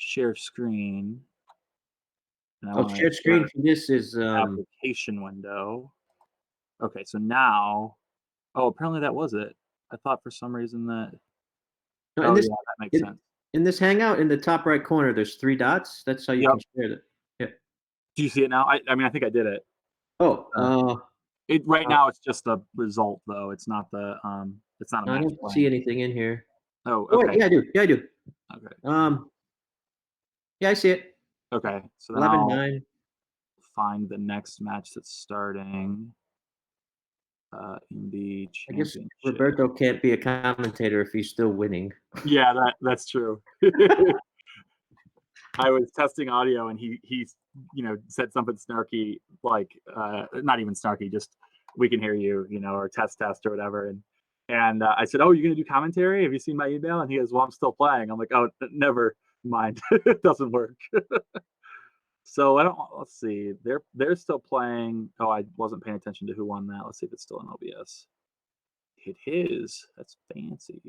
share screen, and I Oh, wanna share share screen for this is, application window. Okay, so now apparently that was it. I thought for some reason that no, oh, yeah, that makes in sense. in this Hangout, in the top right corner, there's 3 dots. That's how you Yep. can share it. Yeah. Do you see it now? I mean, I think I did it. Oh, Uh, it right uh, now, it's just the result, though. It's not a no, I match don't see playing. anything in here. Oh, Oh, wait, okay. yeah, I do. Yeah, I do. Okay. Um, yeah, I see it. Okay, so then I'll 11-9. find the next match that's starting, in the I guess championship. Roberto can't be a commentator if he's still winning. Yeah, that's true. I was testing audio and said something snarky, like, not even snarky, just we can hear you, or test or whatever. And I said, "Oh, you're gonna do commentary? Have you seen my email?" And he goes, "Well, I'm still playing." I'm like, "Oh, never mind. It doesn't work." So I don't. Let's see. They're still playing. Oh, I wasn't paying attention to who won that. Let's see if it's still in OBS. It is. That's fancy.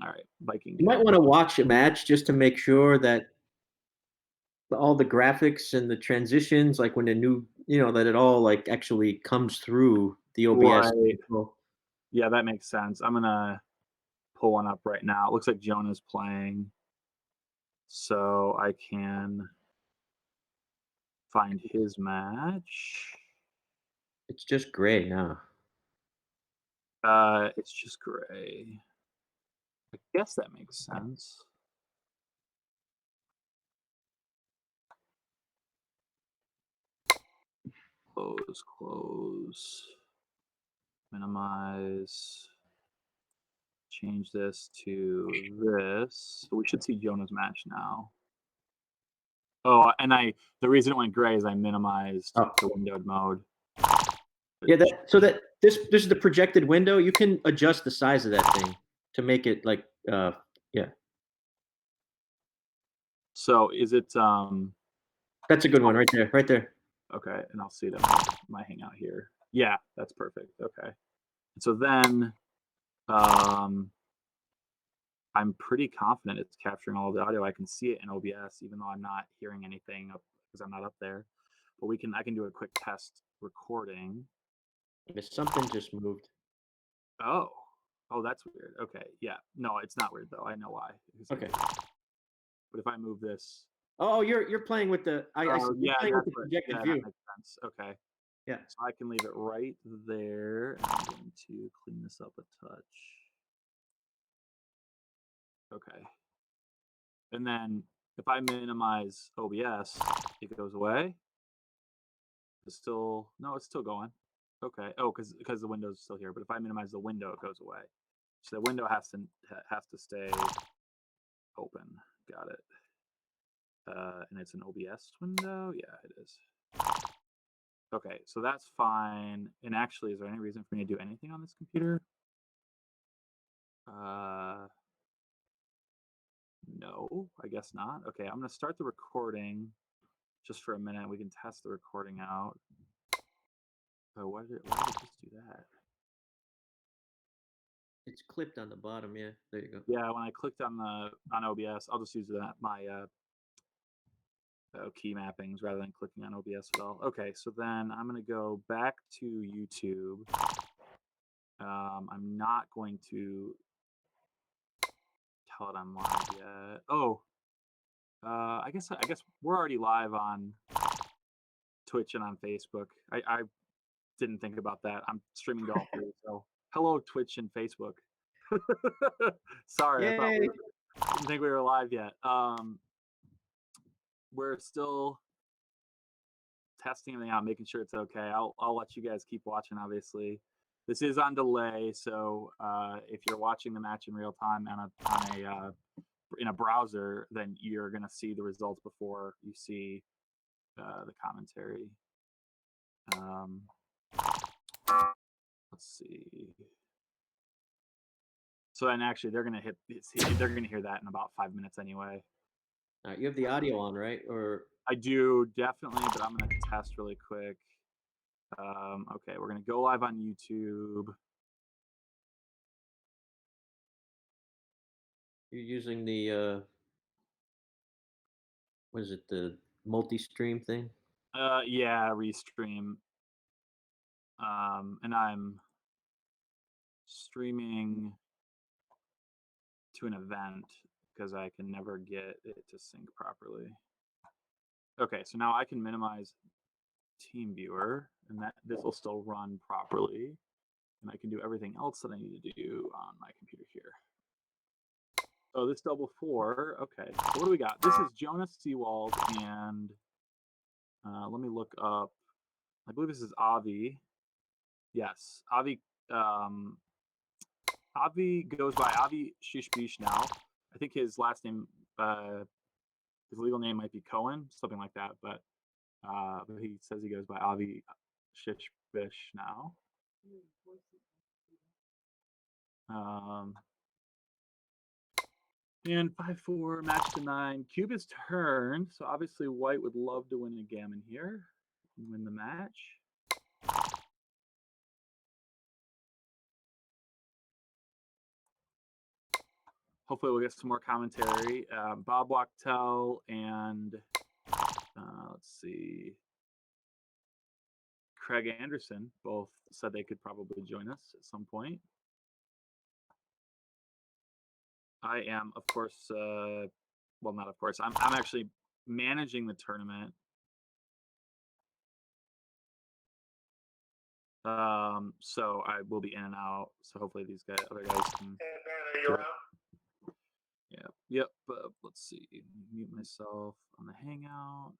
All right, Viking You might King. wanna watch a match just to make sure that all the graphics and the transitions, like when the new that it all, like, actually comes through the OBS Right. control. Yeah, that makes sense. I'm gonna pull one up right now. It looks like Jonah's playing, so I can find his match. It's just gray now. It's just gray. I guess that makes sense. Close, close, minimize, change this to this. So we should see Jonah's match now. Oh, and the reason it went gray is I minimized Oh. the windowed mode. Yeah, that this is the projected window. You can adjust the size of that thing to make it like, yeah. So is it That's a good one right there, right there. okay, and I'll see it on my hangout here. Yeah, that's perfect. Okay. So then um I'm pretty confident it's capturing all the audio. I can see it in OBS, even though I'm not hearing anything because I'm not up there. But I can do a quick test recording. If something just moved. Oh, oh, that's weird. Okay, yeah, no, it's not weird though. I know why. Okay. But if I move this, Oh, you're playing with the I oh see. You're yeah, playing with that's the what. projected Yeah, that view. makes sense. Okay, Yeah. so I can leave it right there. And I'm going to clean this up a touch. Okay, and then if I minimize OBS, it goes away. It's still no, it's still going. Okay. Oh, because the window's still here. But if I minimize the window, it goes away. So the window has to stay open. Got it. And it's an OBS window. Yeah, it is. Okay, so that's fine. And actually, is there any reason for me to do anything on this computer? Uh, no, I guess not. Okay, I'm gonna start the recording just for a minute. We can test the recording out. Oh, why did it just do that? It's clipped on the bottom, yeah. There you go. Yeah, when I clicked on OBS, I'll just use that my key mappings rather than clicking on OBS at all. Okay, so then I'm gonna go back to YouTube. I'm not going to tell it I'm live yet. Oh, I guess we're already live on Twitch and on Facebook. I didn't think about that. I'm streaming to all three. So hello, Twitch and Facebook. Sorry, Yay! didn't think we were live yet. We're still testing everything out, making sure it's okay. I'll let you guys keep watching. Obviously, this is on delay, so if you're watching the match in real time in a browser, then you're gonna see the results before you see the commentary. Um, let's see. So then, actually, they're gonna hear that in about 5 minutes anyway. Alright, you have the audio on, right? Or I do definitely, but I'm gonna test really quick. Okay, we're gonna go live on YouTube. you're using the, what is it, the multi-stream thing? Yeah, restream. And I'm streaming to an event because I can never get it to sync properly. Okay, so now I can minimize TeamViewer, and that this will still run properly, and I can do everything else that I need to do on my computer here. Oh, this double four. Okay, so what do we got? This is Jonas Seawald, and let me look up. I believe this is Avi. Yes, Avi. Avi goes by Avi Shishbish now. I think his last name, his legal name might be Cohen, something like that. But he says he goes by Avi Shishbish now. And 5-4, match to 9. Cube is turned, so obviously white would love to win a gammon here and win the match. Hopefully we'll get some more commentary. Bob Wachtel and let's see, Craig Anderson both said they could probably join us at some point. I am, of course, well, not of course. I'm actually managing the tournament. So I will be in and out. So hopefully these other guys can. Hey, Ben, are you around? Yeah. Yep. Let's see. Mute myself on the Hangout.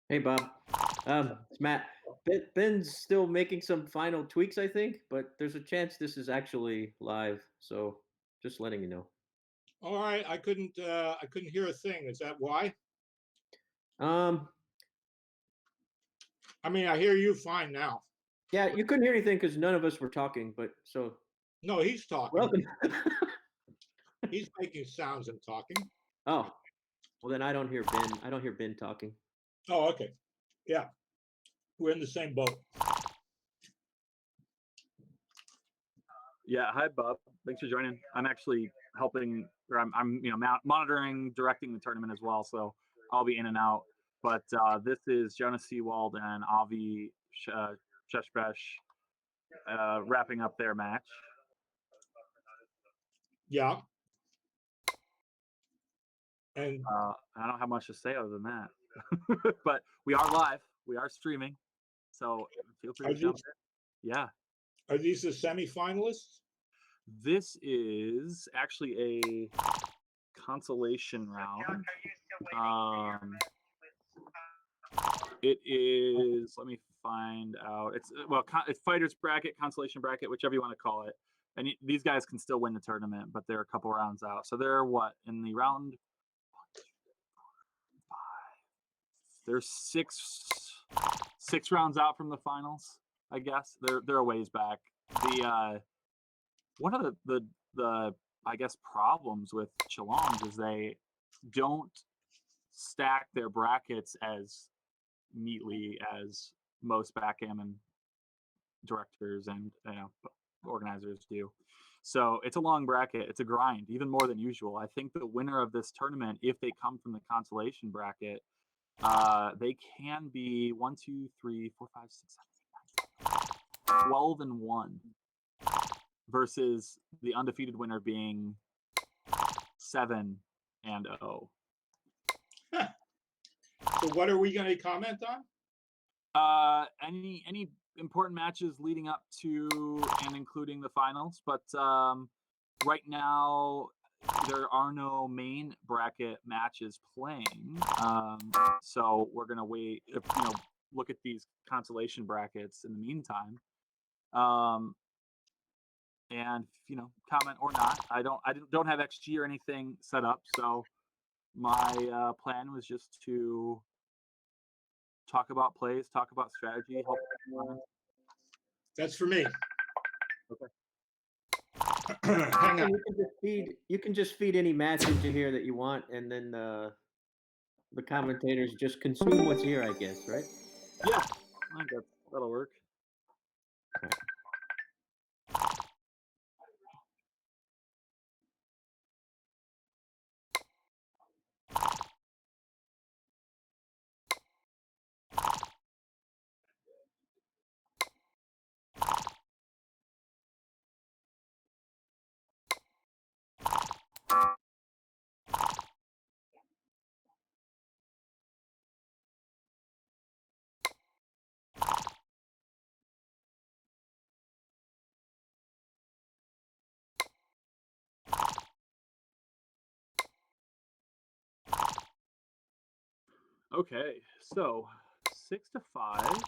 Hey, Bob. It's Matt. Ben's still making some final tweaks, I think, but there's a chance this is actually live. So just letting you know. All right, I couldn't hear a thing. Is that why? Um, I mean, I hear you fine now. yeah, you couldn't hear anything because none of us were talking, but so No, he's talking. welcome. He's making sounds and talking. Oh, well then I don't hear Ben. I don't hear Ben talking. Oh, okay. Yeah. We're in the same boat. Yeah. Hi, Bob. Thanks for joining. I'm actually helping, or I'm monitoring, directing the tournament as well. So I'll be in and out. But this is Jonas Seawald and Avi Sheshbesh wrapping up their match. Yeah. And I don't have much to say other than that. But we are live. We are streaming. So feel free to jump in. Yeah. are these the semifinalists? This is actually a consolation round. It is. Let me find out. It's it's fighters bracket, consolation bracket, whichever you want to call it. And these guys can still win the tournament, but they're a couple rounds out. So they're what in the round? They're six rounds out from the finals. I guess they're a ways back. The one of the I guess problems with Chalongs is they don't stack their brackets as neatly as most backgammon directors and organizers do. So it's a long bracket. It's a grind, even more than usual. I think the winner of this tournament, if they come from the consolation bracket, they can be 1, 2, 3, 4, 5, 6, 7, 8, 9, 10, 12-1 versus the undefeated winner being 7-0. So what are we going to comment on? Any important matches leading up to and including the finals, but right now there are no main bracket matches playing, so we're gonna wait. Look at these consolation brackets in the meantime, and comment or not. I don't have XG or anything set up, so my plan was just to talk about plays, talk about strategy. That's for me. Okay. Hang on. You can just feed any match into here that you want, and then the commentators just consume what's here, I guess, right? Yeah, I think that'll work. Okay, so 6-5.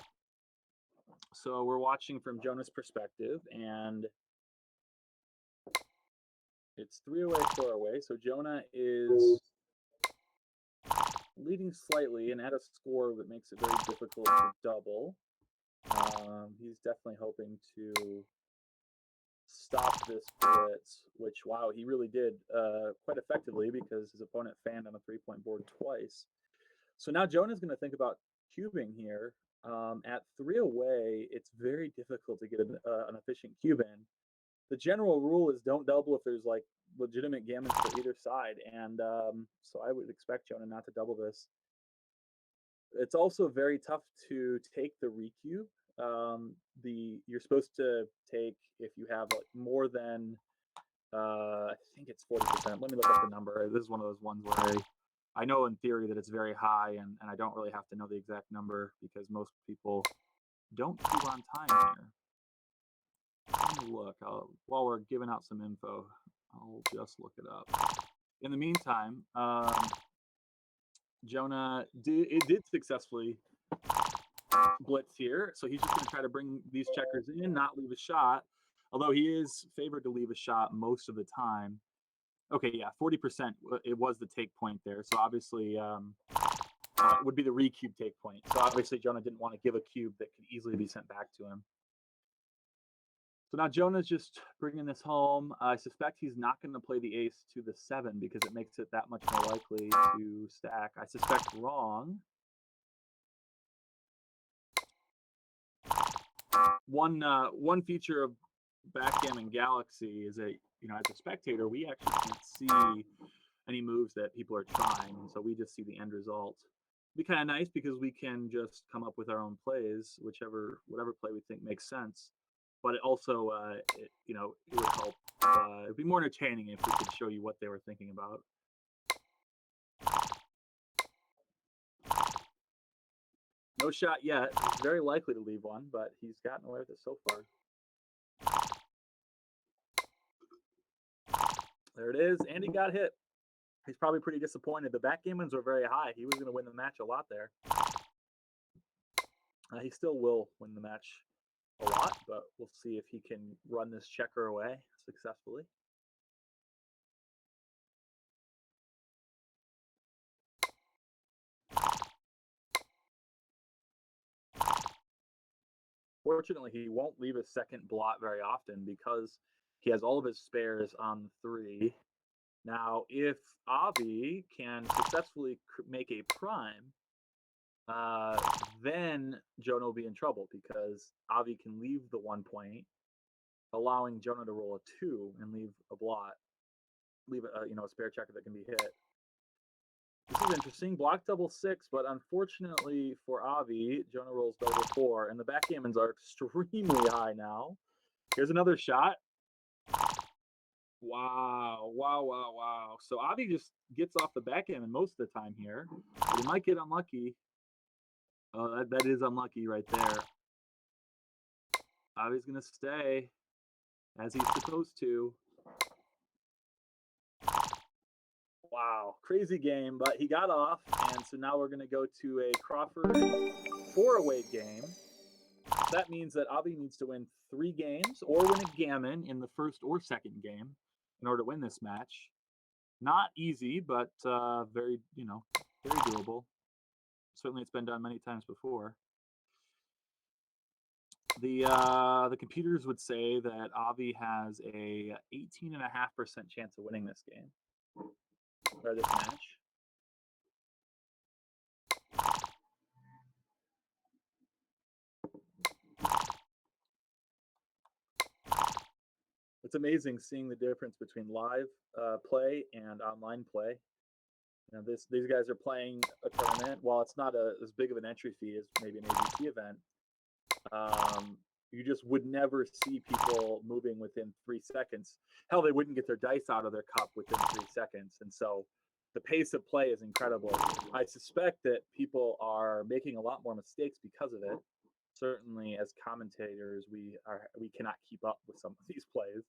So we're watching from Jonah's perspective, and it's 3 away, 4 away. So Jonah is leading slightly and at a score that makes it very difficult to double. He's definitely hoping to stop this blitz, which, wow, he really did quite effectively because his opponent fanned on a 3-point board twice. So now Jonah's going to think about cubing here. At 3 away, it's very difficult to get an efficient cube in. The general rule is don't double if there's like legitimate gammons for either side, and so I would expect Jonah not to double this. It's also very tough to take the recube. You're supposed to take if you have like more than I think it's 40%. Let me look up the number. This is one of those ones where I know in theory that it's very high, and I don't really have to know the exact number because most people don't cube on time here. Let me look. While we're giving out some info, I'll just look it up. In the meantime, Jonah did successfully blitz here, so he's just going to try to bring these checkers in, not leave a shot, although he is favored to leave a shot most of the time. Okay, yeah, 40%. It was the take point there, so obviously it would be the recube take point. So obviously Jonah didn't want to give a cube that could easily be sent back to him. So now Jonah's just bringing this home. I suspect he's not going to play the ace to the 7 because it makes it that much more likely to stack. I suspect wrong. One feature of Backgammon Galaxy is that, as a spectator, we actually can't see any moves that people are trying, and so we just see the end result. It'd be kind of nice because we can just come up with our own plays, whatever play we think makes sense. But it also, it would help. It'd be more entertaining if we could show you what they were thinking about. No shot yet. He's very likely to leave one, but he's gotten away with it so far. There it is, and he got hit. He's probably pretty disappointed. The backgammons were very high. He was going to win the match a lot there. He still will win the match a lot, but we'll see if he can run this checker away successfully. Fortunately, he won't leave a second blot very often because he has all of his spares on the 3. Now, if Avi can successfully make a prime, then Jonah will be in trouble because Avi can leave the 1 point allowing Jonah to roll a 2 and leave a blot, leave a a spare checker that can be hit. This is interesting. Block double 6, but unfortunately for Avi, Jonah rolls double 4, and the backgammons are extremely high now. Here's another shot. Wow, wow, wow, wow. So Avi just gets off the backgammon most of the time here, but he might get unlucky. Oh, that is unlucky right there. Avi's going to stay as he's supposed to. Wow, crazy game, but he got off, and so now we're going to go to a Crawford 4-away game. That means that Avi needs to win 3 games or win a gammon in the first or second game in order to win this match. Not easy, but very, very doable. Certainly, it's been done many times before. The computers would say that Avi has a 18.5% chance of winning this game or this match. It's amazing seeing the difference between live play and online play. These guys are playing a tournament. While it's not as big of an entry fee as maybe an ABC event, you just would never see people moving within 3 seconds. Hell, they wouldn't get their dice out of their cup within 3 seconds. And so the pace of play is incredible. I suspect that people are making a lot more mistakes because of it. Certainly, as commentators, we cannot keep up with some of these plays.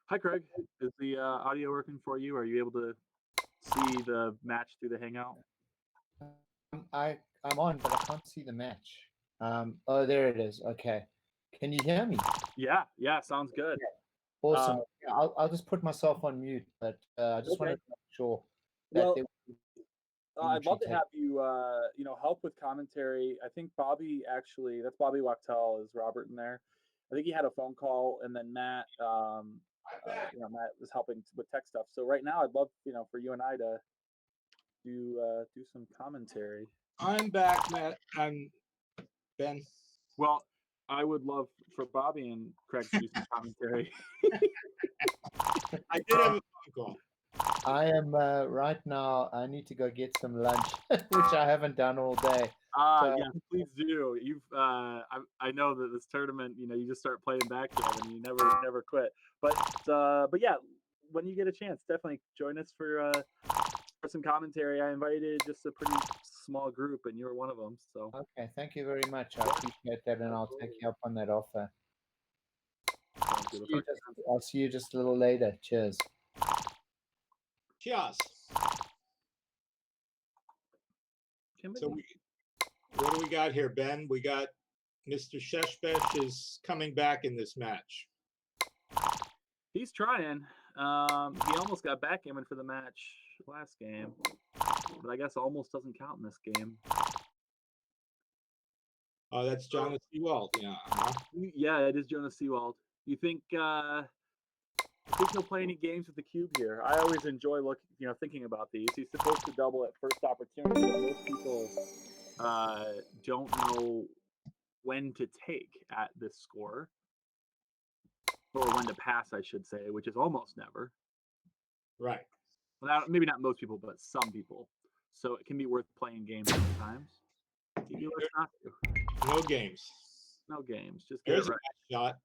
Hi, Craig. Is the audio working for you? Are you able to see the match through the Hangout? I'm on, but I can't see the match. Oh, there it is. Okay. Can you hear me? Yeah, sounds good. Awesome. Yeah, I'll just put myself on mute, but I just Okay. wanted to make sure that Well, there I'd love to take- have you, help with commentary. I think Bobby actually, that's Bobby Wachtel, is Robert in there. I think he had a phone call, and then Matt, Matt was helping with tech stuff. So right now, I'd love, for you and I to do some commentary. I'm back, Matt. I'm Ben. Well, I would love for Bobby and Craig to do some commentary. I did have a phone call. I am right now. I need to go get some lunch, which I haven't done all day. So- Yes, please do. You've, I know that this tournament, you just start playing backgammon and you never quit. But yeah, when you get a chance, definitely join us for some commentary. I invited just a pretty small group, and you were one of them. So Okay, thank you very much. I appreciate that, and I'll take you up on that offer. sounds good. I'll see you just a little later. Cheers. Cheers. Kimberly? So what do we got here, Ben? We got Mr. Sheshbesh is coming back in this match. He's trying. He almost got backgammon for the match last game, but I guess almost doesn't count in this game. Oh, that's Jonathan Ewald. Yeah. Yeah, it is Jonas Seawald. You think he'll play any games with the cube here? I always enjoy thinking about these. He's supposed to double at first opportunity, but most people don't know when to take at this score, or when to pass, I should say, which is almost never. Right. Well, maybe not most people, but some people. So it can be worth playing games sometimes. Maybe let's not do. No games. No games. Just get There's it a right. shot.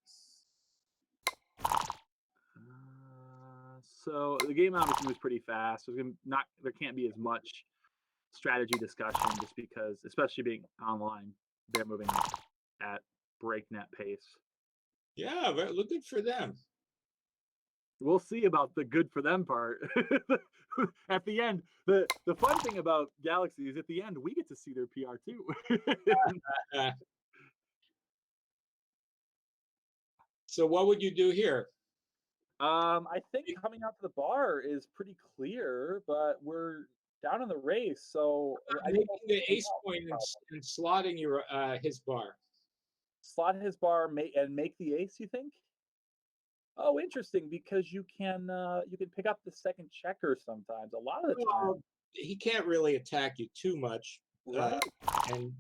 So the game obviously was pretty fast. There can't be as much strategy discussion just because, especially being online, they're moving at breakneck pace. Yeah, look good for them. We'll see about the good for them part. At the end, the fun thing about Galaxy is at the end we get to see their PR too. So what would you do here? I think coming out to the bar is pretty clear, but we're down in the race, so I think Making the ace point and slotting your his bar. slot his bar and make the ace. You think? Oh, interesting, because you can pick up the second checker sometimes. A lot of the time, Well, he can't really attack you too much, right? and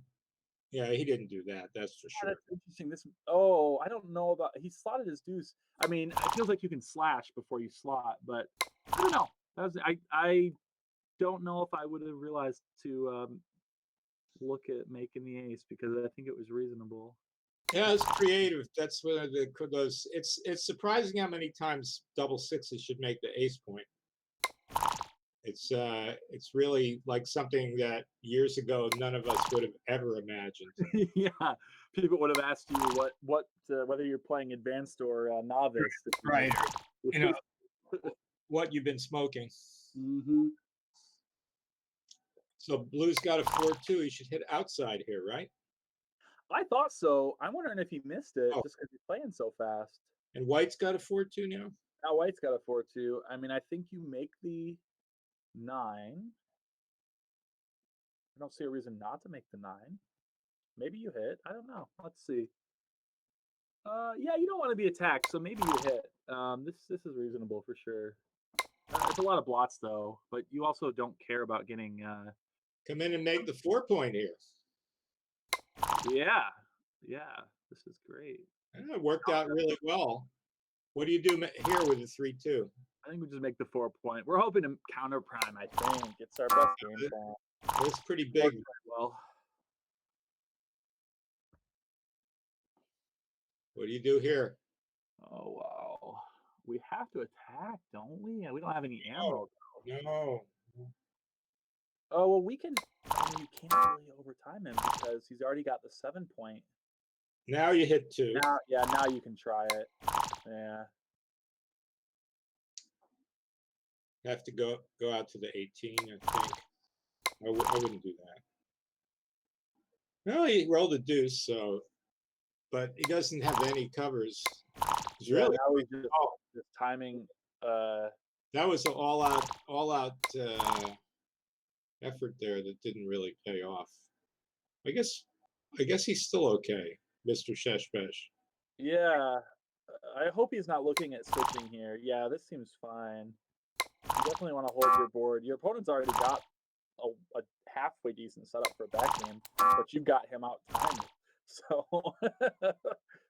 yeah, he didn't do that. That's for Yeah, sure. that's interesting. I don't know about. He slotted his deuce. I mean, it feels like you can slash before you slot, but I don't know. I don't know if I would have realized to look at making the ace because I think it was reasonable. Yeah, it's creative. That's one of those. It's surprising how many times double sixes should make the ace point. It's really like something that years ago none of us would have ever imagined. Yeah, people would have asked you whether you're playing advanced or novice. Right. You know what you've been smoking. Mm-hmm. So blue's got a 4-2. He should hit outside here, right? I thought so. I'm wondering if he missed it Oh. just because he's playing so fast. And white's got a 4-2 now. Now white's got a 4-2. I mean, I think you make the 9. I don't see a reason not to make the 9. Maybe you hit. I don't know. Let's see. Yeah, you don't want to be attacked, so maybe you hit. This is reasonable for sure. It's a lot of blots though, but you also don't care about getting. Come in and make the 4-point here. Yeah, this is great. Yeah, it worked out really well. What do you do here with the 3-2? I think we just make the 4-point. We're hoping to counter prime. I think it's our best game plan. That's pretty big. Well, What do you do here? oh wow, we have to attack, don't we? We don't have any ammo. No. Oh well, we can. I mean, you can't really overtime him because he's already got the 7-point. Now you hit 2. Now you can try it. Yeah. Have to go out to the 18, I think. I wouldn't do that. Well, he rolled a deuce, so, but he doesn't have any covers. He's Really, rather- that was oh, just timing. that was an all out effort there that didn't really pay off. I guess he's still okay, Mr. Sheshbesh. Yeah, I hope he's not looking at switching here. Yeah, this seems fine. You definitely want to hold your board. Your opponent's already got a halfway decent setup for a back game, but you've got him out timed. So I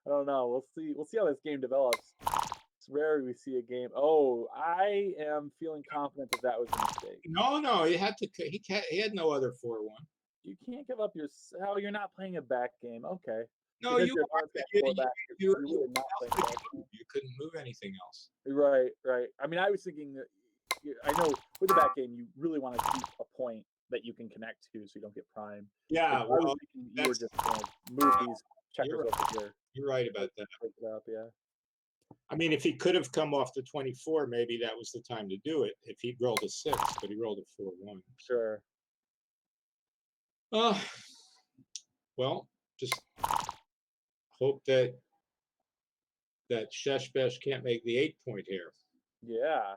don't know. We'll see. We'll see how this game develops. It's rare we see a game. Oh, I am feeling confident that was a mistake. No, he had to. He had no other 4-1. You can't give up your. How you're not playing a back game? Okay. No, Because you your are, opponent's got you- four you- back, you- you're really not playing a back game. You couldn't move anything else. Right, right. I mean, I was thinking that I know with the back game, you really want to keep a point that you can connect to, so you don't get prime. Yeah, I was well, thinking you were that's- just going to move these checkers you're over here. you're right about that. Pick it up, yeah. I mean, if he could have come off the 24, maybe that was the time to do it. If he'd rolled a 6, but he rolled a 4-1. Sure. Well, just hope that Sheshbesh can't make the 8-point here. Yeah.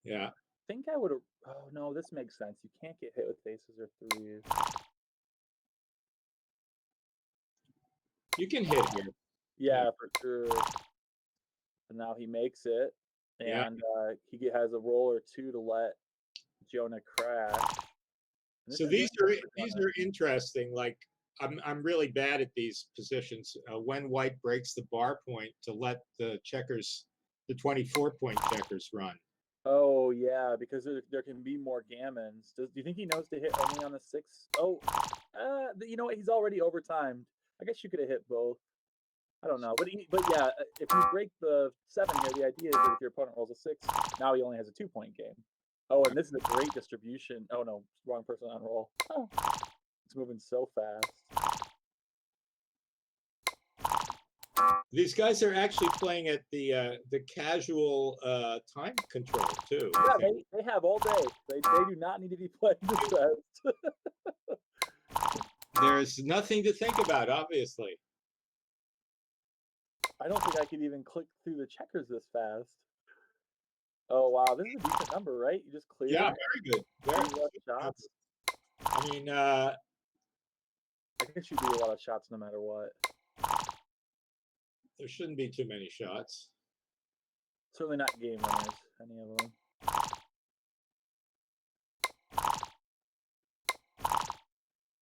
Yeah. I think I would have. Oh no, this makes sense. You can't get hit with aces or threes. You can hit here. Yeah, for sure. And now he makes it, Yeah. and has a roll or two to let Jonah crash. And this So is these interesting. are interesting. Like I'm really bad at these positions. When white breaks the bar point to let the 24-point checkers run. Oh yeah, because there can be more gammons. Do you think he knows to hit only on the 6? Oh, you know what? He's already overtimed. I guess you could have hit both. I don't know, but yeah, if you break the 7 here, the idea is that if your opponent rolls a 6, now he only has a 2-point game. Oh, and this is a great distribution. Oh no, wrong person on roll. Oh, it's moving so fast. These guys are actually playing at the casual time control too. I Yeah, think. they have all day. They do not need to be playing this fast. There's nothing to think about, obviously. I don't think I could even click through the checkers this fast. Oh wow, this is a decent number, right? You just clear. Yeah, very good. Very Three left shots. I mean, I guess you do a lot of shots no matter what. there shouldn't be too many shots. Certainly not game winners, any of them.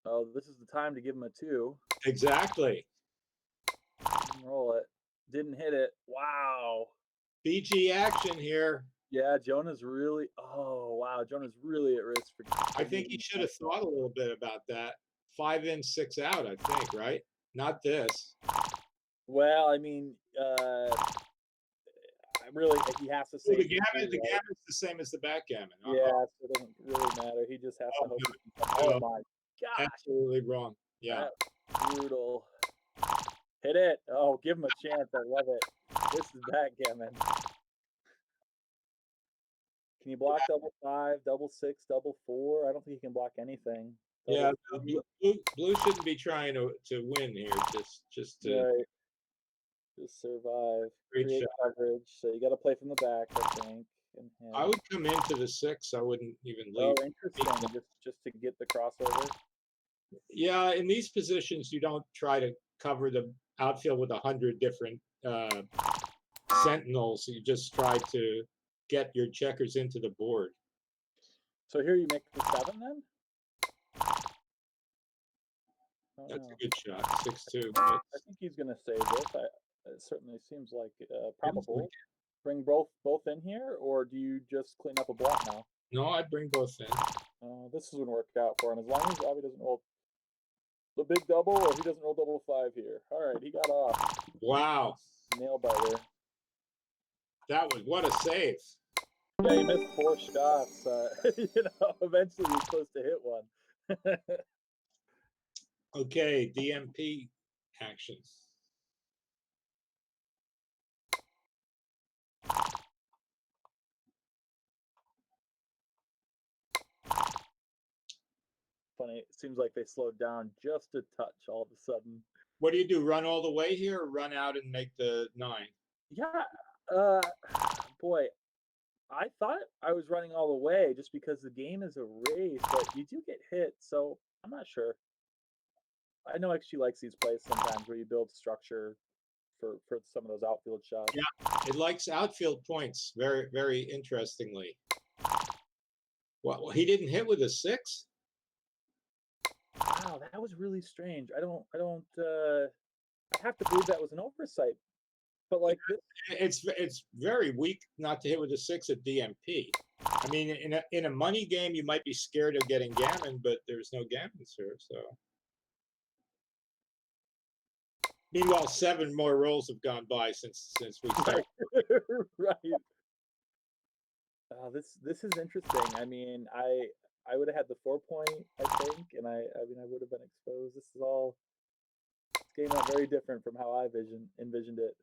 Oh, this is the time to give him a 2. Exactly. Roll it. Didn't hit it. Wow. BG action here. Yeah, Jonah's really. Oh wow, Jonah's really at risk for. I think he should have thought a little bit about that. 5 in, 6 out, I think, right? Not this. Well, I mean, really, he has to say. The gammon's the same as the backgammon. Yeah, so it doesn't really matter. He just has to hope. Oh my gosh, Absolutely wrong. Yeah. that's brutal. Hit it. Oh, give him a chance. I love it. This is backgammon. Can you block double 5, double 6, double 4? I don't think he can block anything. Yeah, Double blue shouldn't be trying to win here. Just to right. Just survive. Great Create shot. coverage. So you got to play from the back, I think. And I would come into the 6. I wouldn't even Oh, leave. interesting. Just to get the crossover. Yeah, in these positions, you don't try to cover the outfield with 100 different sentinels. You just try to get your checkers into the board. So here you make the 7 then? Oh, That's no. a good shot. 6-2. I think he's going to save this. It certainly seems like probable. Bring both in here, or do you just clean up a block now? No, I'd bring both in. This is going to work out for him as long as Robbie doesn't roll the big double, or he doesn't roll double 5 here. All right, he got off. Wow, Nail biter. what a save. Yeah, he missed 4 shots. Eventually he's supposed to hit one. Okay, DMP action. Funny. It seems like they slowed down just a touch all of a sudden. What do you do? Run all the way here, or run out and make the 9? Yeah. Boy, I thought I was running all the way just because the game is a race, but you do get hit, so I'm not sure. I know XG likes these plays sometimes where you build structure for some of those outfield shots. Yeah. It likes outfield points. Very, very interestingly. Well, he didn't hit with a 6. Wow, that was really strange. I have to believe that was an oversight. But like It's very weak not to hit with a 6 at DMP. I mean, in a money game, you might be scared of getting gammon, but there's no gammons here. So, meanwhile, 7 more rolls have gone by since we started. right. This is interesting. I mean, I would have had the 4 point, I think, and I mean I would have been exposed. This game out very different from how I envisioned it.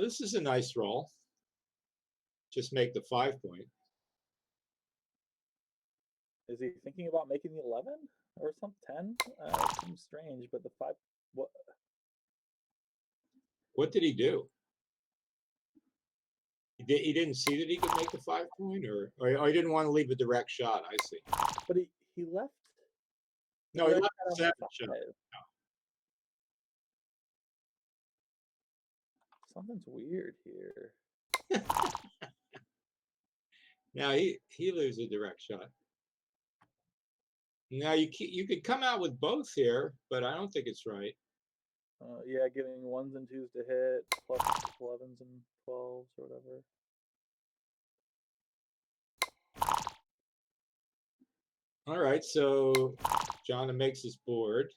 This is a nice roll. Just make the 5 point. Is he thinking about making the 11 or some 10? It seems strange, but the 5. What did he do? He didn't see that he could make the 5 point, or he didn't want to leave a direct shot. I see. But he left. No, he left left that the on 7 the shot. 5. Something's weird here. Now he leaves a direct shot. Now you could come out with both here, but I don't think it's right. Yeah, giving 1s and 2s to hit, plus 11s and 12s or whatever. All right, so John makes his board.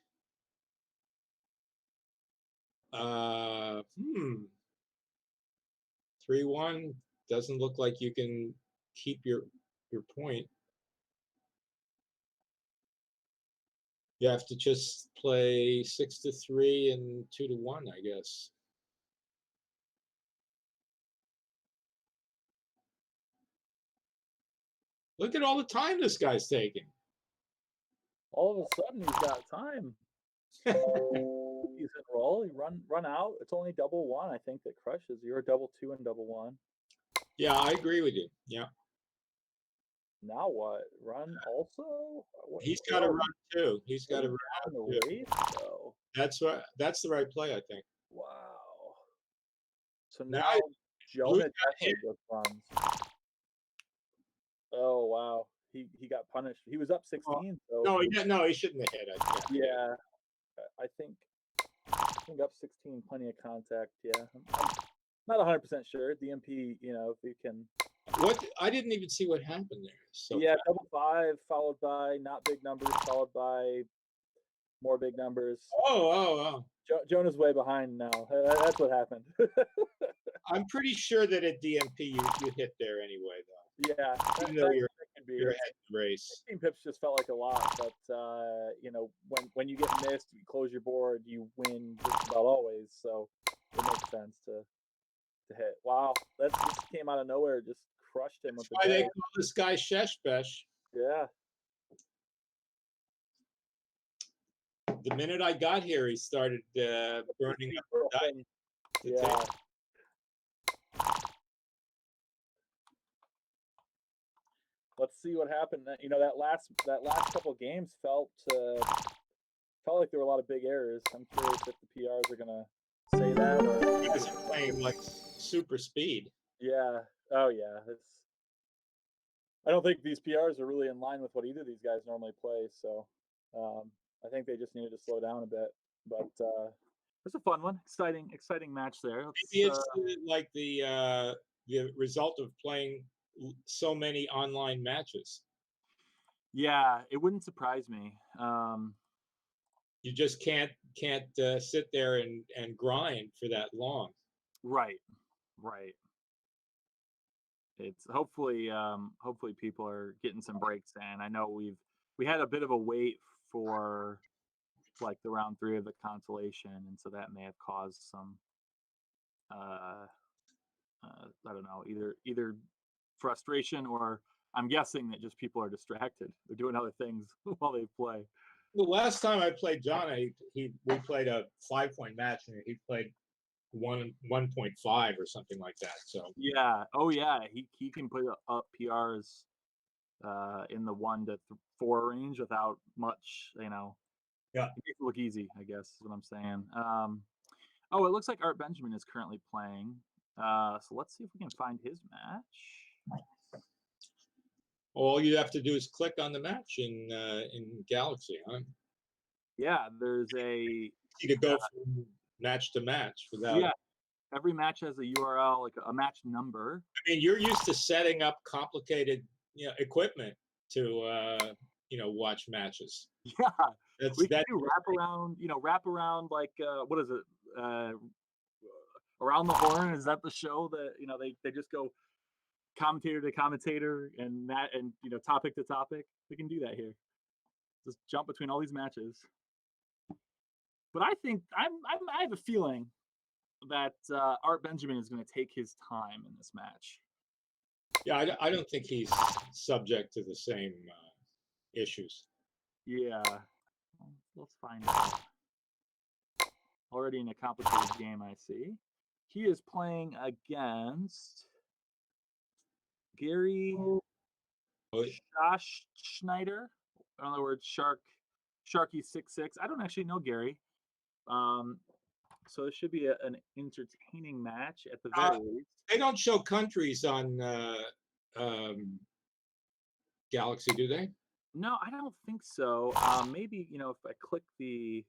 3-1 doesn't look like you can keep your point. You have to just play 6-3 and 2-1, I guess. Look at all the time this guy's taking. All of a sudden, he's got time. He's in roll. He run out. It's only double 1, I think, that crushes. You're a double 2 and double 1. Yeah, I agree with you. Yeah. Now what? Run also? He's got to run too. He's got to run in out the too. race, though. That's right. That's the right play, I think. Wow. So Now now Jonah Blue's got definitely just runs. Oh wow. He got punished. He was up 16. So No, he shouldn't have hit. I think. yeah, I think up 16, plenty of contact. Yeah, I'm not 100% sure. DMP, if you can. What I didn't even see what happened there. So Yeah, double 5 followed by not big numbers, followed by more big numbers. Oh. Jonah's way behind now. That's what happened. I'm pretty sure that at DMP you hit there anyway, though. Yeah, Even though you're could be. ahead in the race. 16 pips just felt like a lot, but when you get missed, you close your board, you win just about always. So it makes sense to hit. Wow, this came out of nowhere, just crushed him with That's the why they day. call this guy Sheshbesh. Yeah. The minute I got here, he started burning up the Yeah. table. Let's see what happened. That last couple of games felt like there were a lot of big errors. I'm curious if the PRs are gonna say that or You guys are playing like super speed. yeah. Oh yeah. I don't think these PRs are really in line with what either of these guys normally play. So I think they just needed to slow down a bit. But it's a fun one, exciting match there. Maybe it's like the result of playing so many online matches. Yeah, it wouldn't surprise me. You just can't sit there and grind for that long. Right. It's hopefully people are getting some breaks in. I know we had a bit of a wait for like the round 3 of the consolation, and so that may have caused some I don't know, either frustration or I'm guessing that just people are distracted. They're doing other things while they play. The last time I played John, we played a 5-point match, and he played 1.5 or something like that. So Yeah. Oh yeah. He can put up PRs in the 1 to 4 range without much, Yeah. It makes it look easy, I guess is what I'm saying. Oh, it looks like Art Benjamin is currently playing. So let's see if we can find his match. all you have to do is click on the match in Galaxy. Huh? Yeah, there's a Easy to go from match to match without. yeah. Every match has a URL, like a match number. I mean, you're used to setting up complicated, equipment to watch matches. Yeah, That's we can that. do wrap around like what is it? Around the Horn, is that the show that they just go commentator to commentator and topic to topic? We can do that here. Just jump between all these matches. But I think I have a feeling that Art Benjamin is going to take his time in this match. Yeah, I don't think he's subject to the same issues. Yeah, well, let's find out. Already in a complicated game, I see. He is playing against Gary Oh, Schneider. In other words, Sharky66. I don't actually know Gary. So it should be an entertaining match at the very least. They don't show countries on Galaxy, do they? No, I don't think so. Maybe if I click the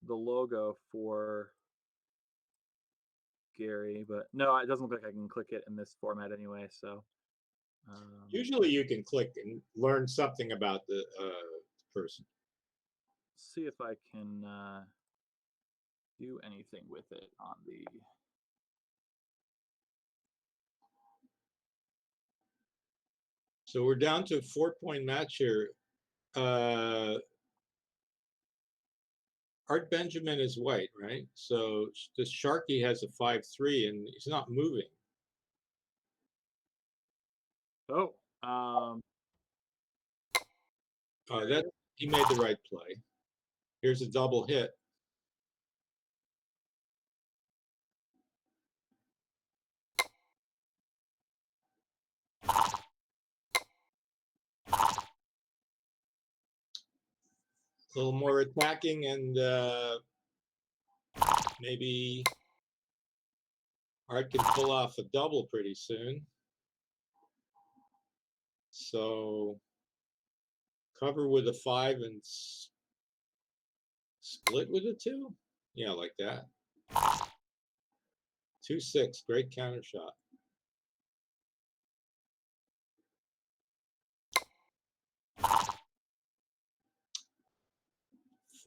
logo for Gary, but no, it doesn't look like I can click it in this format anyway. So Usually, you can click and learn something about the person. see if I can do anything with it on the. So we're down to a 4-point match here. Art Benjamin is white, right? So this Sharky has a 5-3, and he's not moving. Oh, That he made the right play. Here's a double hit. A little more attacking, and maybe Art can pull off a double pretty soon. So cover with a 5 and split with a 2. Yeah, like that. 2-6, great counter shot.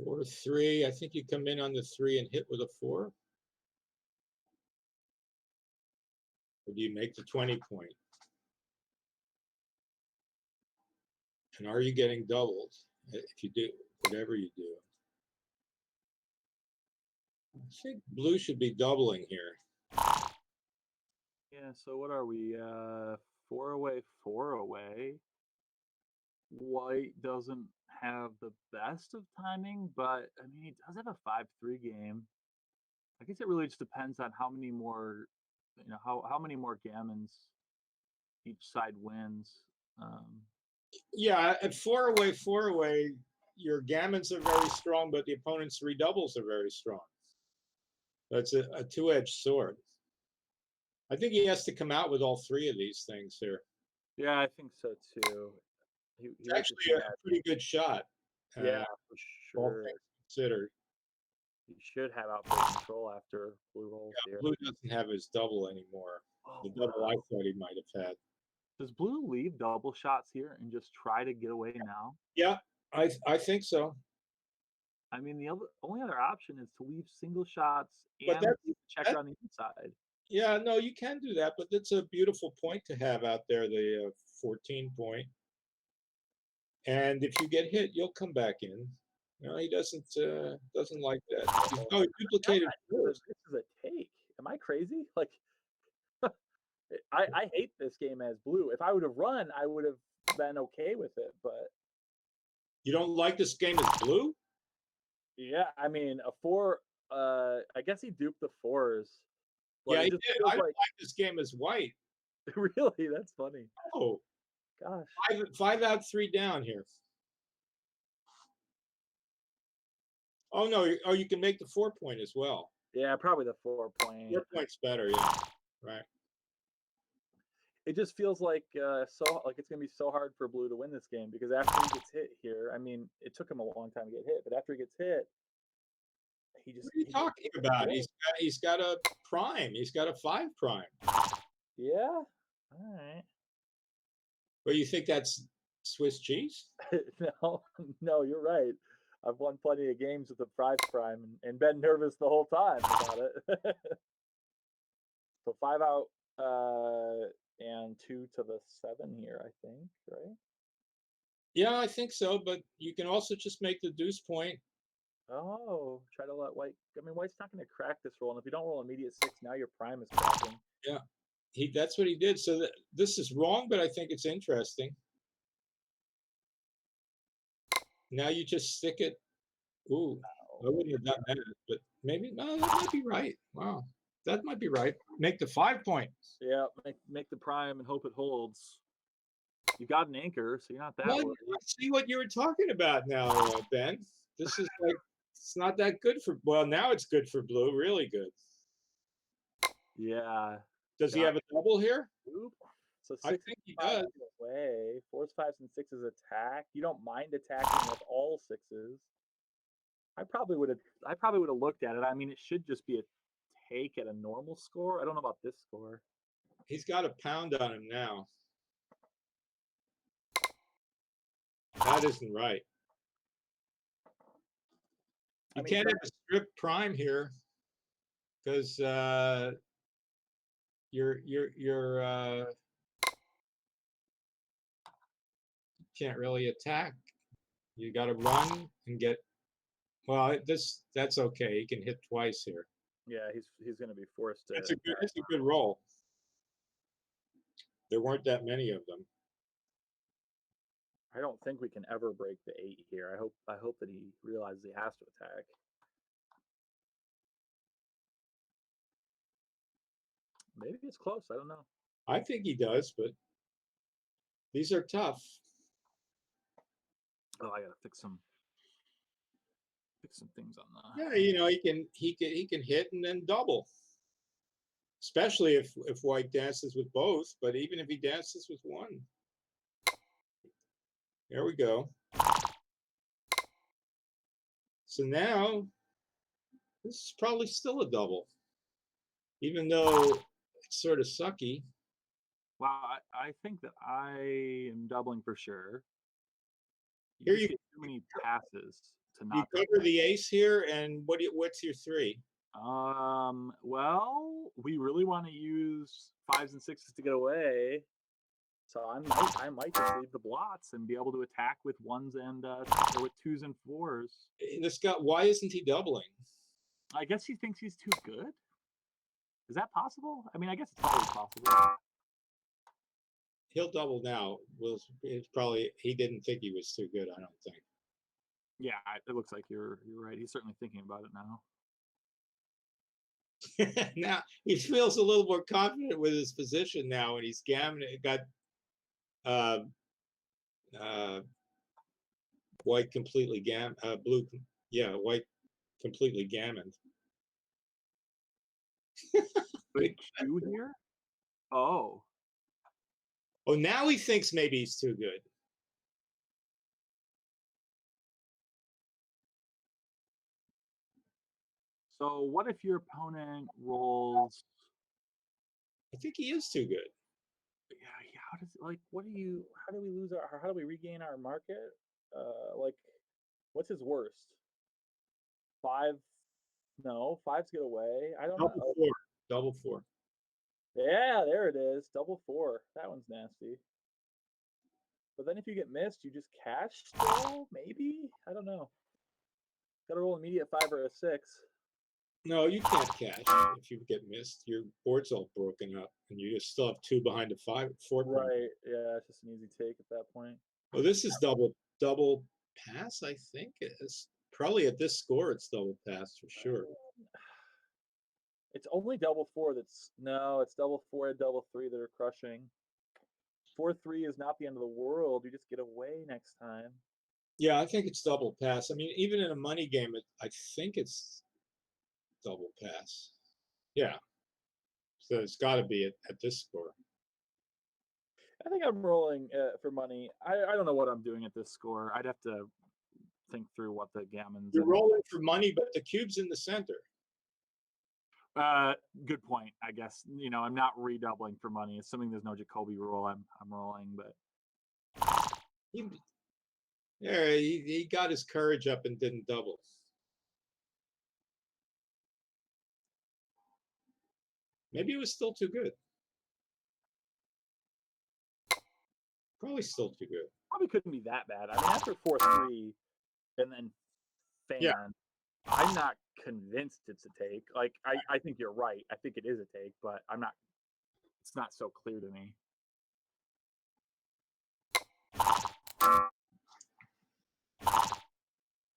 4-3. I think you come in on the 3 and hit with a 4. Or do you make the 20-point? And are you getting doubled? If you do, whatever you do. I think blue should be doubling here. yeah. So what are we? 4 away, 4 away. White doesn't have the best of timing, but I mean, he does have a 5-3 game. I guess it really just depends on how many more, how many more gammons each side wins. Yeah, at 4 away, your gammons are very strong, but the opponent's 3 doubles are very strong. That's a two-edged sword. I think he has to come out with all 3 of these things here. Yeah, I think so too. It's actually a pretty good shot. Yeah, for All sure. things considered. You should have outplay control after blue rolls Yeah, here. blue doesn't have his double anymore. Oh, The double I wow. thought he might have had. Does blue leave double shots here and just try to get away now? Yeah, I think so. I mean, the only other option is to leave single shots But and that's- leave the checker on the inside. Yeah, no, you can do that, but it's a beautiful point to have out there, the 14-point. And if you get hit, you'll come back in. No, he doesn't like that. He's duplicated. This is a take. Am I crazy? Like, I hate this game as blue. If I would have run, I would have been okay with it. But You don't like this game as blue? yeah, I mean a 4. I guess he duped the 4s. But Yeah, it he just did. feels I don't like like this game as white. really. That's funny. Oh, Gosh. five out, 3 down here. Oh no! Oh, you can make the 4-point as well. Yeah, probably the 4-point. 4-point's better. Yeah, right. It just feels like so like it's gonna be so hard for blue to win this game because after he gets hit here, I mean, it took him a long time to get hit, but after he gets hit, he just What are you he talking gets about? hit. He's got a prime. He's got a 5 prime. Yeah. All right. But you think that's Swiss cheese? No, no, you're right. I've won plenty of games with the 5 prime and been nervous the whole time about it. So 5 out and 2 to the 7 here, I think, right? Yeah, I think so. But you can also just make the deuce point. Oh, try to let white. I mean, white's not going to crack this roll, and if you don't roll immediate 6, now your prime is cracking. Yeah, that's what he did. So this is wrong, but I think it's interesting. Now you just stick it. Ooh, I wouldn't have done that, but maybe no, that might be right. Wow, that might be right. Make the 5-point. Yeah, make the prime and hope it holds. You got an anchor, so you're not that Well, worried. I see what you were talking about now, Ben. This is like it's not that good for. Well, now it's good for blue. Really good. Yeah. Does he have a double here? Oop. So I 6 think he five does. away. 4s, 5s, and 6s attack. You don't mind attacking with all 6s. I probably would have looked at it. I mean, it should just be a take at a normal score. I don't know about this score. He's got a pound on him now. That isn't right. You can't have a strip prime here because you're can't really attack. You got to run and get. Well, that's okay. He can hit twice here. Yeah, he's going to be forced to. It's a good roll. There weren't that many of them. I don't think we can ever break the 8 here. I hope that he realizes he has to attack. Maybe it's close. I don't know. I think he does, but these are tough. Oh, I gotta fix some things on the. Yeah, you know, he can hit and then double. Especially if white dances with both, but even if he dances with one. There we go. So now this is probably still a double. Even though it's sort of sucky. Wow, I think that I am doubling for sure. Here just you get too many passes to You not. cover the ace here, and what's your 3? Well, we really want to use 5s and 6s to get away. So I might just leave the blots and be able to attack with 1s and or with 2s and 4s. This guy, why isn't he doubling? I guess he thinks he's too good. Is that possible? I mean, I guess it's always possible. He'll double now. It's probably he didn't think he was too good. I don't think. Yeah, it looks like you're right. He's certainly thinking about it now. Now he feels a little more confident with his position now, and he's got white completely blue. Yeah, white completely gammoned. Big 2 here. Oh, now he thinks maybe he's too good. so what if your opponent rolls? I think he is too good. Yeah, how does like what do you? How do we lose our? How do we regain our market? Like, what's his worst? 5? No, 5s get away. I don't know. Double 4. Yeah, there it is. Double 4. That one's nasty. But then if you get missed, you just cash still? Maybe? I don't know. Gotta roll immediate 5 or a 6. No, you can't cash if you get missed. Your board's all broken up, and you just still have 2 behind a 4 prime. Right. Yeah, it's just an easy take at that point. Well, this is double pass, I think. It's probably at this score, it's double pass for sure. It's only double four that's no, it's double four and double three that are crushing. 4-3 is not the end of the world. You just get away next time. Yeah, I think it's double pass. I mean, even in a money game, I think it's double pass. Yeah. So it's got to be at this score. I think I'm rolling for money. I don't know what I'm doing at this score. I'd have to think through what the gammons. You're rolling for money, but the cube's in the center. Good point. I guess I'm not redoubling for money. Assuming there's no Jacoby rule, I'm rolling. But He got his courage up and didn't double. Maybe it was still too good. Probably still too good. Probably couldn't be that bad. I mean, after 4-3 and then fan, Yeah. I'm not convinced it's a take. Like, I think you're right. I think it is a take, but I'm not. It's not so clear to me.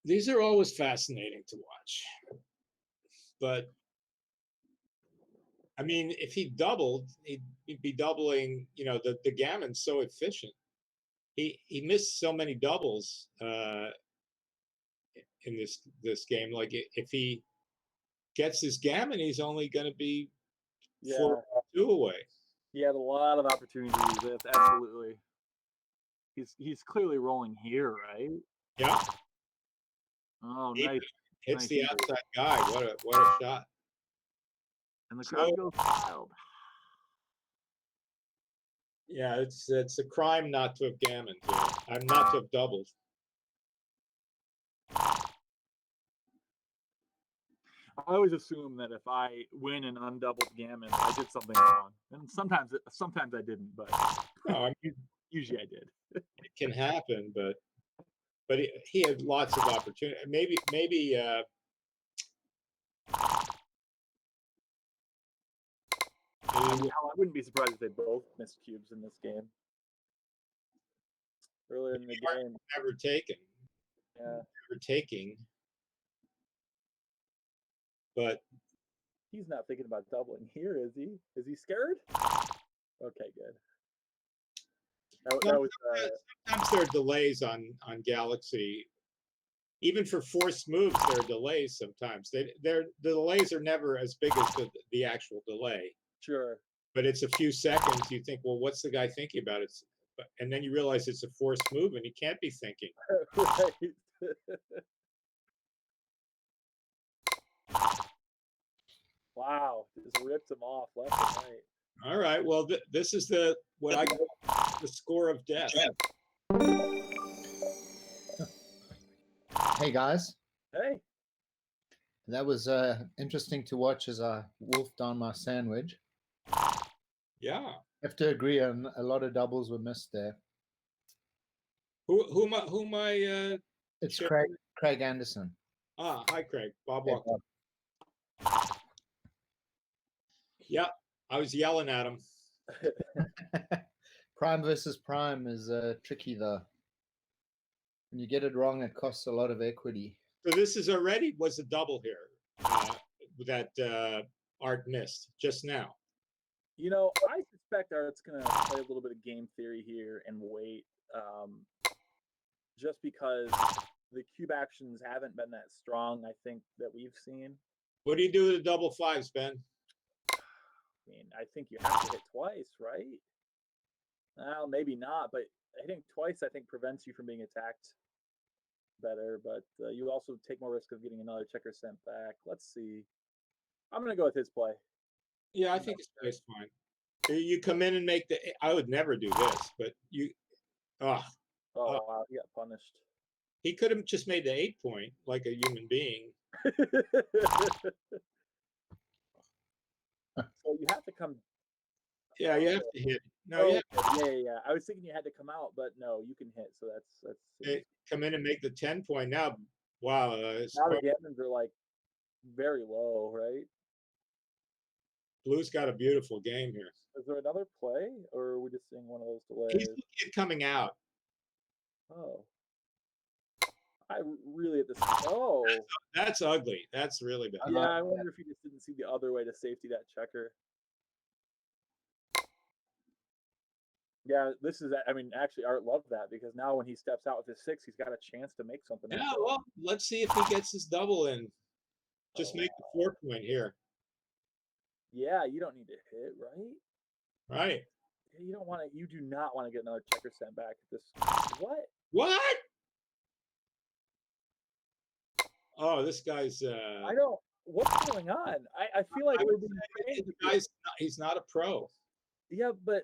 These are always fascinating to watch. But I mean, if he doubled, he'd be doubling. The gammon's so efficient. He missed so many doubles in this game. Like if he gets his gammon, he's only going to be 4-2 away. He had a lot of opportunities. Absolutely. He's clearly rolling here, right? Yeah. Oh, He nice. hits Nice the injury. outside guy. What a shot. And the crowd goes wild. Yeah, it's a crime not to have gammoned. I'm not to have doubled. I always assume that if I win an undoubled gammon, I did something wrong, and sometimes I didn't, but No, I mean, usually I did. it can happen, but he had lots of opportunity. Maybe I wouldn't be surprised if they both missed cubes in this game. Earlier in the game, never taken. yeah. Never taking. But He's not thinking about doubling here, is he? Is he scared? Okay, good. That was sometimes there are delays on Galaxy. Even for forced moves, there are delays sometimes. The delays are never as big as the actual delay. sure. But it's a few seconds. You think, well, what's the guy thinking about? And then you realize it's a forced move, and he can't be thinking. Right. Wow, just ripped him off left and right. All right. Well, this is what I call the score of death. Hey guys, Hey, that was interesting to watch as I wolfed down my sandwich. Yeah. I have to agree on a lot of doubles were missed there. Who am I? It's Sure. Craig Anderson. Hi, Craig. Bob Hey, Walker. Yeah, I was yelling at him. Prime versus prime is tricky though. When you get it wrong, it costs a lot of equity. So this is already was a double here that Art missed just now. I suspect Art's going to play a little bit of game theory here and wait, just because the cube actions haven't been that strong, I think, that we've seen. What do you do with the double fives, Ben? I mean, I think you have to hit twice, right? Well, maybe not, but hitting twice, I think, prevents you from being attacked better, but you also take more risk of getting another checker sent back. Let's see. I'm going to go with his play. Yeah, I think it's fine. You come in and make I would never do this, but you. Oh, wow, he got punished. He could have just made the 8-point like a human being. So you have to come. Yeah, you have to hit. No, yeah. I was thinking you had to come out, but no, you can hit. So that's come in and make the 10-point. Now, wow. Now the gammons are like very low, right? Blue's got a beautiful game here. Is there another play, or are we just seeing one of those He's delays? looking at coming out. Oh. I really at this. Oh. That's ugly. That's really bad. Yeah, I wonder if he just didn't see the other way to safety that checker. Yeah, this is. I mean, actually, Art loved that because now when he steps out with his 6, he's got a chance to make something. Yeah, well, let's see if he gets his double in. Just make the 4-point here. Yeah, you don't need to hit, right? Right. You don't want to. You do not want to get another checker sent back at this. What? What? Oh, this guy's. I don't. What's going on? I feel like we're being pranked. The guy's he's not a pro. Yeah, but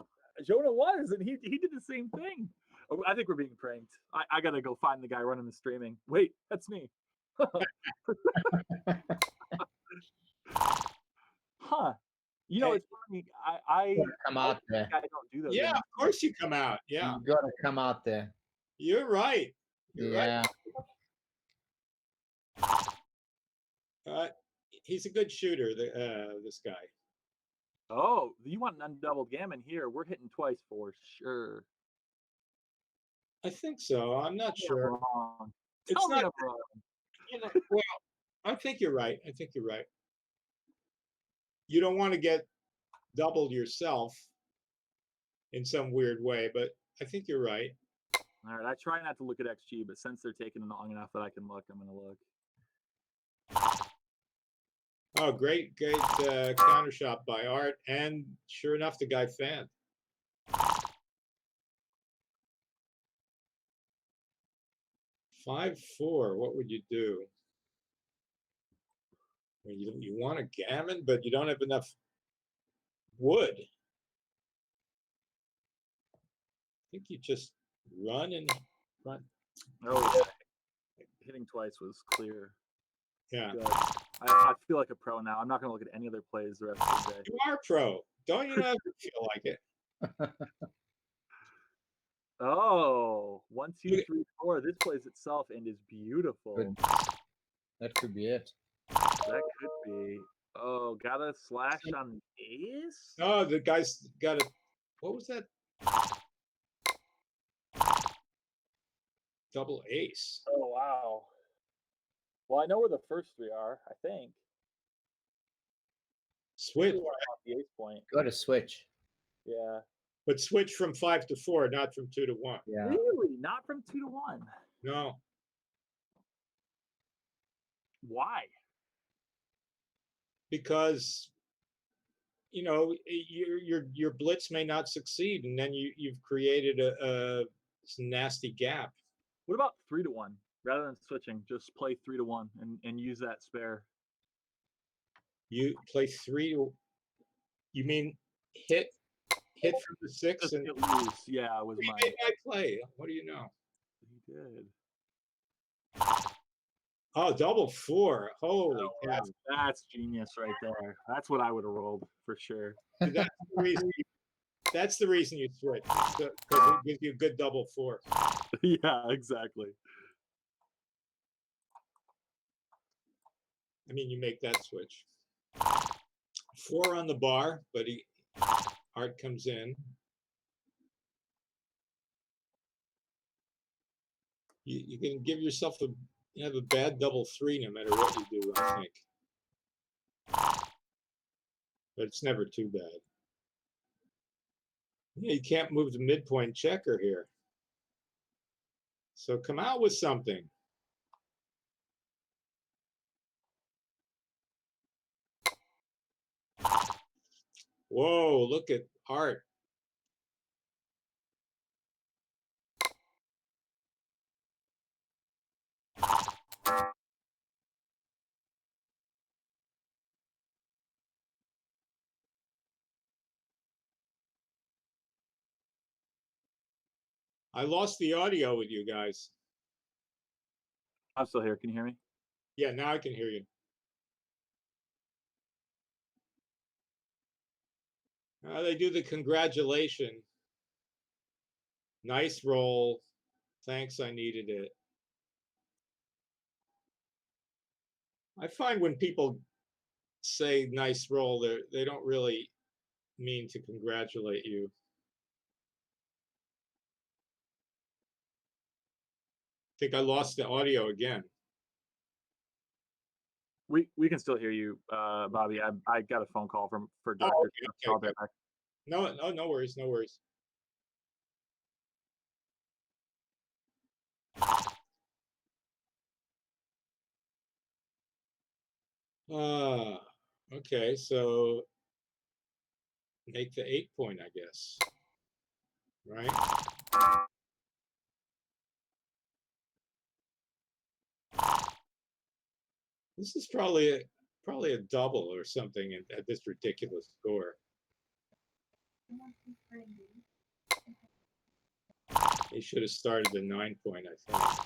Jonah was, and he did the same thing. Oh, I think we're being pranked. I gotta go find the guy running the streaming. Wait, that's me. Huh. You know, Hey. it's funny. I Come out there. I don't do those. Yeah, anymore. of course you come out. Yeah, You gotta come out there. you're right. You're Yeah. right. He's a good shooter. This guy. Oh, you want an undoubled gammon here? We're hitting twice for sure. I think so. I'm not Tell me I'm sure. wrong. It's Tell me not. I'm wrong. You know, well, I think you're right. I think you're right. You don't want to get doubled yourself in some weird way, but I think you're right. All right, I try not to look at XG, but since they're taking long enough that I can look, I'm gonna look. Oh, great counter shot by Art, and sure enough, the guy fanned. Five, 4. What would you do? I mean, you want a gammon, but you don't have enough wood. I think you just run and run. Oh, yeah. Hitting twice was clear. Yeah, Good. I feel like a pro now. I'm not gonna look at any other plays the rest of the day. you are pro. Don't you ever feel like it? Oh, 1, 2, 3, 4. This plays itself and is beautiful. Good. That could be it. That could be. Oh, got a slash on the ace? Oh, the guy's got a. What was that? Double ace. Oh, wow. Well, I know where the first 3 are, I think. Switch, Off the ace point. Gotta switch. Yeah. but switch from 5 to 4, not from 2 to 1. Yeah. Really? Not from 2 to 1. No, Why? because you know your blitz may not succeed, and then you've created a nasty gap. What about 3 to 1? Rather than switching, just play 3 to 1 and use that spare. You play 3. You mean hit from the 6 Just and get loose. Yeah, was he my. made my play. What do you know? He did. Oh, double 4. Holy Oh, cow. that's genius right there. That's what I would have rolled for sure. That's the reason you switch, because it gives you a good double 4. Yeah, exactly. I mean, you make that switch. 4 on the bar, but Art comes in. You can give yourself you have a bad double 3 no matter what you do, I think. But it's never too bad. Yeah, you can't move the midpoint checker here. So come out with something. Whoa, look at Art. I lost the audio with you guys. I'm still here. Can you hear me? Yeah, now I can hear you. They do the congratulation. Nice roll. Thanks, I needed it. I find when people say nice roll, they don't really mean to congratulate you. I think I lost the audio again. We can still hear you, Bobby. I got a phone call for Oh, Doctor. okay, okay, good. No worries, no worries. Okay, so make the 8 point, I guess. Right? This is probably a double or something at this ridiculous score. He should have started the 9 point, I think.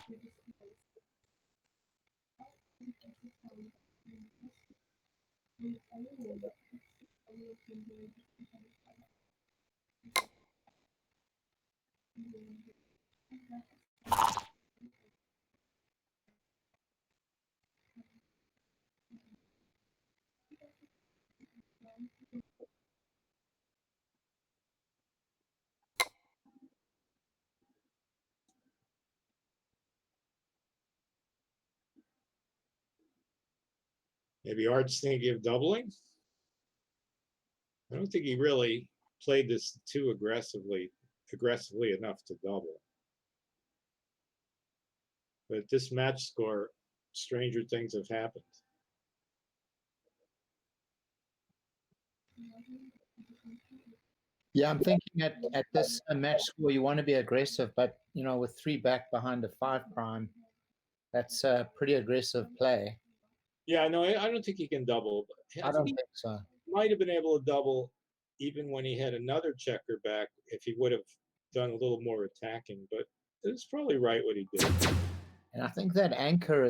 Maybe Art's thinking of doubling. I don't think he really played this too aggressively enough to double. But at this match score, stranger things have happened. Yeah, I'm thinking at this match score, you want to be aggressive, but with 3 back behind a 5 prime, that's a pretty aggressive play. Yeah, no, I don't think he can double. But I don't think so. He might have been able to double even when he had another checker back if he would have done a little more attacking. But it's probably right what he did. And I think that anchor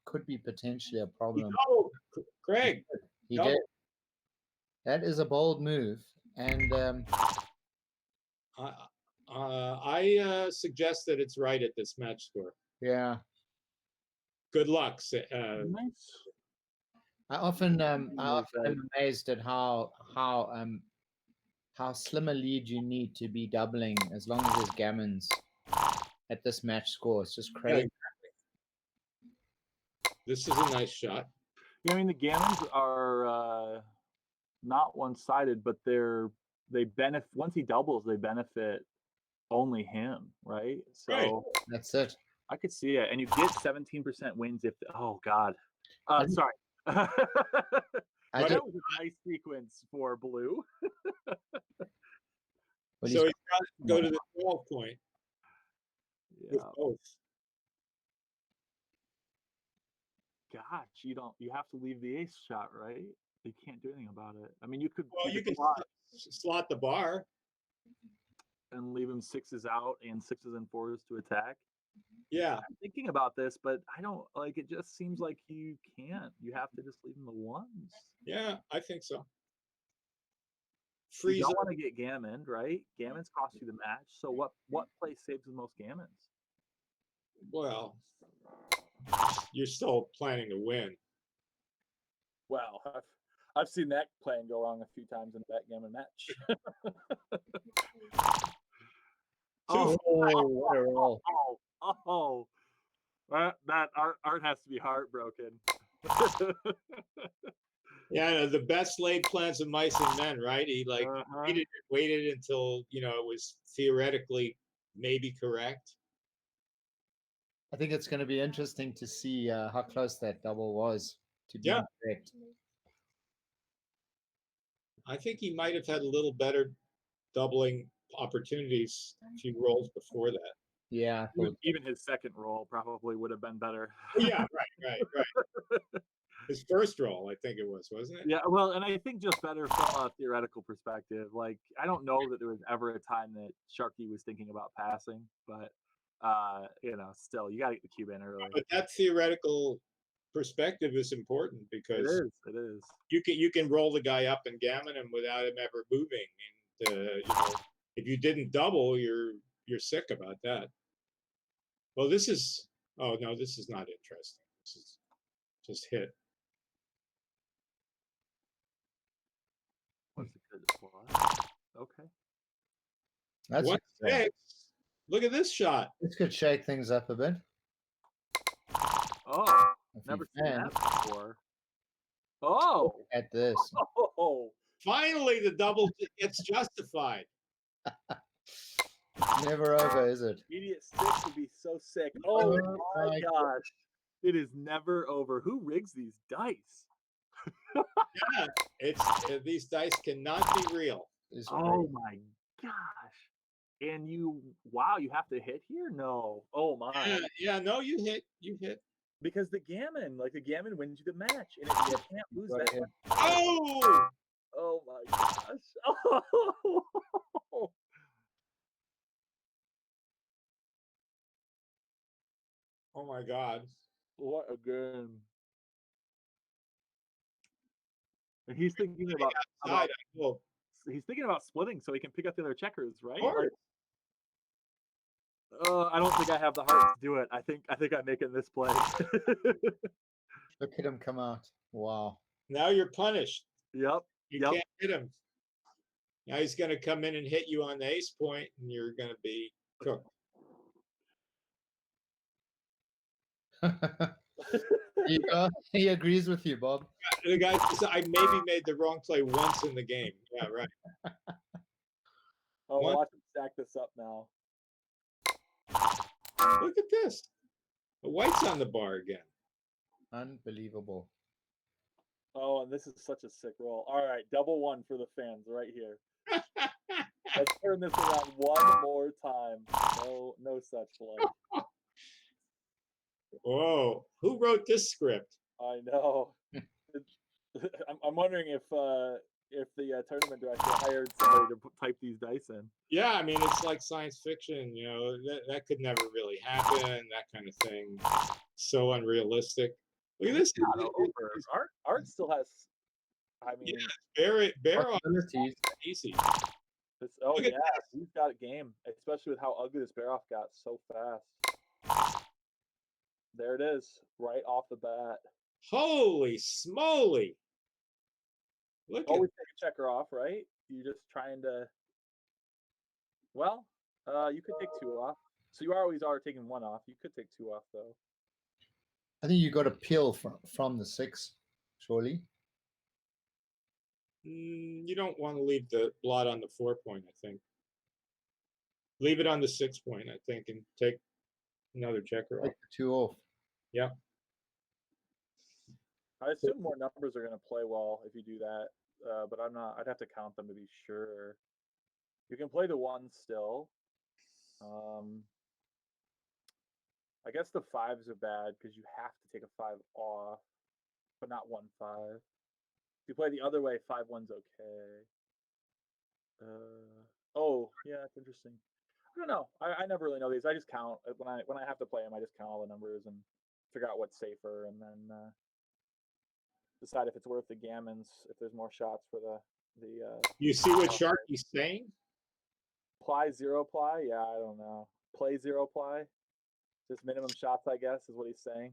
could be potentially a He problem. doubled, Craig. He doubled. did. That is a bold move, and I suggest that it's right at this match score. yeah, Good luck. Nice. I often am amazed at how slim a lead you need to be doubling as long as there's gammons at this match score. It's just crazy. This is a nice shot. Yeah, I mean the gammons are not one-sided, but they benefit once he doubles. They benefit only him, right? So Right. That's it. I could see it, and you get 17% wins if. Oh God, sorry. I That did, was a nice sequence for blue. well, So he's got to go to the 12 point with Yeah. both. Gosh, you have to leave the ace shot, right? You can't do anything about it. I mean, you could Well, you can slot slot the bar. and leave him 6s out and 6s and 4s to attack. Yeah. I'm thinking about this, but I don't like. It just seems like you can't. You have to just leave him the 1s. Yeah, I think so. You Freeze don't up. want to get gammoned, right? Gammons cost you the match. So what play saves the most gammons? Well, you're still planning to win. Well, I've seen that plan go wrong a few times in a backgammon match. Oh, what a roll. Oh, that art has to be heartbroken. Yeah, no, the best laid plans of mice and men, right? He Uh-huh. waited until it was theoretically maybe correct. I think it's going to be interesting to see how close that double was to being Yeah. correct. I think he might have had a little better doubling opportunities a few rolls before that. Yeah, I thought Even his second roll probably would have been better. Yeah, right. His first roll, I think it was, wasn't it? Yeah, well, and I think just better from a theoretical perspective. Like, I don't know that there was ever a time that Sharky was thinking about passing, but still, you got to get the cube in early. But that theoretical perspective is important It because is. It is. you can roll the guy up and gammon him without him ever moving. And if you didn't double, you're sick about that. Well, this is not interesting. This is Just hit. What's a good plot? Okay. That's What yeah. six? Look at this shot. This could shake things up a bit. Oh, If never you seen can. that before. Oh, At this. oh, Finally, the double gets justified. Never over, is it? immediate six would be so sick. Oh my my gosh, it is never over. Who rigs these dice? Yeah, it's these dice cannot be real. Is Oh my gosh. And wow, you have to hit here? No. Oh my. Yeah, no, you hit. Because the gammon wins you the match, and you can't lose Got that. it. much. Oh, Oh my gosh. Oh. oh my God. What a game. And he's thinking about Side, I hope. he's thinking about splitting so he can pick up the other checkers, right? Of course. I don't think I have the heart to do it. I think I'm making this play. Look at him come out. Wow. Now you're punished. Yep. You Yep. can't hit him. Now he's going to come in and hit you on the ace point, and you're going to be cooked. He agrees with you, Bob. The guy says, I maybe made the wrong play once in the game. Yeah, right. Oh, What? watch him stack this up now. Look at this. The white's on the bar again. Unbelievable. Oh, and this is such a sick roll. All right, double one for the fans right here. Let's turn this around one more time. No such luck. Whoa. Who wrote this script? I know. I'm wondering if the tournament director hired somebody to type these dice in. Yeah, I mean, it's like science fiction, you know, that could never really happen, that kind of thing. So unrealistic. Look at this. Not over. Art still has. I mean, Bear off Possibilities. easy. oh Look yeah, at he's got a game, especially with how ugly this bear off got so fast. There it is, right off the bat. Holy smoly. Look at Always take a checker off, right? You're just trying to. Well, you could take two off. So you always are taking one off. You could take two off though. I think you got to peel from the 6, surely. You don't want to leave the blot on the 4 point, I think. Leave it on the 6 point, I think, and take another checker off. Take the 2 off. Yeah. I assume more numbers are going to play well if you do that, but I'm not. I'd have to count them to be sure. You can play the ones still. I guess the 5s are bad because you have to take a 5 off, but not 1 5. If you play the other way, 5 1's okay. Oh yeah, that's interesting. I don't know. I never really know these. I just count when I have to play them. I just count all the numbers and figure out what's safer, and then decide if it's worth the gammons. If there's more shots for the. You see what Sharky's saying? Ply 0 ply? Yeah, I don't know. Play 0 ply? Just minimum shots, I guess, is what he's saying.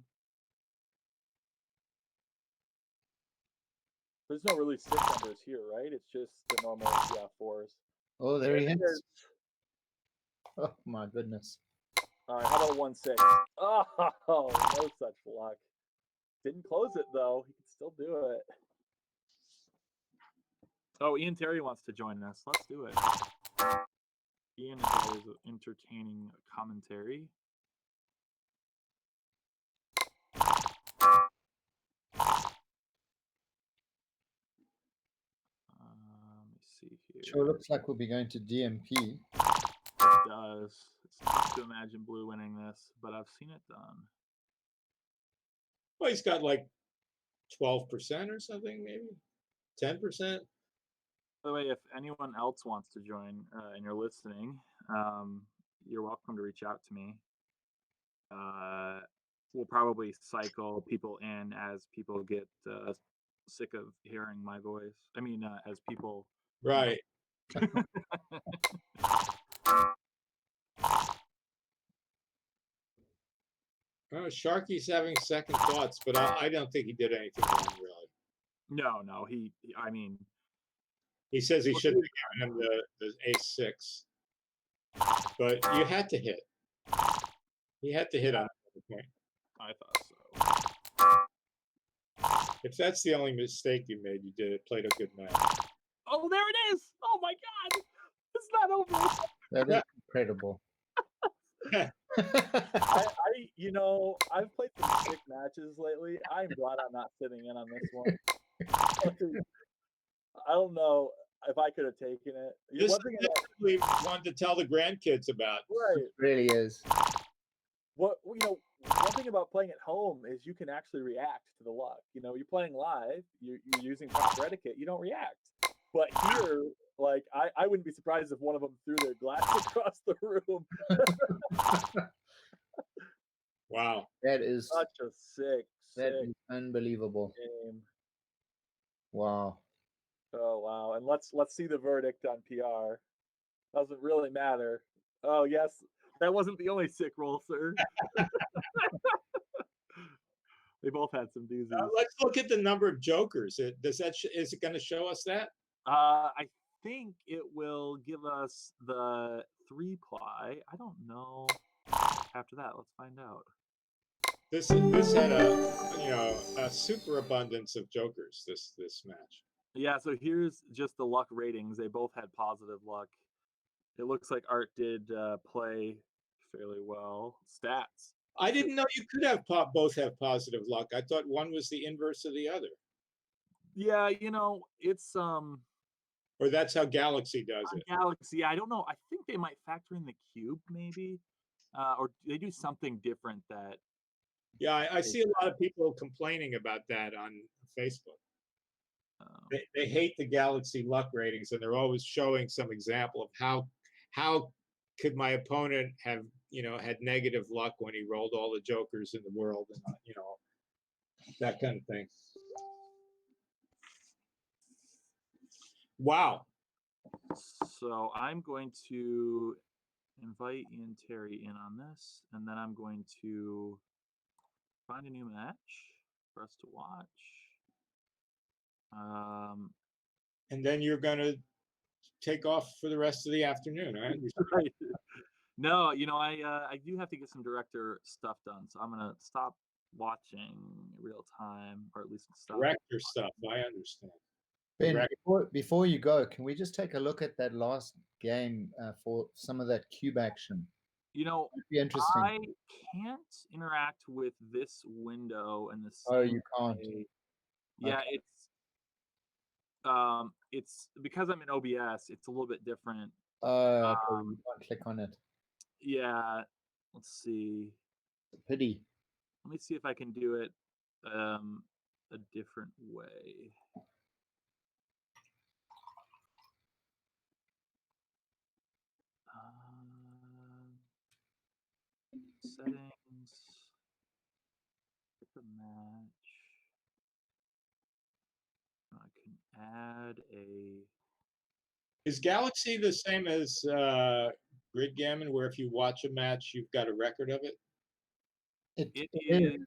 There's no really 6 numbers here, right? It's just the normal 4s. Oh, there he There it is. is. Oh, my goodness. All right, how about a 1 6? Oh, no such luck. Didn't close it, though. He can still do it. Oh, Ian Terry wants to join us. Let's do it. Ian is always an entertaining commentary. Let me see here. Sure looks like we'll be going to DMP. It does. It's tough to imagine Blue winning this, but I've seen it done. Well, he's got like 12% or something, maybe 10%. By the way, if anyone else wants to join and you're listening, you're welcome to reach out to me. We'll probably cycle people in as people get sick of hearing my voice. I mean, as people. Right. Sharky's having second thoughts, but I don't think he did anything wrong, really. No, I mean, He says he shouldn't have given him the ace-6. But you had to hit. He had to hit on the point. I thought so. If that's the only mistake you made, you played a good match. Oh, there it is! Oh my god! It's not over. That is incredible. I've played some sick matches lately. I'm glad I'm not sitting in on this one. I don't know if I could have taken it. This One is thing what we wanted to tell the grandkids about. right. It really is. One thing about playing at home is you can actually react to the luck. You're playing live, you're using proper etiquette, you don't react. But here, like, I wouldn't be surprised if one of them threw their glass across the room. Wow. That is Such a sick unbelievable. game. Wow. Oh wow! And let's see the verdict on PR. Doesn't really matter. Oh yes, that wasn't the only sick roll, sir. They both had some doozies. Let's look at the number of jokers. Is it going to show us that? I think it will give us the 3-ply. I don't know. After that, let's find out. This had a superabundance of jokers. This match. Yeah, so here's just the luck ratings. They both had positive luck. It looks like Art did play fairly well. Stats. I didn't know you could have both have positive luck. I thought one was the inverse of the other. Yeah, it's Or that's how Galaxy does it. Galaxy. I don't know. I think they might factor in the cube, maybe, or they do something different. That Yeah, I see a lot of people complaining about that on Facebook. They hate the Galaxy luck ratings, and they're always showing some example of how could my opponent have had negative luck when he rolled all the jokers in the world, and that kind of thing. Wow. So I'm going to invite Ian Terry in on this, and then I'm going to find a new match for us to watch. And then you're going to take off for the rest of the afternoon, right? Right. No, I do have to get some director stuff done, so I'm gonna stop watching real time, or at least stop. Director stuff, I understand. Ben, Correct. before you go, can we just take a look at that last game for some of that cube action? It'd be interesting. I can't interact with this window and this. Oh, you can't. Yeah, it's because I'm in OBS. It's a little bit different. Okay, you can't click on it. Yeah, let's see. Pity. Let me see if I can do it a different way. Settings. Pick a match. I can add a. Is Galaxy the same as Grid Gammon, where if you watch a match, you've got a record of it? It is. is.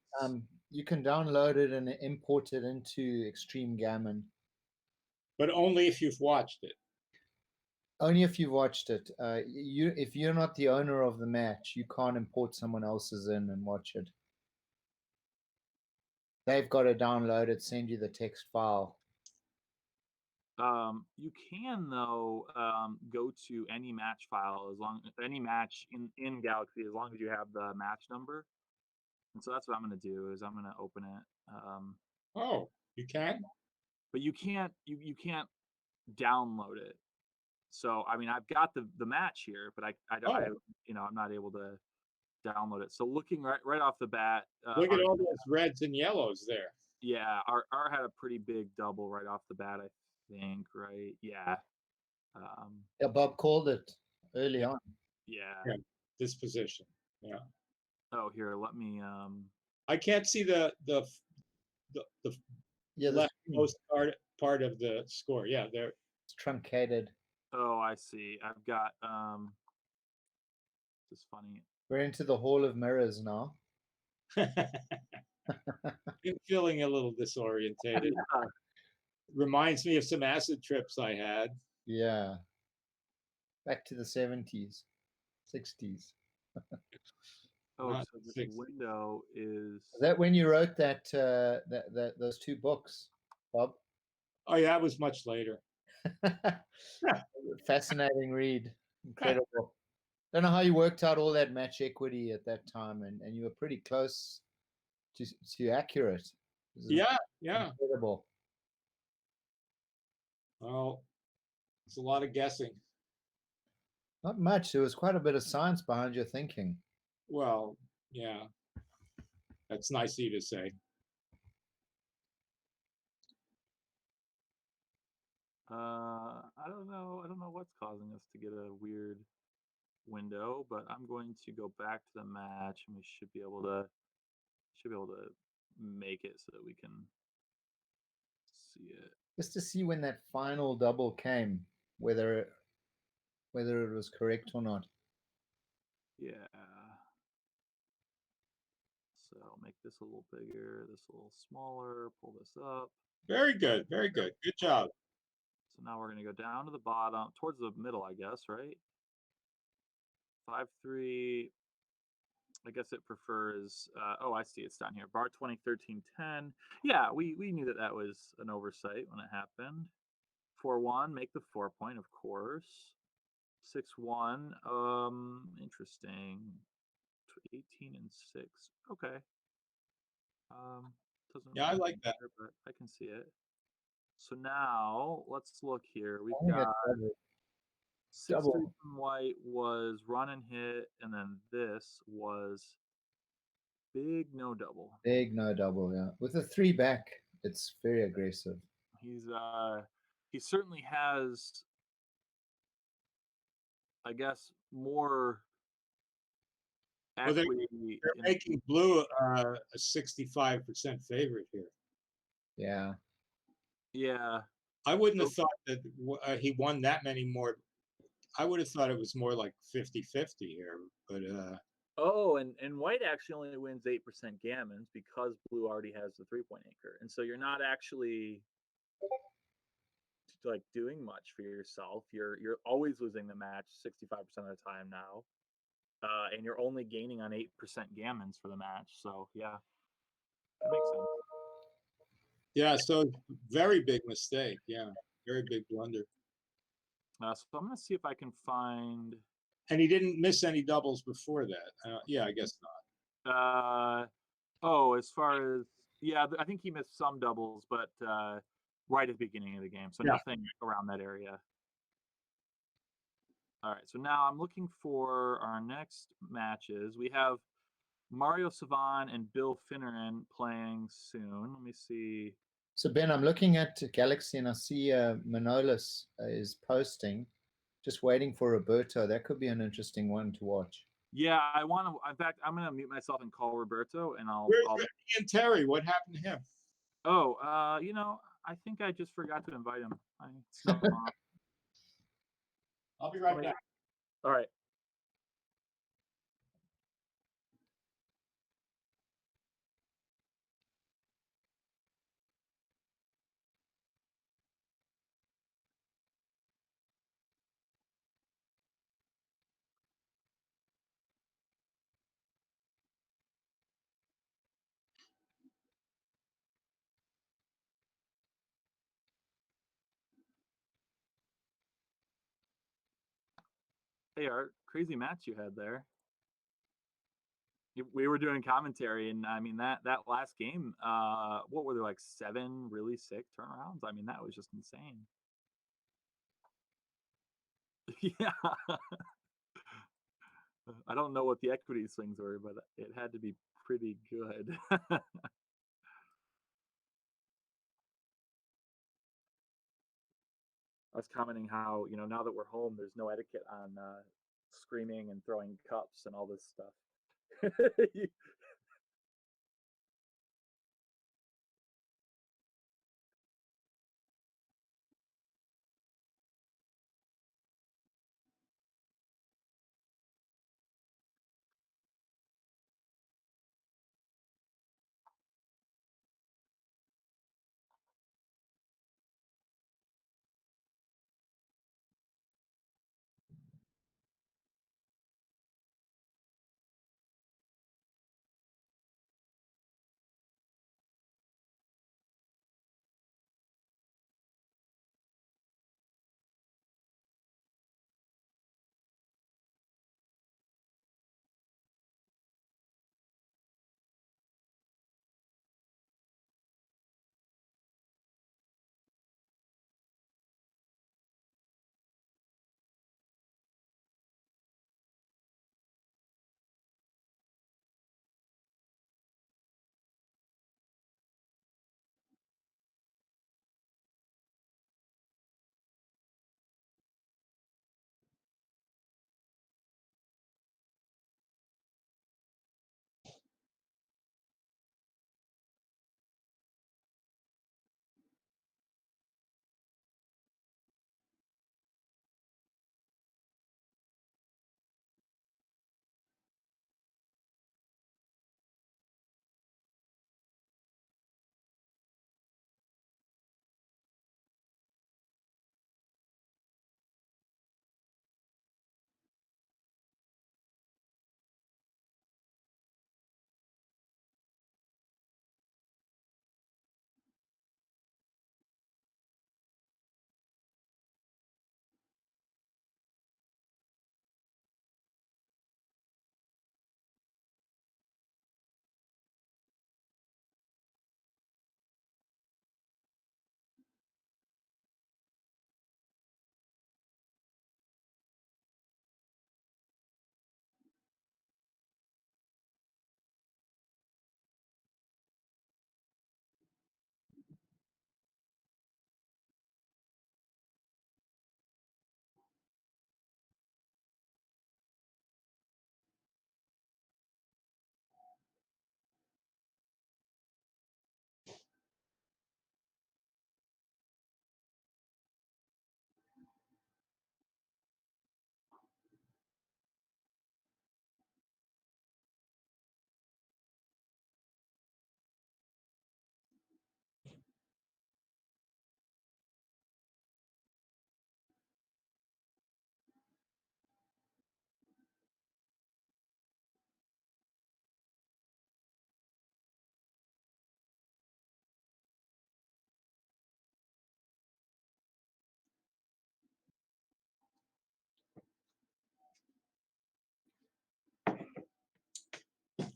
You can download it and import it into Extreme Gammon. But only if you've watched it. Only if you've watched it. If you're not the owner of the match, you can't import someone else's in and watch it. They've got to download it, send you the text file. You can though go to any match file any match in Galaxy as long as you have the match number. And so that's what I'm going to do is I'm going to open it. Oh, you can? But you can't download it. So I mean I've got the match here, but I'm not able to download it. So looking right off the bat, look at all those reds and yellows there. Yeah, our had a pretty big double right off the bat, I think, right? Yeah. Yeah, Bob called it early on. Yeah. This position. Yeah. Oh, here, let me I can't see the leftmost part of the score. Yeah, there. It's truncated. Oh, I see. I've got this is funny. We're into the Hall of Mirrors now. I'm feeling a little disorientated. Yeah. Reminds me of some acid trips I had. Yeah. Back to the 70s, 60s. Oh, Not so this 60. window is. Is that when you wrote that those two books, Bob? Oh yeah, it was much later. Fascinating read. Incredible. Don't know how you worked out all that match equity at that time, and you were pretty close to accurate. This is Yeah. incredible. Well, it's a lot of guessing. Not much. There was quite a bit of science behind your thinking. Well, yeah. That's nice of you to say. I don't know. I don't know what's causing us to get a weird window, but I'm going to go back to the match, and we should be able to make it so that we can see it. Just to see when that final double came, whether it was correct or not. Yeah. So I'll make this a little bigger, this a little smaller, pull this up. Very good. Very good. Good job. So now we're going to go down to the bottom, towards the middle, I guess, right? 5-3. I guess it prefers. Oh, I see. It's down here. Bar 2013-10. Yeah, we knew that was an oversight when it happened. 4-1. Make the 4-point, of course. 6-1. Interesting. 18 and 6. Okay. Doesn't Yeah, I really like that. matter, but I can see it. So now let's look here. We've I think got that's 6-3 double. from white was run and hit, and then this was big no double. Big no double, yeah. With a 3 back, it's very aggressive. He certainly has, I guess, more Well, they're equity. making blue a 65% favorite here. Yeah. Yeah. I wouldn't have thought that he won that many more. I would have thought it was more like 50-50 here, but Oh, and white actually only wins 8% gammons because blue already has the 3-point anchor, and so you're not actually like doing much for yourself. You're always losing the match 65% of the time now, and you're only gaining on 8% gammons for the match. So yeah, that makes sense. yeah, so very big mistake. Yeah, very big blunder. So I'm gonna see if I can find. And he didn't miss any doubles before that. Yeah, I guess not. Oh, as far as I think he missed some doubles, but right at the beginning of the game, so Yeah. nothing around that area. All right, so now I'm looking for our next matches. We have Mario Savan and Bill Finneran playing soon. Let me see. So Ben, I'm looking at Galaxy and I see Manolis is posting, just waiting for Roberto. That could be an interesting one to watch. Yeah, I want to. In fact, I'm gonna mute myself and call Roberto, and I'll. Where's Ian Terry? What happened to him? Oh, I think I just forgot to invite him. I snuck him off. I'll be right back. All right. Hey, Art, crazy match you had there. We were doing commentary, and I mean that last game. What were there, like 7 really sick turnarounds? I mean, that was just insane. Yeah. I don't know what the equity swings were, but it had to be pretty good. I was commenting how, now that we're home, there's no etiquette on screaming and throwing cups and all this stuff.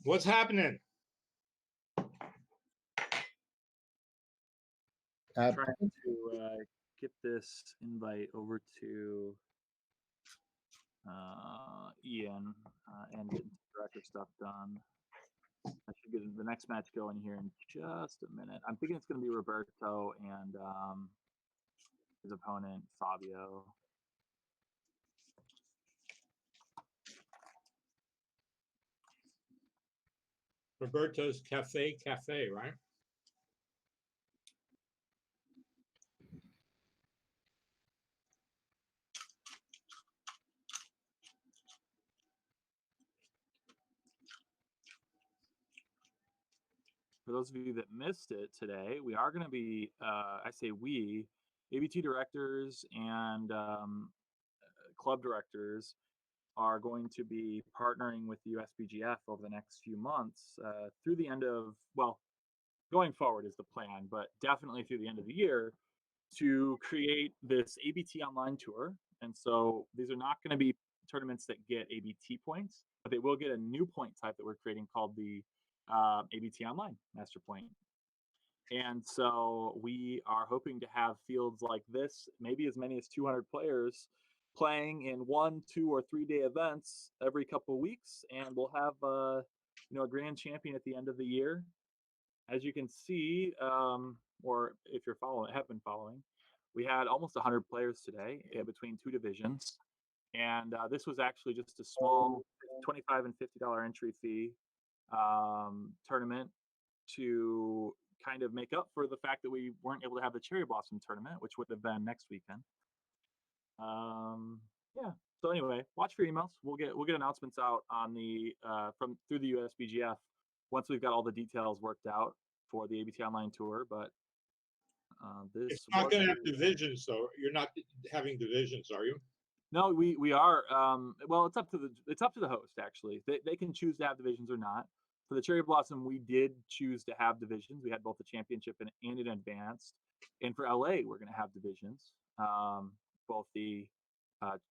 What's happening? Trying to get this invite over to Ian and get director stuff done. I should get the next match going here in just a minute. I'm thinking it's going to be Roberto and his opponent Fabio. Roberto's Cafe, right? For those of you that missed it today, we are going to be, I say we, ABT directors and club directors are going to be partnering with the USBGF over the next few months through the end of, well, going forward is the plan, but definitely through the end of the year to create this ABT online tour. And so these are not going to be tournaments that get ABT points, but they will get a new point type that we're creating called the ABT Online Master Point. And so we are hoping to have fields like this, maybe as many as 200 players playing in 1, 2, or 3 day events every couple of weeks, and we'll have a grand champion at the end of the year. As you can see, or if you're have been following, we had almost 100 players today between 2 divisions, and this was actually just a small $25 and $50 entry fee tournament to kind of make up for the fact that we weren't able to have the Cherry Blossom tournament, which would have been next weekend. Yeah. So anyway, watch for emails. We'll get announcements out on the through the USBGF once we've got all the details worked out for the ABT Online Tour. But this It's not going to have divisions, though. You're not having divisions, are you? No, we are. Well, it's up to the host actually. They can choose to have divisions or not. For the Cherry Blossom, we did choose to have divisions. We had both the championship and an advanced. And for LA, we're going to have divisions, both the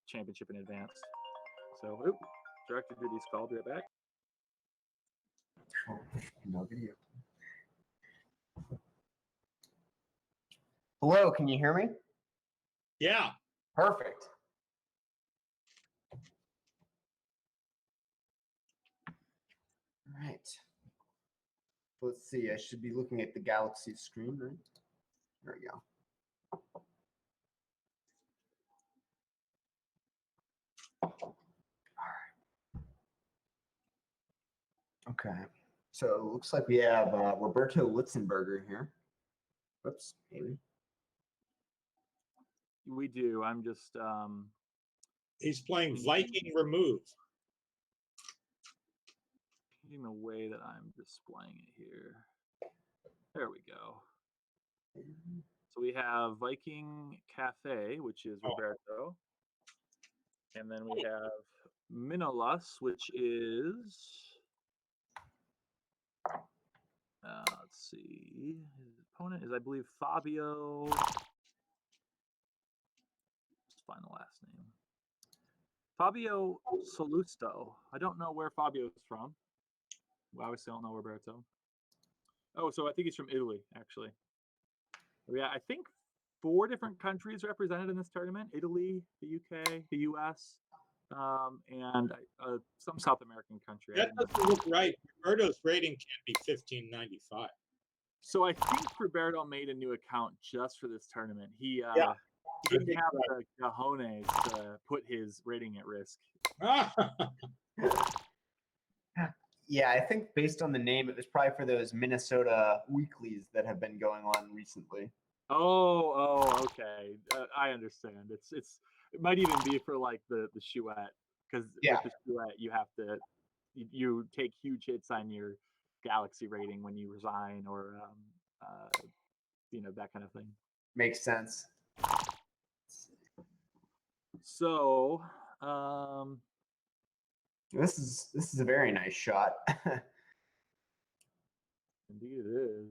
championship and advanced. So, director duties called. Be right back. No video. Hello, can you hear me? Yeah. Perfect. All right. Let's see. I should be looking at the Galaxy screen, right? There we go. All right. Okay. So it looks like we have Roberto Litzenberger here. Whoops, maybe. We do. I'm just. He's playing Viking Remove. In the way that I'm displaying it here. There we go. So we have Viking Cafe, which is Roberto. And then we have Minolas, which is, let's see, his opponent is, I believe, Fabio. Let's find the last name. Fabio Solusto. I don't know where Fabio's from. We obviously don't know Roberto. Oh, so I think he's from Italy, actually. Yeah, I think 4 different countries represented in this tournament: Italy, the UK, the US, and some South American country. That doesn't look right. Roberto's rating can't be 1595. So I think Roberto made a new account just for this tournament. He didn't have the cojones to put his rating at risk. Yeah, I think based on the name, it was probably for those Minnesota weeklies that have been going on recently. Oh, okay. I understand. It might even be for like the Chouette, because with the Chouette you have to you take huge hits on your Galaxy rating when you resign or that kind of thing. Makes sense. So this is a very nice shot. Indeed it is.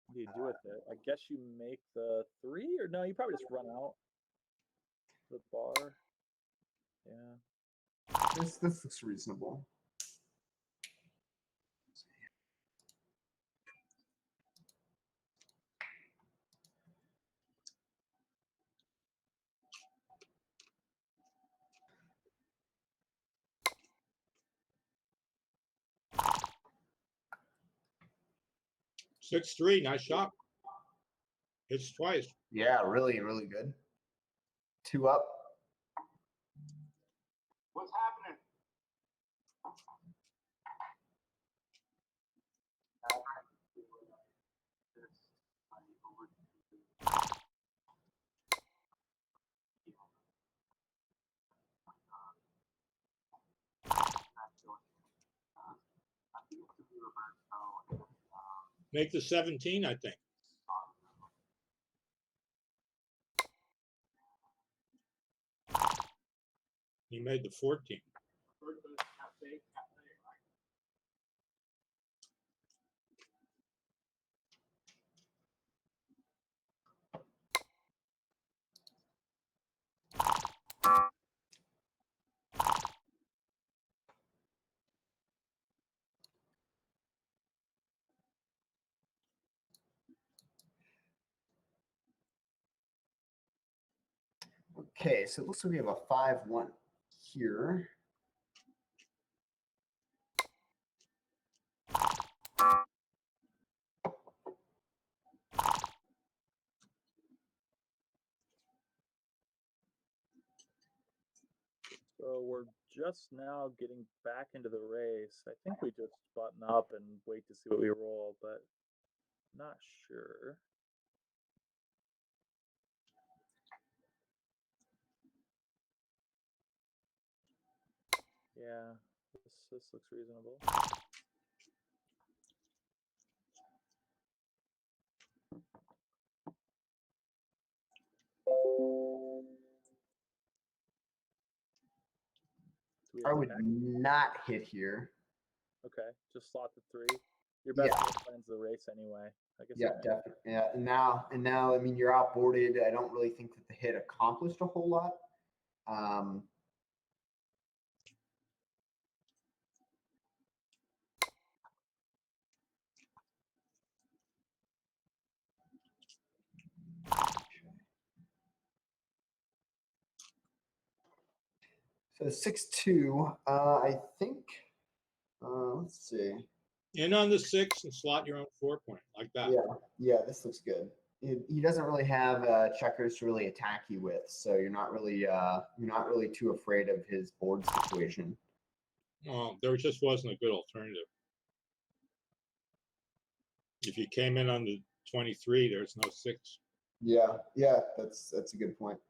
What do you do with it? I guess you make the 3, or no, you probably just run out the bar. Yeah. This looks reasonable. 6-3, nice shot. Hits twice. Yeah, really, really good. 2 up. What's happening? Make the 17, I think. He made the 14. Okay, so it looks like we have a 5-1 here. So we're just now getting back into the race. I think we just button up and wait to see what we roll, but not sure. Yeah, this looks reasonable. Do we I have would back? not hit here. Okay, just slot the 3. Your Yeah. best bet wins the race anyway. I guess. Yeah, definitely. Yeah, and now, I mean, you're outboarded. I don't really think that the hit accomplished a whole lot. So 6-2, I think, let's see. In on the 6 and slot your own 4-point like that. Yeah, this looks good. He doesn't really have checkers to really attack you with, so you're not really too afraid of his board situation. Well, there just wasn't a good alternative. If you came in on the 23, there's no 6. Yeah, that's a good point.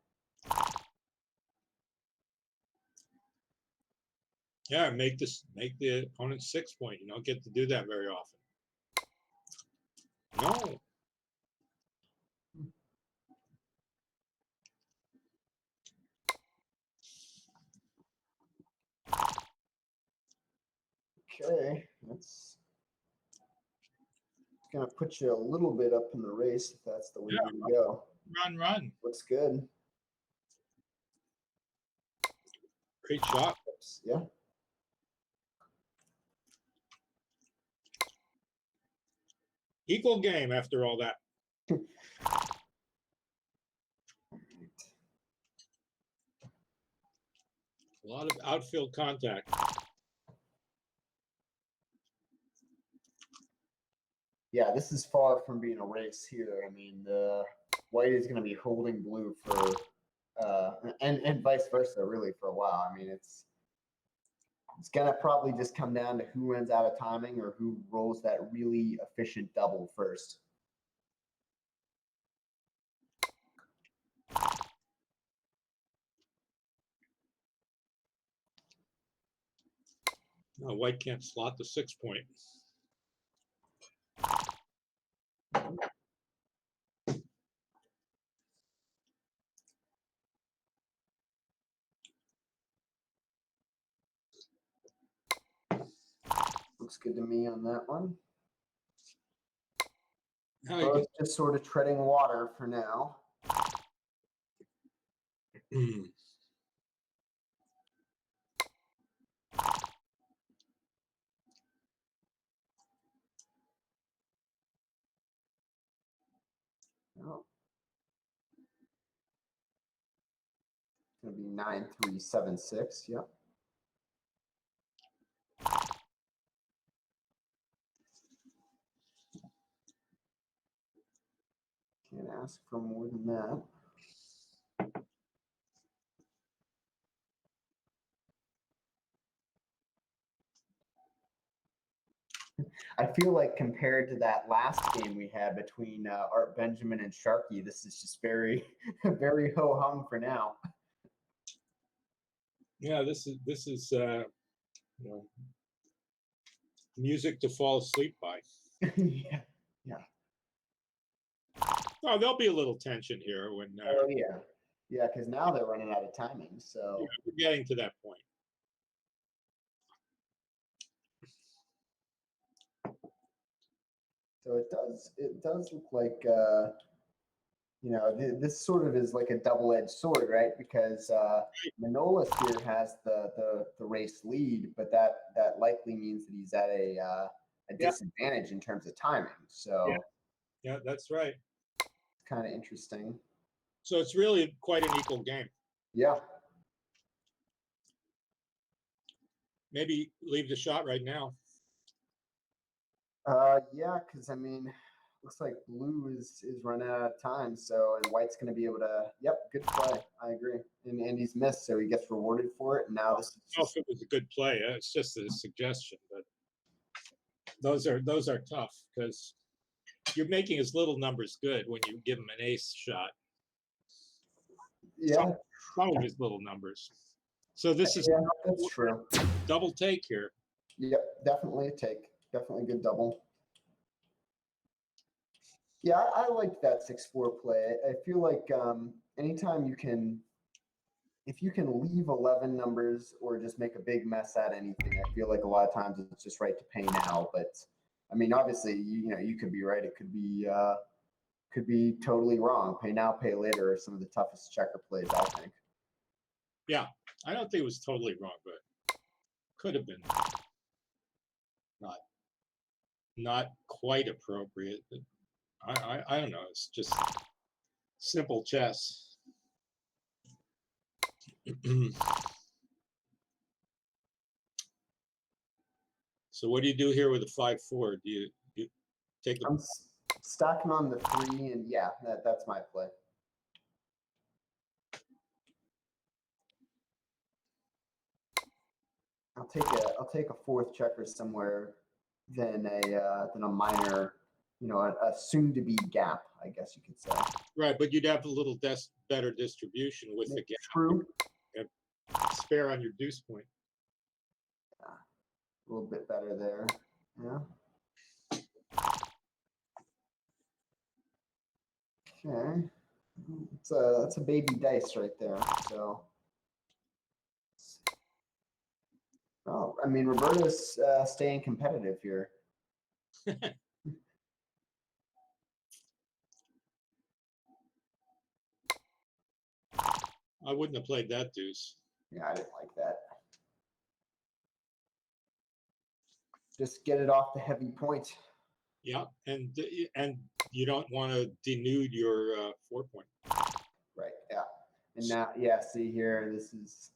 Yeah, make the opponent 6-point. You don't get to do that very often. No. Okay, that's gonna put you a little bit up in the race if that's the way Yeah. you go. Run. Looks good. Great shot. Yeah. Equal game after all that. A lot of outfield contact. Yeah, this is far from being a race here. I mean, the white is going to be holding blue for, and vice versa, really, for a while. I mean, it's going to probably just come down to who runs out of timing or who rolls that really efficient double first. No, white can't slot the 6-point. Looks good to me on that one. Now you Both just sort of treading water for now. can- Oh. It's going to be 9-3-7-6. Yep. Can't ask for more than that. I feel like compared to that last game we had between Art Benjamin and Sharky, this is just very, very ho hum for now. Yeah, this is music to fall asleep by. Yeah. Oh, there'll be a little tension here when Oh yeah. Yeah, because now they're running out of timing. So we're getting to that point. so it does look like this sort of is like a double-edged sword, right? Because Manolis here has the race lead, but that likely means that he's at a disadvantage in terms of timing. So Yeah, that's right. it's kind of interesting. So it's really quite an equal game. Yeah. Maybe leave the shot right now. Yeah, because I mean, looks like blue is running out of time. So and white's going to be able to. Yep, good play. I agree. And he's missed, so he gets rewarded for it. And now this is I don't know if it was a good play. It's just a suggestion, but those are tough because you're making his little numbers good when you give him an ace shot. yeah. Some of his little numbers. So this is Yeah, that's true. double take here. Yep, definitely a take. Definitely a good double. Yeah, I like that 6-4 play. I feel like anytime if you can leave 11 numbers or just make a big mess out of anything, I feel like a lot of times it's just right to pay now. But I mean, obviously, you could be right. It could be totally wrong. Pay now, pay later are some of the toughest checker plays, I think. Yeah, I don't think it was totally wrong, but could have been not quite appropriate. But I don't know. It's just simple chess. So what do you do here with a 5-4? Do you take the I'm stacking on the 3, and yeah, that's my play. I'll take a fourth checker somewhere than a minor, a soon to be gap, I guess you could say. right? But you'd have a little better distribution with the gap. True. Spare on your deuce point. A little bit better there. Yeah. Okay. That's a baby dice right there. So. Oh, I mean, Roberto's staying competitive here. I wouldn't have played that deuce. Yeah, I didn't like that. Just get it off the heavy point. Yeah, and you don't want to denude your 4-point. Right. Yeah. And now, yeah. See here, this is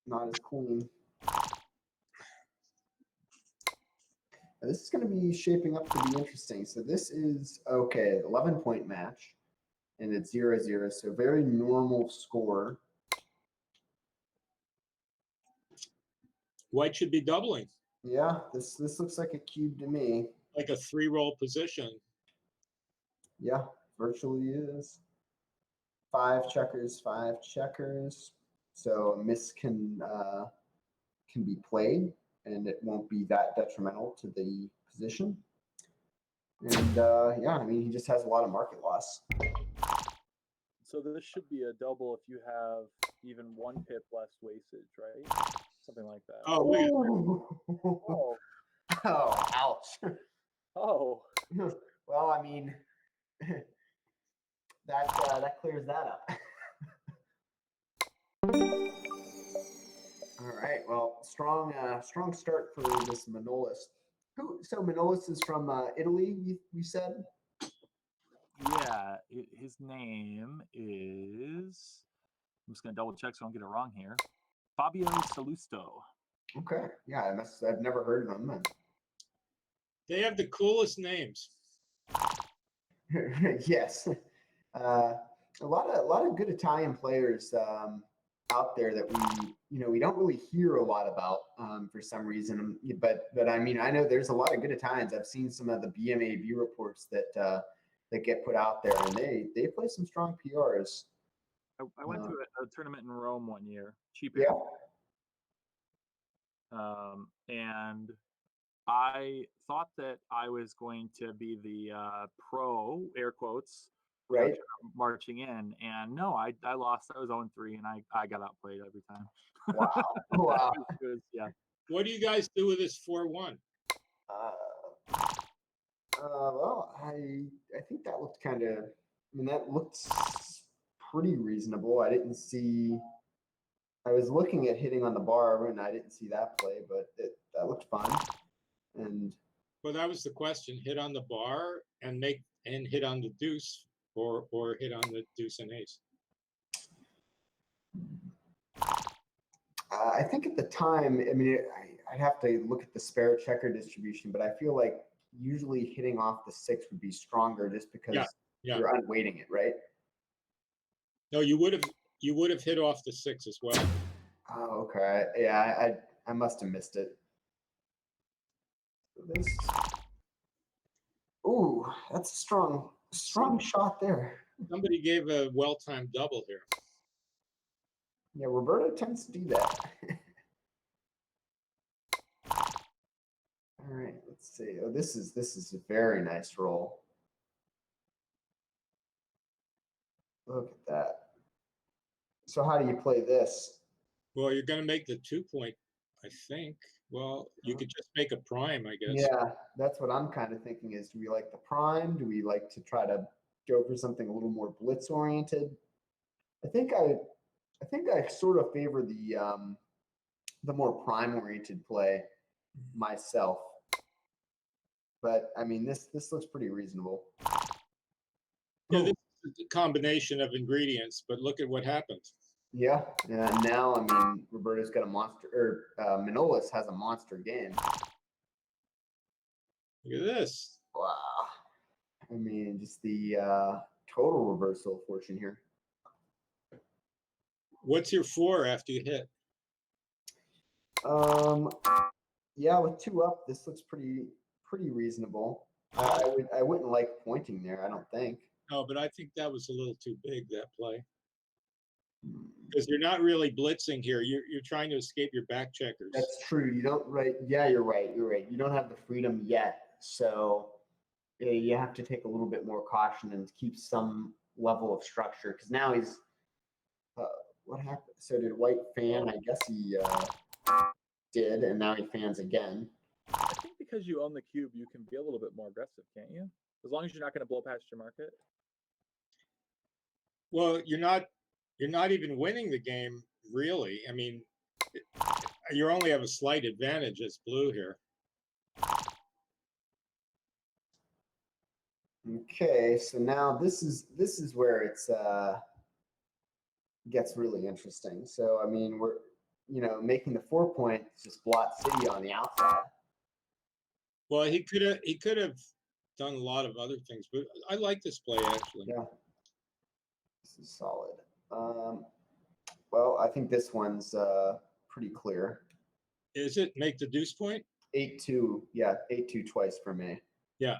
not as clean. This is going to be shaping up to be interesting. So this is okay, 11-point match, and it's 0-0. So very normal score. White should be doubling, Yeah, this looks like a cube to me. like a 3-roll position. Yeah, virtually is. 5 checkers, 5 checkers. So a miss can be played, and it won't be that detrimental to the position. And yeah, I mean, he just has a lot of market loss. So this should be a double if you have even 1 pip less wastage, right? Something like that. Oh, Oh, Oh, ouch. oh. Well, I mean, that clears that up. All right. Well, strong start for this Manolis. So Manolis is from Italy. You said. Yeah, his name is. I'm just gonna double check so I don't get it wrong here. Fabio Salusto. Okay. Yeah, I've never heard of him. They have the coolest names. Yes. A lot of good Italian players out there that we don't really hear a lot about for some reason. But I mean, I know there's a lot of good Italians. I've seen some of the BMAB reports that get put out there, and they play some strong PRs. I went to a tournament in Rome one year, cheap Yeah. and I thought that I was going to be the pro, air quotes, Right. marching in, and no, I lost. I was 0-3, and I got outplayed every time. Wow. Wow. Yeah. What do you guys do with this 4-1? Well, I think that looked kind of. I mean, that looked pretty reasonable. I didn't see. I was looking at hitting on the bar, and I didn't see that play, but that looked fun. And Well, that was the question. Hit on the bar and hit on the deuce, or hit on the deuce and ace. I think at the time, I mean, I'd have to look at the spare checker distribution, but I feel like usually hitting off the 6 would be stronger just because yeah. you're unweighting it, right? No, you would have hit off the 6 as well. Oh, okay. Yeah, I must have missed it. Ooh, that's a strong shot there. Somebody gave a well-timed double here. Yeah, Roberto tends to do that. All right, let's see. Oh, this is a very nice roll. Look at that. So how do you play this? Well, you're going to make the 2-point, I think. Well, you could just make a prime, I guess. Yeah, that's what I'm kind of thinking is, do we like the prime? Do we like to try to go for something a little more blitz oriented? I think I sort of favor the more prime oriented play myself. But I mean, this looks pretty reasonable. Yeah, this is a combination of ingredients, but look at what happened. Yeah, and now I mean, Roberto's got a monster, or Manolis has a monster game. Look at this. Wow. I mean, just the total reversal of fortune here. What's your 4 after you hit? Yeah, with 2 up, this looks pretty reasonable. I wouldn't like pointing there, I don't think. No, but I think that was a little too big, that play. Hmm. Because you're not really blitzing here. You're trying to escape your back checkers. That's true. You don't Yeah, you're right. You don't have the freedom yet, so you have to take a little bit more caution and keep some level of structure. Because now he's what happened? So did White fan? I guess he did, and now he fans again. I think because you own the cube, you can be a little bit more aggressive, can't you? As long as you're not going to blow past your market. Well, you're not even winning the game, really. I mean, you only have a slight advantage as blue here. Okay, so now this is where it's gets really interesting. So I mean, we're making the 4-point just blot City on the outside. Well, he could have done a lot of other things, but I like this play actually. Yeah, this is solid. Well, I think this one's pretty clear. Is it make the deuce point? 8-2, yeah, 8-2 twice for me. Yeah.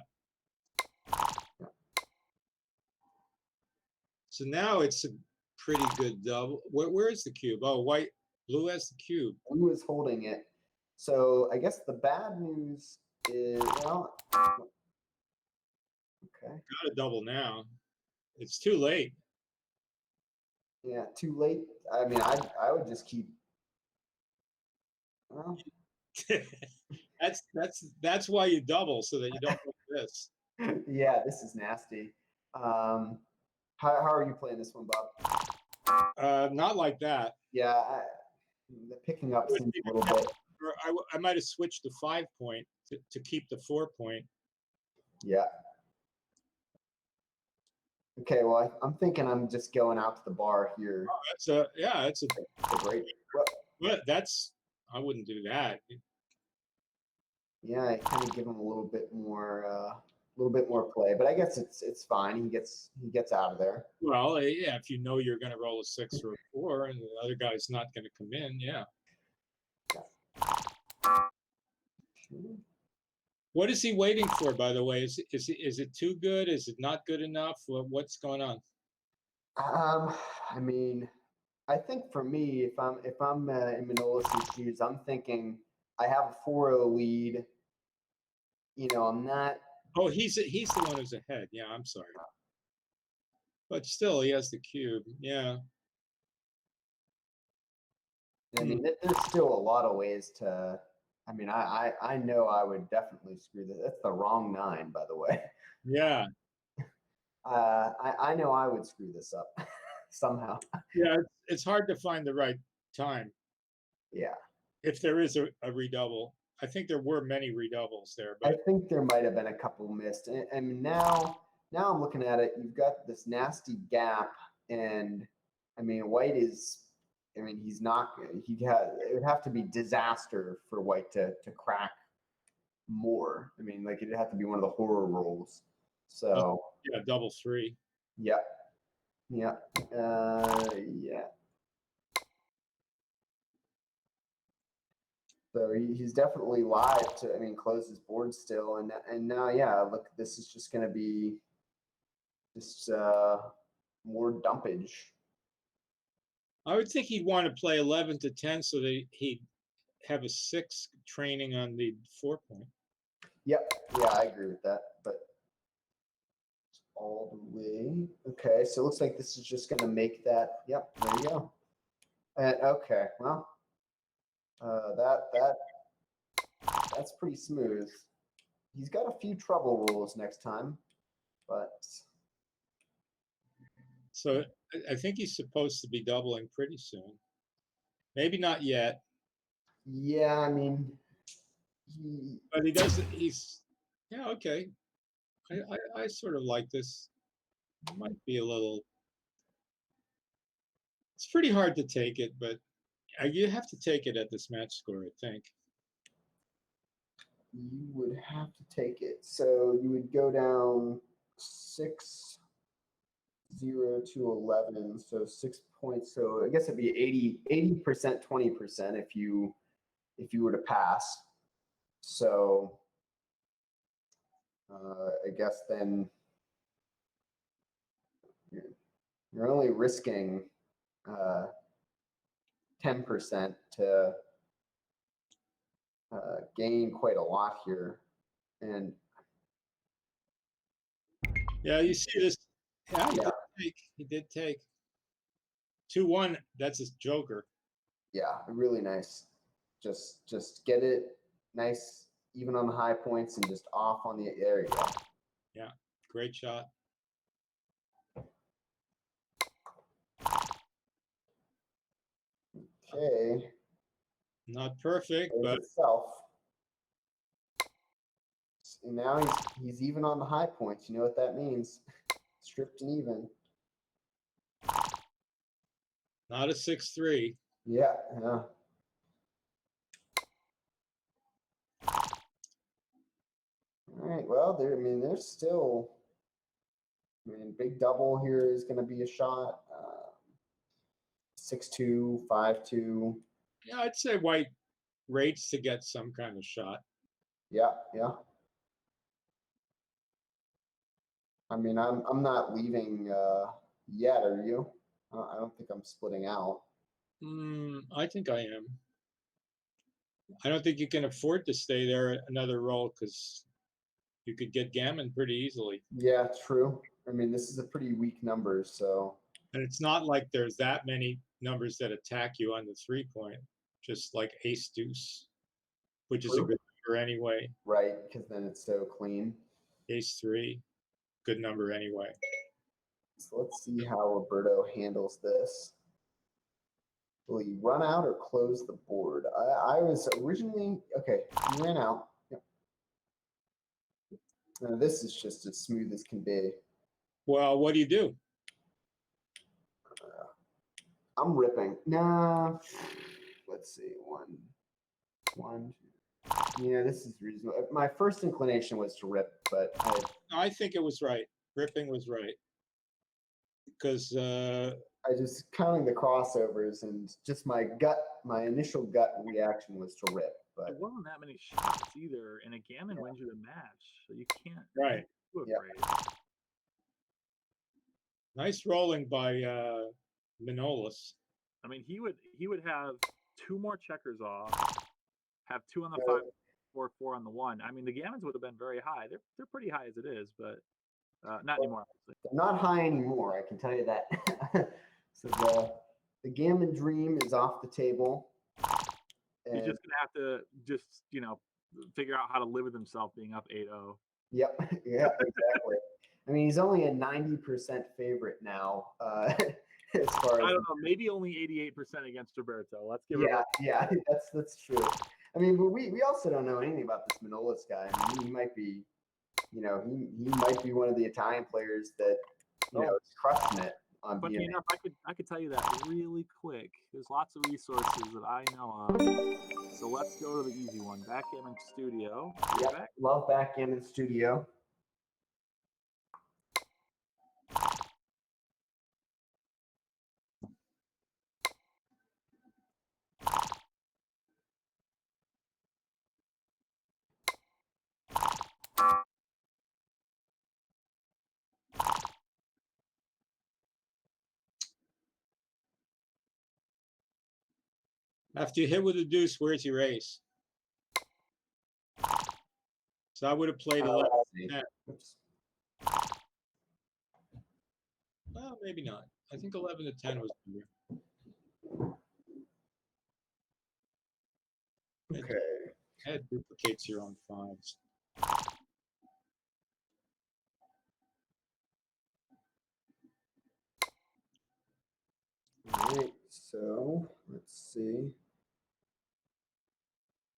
So now it's a pretty good double. Where is the cube? Oh, blue has the cube. Blue is holding it. So I guess the bad news is, well, okay. Got a double now. It's too late. Yeah, too late. I mean, I would just keep. Well, that's why you double, so that you don't do this. yeah, this is nasty. How are you playing this one, Bob? Not like that. Yeah, the picking up seems a little bit. Or I might have switched the 5-point to keep the 4-point. Yeah. Okay, well, I'm thinking I'm just going out to the bar here. Oh, that's a great. but I wouldn't do that. Yeah, I kind of give him a little bit more play, but I guess it's fine. He gets out of there. Well, yeah, if you know you're going to roll a 6 or a 4 and the other guy's not going to come in, yeah. What is he waiting for, by the way? Is it too good? Is it not good enough? What's going on? I mean, I think for me, if I'm in Manolis' shoes, I'm thinking I have a 4-0 lead. You know, I'm not. Oh, he's the one who's ahead. Yeah, I'm sorry. But still, he has the cube. Yeah. I mean, there's still a lot of ways to. I mean, I know I would definitely screw this. That's the wrong 9, by the way. Yeah. I know I would screw this up somehow. Yeah. It's hard to find the right time Yeah. if there is a redouble. I think there were many redoubles there, I but think there might have been a couple missed. And now I'm looking at it, you've got this nasty gap, and I mean, White is, I mean, he's not, it would have to be disaster for White to crack more. I mean, like it'd have to be one of the horror rolls. So, yeah, double 3. yeah. Yeah. Yeah. So he's definitely live to, I mean, close his board still. And now, yeah, look, this is just going to be just more dumpage. I would think he'd want to play 11 to 10 so that he'd have a 6 training on the 4 point. Yep. Yeah, I agree with that. But all the way. Okay. So it looks like this is just going to make that. Yep. There you go. Okay. Well, that's pretty smooth. He's got a few trouble rules next time, but So I think he's supposed to be doubling pretty soon. Maybe not yet, yeah, I mean, but he does. Yeah, okay. I sort of like this. Might be a little. It's pretty hard to take it, but you have to take it at this match score, I think. you would have to take it. So you would go down 6-0 to 11. So 6 points. So I guess it'd be 80%, 20% if you were to pass. So I guess then you're only risking 10% to gain quite a lot here. And Yeah, you see this. Yeah, Yeah. he did take 2-1. That's his joker. yeah, really nice. Just get it nice, even on the high points, and just off on the area. Great shot. Okay, Not perfect, there's but itself. And now he's even on the high points. You know what that means? Stripped and even. not a 6-3. Yeah, yeah. All right. Well, there. I mean, there's still. I mean, big double here is going to be a shot. 6-2, 5-2. Yeah, I'd say White rates to get some kind of shot. Yeah, yeah. I mean, I'm not leaving yet. Are you? I don't think I'm splitting out. I think I am. I don't think you can afford to stay there another roll because you could get gammon pretty easily. Yeah, true. I mean, this is a pretty weak number, so And it's not like there's that many numbers that attack you on the 3 point, just like ace deuce, which is a True. good number anyway. right, because then it's so clean. Ace 3, good number anyway. So let's see how Roberto handles this. Will he run out or close the board? I was originally okay. He ran out. Yep. Now this is just as smooth as can be. Well, what do you do? I'm ripping. Nah. Let's see. One, two. Yeah, this is reasonable. My first inclination was to rip, but I think it was right. Ripping was right. Because I just counting the crossovers and just my initial gut reaction was to rip. There But wasn't that many shots either, and a gammon wins you the match, so you can't right. do it Yeah. great. Nice rolling by Manolis. I mean, he would have 2 more checkers off, have 2 on the Yeah. 5, 4, 4 on the 1. I mean, the gammons would have been very high. They're pretty high as it is, but not anymore, obviously. they're not high anymore, I can tell you that. So the gammon dream is off the table. He's And just gonna have to just figure out how to live with himself being up 8-0. yep, yeah, exactly. I mean, he's only a 90% favorite now, as far I as don't know, maybe only 88% against Roberto. Let's give it. yeah, that's true. I mean, but we also don't know anything about this Manolis guy. I mean, he might be, he might be one of the Italian players that is crushing it on Funny BNA. enough, I could tell you that really quick. There's lots of resources that I know of. So let's go to the easy one. Backgammon Studio. You're Yep, back. love Backgammon Studio. After you hit with a deuce, where's your ace? So I would have played 11. Let's see. 10. Oops. Well, maybe not. I think 11 to 10 was better. Okay. Head duplicates your own 5s. All right. So let's see.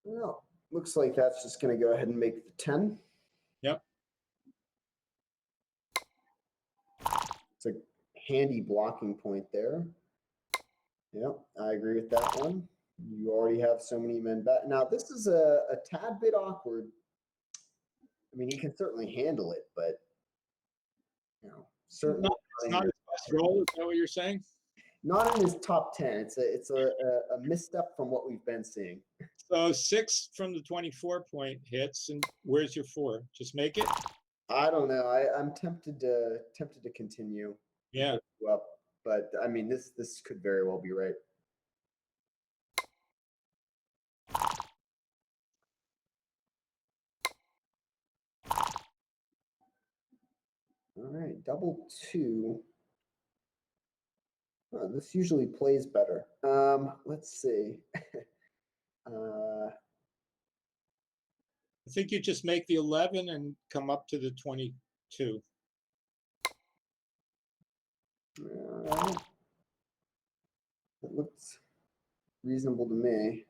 Well, looks like that's just going to go ahead and make the 10. Yep. It's a handy blocking point there. Yep, I agree with that one. You already have so many men back. Now, this is a tad bit awkward. I mean, he can certainly handle it, but, certainly It's not his best roll. Is that what you're saying? not in his top 10. It's a misstep from what we've been seeing. So 6 from the 24 point hits, and where's your 4? Just make it. I don't know. I'm tempted to continue. Yeah. Well, but I mean, this could very well be right. All right, double 2. Oh, this usually plays better. Let's see. I think you just make the 11 and come up to the 22. It looks reasonable to me.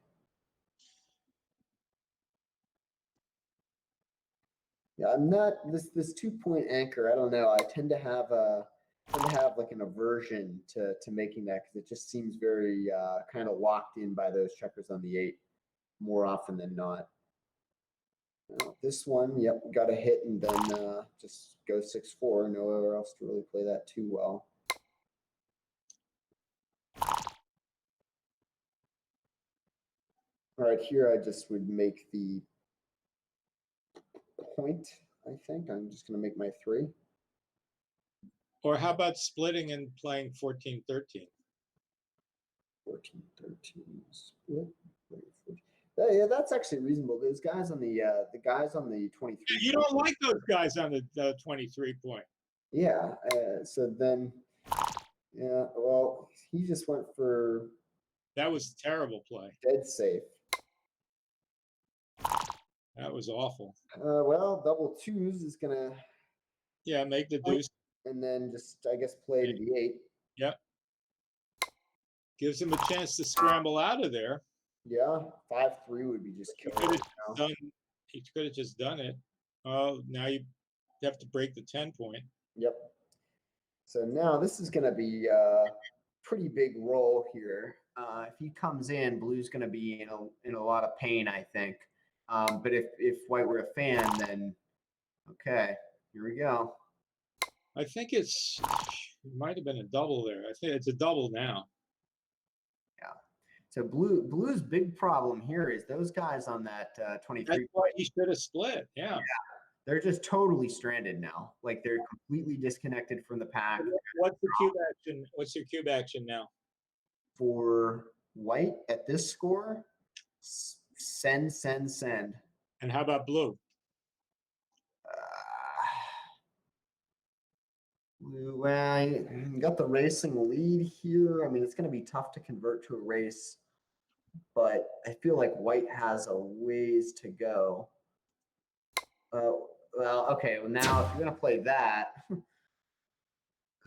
Yeah, I'm not this 2-point anchor. I don't know. I tend to have like an aversion to making that because it just seems very kind of locked in by those checkers on the 8 more often than not. Now, this one, yep, got a hit and then just go 6-4. Nowhere else to really play that too well. All right, here I just would make the point, I think. I'm just going to make my 3. Or how about splitting and playing 14, 13? 14, 13, split. Yeah, that's actually reasonable. Those guys on the guys on the 23. You don't like those guys on the 23 point. Yeah. So then, yeah. Well, he just went for That was a terrible play. dead safe. That was awful. Well, double 2s is gonna, Yeah, make the deuce. and then just I guess play to the 8. Yep. Gives him a chance to scramble out of there. Yeah, 5-3 would be just He killing. could have just done it. Oh, now you have to break the 10 point. Yep. So now this is going to be a pretty big roll here. If he comes in, Blue's going to be in a lot of pain, I think. But if white were a fan, then okay, here we go. I think it might have been a double there. I think it's a double now. So blue's big problem here is those guys on that 23. That's why he should have split. Yeah. They're just totally stranded now. Like they're completely disconnected from the pack. What's the cube action? What's your cube action now? For white at this score, send. And how about blue? Well, you got the racing lead here. I mean, it's going to be tough to convert to a race, but I feel like white has a ways to go. Well, okay. Well, now if you're going to play that,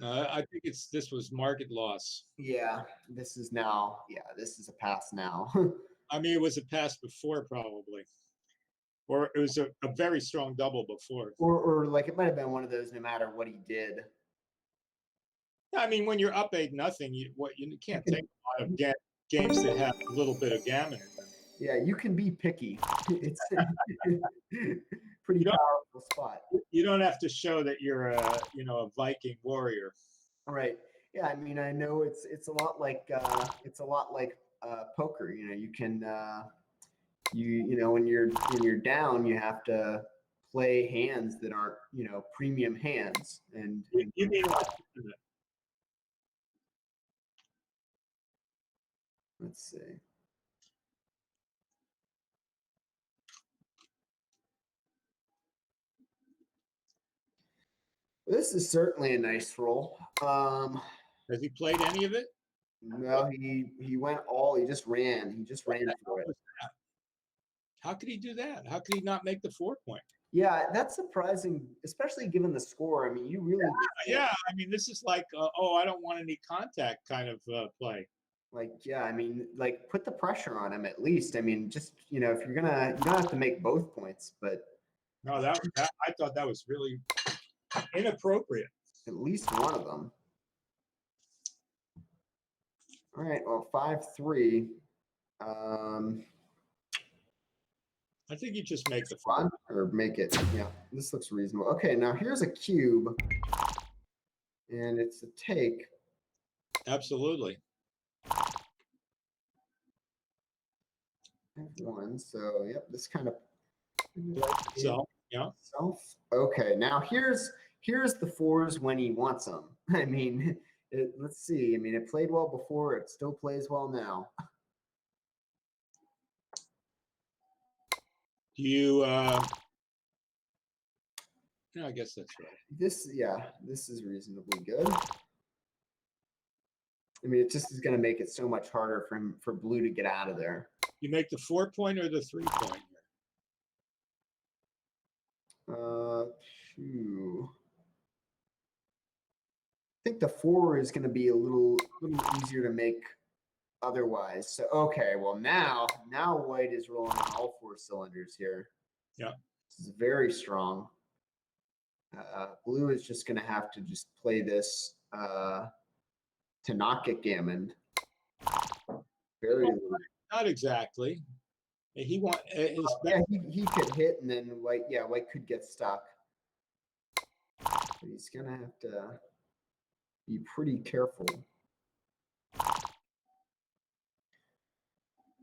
I think this was market loss. yeah, this is a pass now. I mean, it was a pass before probably, or it was a very strong double before. or like it might have been one of those. No matter what he did. I mean, when you're up 8-0, you can't take a lot of games that have a little bit of gammon in them. Yeah, you can be picky. It's pretty You don't- powerful spot. You don't have to show that you're a Viking warrior. All right. Yeah, I mean, I know it's a lot like poker. You know, you can when you're down, you have to play hands that aren't premium hands. And You mean like let's see. This is certainly a nice roll. has he played any of it? No, he went all. He just ran. He just ran for it. How could he do that? How could he not make the 4-point? Yeah, that's surprising, especially given the score. I mean, you really Yeah, I mean, this is like, I don't want any contact kind of play. I mean, like put the pressure on him at least. I mean, just if you're gonna, you don't have to make both points, but No, that I thought that was really inappropriate. at least one of them. All right, well, 5-3. I think you just make the Fun or make it. Yeah, this looks reasonable. Okay, now here's a cube, and it's a take. Absolutely. One. So, yep, this kind of So, yeah. self. Okay, now here's the fours when he wants them. I mean, let's see. I mean, it played well before. It still plays well now. Do you? I guess that's right. This is reasonably good. I mean, it just is going to make it so much harder for blue to get out of there. You make the 4-point or the 3-point here? Two. I think the 4 is going to be a little easier to make otherwise. So, okay, well now white is rolling on all 4 cylinders here. Yeah. This is very strong. Blue is just going to have to just play this to not get gammoned. Very Not exactly. He want his yeah, he could hit and then white could get stuck. But he's going to have to be pretty careful.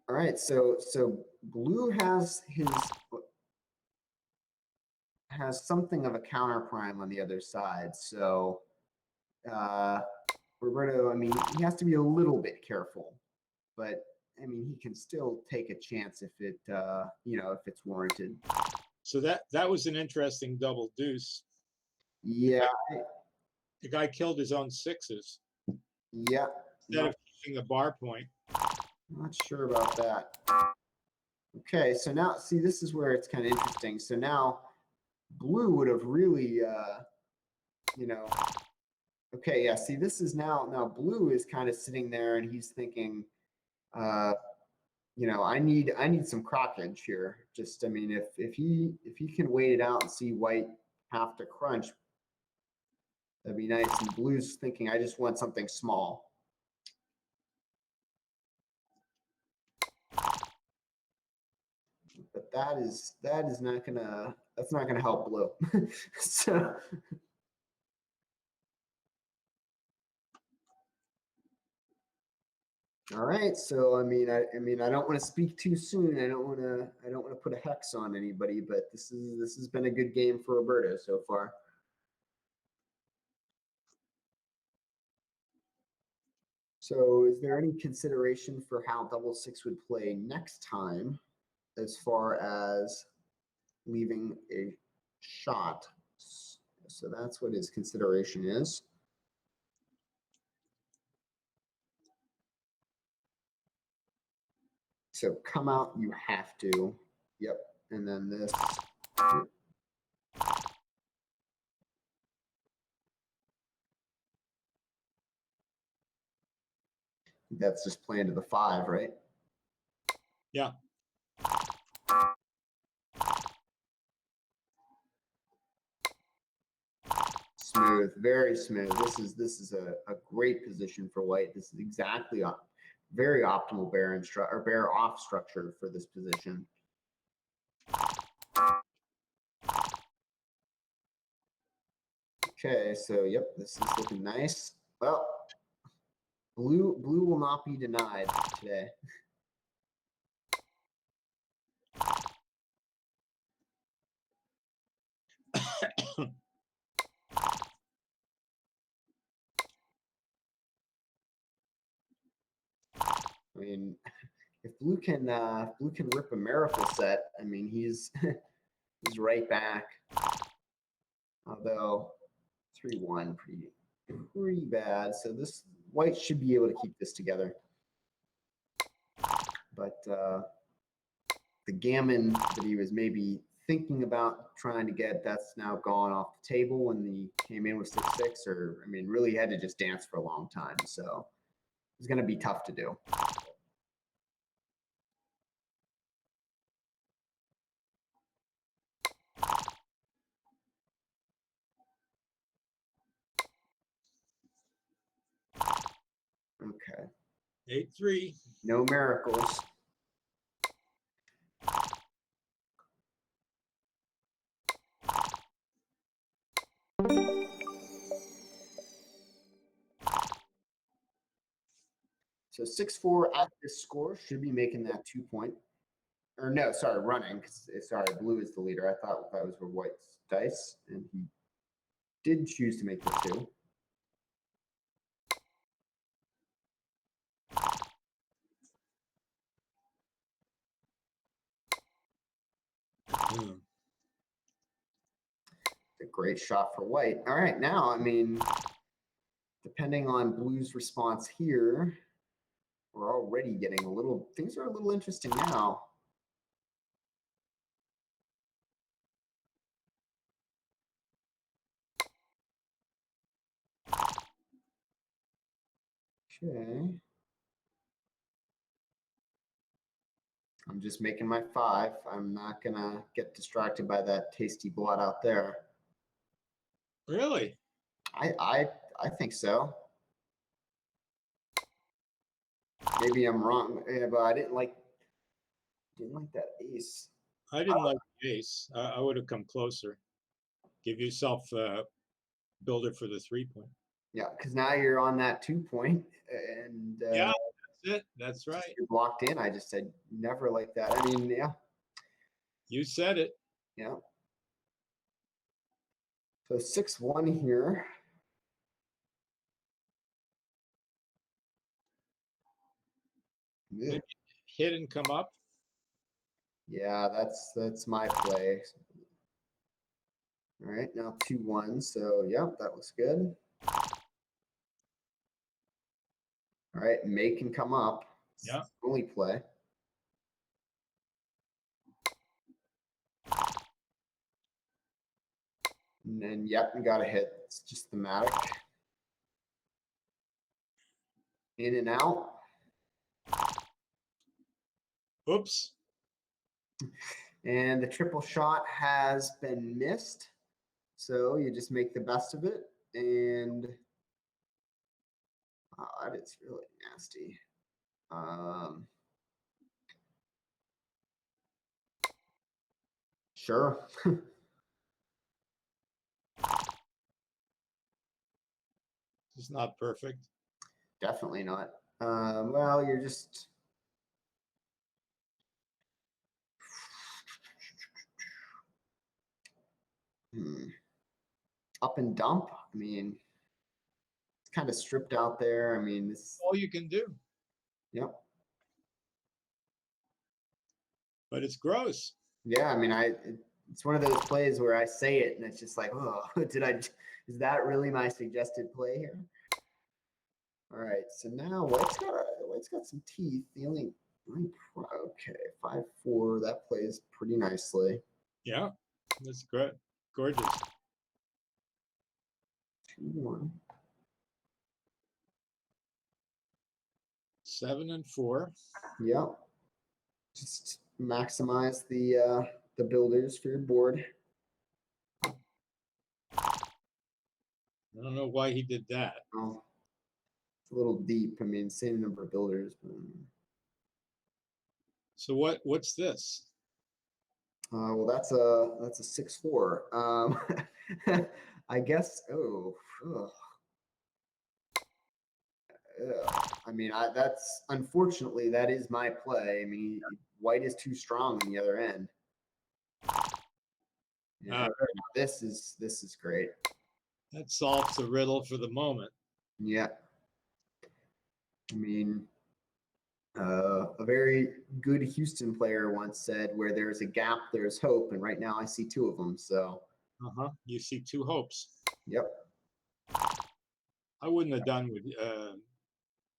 All right, so blue has something of a counter prime on the other side. So Roberto, I mean, he has to be a little bit careful, but I mean, he can still take a chance if it if it's warranted. So that was an interesting double deuce. Yeah, The guy killed his own 6s yeah. instead of keeping the bar point. Not sure about that. Okay, so now see, this is where it's kind of interesting. So now blue would have really okay, yeah, see, this is now blue is kind of sitting there and he's thinking I need some crockage here. Just I mean, if he can wait it out and see white have to crunch, that'd be nice. And blue's thinking, I just want something small. but that's not gonna help blue. So all right, so I mean I don't want to speak too soon. I don't want to put a hex on anybody, but this has been a good game for Roberto so far. So is there any consideration for how double six would play next time as far as leaving a shot? So that's what his consideration is. So come out, you have to. Yep. And then this. That's just playing to the 5, right? Yeah. Smooth, very smooth. This is a great position for white. This is exactly a very optimal bear off structure for this position. Okay, so yep, this is looking nice. Well, blue will not be denied today. I mean, if blue can rip a miracle set, I mean he's he's right back. Although 3-1 pretty bad. So this white should be able to keep this together. But the gammon that he was maybe thinking about trying to get, that's now gone off the table when he came in with 6-6, or I mean really had to just dance for a long time. So it's gonna be tough to do. Okay. 8-3. No miracles. So 6-4 at this score should be making that 2-point. Or no, sorry, running. Sorry, blue is the leader. I thought that was for white's dice, and he did choose to make the 2. Hmm. A great shot for white. All right, now, I mean, depending on blue's response here, we're already getting things are a little interesting now. Okay. I'm just making my 5. I'm not gonna get distracted by that tasty blot out there. Really? I think so. Maybe I'm wrong, yeah, but I didn't like that ace. I didn't like the ace. I would have come closer. Give yourself a builder for the 3-point. Yeah, because now you're on that 2-point, and Yeah, that's it. That's right. you're blocked in. I just said never like that. I mean, yeah, You said it. yeah. So 6-1 here. Yeah. Hit and come up. Yeah, that's my play. All right, now 2-1. So yep, that looks good. All right, make can come up. It's Yeah. the only play. And then yep, we got a hit. It's just thematic. In and out. Oops. And the triple shot has been missed. So you just make the best of it. And that is really nasty. Sure. It's not perfect. Definitely not. Well, you're just. Up and dump. I mean, it's kind of stripped out there. I mean, this. All you can do, Yep. but it's gross. Yeah. I mean, it's one of those plays where I say it and it's just like, oh, is that really my suggested play here? All right. So now White's got some teeth. The only. Okay. 5-4. That plays pretty nicely. Yeah, that's great. Gorgeous. 2-1. 7 and 4. Yep. Just maximize the builders for your board. I don't know why he did that. Oh, it's a little deep. I mean, same number of builders. But, So what's this? well, that's a 6-4. I guess. Oh, ugh. Ugh. I mean, that's unfortunately that is my play. I mean, White is too strong on the other end. Yeah, this is great. That solves the riddle for the moment. Yeah. I mean, a very good Houston player once said, "Where there's a gap, there's hope." And right now, I see two of them. So, You see two hopes. yep. I wouldn't have done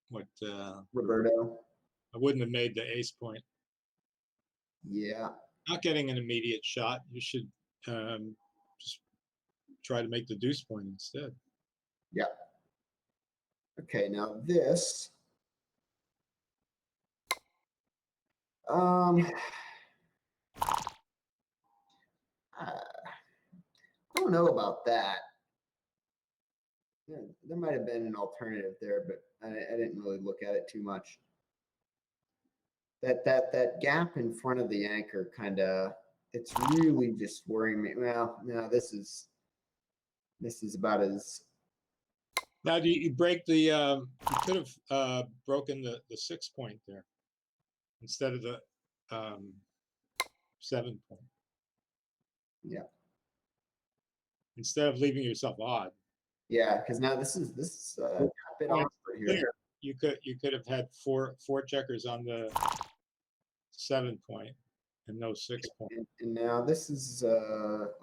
with Roberto. I wouldn't have made the ace point. Yeah. Not getting an immediate shot. You should just try to make the deuce point instead. Yeah. Okay. Now this. I don't know about that. Yeah, there might have been an alternative there, but I didn't really look at it too much. That gap in front of the anchor kind of, it's really just worrying me. Well, no, this is about as. Now, do you break the? You could have broken the 6 point there instead of the 7 point. Yeah. Instead of leaving yourself odd. Yeah, because now this is a bit awkward here. You could have had four checkers on the 7 point and no 6 point. And now this is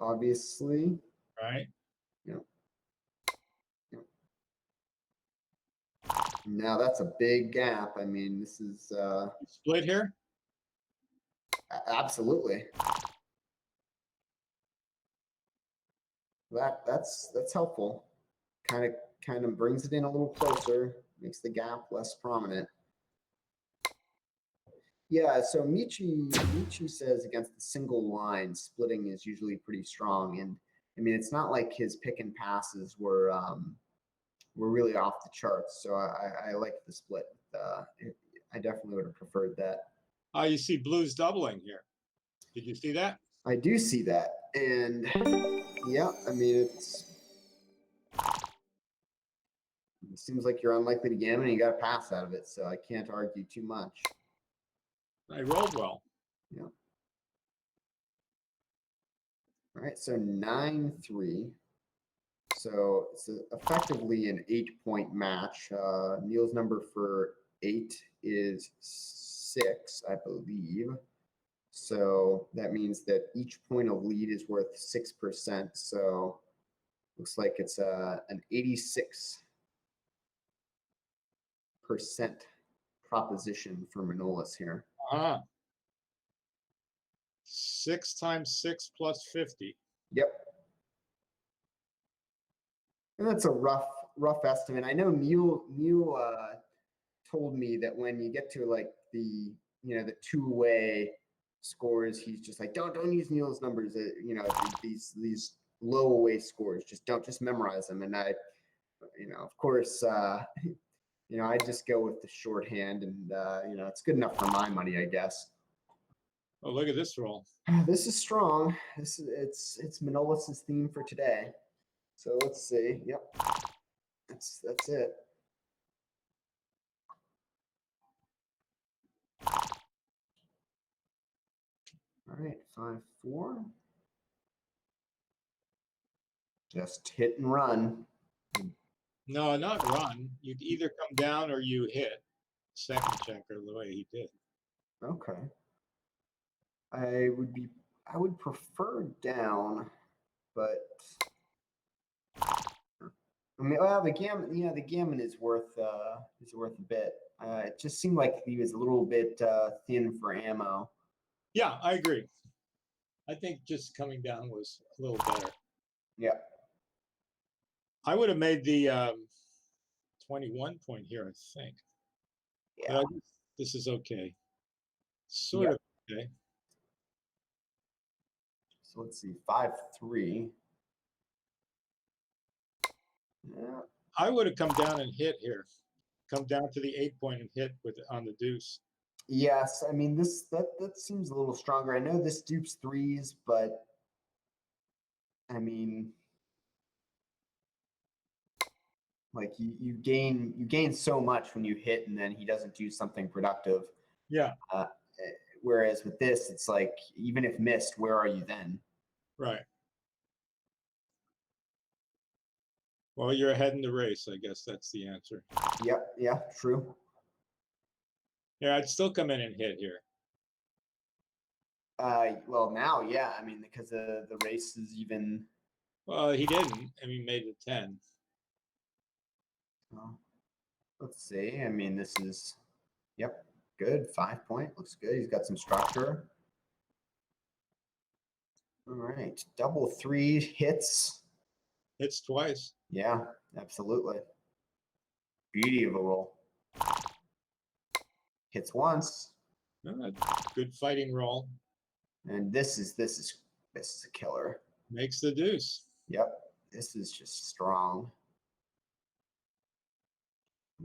obviously. Right. Yep. Now that's a big gap. I mean, this is Split here. absolutely. That's helpful. Kind of brings it in a little closer, makes the gap less prominent. Yeah, so Michi says against the single line, splitting is usually pretty strong. And I mean, it's not like his pick and passes were really off the charts. So I like the split. I definitely would have preferred that. You see blues doubling here. Did you see that? I do see that. And yeah, I mean, it seems like you're unlikely to gammon and you got a pass out of it. So I can't argue too much. I rolled well. Yeah. All right, so 9-3. So it's effectively an 8-point match. Neil's number for 8 is 6, I believe. So that means that each point of lead is worth 6%. So looks like it's an 86% proposition for Manolis here. 6 times 6 plus 50. Yep. And that's a rough estimate. I know Neil told me that when you get to like the two-way scores, he's just like, don't use Neil's numbers. These low away scores, just memorize them. And I, of course, I just go with the shorthand, and it's good enough for my money, I guess. Oh, look at this roll. This is strong. This is it's Manolis's theme for today. So let's see. Yep. That's it. All right, 5-4. Just hit and run. No, not run. You either come down or you hit. Second checker the way he did. Okay. I would prefer down, but I mean, well, the gammon, the gammon is worth a bit. It just seemed like he was a little bit thin for ammo. Yeah, I agree. I think just coming down was a little better. Yeah. I would have made the 21 point here, I think. But Yeah. I guess this is okay. Sort of okay. So let's see, 5-3. Yeah. I would have come down and hit here. Come down to the 8 point and hit with on the deuce. Yes, I mean that seems a little stronger. I know this dupes threes, but I mean, like you gain so much when you hit, and then he doesn't do something productive. Yeah, Whereas with this, it's like even if missed, where are you then? right. Well, you're ahead in the race. I guess that's the answer. Yep, yeah, true. Yeah, I'd still come in and hit here. Well now, yeah, I mean because the race is even. Well, he didn't. I mean, made it 10. Well, let's see. I mean, this is, yep, good. 5 point looks good. He's got some structure. All right, double three hits. Hits twice. Yeah, absolutely. Beauty of a roll. Hits once, Good fighting roll. and this is a killer. Makes the deuce. Yep, this is just strong.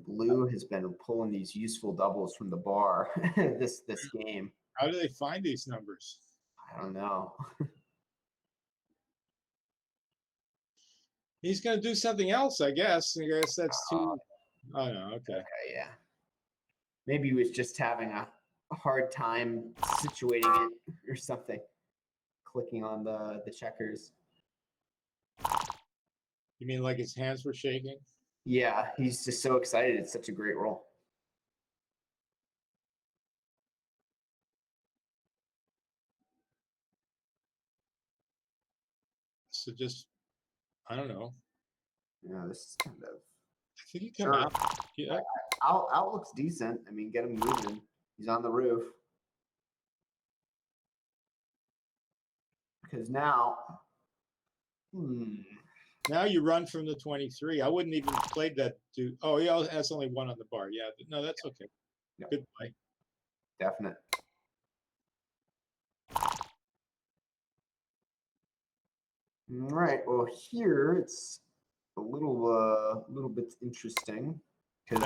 Blue has been pulling these useful doubles from the bar this game. How do they find these numbers? I don't know. He's going to do something else, I guess. I guess that's too. Oh no, okay. Okay, yeah. Maybe he was just having a hard time situating it or something. Clicking on the checkers. You mean like his hands were shaking? Yeah, he's just so excited. It's such a great roll. So just, I don't know. Yeah, this is kind of. I think you come Sure. out. Yeah, Out looks decent. I mean, get him moving. He's on the roof. Because now, now you run from the 23. I wouldn't even played that. Oh, yeah, that's only one on the bar. Yeah, no, that's okay. Yep. Good play. definite. All right. Well, here it's a little bit interesting because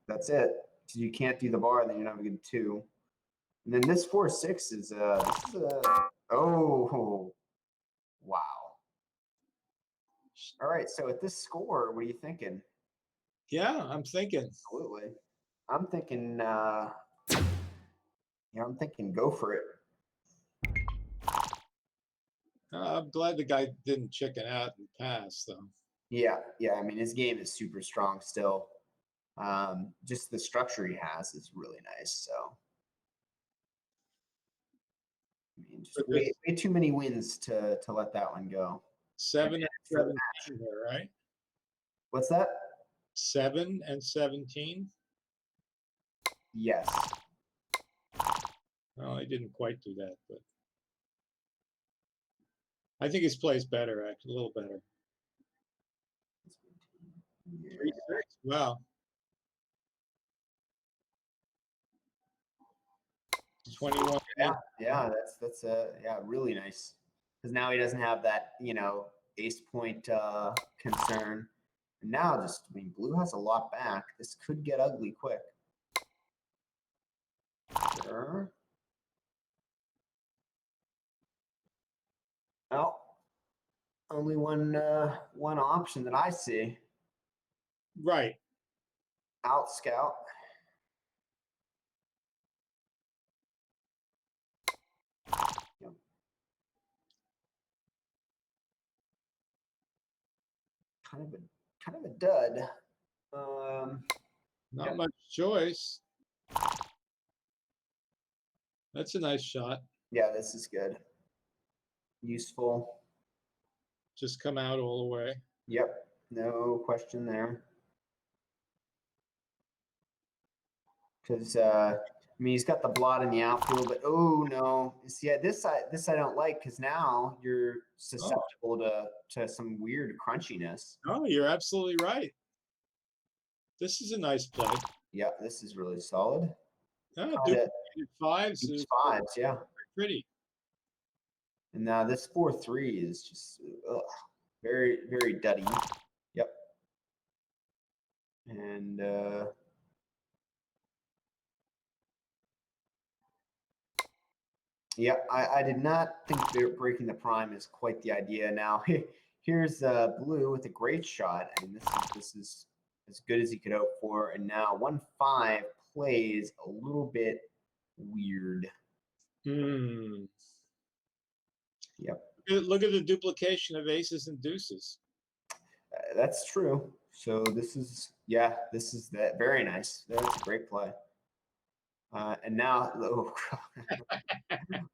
that's it. Because you can't do the bar, then you're not going to get 2. And then this 4-6 is oh wow. All right. So at this score, what are you thinking? Yeah, I'm thinking. Absolutely. I'm thinking. I'm thinking go for it. I'm glad the guy didn't chicken out and pass, though. Yeah. I mean, his game is super strong still. Just the structure he has is really nice. So, I mean, just way too many wins to let that one go. 7 and for the 17 here, right? What's that? 7 and 17. Yes. Well, I didn't quite do that, but I think his play's better, actually, a little better. 3-6. Wow. 21. Yeah, that's really nice. Because now he doesn't have that, ace point concern. And now blue has a lot back. This could get ugly quick. Sure. Well, only one option that I see. Right. Out scout. Yep. Kind of a dud. Not Yeah. much choice. That's a nice shot. Yeah, this is good. Useful. Just come out all the way. Yep, no question there. Because I mean, he's got the blot in the outfield, but oh no, see, this I don't like because now you're susceptible to some weird crunchiness. No, you're absolutely right. This is a nice play. Yeah, this is really solid. Yeah, Kinda duplicated fives Deuce is fives, yeah. pretty. And now this 4-3 is just very very duddy. Yep. And yeah, I did not think breaking the prime is quite the idea. Now here's blue with a great shot. I mean, this is as good as he could hope for. And now 1-5 plays a little bit weird. Hmm. Yep, Look at the duplication of aces and deuces. that's true. So this is that very nice. That's a great play. And now, oh,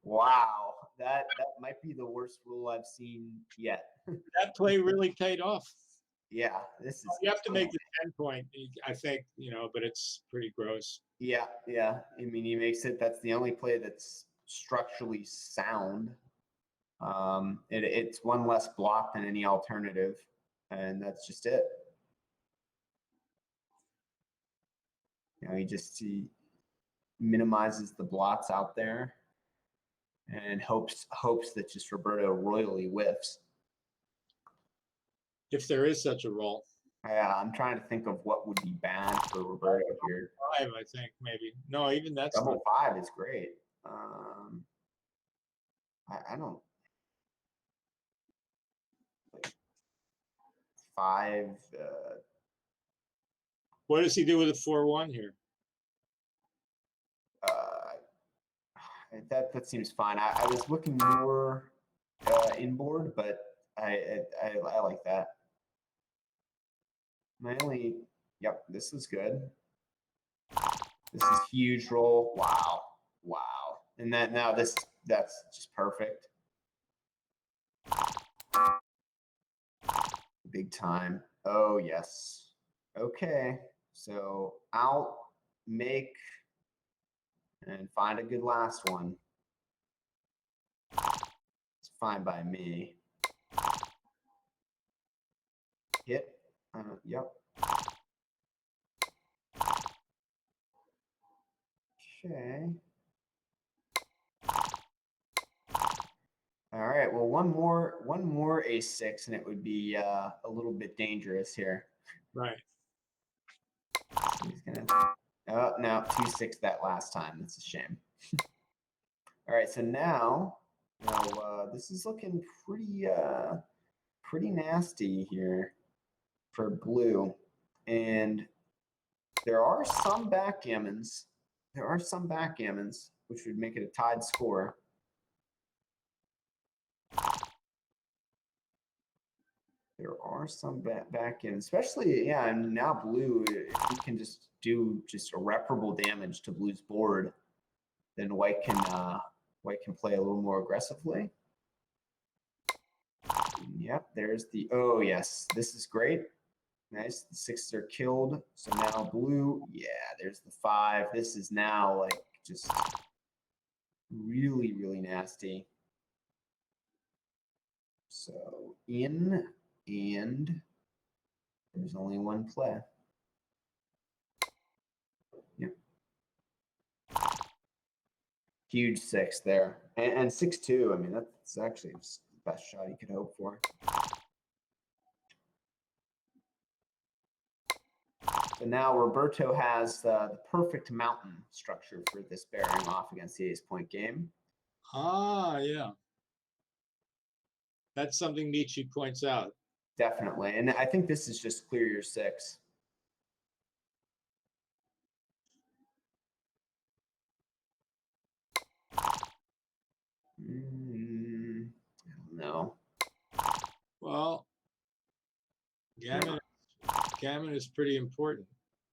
wow, that might be the worst rule I've seen yet. That play really paid off. Yeah, this is. You have to make the 10 point, I think, but it's pretty gross. Yeah, yeah. I mean, he makes it. That's the only play that's structurally sound. It's one less block than any alternative, and that's just it. He minimizes the blots out there, and hopes that just Roberto royally whiffs. If there is such a roll. Yeah, I'm trying to think of what would be bad for Roberto here. 5, I think, maybe. No, even that's Double not. 5 is great. I don't. 5. What does he do with a 4-1 here? That seems fine. I was looking more inboard, but I like that. Yep, this is good. This is huge roll. Wow, wow. And that's just perfect. Big time. Oh yes. Okay. So out, make, and find a good last one. It's fine by me. Hit. Yep. Okay. All right. Well, one more ace-6, and it would be a little bit dangerous here. Right. He's gonna. Oh no, 2-6 that last time. That's a shame. All right. So now, this is looking pretty nasty here for blue, and there are some backgammons. Which would make it a tied score. There are some backgammons, especially and now blue. If we can just do irreparable damage to blue's board, then white can play a little more aggressively. Yep, there's the, oh yes, this is great. Nice, the 6s are killed. So now blue, yeah, there's the 5. This is now like just really, really nasty. So in, and there's only one play. Yep. Huge 6 there. And 6-2, I mean, that's actually the best shot you could hope for. So now Roberto has the perfect mountain structure for this bearing off against the ace-point game. Ah, yeah. That's something Nietzsche points out. Definitely. And I think this is just clear your 6. I don't know. Well, gammon is pretty important.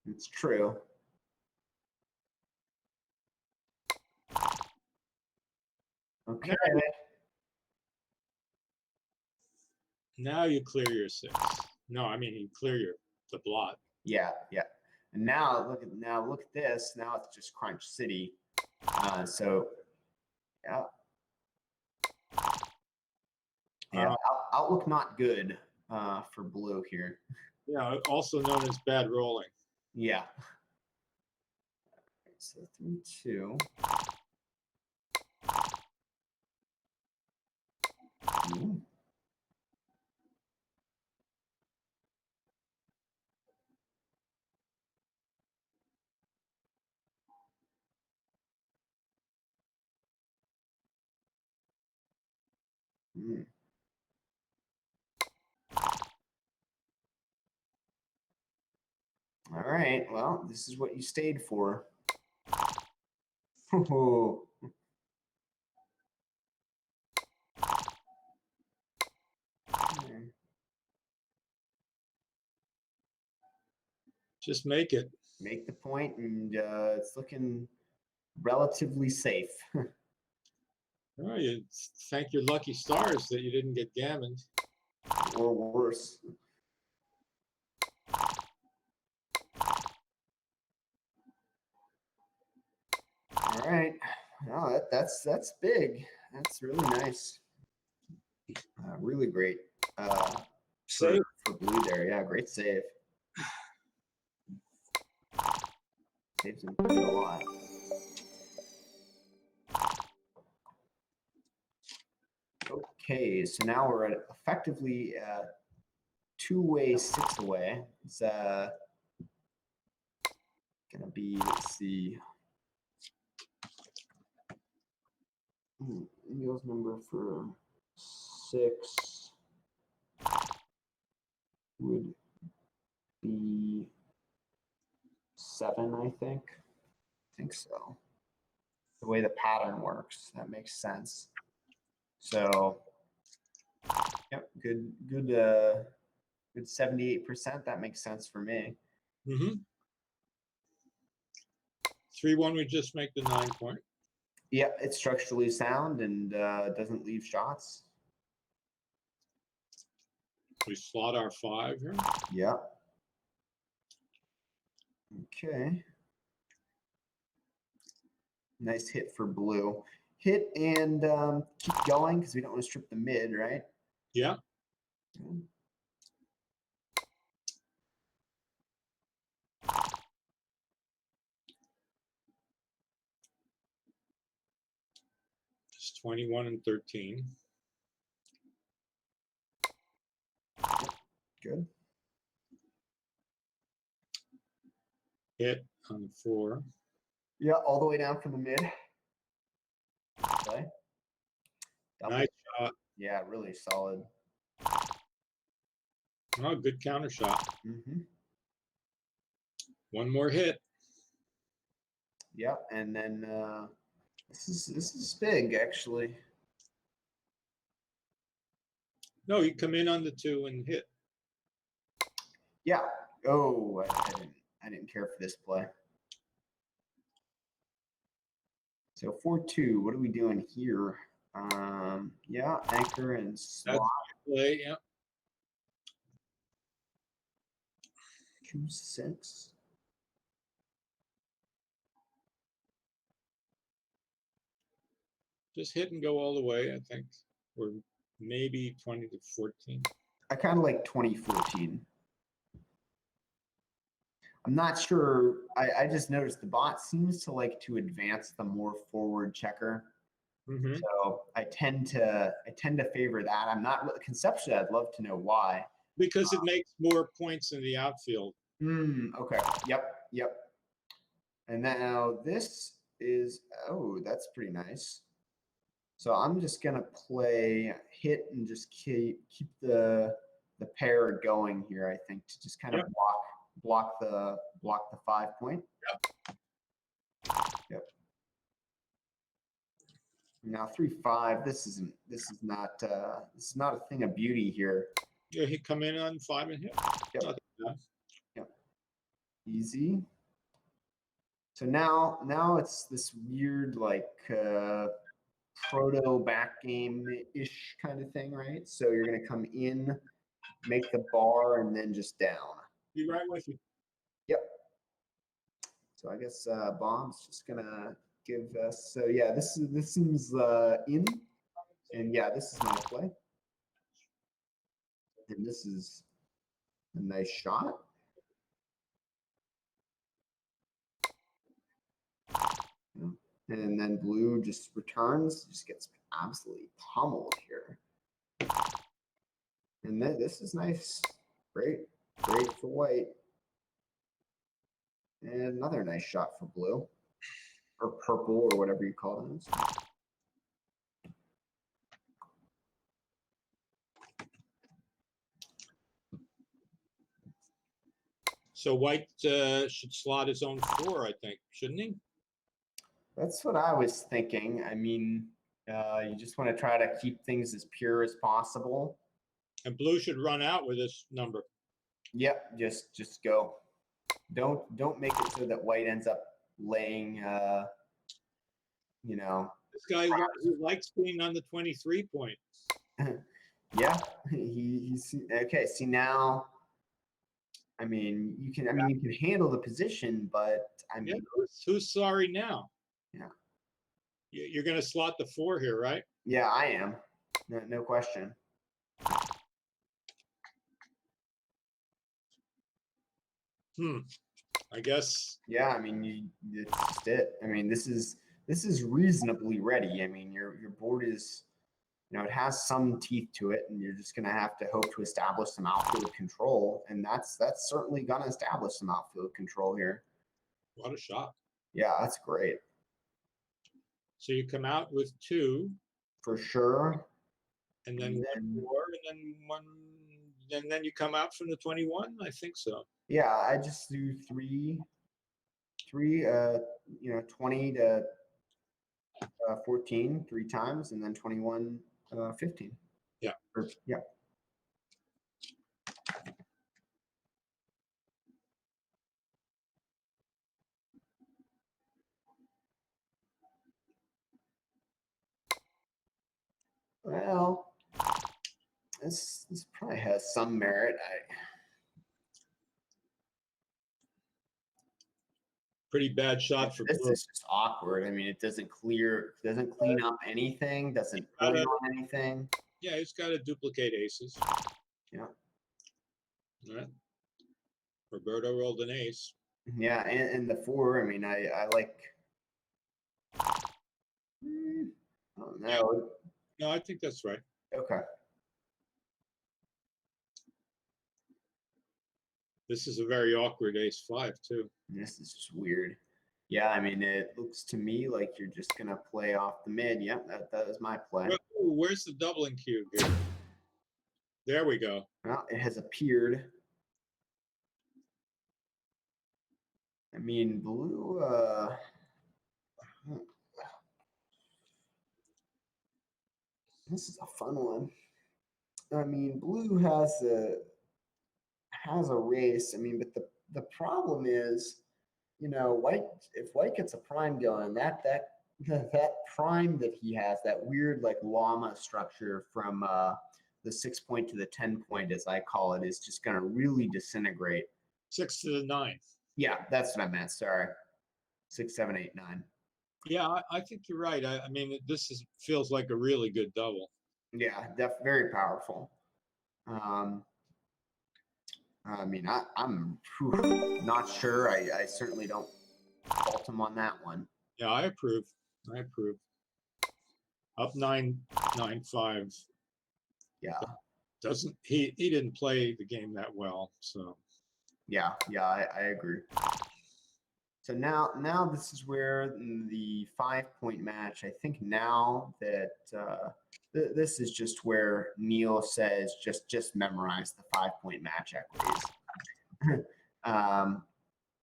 It's true. Okay. Now you clear your 6. No, I mean you clear the blot. Yeah, yeah. And now look at this. Now it's just Crunch City. So yeah. Yeah, outlook not good for blue here. Yeah, also known as bad rolling. Yeah. So 3-2. All right. Well, this is what you stayed for. Just make it. Make the point, and it's looking relatively safe. Oh, you thank your lucky stars that you didn't get gammoned. Or worse. All right. No, that's big. That's really nice. Really great. Save. For blue there. Yeah, great save. Saves him a lot. Okay, so now we're at effectively two-way 6 away. It's gonna be, let's see. Neil's number for 6 would be 7, I think. I think so. The way the pattern works, that makes sense. So, yep, good 78%. That makes sense for me. 3-1 would just make the 9 point. Yep, it's structurally sound and doesn't leave shots. We slot our 5 here. Yep. Okay. Nice hit for blue. Hit and keep going because we don't want to strip the mid, right? Yeah. It's 21 and 13. Good. Hit on the 4. Yeah, all the way down from the mid. Play. Nice shot. Yeah, really solid. Oh, good counter shot. Mm-hmm. One more hit. Yep, and then this is big actually. No, you come in on the 2 and hit. Yeah. Oh, I didn't care for this play. So 4-2. What are we doing here? Yeah, anchor and slot. Play, yeah. 2-6. Just hit and go all the way, I think. Or maybe 20 to 14. I kind of like 2014. I'm not sure. I just noticed the bot seems to like to advance the more forward checker. Mm-hmm. So I tend to favor that. I'm not conceptually. I'd love to know why. Because it makes more points in the outfield. Okay. Yep. And now this is, oh, that's pretty nice. So I'm just gonna play hit and just keep the pair going here. I think to just kind of Yep. block the 5 point. Yep. Now 3-5. This is not a thing of beauty here. Yeah, he come in on 5 and hit. Yep. Not bad. Easy. So now it's this weird like proto back game ish kind of thing, right? So you're gonna come in, make the bar, and then just down. Be right with you. Yep. So I guess Bomb's just gonna give us. So yeah, this seems in, and yeah, this is my play, and this is a nice shot. Yeah. And then blue just returns, just gets absolutely pummeled here. And then this is nice. Great for white. And another nice shot for blue. Or purple, or whatever you call them. So white should slot his own 4, I think, shouldn't he? That's what I was thinking. I mean, you just want to try to keep things as pure as possible. And blue should run out with this number. Yep, just go. Don't make it so that white ends up laying you know. This guy who likes being on the 23 point. Yeah, he's okay. See now, I mean, you can handle the position, but I Yeah, mean, who's sorry now? Yeah. You're going to slot the 4 here, right? yeah, I am. No question. I guess. Yeah, I mean, it's just it. I mean, this is reasonably ready. I mean, your board is, it has some teeth to it, and you're just gonna have to hope to establish some outfield control, and that's certainly gonna establish some outfield control here. What a shot. Yeah, that's great So you come out with 2, for sure. and then And 1 then- 4, and then 1, and then you come out from the 21. I think so. Yeah, I just do 3, 20 to 14 3 times, and then 21, 15. Yeah. Yeah. Well, this probably has some merit. Pretty bad shot for This blue. is just awkward. I mean, it doesn't clean up anything, doesn't play on anything. Yeah, he's got to duplicate aces. Yeah. All right. Roberto rolled an ace. Yeah, and the 4, I mean, I like. Oh no. No, I think that's right. Okay. This is a very awkward ace 5 too. This is just weird. Yeah, I mean, it looks to me like you're just gonna play off the mid. Yep, that is my play. Ooh, where's the doubling cube here? There we go. Well, it has appeared. I mean, blue. This is a fun one. I mean, blue has a race. I mean, but the problem is, white. If white gets a prime going, that prime that he has, that weird like llama structure from the 6 point to the 10 point, as I call it, is just going to really disintegrate. 6 to the 9. Yeah, that's what I meant. Sorry, 6, 7, 8, 9. Yeah, I think you're right. I mean, feels like a really good double. Yeah, very powerful. I mean, I'm not sure. I certainly don't fault him on that one. Yeah, I approve. Up 9-5. Yeah, He didn't play the game that well, so yeah, I agree. So now this is where the 5-point match. I think now that this is just where Neil says just memorize the 5-point match equities.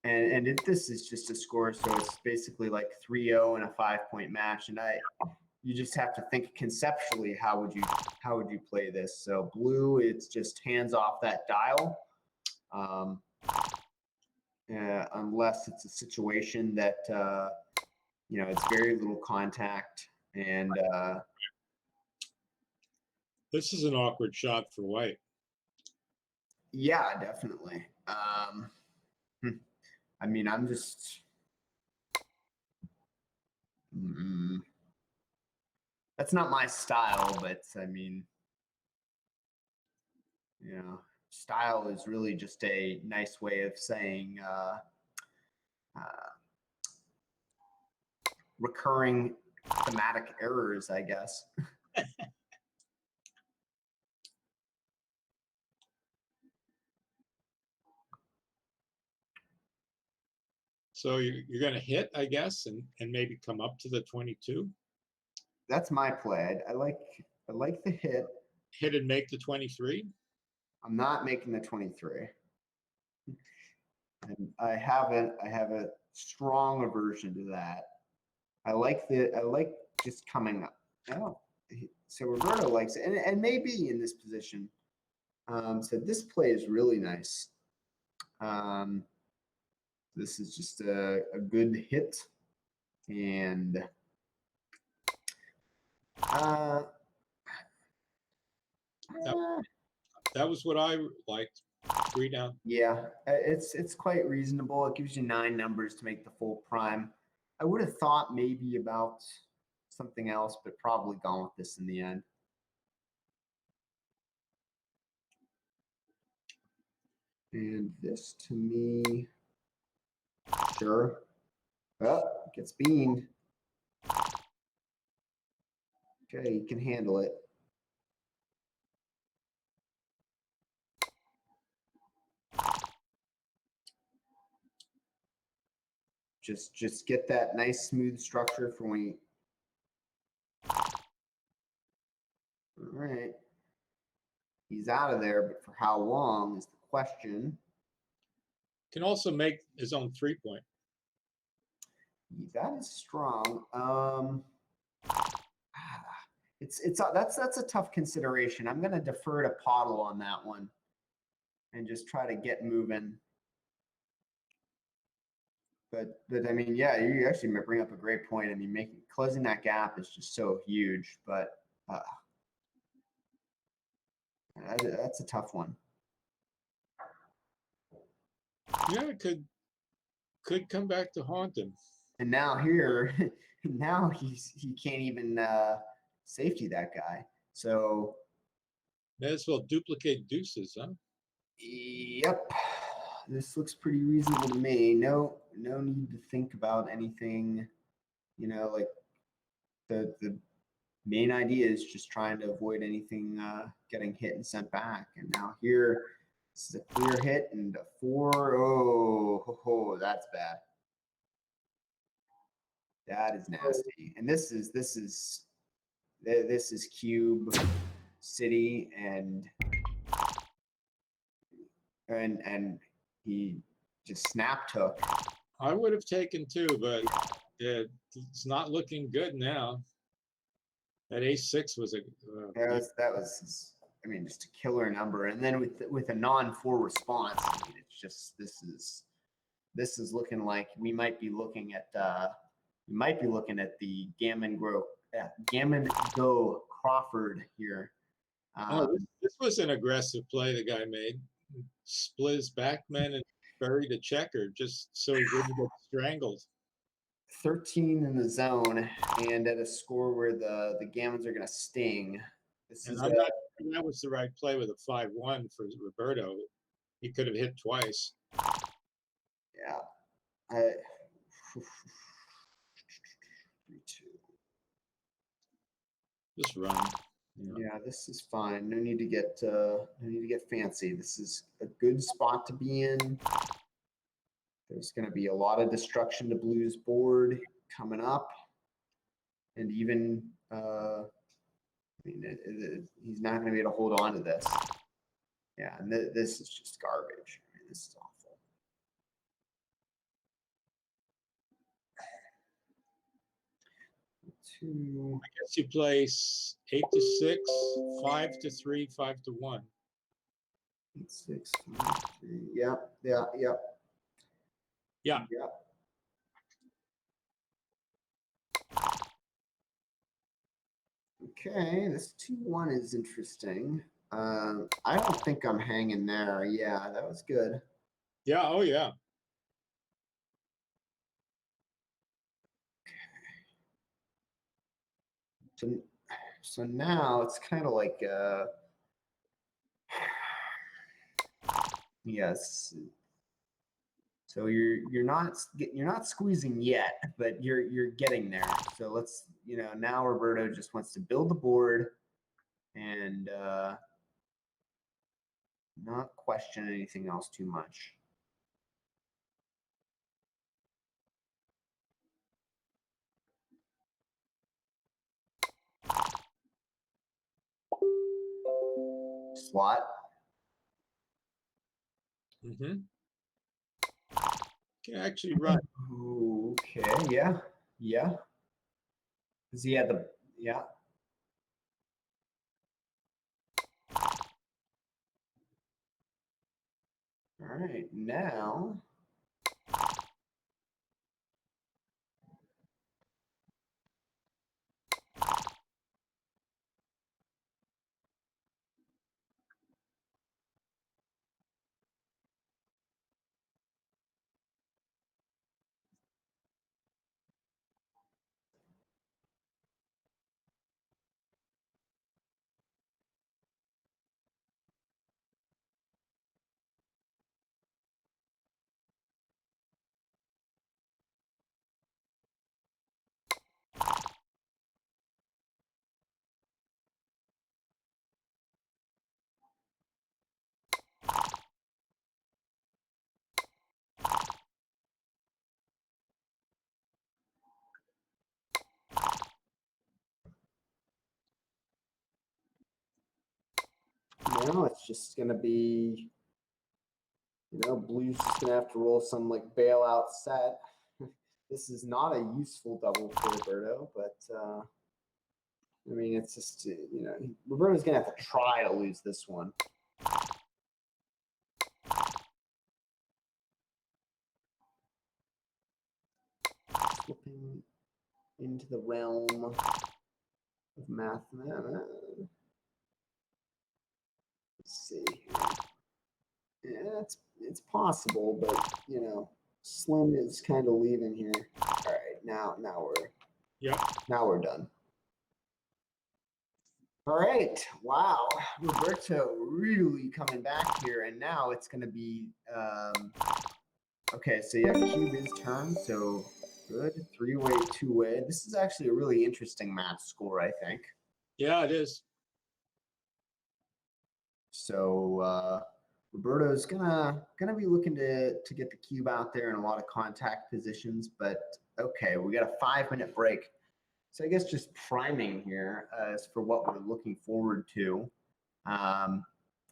And this is just a score, so it's basically like 3-0 in a 5-point match. And you just have to think conceptually, how would you play this? So blue, it's just hands off that dial. Unless it's a situation that it's very little contact, and This is an awkward shot for white. yeah, definitely. I mean, I'm just that's not my style, but I mean, style is really just a nice way of saying recurring thematic errors, I guess. So you're going to hit, I guess, and maybe come up to the 22. That's my play. I like the hit. Hit and make the 23. I'm not making the 23. And I have a strong aversion to that. I like just coming up. Oh, so Roberto likes it, and maybe in this position. So this play is really nice. This is just a good hit, and That was what I liked. 3 down. yeah, it's quite reasonable. It gives you 9 numbers to make the full prime. I would have thought maybe about something else, but probably gone with this in the end. And this to me, sure. Oh, gets beamed. Okay, you can handle it. Just get that nice smooth structure for when you. All right. He's out of there, but for how long is the question. Can also make his own 3-point. That is strong. That's a tough consideration. I'm gonna defer to Pottle on that one, and just try to get moving. But I mean, yeah, you actually bring up a great point. I mean, closing that gap is just so huge. But that's a tough one. Yeah, it could come back to haunt him. And now here, now he can't even safety that guy. So May as well duplicate deuces, huh? yep, this looks pretty reasonable to me. No need to think about anything. Like the main idea is just trying to avoid anything getting hit and sent back. And now here, this is a clear hit and a 4. Oh, that's bad. That is nasty. And this is Cube City, and he just snap took. I would have taken 2, but it's not looking good now. That ace-6 was a That was I mean, just a killer number. And then with a non-4 response, I mean, it's just this is looking like we might be looking at the Gammon Go Crawford here. This was an aggressive play the guy made. Split his backman and buried a checker just so he wouldn't get strangled. 13 in the zone, and at a score where the Gammons are going to sting. I'm not sure that was the right play with a 5-1 for Roberto. He could have hit twice. Yeah. 3-2. Just run. Yeah, this is fine. No need to get fancy. This is a good spot to be in. There's going to be a lot of destruction to Blue's board coming up. And even, I mean, he's not going to be able to hold on to this. Yeah, and this is just garbage. I mean, this is awful. Two. I guess you play 8 to 6, 5 to 3, 5 to 1. 8, 6, 5, 3. Yeah, yeah, yeah. Yeah. Yeah. Okay, this 2-1 is interesting. I don't think I'm hanging there. Yeah, that was good. Yeah. Oh, yeah. So now it's kind of like yes. So you're not squeezing yet, but you're getting there. So let's, now Roberto just wants to build the board and not question anything else too much. Slot. Mm-hmm. Can actually run. Okay, yeah, yeah. Because he had yeah. All right, now. Now it's just going to be, Blue's just going to have to roll some like bailout set. This is not a useful double for Roberto, but I mean, it's just, Roberto's going to have to try to lose this one. Slipping into the realm of math. Let's see. Yeah, it's possible, but Slim is kind of leaving here. All right, now we're done. All right, wow, Roberto really coming back here, and now it's going to be okay. So yeah, cube is turned, so good. 3-way, 2-way. This is actually a really interesting math score, I think. Yeah, it is. So Roberto's gonna be looking to get the cube out there in a lot of contact positions, but okay, we got a 5-minute break. So I guess just priming here as for what we're looking forward to.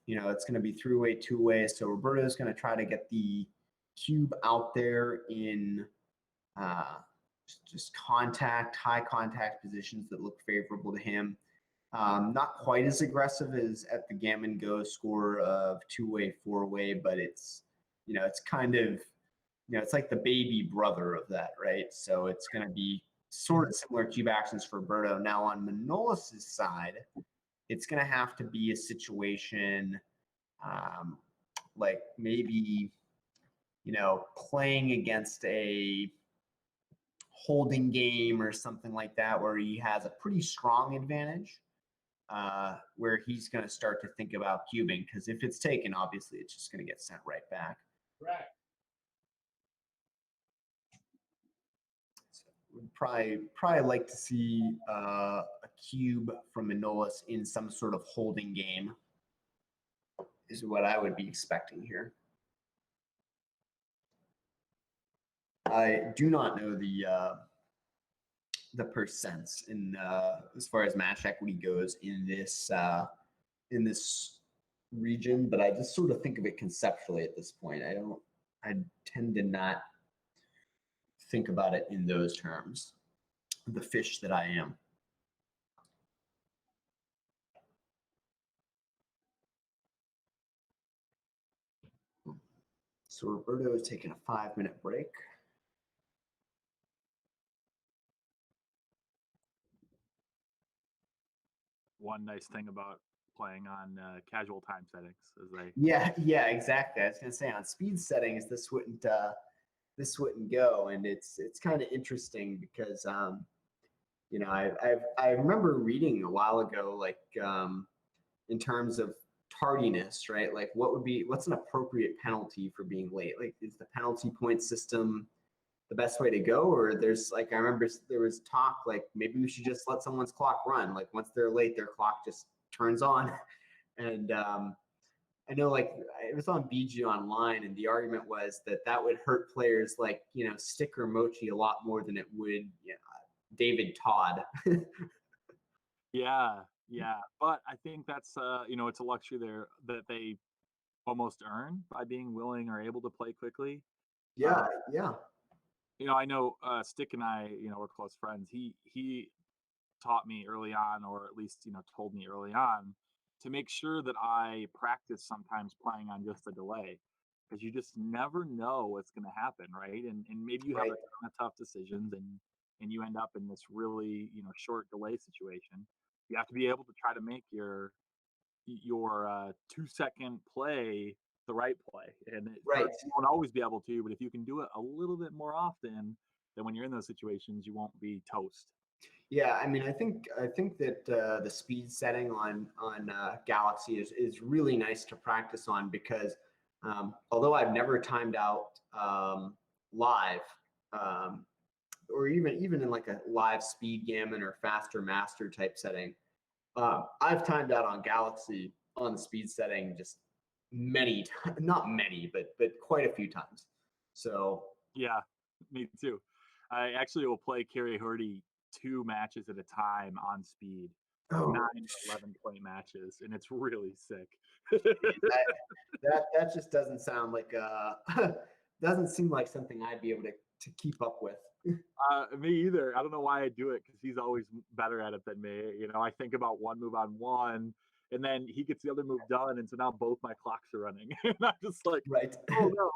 It's going to be 3-way, 2-way. So Roberto's going to try to get the cube out there in just high contact positions that look favorable to him. Not quite as aggressive as at the Gammon Go score of 2-way, 4-way, but it's kind of, it's like the baby brother of that, right? So it's going to be sort of similar cube actions for Roberto. Now on Manolis' side, it's going to have to be a situation like maybe, playing against a holding game or something like that where he has a pretty strong advantage. Where he's going to start to think about cubing, because if it's taken, obviously it's just going to get sent right back. Right. So we'd probably like to see a cube from Manolis in some sort of holding game is what I would be expecting here. I do not know the percents in as far as match equity goes in this region, but I just sort of think of it conceptually at this point. I tend to not think about it in those terms. The fish that I am. So Roberto is taking a 5-minute break. One nice thing about playing on casual time settings is they Yeah, exactly. I was gonna say on speed settings, this wouldn't go, and it's kind of interesting because you know I remember reading a while ago like in terms of tardiness, right? Like what's an appropriate penalty for being late? Like is the penalty point system the best way to go, or there's like I remember there was talk like maybe we should just let someone's clock run. Like once they're late, their clock just turns on, and I know like it was on BG Online, and the argument was that would hurt players like Sticker Mochi a lot more than it would David Todd. yeah, but I think that's it's a luxury there that they almost earn by being willing or able to play quickly. Yeah. I know Stick and I, we're close friends. He taught me early on, or at least told me early on, to make sure that I practice sometimes playing on just a delay, because you just never know what's going to happen, right? And maybe you have Right. a ton of tough decisions, and you end up in this really short delay situation. You have to be able to try to make your 2-second play the right play, and Right. you won't always be able to, but if you can do it a little bit more often, then when you're in those situations, you won't be toast. Yeah, I mean, I think that the speed setting on Galaxy is really nice to practice on because although I've never timed out live or even in like a live speed gammon or faster master type setting, I've timed out on Galaxy on the speed setting just many times, not many, but quite a few times. So Yeah, me too. I actually will play Carrie Hurdy 2 matches at a time on speed, 9 oh, or 11 point matches, and it's really sick. that just doesn't sound like doesn't seem like something I'd be able to keep up with. Me either. I don't know why I do it, because he's always better at it than me. I think about one move on one, and then he gets the other move done, and so now both my clocks are running, and I'm just like, Right. oh no.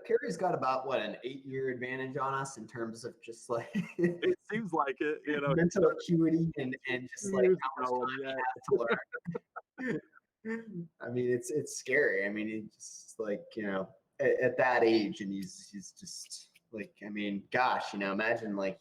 Carrie's got about what, an 8-year advantage on us in terms of just like It seems like it. mental acuity and just like Years how much ago, time yeah. he has to learn. I mean, it's scary. I mean, it's just like at that age, and he's just like, I mean, gosh, imagine like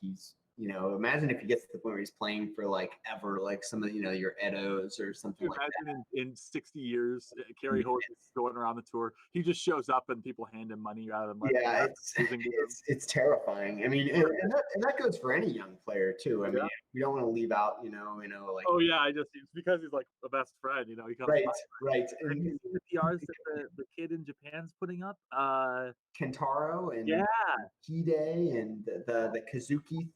imagine if he gets to the point where he's playing for like ever, like some of your Edos or something Can you like that. imagine in 60 years, Carrie Horton going around the tour, he just shows up and people hand him money rather than letting Yeah, him losing to him. it's terrifying. I mean, and that goes for any young player too. I mean, Yeah. we don't want to leave out, like Oh yeah, it's because he's like a best friend, he comes right. by. Have And you seen the PRs that the kid in Japan's putting up? Kentaro and Yeah, Hide and the Kazuki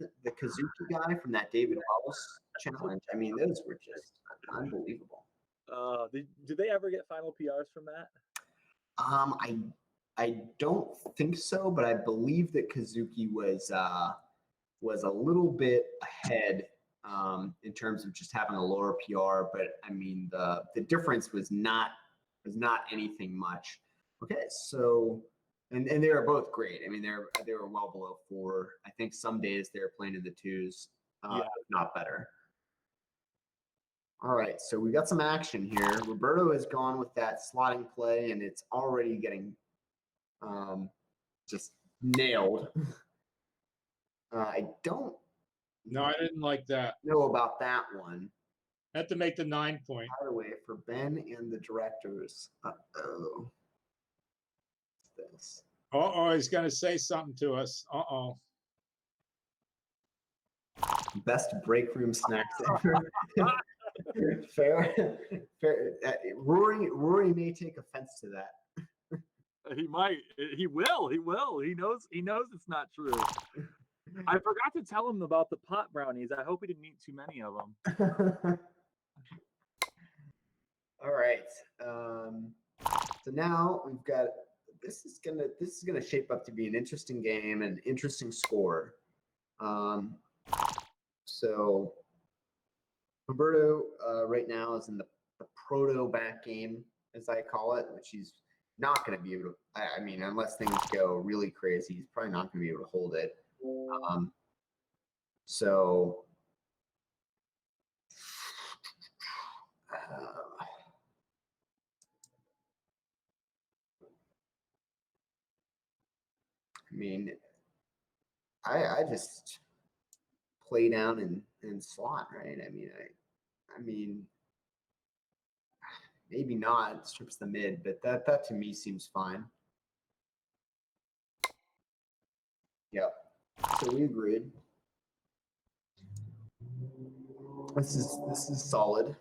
guy from that David Wells challenge. I mean, those were just unbelievable. did they ever get final PRs from that? I don't think so, but I believe that Kazuki was a little bit ahead in terms of just having a lower PR. But I mean, the difference was not anything much. Okay, so and they were both great. I mean, they were well below 4. I think some days they were playing in the 2s, Yeah. if not better. All right, so we got some action here. Roberto has gone with that slotting play, and it's already getting just nailed. I don't No, I didn't like that. know about that one. Had to make the 9 point. By the way, for Ben and the directors, what's this? Oh, he's gonna say something to us. Best break room snacks ever. fair. Rory may take offense to that. He might. He will. He will. He knows. He knows it's not true. I forgot to tell him about the pot brownies. I hope he didn't eat too many of them. All right. So now we've got this is gonna shape up to be an interesting game and interesting score. So Humberto right now is in the proto back game, as I call it, which he's not going to be able to. I mean, unless things go really crazy, he's probably not going to be able to hold it. So. I mean, I just play down and slot, right? I mean, maybe not. It strips the mid, but that to me seems fine. Yep. So we agreed. This is solid.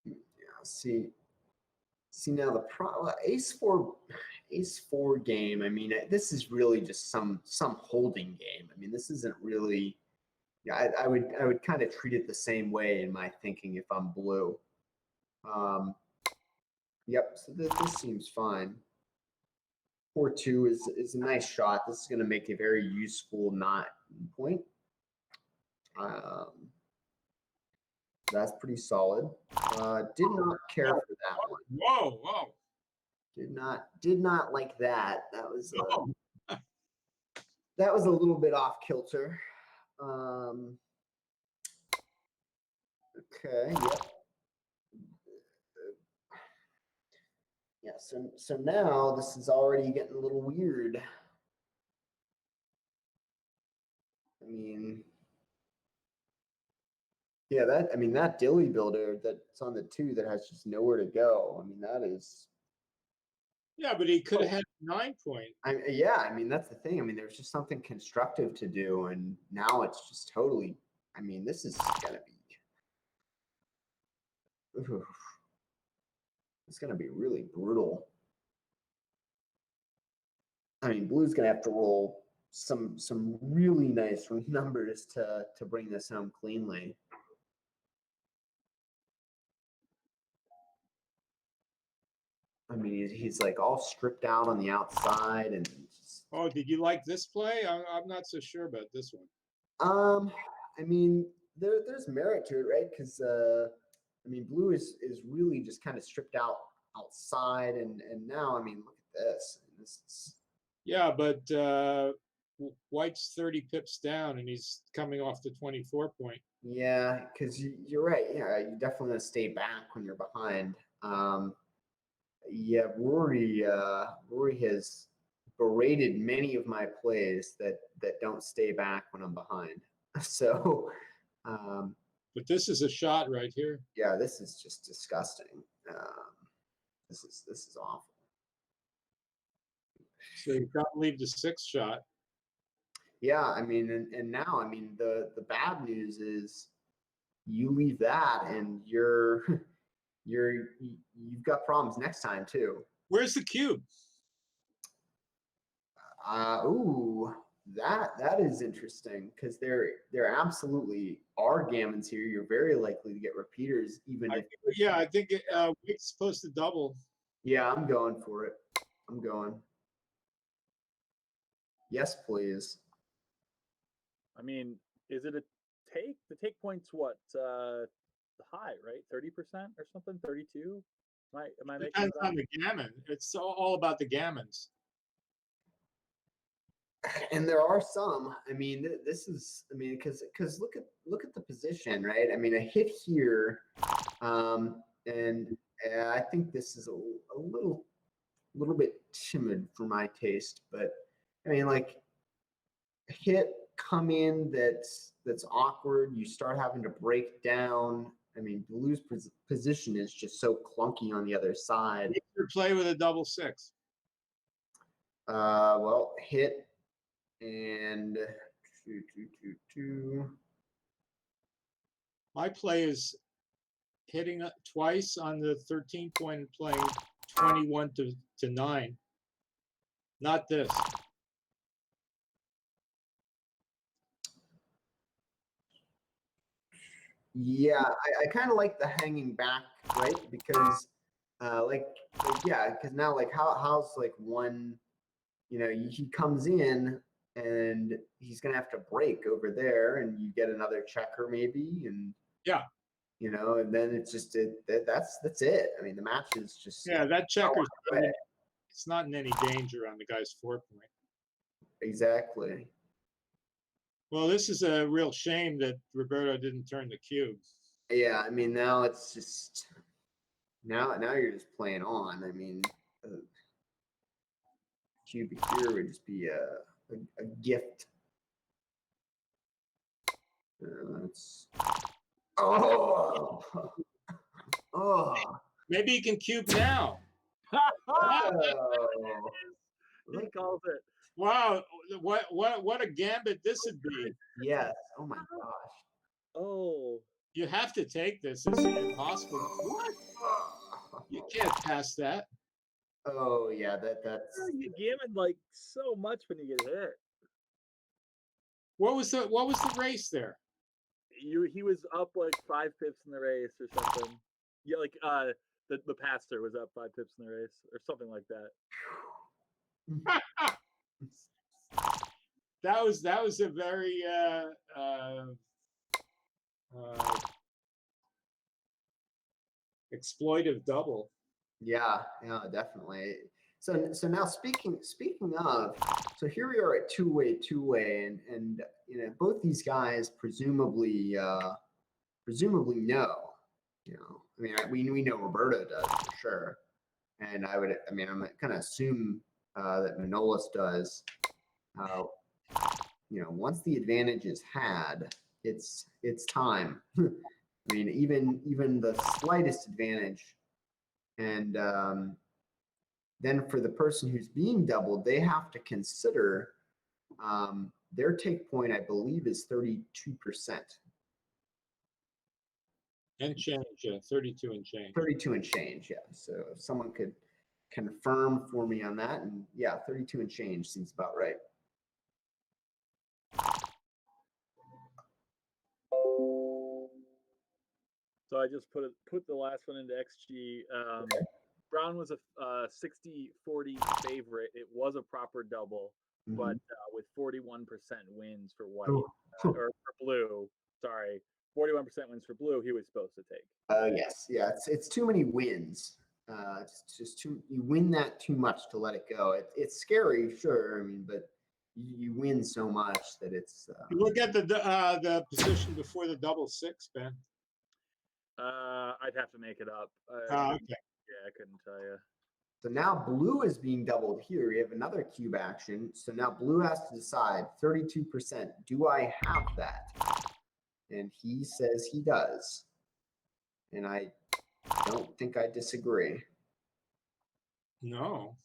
Yeah. See now the ace four game. I mean, this is really just some holding game. I mean, this isn't really. Yeah, I would kind of treat it the same way in my thinking if I'm blue. Yep. So this seems fine. 4-2 is a nice shot. This is going to make a very useful knot point. That's pretty solid. Did not care for that one. Whoa. Did not like that. That was Oh. that was a little bit off kilter. Okay. Yep. Yeah. So now this is already getting a little weird. I mean. Yeah, that dilly builder that's on the 2 that has just nowhere to go. I mean, that is. Yeah, but he could have had 9 point. I mean, that's the thing. I mean, there's just something constructive to do, and now it's just totally. I mean, this is gonna be. Oof, it's gonna be really brutal. I mean, blue's gonna have to roll some really nice numbers to bring this home cleanly. I mean, he's like all stripped out on the outside and just. Oh, did you like this play? I'm not so sure about this one. I mean, there's merit to it, right? Because I mean, blue is really just kind of stripped out outside, and now, I mean, look at this. This is. Yeah, but White's 30 pips down, and he's coming off the 24 point. Yeah, because you're right. Yeah, you definitely want to stay back when you're behind. Yeah, Rory has berated many of my plays that don't stay back when I'm behind. So, but this is a shot right here. Yeah, this is just disgusting. This is awful. So you've got to leave the 6 shot. Yeah, I mean, and now, I mean, the bad news is you leave that and you've got problems next time too. Where's the cube? Ooh, that is interesting because there absolutely are gammons here. You're very likely to get repeaters, even if. Yeah, I think White's supposed to double. Yeah, I'm going for it. I'm going. Yes, please. I mean, is it a take? The take point's what? High, right? 30% or something? 32? Am I making Depends that on the gammon. It's all about the gammons. And there are some. I mean, this is. I mean, because look at the position, right? I mean, a hit here, and I think this is a little bit timid for my taste. But I mean, like a hit come in that's awkward. You start having to break down I mean, blue's position is just so clunky on the other side. You play with a double six. Well, hit and two. My play is hitting twice on the 13 point and playing 21 to 9. Not this. Yeah, I kind of like the hanging back, right? Because, yeah, because now, like, how's like one, he comes in and he's gonna have to break over there, and you get another checker maybe, and Yeah. And then it's just that's it. I mean, the match is just Yeah, that checker's away. it's not in any danger on the guy's 4 point. Exactly. Well, this is a real shame that Roberto didn't turn the cube. Yeah, I mean, now it's just now you're just playing on. I mean, cubic here would just be a gift. It's oh Maybe he can cube now. oh. He calls it. Wow, what a gambit this would be. Yes. Oh my gosh. Oh, You have to take this. It's impossible. What? You can't pass that. Oh yeah, that's you gammon like so much when you get hit. What was the race there? He was up like 5 pips in the race or something. Yeah, like the pastor was up 5 pips in the race or something like that. That was a very exploitive double. yeah, definitely. So now speaking of, so here we are at two-way, and both these guys presumably know. I mean, we know Roberto does for sure, and I'm gonna assume that Manolis does. Once the advantage is had, it's time. I mean, even the slightest advantage, and then for the person who's being doubled, they have to consider their take point, I believe, is 32%. And change, 32 and change. 32 and change, yeah. So if someone could confirm for me on that, and yeah, 32 and change seems about right. So I just put the last one into XG. Brown was a 60-40 favorite. It was a proper double, but with 41% wins for white or for blue. Sorry, 41% wins for blue. He was supposed to take. Yes, yeah. It's too many wins. It's just you win that too much to let it go. It's scary, sure. I mean, but you win so much that it's. Look at the position before the double six, Ben. I'd have to make it up. Okay. Yeah, I couldn't tell you. So now blue is being doubled here. We have another cube action. So now blue has to decide 32%. Do I have that? And he says he does. And I don't think I disagree. No.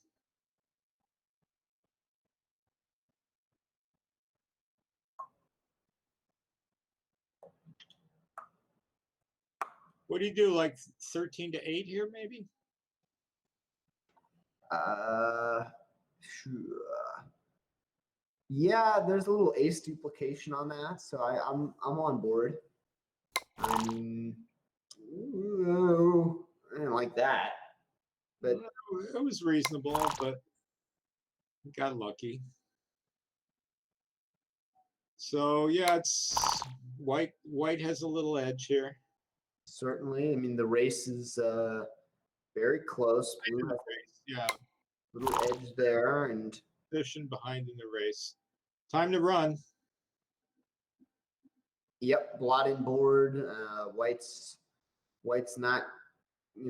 What do you do? Like 13 to 8 here, maybe? Sure. Yeah, there's a little ace duplication on that, so I'm on board. I mean, I didn't like that, but It was reasonable, but got lucky. So yeah, it's white. White has a little edge here. certainly, I mean, the race is very close. Blue has Yeah, a little edge there, and position behind in the race. Time to run. yep, blotting board. White's not,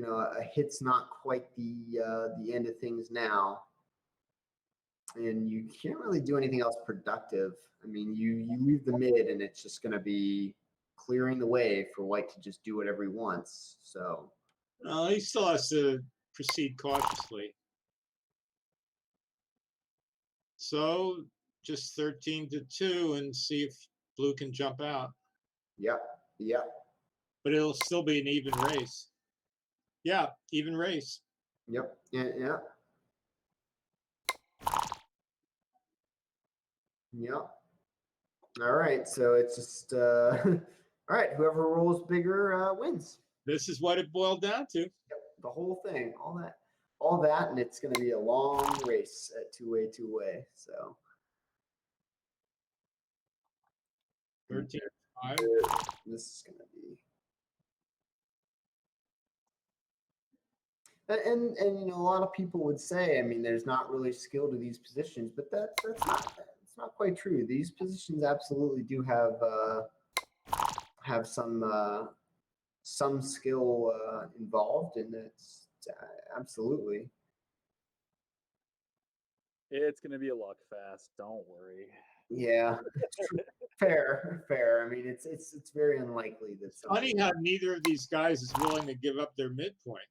a hit's not quite the end of things now, and you can't really do anything else productive. I mean, you leave the mid, and it's just going to be clearing the way for white to just do whatever he wants. So He still has to proceed cautiously. So just 13-2 and see if blue can jump out. yep, yep. But it'll still be an even race. Yeah, even race. Yep. Yeah. Yeah. Yep. All right. So it's just all right. Whoever rolls bigger wins. This is what it boiled down to. The whole thing, all that, and it's going to be a long race at two-way. So 13-5. this is going to be. And you know, a lot of people would say, I mean, there's not really skill to these positions, but that's not quite true. These positions absolutely do have some skill involved, and it's absolutely. It's gonna be a luck fest. Don't worry. Yeah, fair. I mean, it's very unlikely that Funny how neither of these guys is willing to give up their midpoint.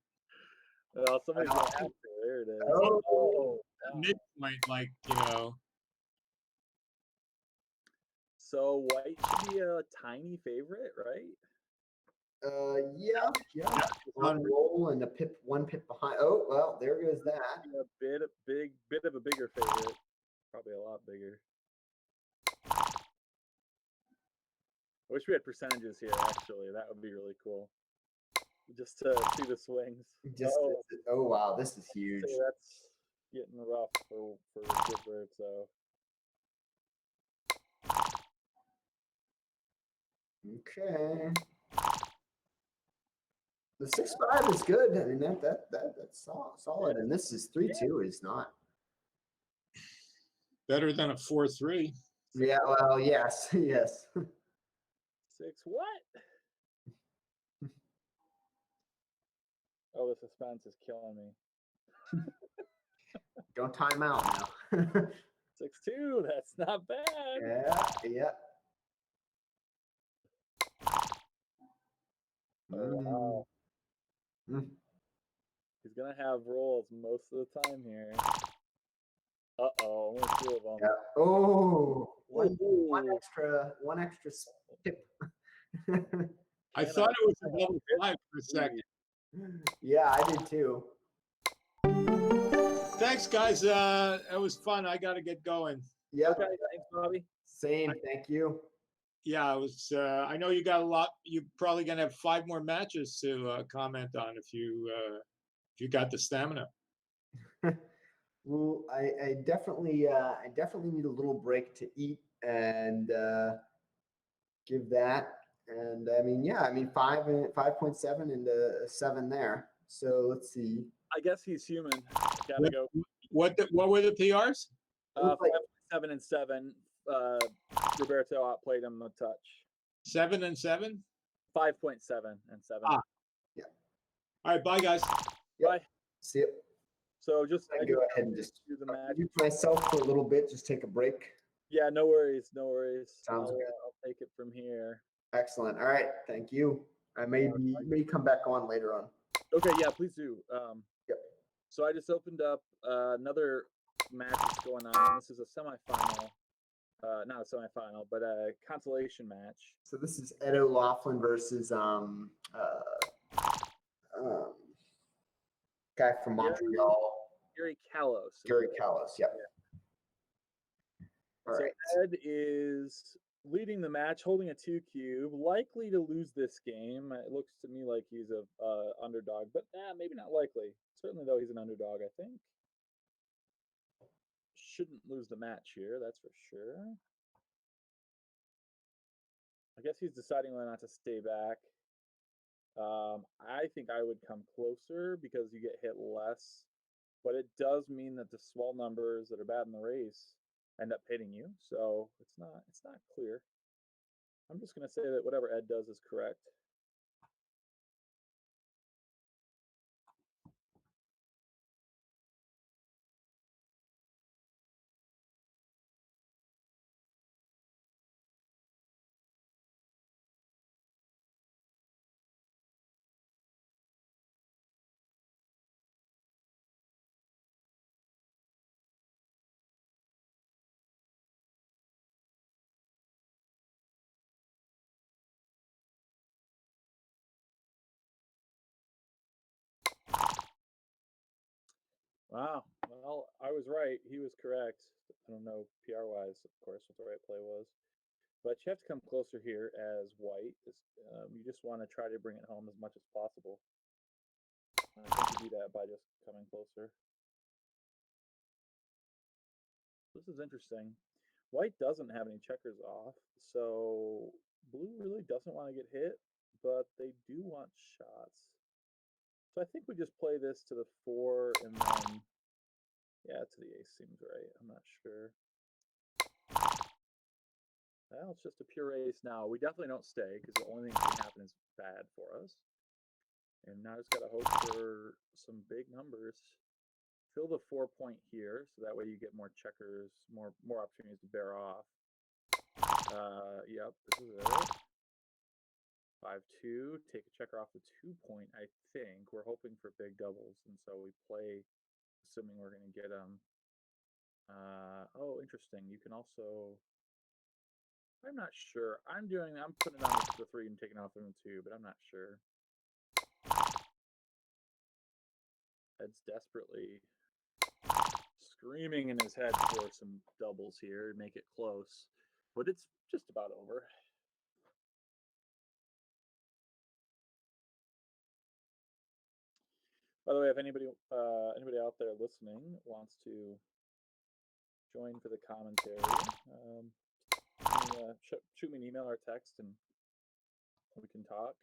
Well, somebody's gonna have to. There it is. Oh. Oh, wow. Midpoint, like, So white should be a tiny favorite, right? Yeah. One roll and one pip behind. Oh well, there goes that. A bit of a bigger favorite. Probably a lot bigger. I wish we had percentages here. Actually, that would be really cool. Just to see the swings. Oh wow, this is huge. So that's getting rough for Gilbert. So Okay. The 6-5 is good. I mean that's solid. And this is 3-2 is not. better than a 4-3. Yeah. Well, yes. 6 what? Oh, the suspense is killing me. Don't time out now. 6-2. That's not bad. Yeah. Wow. Mm. He's gonna have rolls most of the time here. Only 2 of them. Yeah. Oh, one Ooh. extra tip. I thought it was a double 5 for a second. Yeah, I did too. Thanks, guys. It was fun. I got to get going. Yeah. Okay, thanks, Bobby. Same. Thank you. Yeah, it was. I know you got a lot. You're probably gonna have 5 more matches to comment on if you got the stamina. Well, I definitely need a little break to eat and give that. And I mean, yeah, I mean 5.7 and a 7 there. So let's see. I guess he's human. Gotta go. What were the PRs? 5.7 and 7. Roberto outplayed him a touch. 7 and 7. 5.7 and 7. Ah. Yeah. All right, bye, guys. Bye. See it. So just I go ahead and just do the match. mute myself for a little bit. Just take a break. Yeah, no worries. Sounds good. I'll take it from here. Excellent. All right. Thank you. I may come back on later on. Okay, yeah, please do. Yep. So I just opened up another match that's going on. This is a semifinal. Not a semifinal, but a consolation match. So this is Ed O'Loughlin versus guy from Montreal, Gary Callos. Gary Callos. Yep. All So right. Ed is leading the match, holding a 2 cube, likely to lose this game. It looks to me like he's a underdog, but maybe not likely. Certainly, though, he's an underdog, I think. Shouldn't lose the match here, that's for sure. I guess he's deciding whether or not to stay back. I think I would come closer because you get hit less, but it does mean that the small numbers that are bad in the race end up hitting you. So it's not clear. I'm just gonna say that whatever Ed does is correct. Wow. Well, I was right. He was correct. I don't know PR wise, of course, what the right play was. But you have to come closer here as white. You just want to try to bring it home as much as possible. And I think you do that by just coming closer. This is interesting. White doesn't have any checkers off, so blue really doesn't want to get hit, but they do want shots. So I think we just play this to the 4 and then, yeah, to the ace seems right. I'm not sure. Well, it's just a pure ace now. We definitely don't stay because the only thing that can happen is bad for us. And now I just got to hope for some big numbers. Fill the 4 point here, so that way you get more checkers, more opportunities to bear off. Yep, this is it. 5-2, take a checker off the 2 point, I think. We're hoping for big doubles, and so we play, assuming we're going to get them. Oh, interesting. You can also, I'm not sure. I'm putting it on the 3 and taking off the 2, but I'm not sure. Ed's desperately screaming in his head for some doubles here, make it close, but it's just about over. By the way, if anybody out there listening wants to join for the commentary, shoot me an email or text, and we can talk.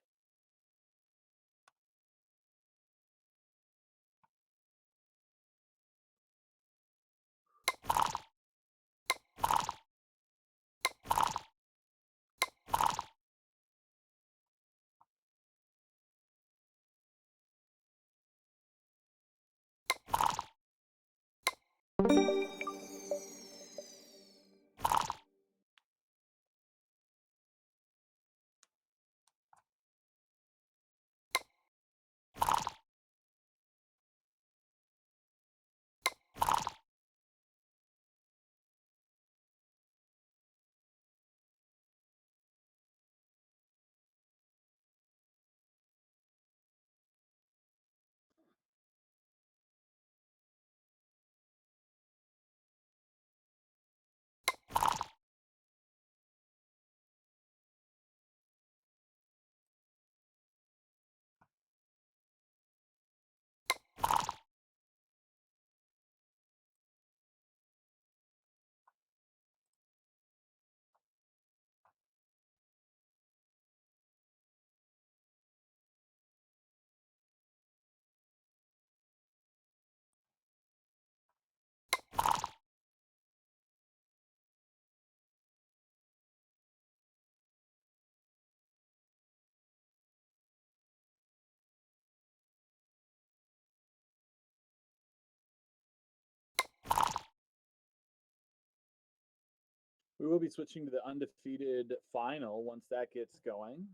We will be switching to the undefeated final once that gets going.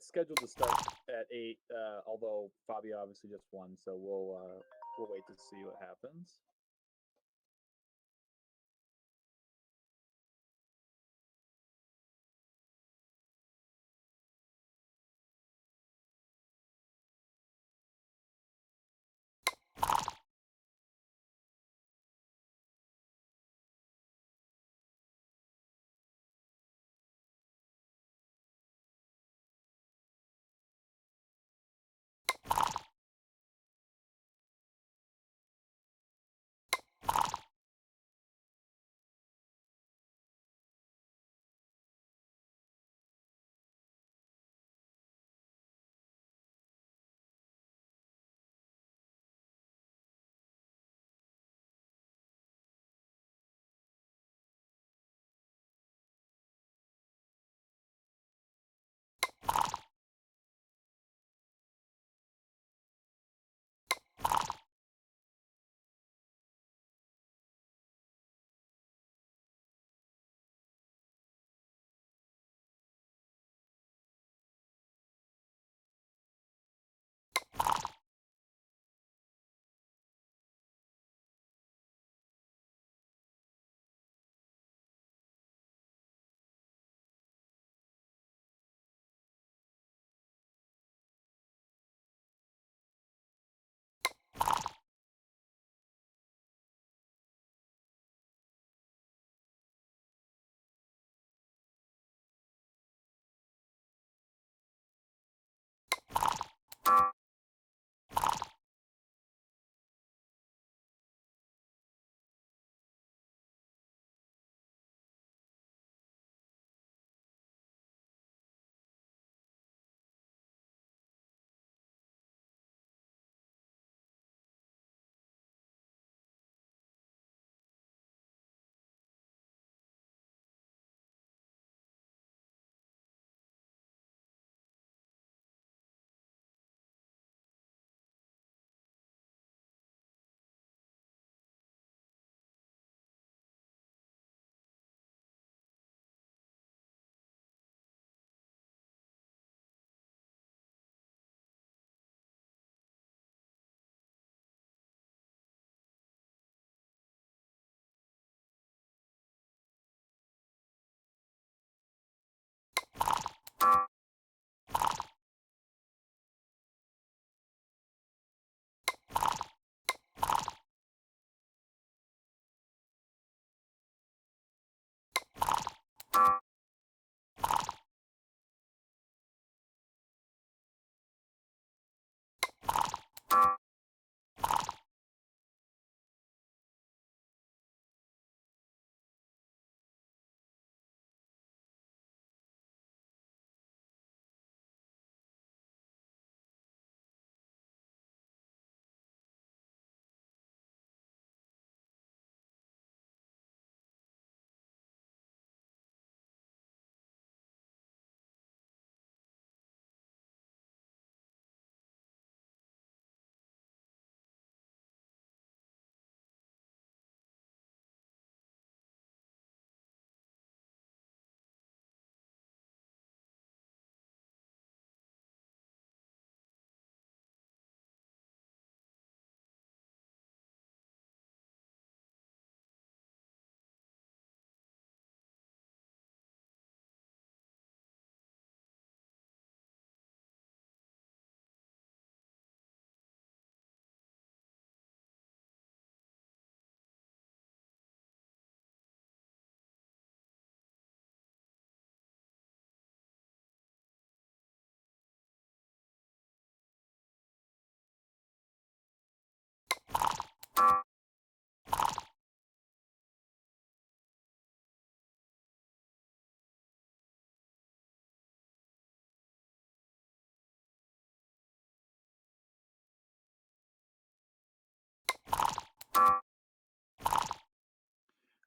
Scheduled to start at 8, although Fabio obviously just won, so we'll wait to see what happens.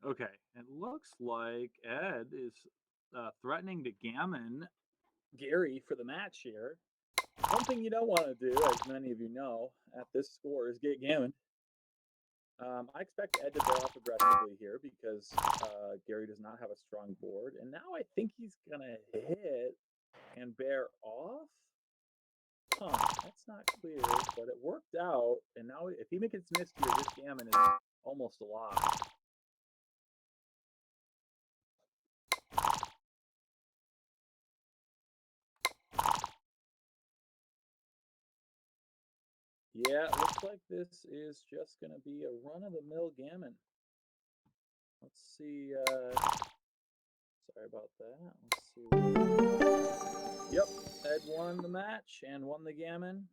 Okay, it looks like Ed is threatening to gammon Gary for the match here. One thing you don't want to do, as many of you know, at this score is get gammoned. I expect Ed to bear off aggressively here because Gary does not have a strong board. And now I think he's going to hit and bear off. Huh, that's not clear, but it worked out. And now if he makes missed here, this gammon is almost a lock. Yeah, it looks like this is just going to be a run-of-the-mill gammon. Let's see. Sorry about that. Let's see. Yep, Ed won the match and won the gammon.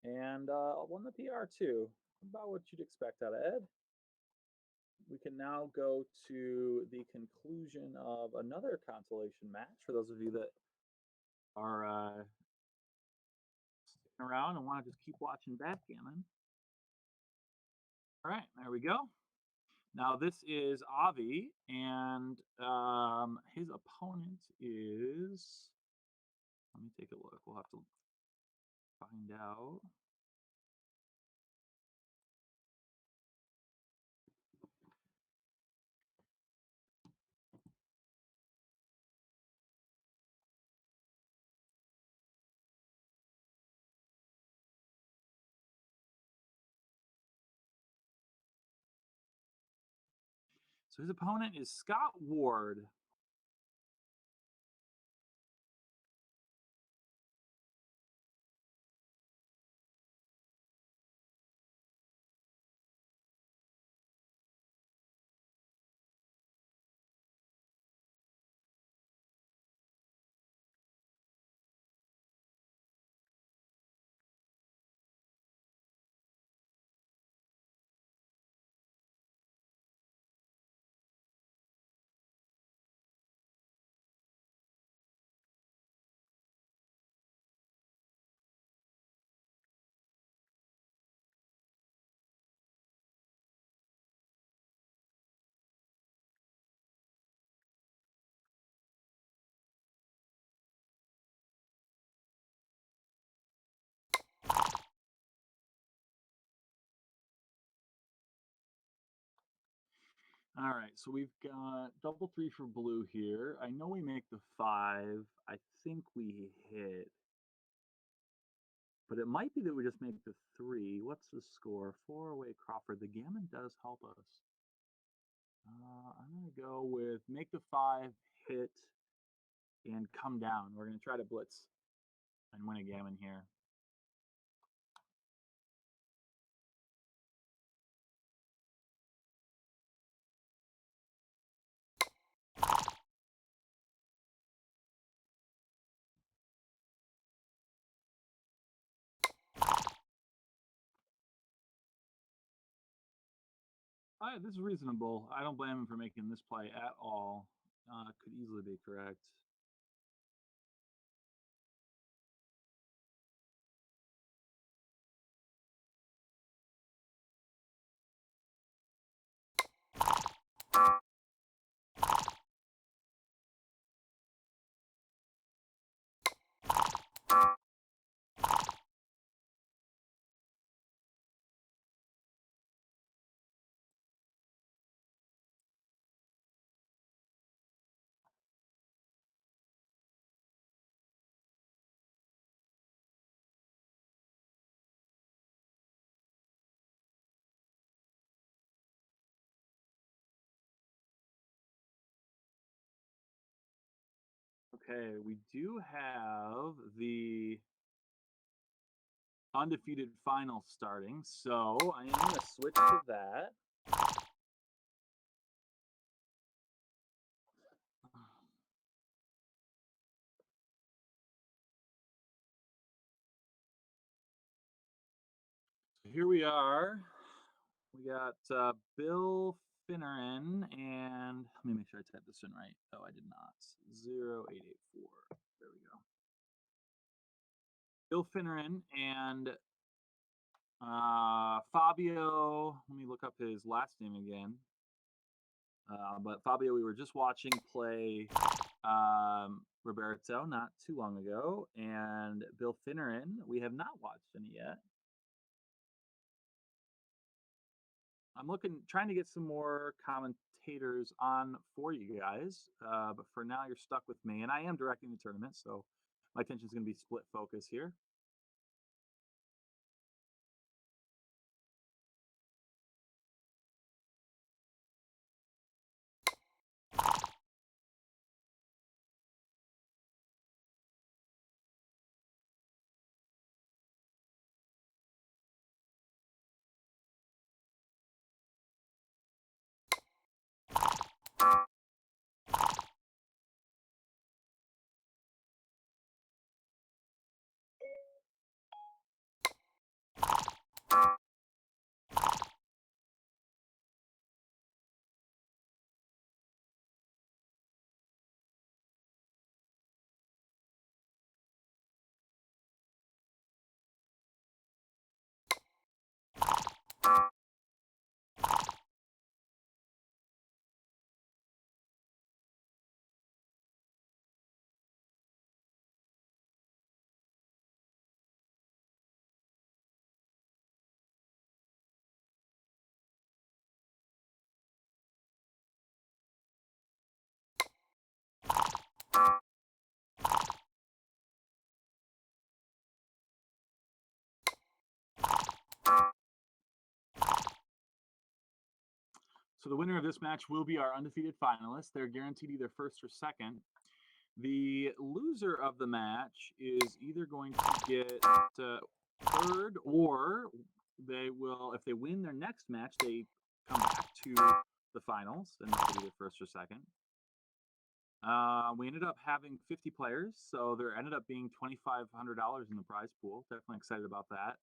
And won the PR too. About what you'd expect out of Ed. We can now go to the conclusion of another consolation match for those of you that are sticking around and want to just keep watching backgammon. All right, there we go. Now this is Avi, and his opponent is. Let me take a look. We'll have to find out. So his opponent is Scott Ward. All right, so we've got double three for blue here. I know we make the 5. I think we hit. But it might be that we just make the 3. What's the score? 4 away Crawford. The gammon does help us. I'm going to go with make the 5, hit, and come down. We're going to try to blitz and win a gammon here. This is reasonable. I don't blame him for making this play at all. Could easily be correct. Okay, we do have the undefeated final starting, so I am going to switch to that. Here we are. We got Bill Finneran, and let me make sure I typed this in right. Oh, I did not. 0884. There we go. Bill Finneran and Fabio. Let me look up his last name again. But Fabio, we were just watching play Roberto not too long ago, and Bill Finneran, we have not watched any yet. I'm trying to get some more commentators on for you guys, but for now you're stuck with me, and I am directing the tournament, so my attention is going to be split focus here. So the winner of this match will be our undefeated finalists. They're guaranteed either first or second. The loser of the match is either going to get third, or they will, if they win their next match, they come back to the finals and they'll be either first or second. We ended up having 50 players, so there ended up being $2,500 in the prize pool. Definitely excited about that.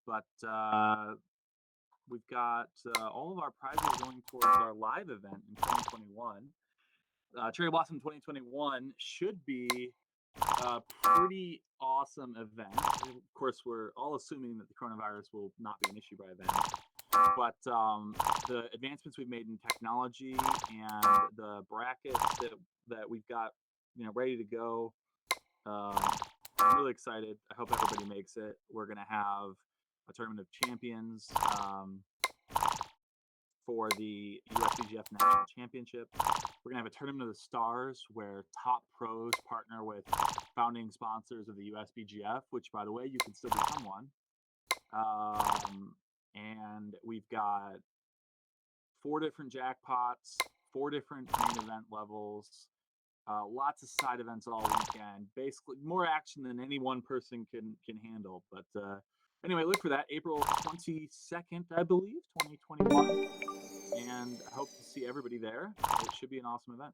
But we've got all of our prizes going towards our live event in 2021. Cherry Blossom 2021 should be a pretty awesome event. Of course, we're all assuming that the coronavirus will not be an issue by then. But the advancements we've made in technology and the brackets that we've got, ready to go. I'm really excited. I hope everybody makes it. We're gonna have a tournament of champions for the USBGF National Championship. We're gonna have a tournament of the stars where top pros partner with founding sponsors of the USBGF, which, by the way, you can still become one. And we've got 4 different jackpots, 4 different main event levels, lots of side events all weekend. Basically, more action than any one person can handle. But anyway, look for that April 22nd, I believe, 2021. And I hope to see everybody there. It should be an awesome event.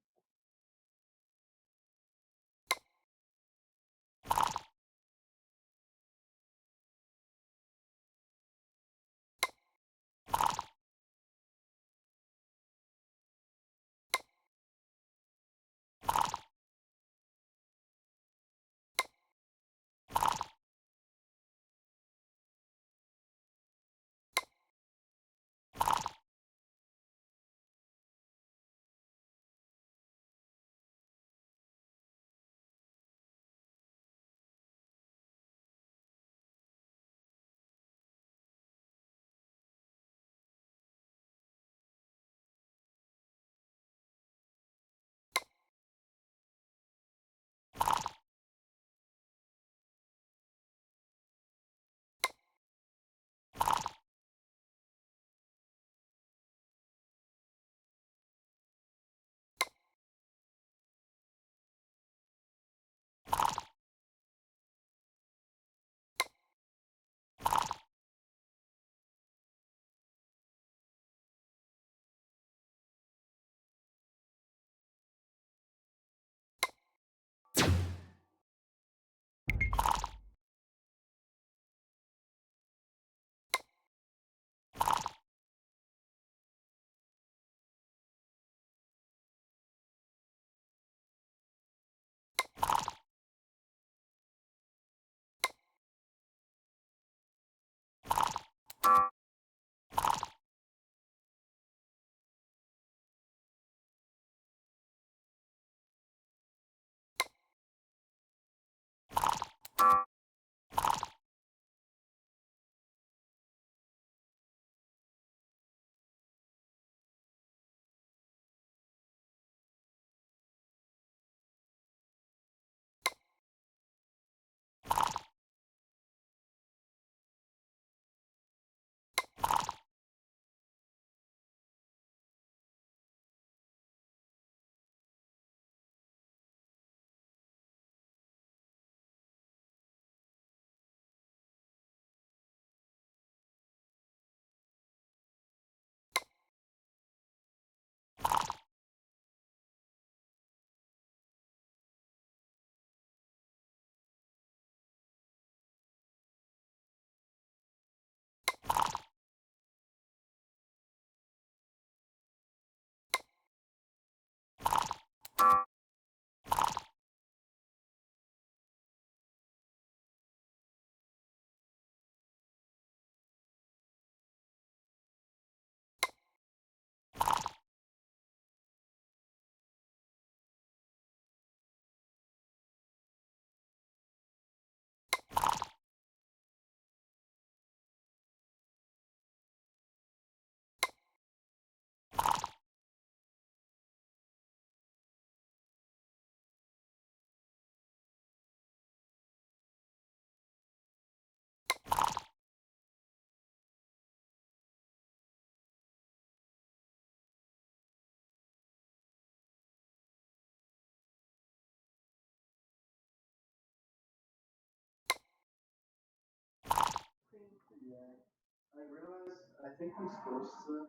I realized I think I'm supposed to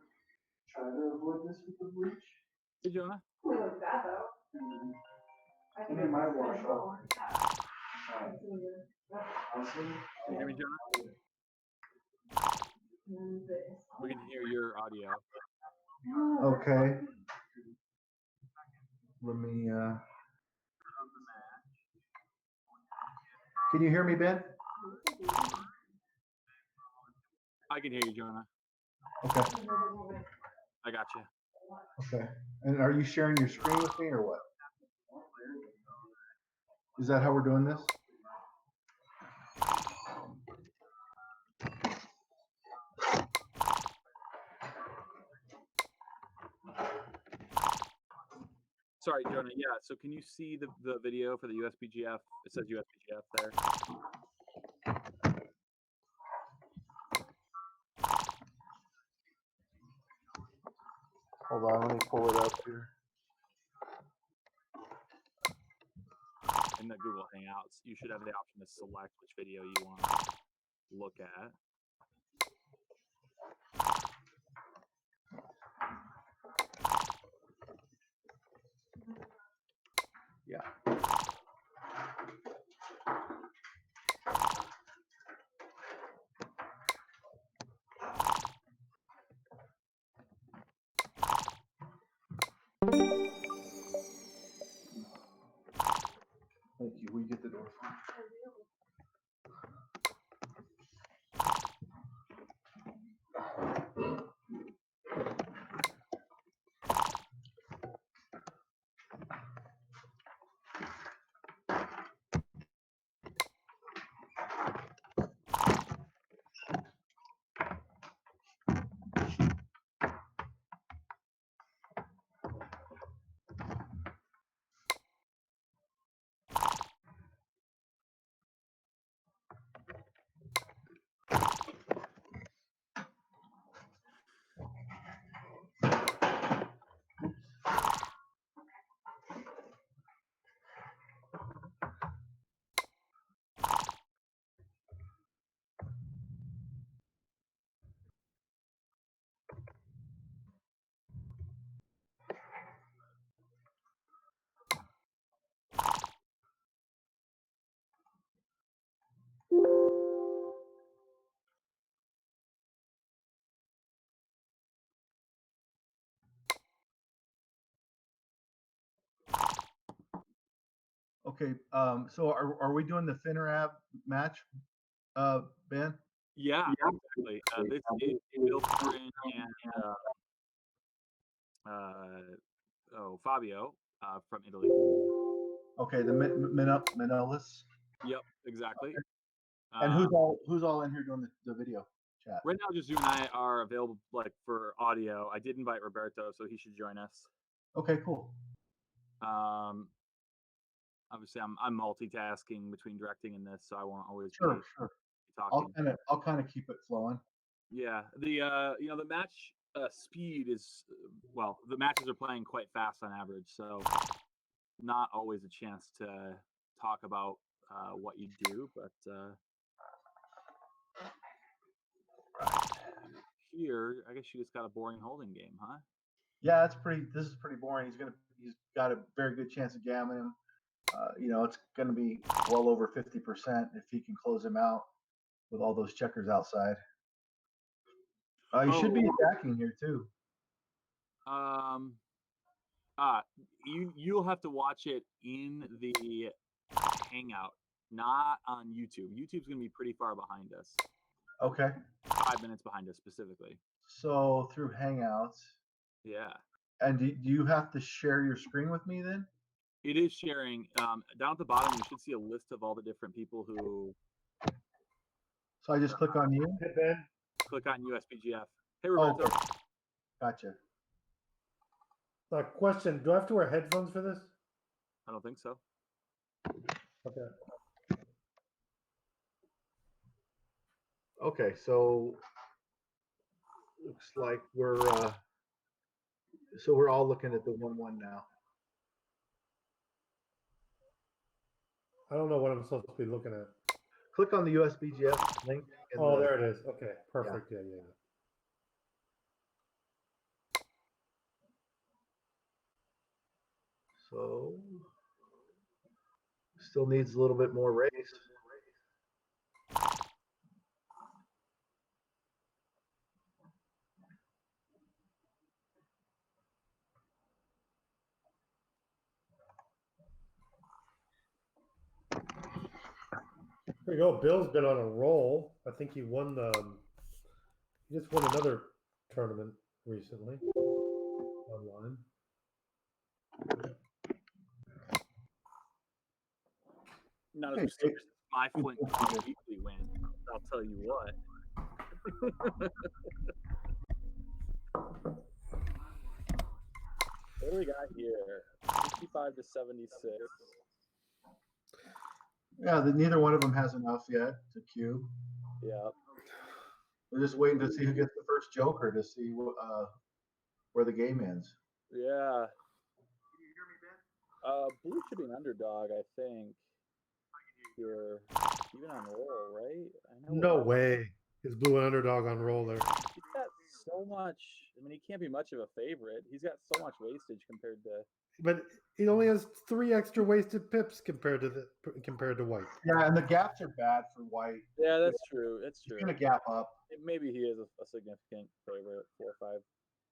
try to avoid this with the bleach. Hey, Jonah. I need my wash off. Honestly, Can you hear me, Jonah? We can hear your audio. okay. Let me. Can you hear me, Ben? I can hear you, Jonah. Okay. I got you. Okay. And are you sharing your screen with me or what? Is that how we're doing this? Sorry, Jonah. Yeah. So can you see the video for the USBGF? It says USBGF there. Hold on, let me pull it up here. In the Google Hangouts, you should have the option to select which video you want to look at. Yeah. Thank you. We get the door for me. Okay, so are we doing the FinRab match, Ben? Yeah, exactly. This is Bill Curran and Fabio from Italy. Okay, the Manolis. Yep, exactly. And who's all in here doing the video chat? Right now, just you and I are available like for audio. I did invite Roberto, so he should join us. Okay, cool. Obviously, I'm multitasking between directing and this, so I won't always Sure, be sure. talking. I'll kind of keep it flowing. Yeah, the the match speed is well, the matches are playing quite fast on average, so not always a chance to talk about what you do, but here I guess you just got a boring holding game, huh? Yeah, this is pretty boring. He's got a very good chance of jamming him. It's going to be well over 50% if he can close him out with all those checkers outside. You should be attacking here too. You'll have to watch it in the Hangout, not on YouTube. YouTube's gonna be pretty far behind us. Okay. 5 minutes behind us specifically. So through Hangouts. Yeah. And do you have to share your screen with me then? It is sharing. Down at the bottom, you should see a list of all the different people who So I just click on you? Hey, Ben, click on USBGF. Hey, Oh, Roberto. okay. Gotcha. question, do I have to wear headphones for this? I don't think so. Okay. Okay, so looks like we're all looking at the 1-1 now. I don't know what I'm supposed to be looking at. Click on the USBGF link. in Oh, the- there it is. Okay, perfect. Yeah, yeah. So still needs a little bit more race. There you go. Bill's been on a roll. I think he won he just won another tournament recently online. Not as serious as my Flint weekly win. I'll tell you what. What do we got here? 65 to 76. Yeah, neither one of them has enough yet to cube. Yeah. We're just waiting to see who gets the first joker to see where the game ends. Yeah. Blue should be an underdog, I think. You're even on roll, right? I know. No way. Is Blue an underdog on roll there? He's got so much. I mean, he can't be much of a favorite. He's got so much wastage compared to. But he only has 3 extra wasted pips compared to White. Yeah, and the gaps are bad for white. Yeah, that's true. That's He's true. gonna gap up. Maybe he is a significant favorite, 4 or 5%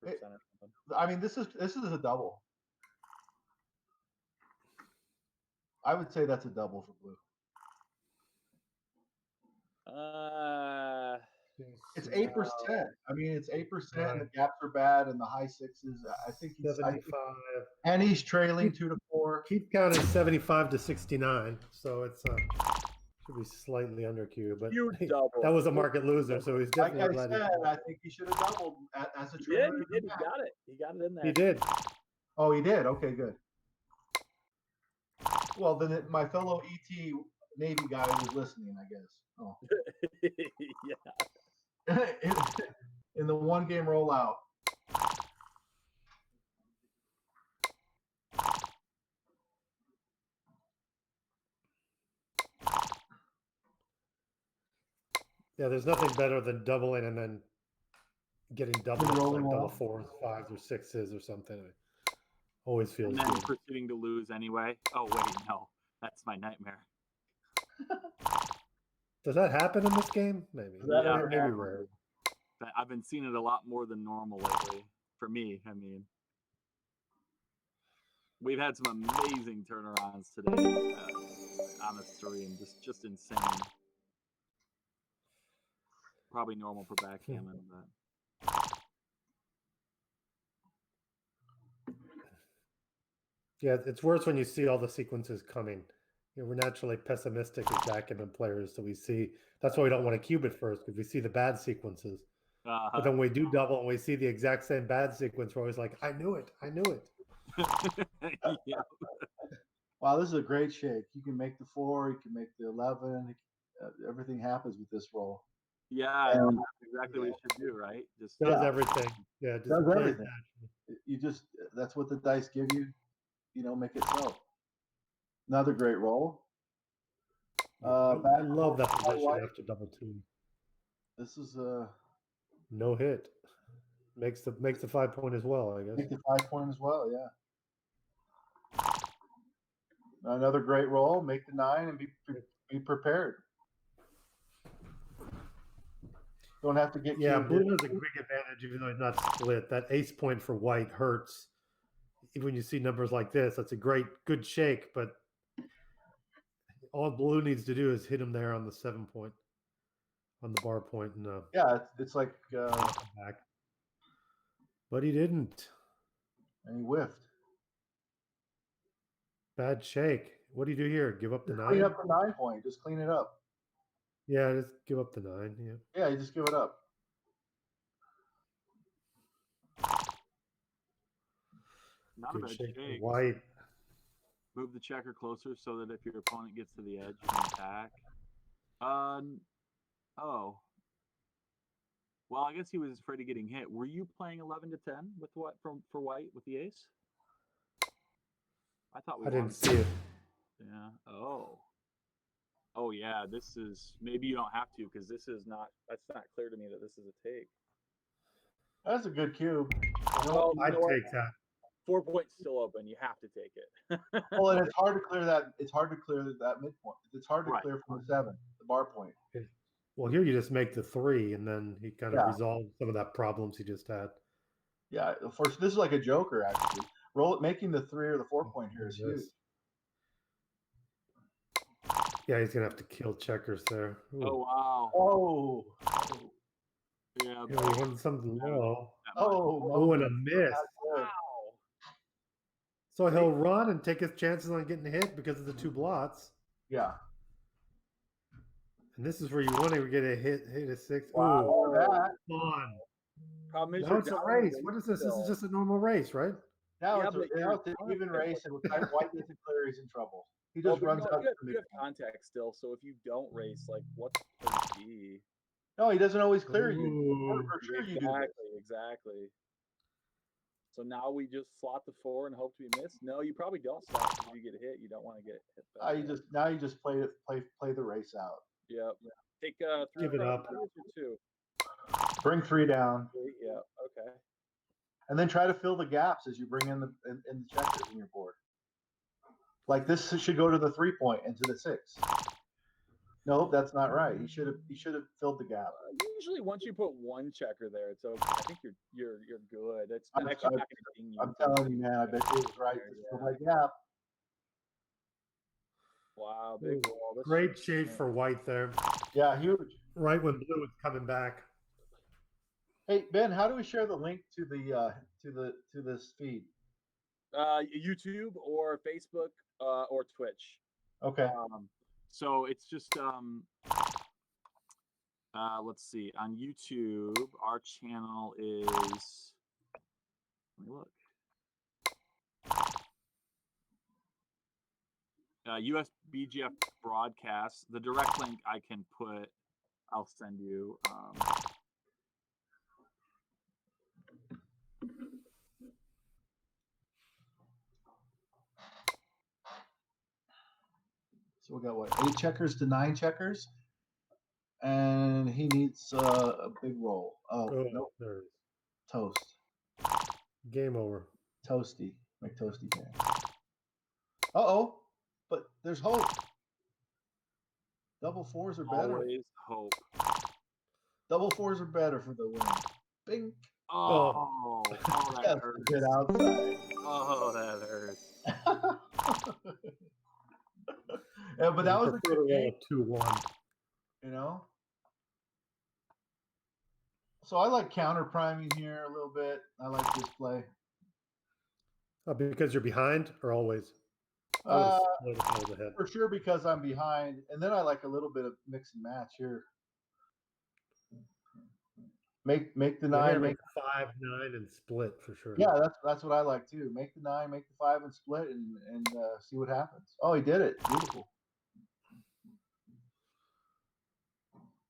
or something. I mean, this is a double. I would say that's a double for blue. It's 8%. I mean, it's 8%. And the gaps are bad, and the high sixes. I think he's 75. and he's trailing 2-4. Keep count is 75 to 69, so it's should be slightly under Q, but Huge double. that was a market loser, so he's Like definitely I glad said, I think he should have doubled as a Yeah, trainer. he did. He got it. He got it in there. he did. Oh, he did. Okay, good. Well, then my fellow ET Navy guy was listening, I guess. Oh. Yeah. In the 1-game rollout. Yeah, there's nothing better than doubling and then getting double, rolling like double off. 4s, 5s, or 6s or something. It always feels And then good. proceeding to lose anyway. Oh wait, no, that's my nightmare. Does that happen in this game? Maybe. Yeah. Maybe rare. I've been seeing it a lot more than normal lately. For me, I mean, we've had some amazing turnarounds today on the stream. Just insane. Probably normal for backgammon, but. Yeah, it's worse when you see all the sequences coming. You know, we're naturally pessimistic as backgammon players, so we see that's why we don't want to cube it first, because we see the bad sequences. But then when we do double and we see the exact same bad sequence, we're always like, I knew it. Yeah. Wow, this is a great shake. You can make the 4, you can make the 11. Everything happens with this roll. Yeah, that's exactly what you should do, right? Just Does everything. Yeah, just Does play it everything. naturally. You just that's what the dice give you. You know, make it so. Another great roll. I Back love that roll, position white. after double 2. This is No hit. Makes the 5-point as well, I guess. make the 5-point as well, yeah. Another great roll, make the 9 and be prepared. Don't have to get Yeah, cubed blue in. has a big advantage even though he's not split. That ace point for white hurts. even when you see numbers like this, that's a good shake. But all blue needs to do is hit him there on the 7 point, on the bar point, and Yeah, it's like knock him back. But he didn't. and he whiffed. Bad shake. What do you do here? Give up the Just clean 9? up the 9 point. Just clean it up. Yeah, just give up the 9. Yeah. Yeah, you just give it up. Not Good a bad shake for shake. white. Move the checker closer so that if your opponent gets to the edge, you can attack. Oh. Well, I guess he was afraid of getting hit. Were you playing 11 to 10 with what for white with the ace? I thought we I didn't wanted see it. Yeah. Oh. Oh yeah. This is maybe you don't have to because this is not. That's not clear to me that this is a take. That's a good cube. Well, I'd take that. 4 points still open. You have to take it. Well, and it's hard to clear that. It's hard to clear that midpoint. It's hard to Right. clear from the 7, the bar point. Well, here you just make the 3, and then he kind of Yeah. resolved some of that problems he just had. Yeah, first this is like a joker actually. Roll it, making the 3 or the 4 point here is huge. This. Yeah, he's gonna have to kill checkers there. Ooh. Oh wow. Oh, Yeah. Yeah, we wanted something low. oh, And a miss. Wow. So he'll run and take his chances on getting hit because of the 2 blots. yeah. And this is where you want to get a hit a 6. Wow, Ooh, that. fun. Problem is Now you're it's a down race. the What is lead this? This is still. just a normal race, right? Now Yeah, it's but now it's an you're- even race, and White doesn't clear, he's in trouble. He Well, just but runs out. you have, to the you have midpoint. contact still, so if you don't race, like what's the B? No, he doesn't always clear you. Ooh. For sure you do. Exactly. So now we just slot the 4 and hope to be missed. No, you probably don't slot because if you get hit, you don't want to get hit back. You just play the race out. Yep. Take 3 Give it up. or 2. Bring 3 down, 3, yeah. Okay. and then try to fill the gaps as you bring in the checkers in your board. Like this should go to the 3 point and to the 6. Nope, that's not right. He should have filled the gap. Usually, once you put 1 checker there, it's okay. I think you're good. It's I'm- actually not going to ding you. I'm telling you, man. I bet you it was right to fill that gap. Wow, big wall. This Great shit's shave sick. for white there. Yeah, huge. Right when blue was coming back. Hey Ben, how do we share the link to the to this feed? YouTube or Facebook or Twitch. Okay. So it's just let's see, on YouTube our channel is, let me look, USBGF broadcast. The direct link I'll send you. So we got what, 8 checkers to 9 checkers, and he needs a big roll. Oh, Oh, nope, there it is. toast, Game over. toasty, McToasty can. Oh, but there's hope. Double 4s are better. Always hope. Double 4s are better for the win. Bing. Oh, that That's hurts. a good outside. Oh, that hurts. Yeah, but that was a Prefer to good game, roll 2-1. you know. So I like counter priming here a little bit. I like this play. Because you're behind, or always? I Uh, would've split if I was ahead. For sure, because I'm behind, and then I like a little bit of mix and match here. Make the Yeah, 9, make 5, 9, and split for sure. yeah, that's what I like too. Make the 9, make the 5, and split, and see what happens. Oh, he did it. Beautiful,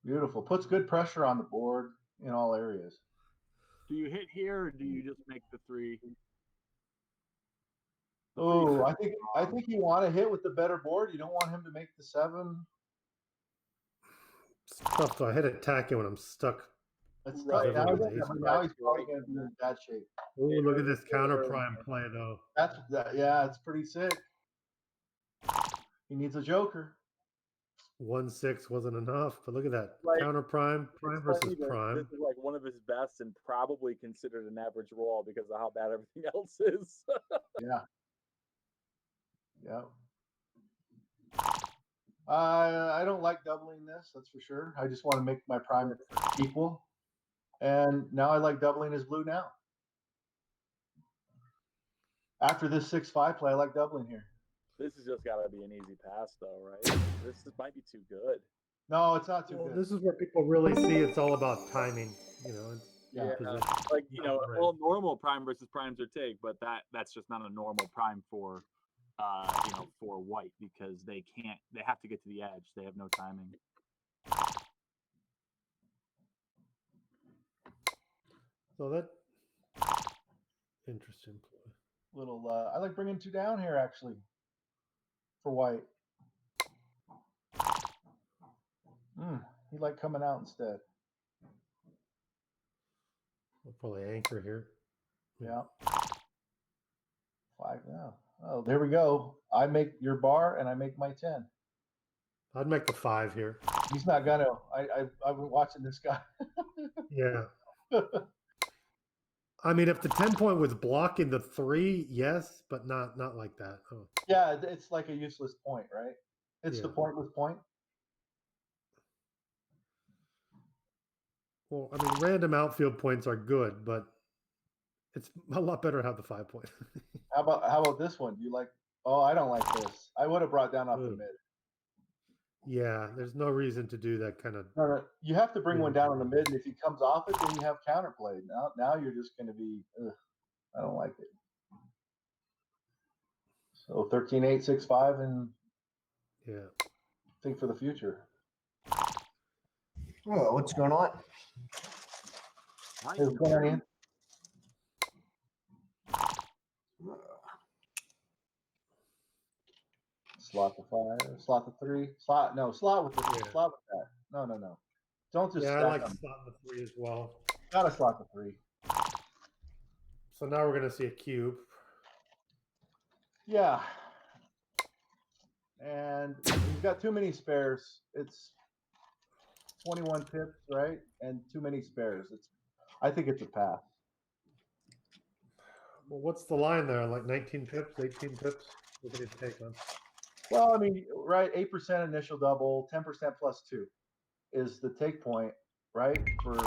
beautiful. Puts good pressure on the board in all areas. Do you hit here or do you just make the 3? Oh, I think you want to hit with the better board. You don't want him to make the 7. It's tough though. I hit attacking when I'm stuck. That's Right. now, Right. now he's probably going to be in bad shape. Oh, look at this counter prime play though. Yeah, it's pretty sick. He needs a joker. 1-6 wasn't enough, but look at that. Like, Counter prime, prime It's versus funny that prime. This is like one of his best and probably considered an average roll because of how bad everything else is. Yeah. Yeah. I don't like doubling this, that's for sure. I just want to make my prime equal. And now I like doubling his blue now. After this 6-5 play, I like doubling here. This has just got to be an easy pass, though, right? Might be too good. No, it's not too Well, good. this is where people really see it's all about timing. You know, it's Yeah. position. Like, not range. all normal prime versus primes are take, but that's just not a normal prime for for white because they have to get to the edge. They have no timing. So that interesting play. Little, I like bringing 2 down here actually for white. He like coming out instead. We'll probably anchor here. Yeah. 5 now. Oh, there we go. I make your bar and I make my 10. I'd make the 5 here. He's not gonna. I've been watching this guy. Yeah. I mean, if the 10-point was blocking the 3, yes, but not like that. Oh. Yeah, it's like a useless point, right? It's the Yeah. pointless point. Well, I mean, random outfield points are good, but it's a lot better to have the 5-point. How about this one? You like? Oh, I don't like this. I would have brought down off the Ugh. mid. Yeah, there's no reason to do that kind of. No, you have to bring one down on the mid, and if he comes off it, then you have counterplay. Now you're just going to be. Ugh, I don't like it. So 13-8, 6-5, and Yeah. think for the future. Oh, what's going on? Hey, what's going on, Ian? Slot the 5, slot the 3, slot with the Yeah. slot with that. No. Don't just Yeah, I stack like them. slotting the 3 as well. Gotta slot the 3. So now we're gonna see a cube. Yeah. And he's got too many spares. It's 21 pips, right? And too many spares. I think it's a pass. Well, what's the line there? Like 19 pips, 18 pips? What did it take on? Well, I mean, right, 8% initial double, 10% plus 2 is the take point, right, for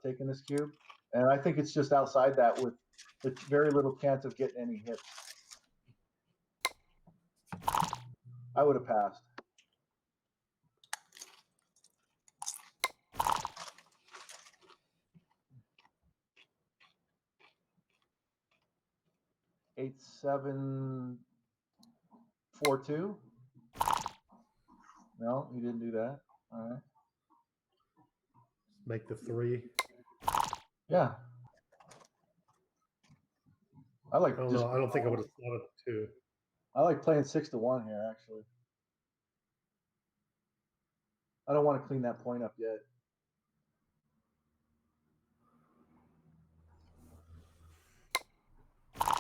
taking this cube. And I think it's just outside that with very little chance of getting any hits. I would have passed. Eight, 7, 4, 2. No, he didn't do that. All right. Make the 3. Yeah. I like. I don't know. I don't think I would have slotted the 2. I like playing 6-1 here, actually. I don't want to clean that point up yet.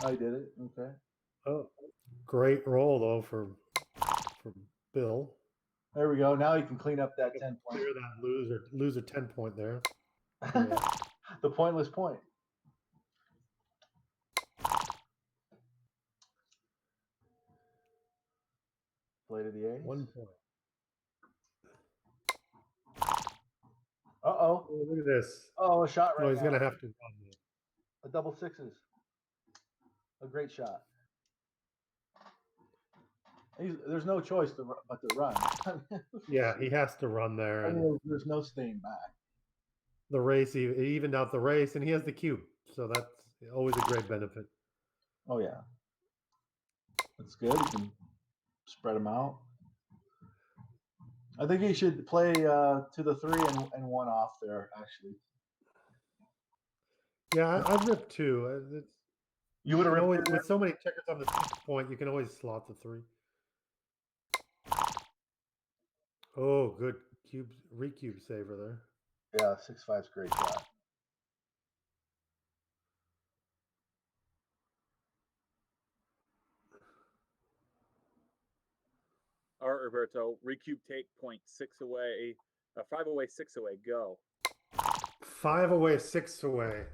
I did it. Okay. Oh, great roll though for Bill. There we go. Now he can clean up that 10 point. Clear that loser 10-point there. The pointless point. Play to the ace. 1 point. Uh-oh. Oh, look at this. Oh, a shot right No, he's now. gonna have to run this. A double 6s. A great shot. There's no choice but to run. Yeah, he has to run there. I And mean, there's no staying back. the race, he evened out the race, and he has the cube. So that's always a great benefit. Oh, yeah. That's good. You can spread them out. I think he should play to the 3 and 1 off there, actually. Yeah, I'd rip 2. You would have always, ripped with so many checkers on the 6-point, you can always slot the 3. Oh, good recube saver there. Yeah, 6-5's great shot. Or Roberto. Recube take point, 6 away, 5 away, 6 away. Go. 5 away, 6 away.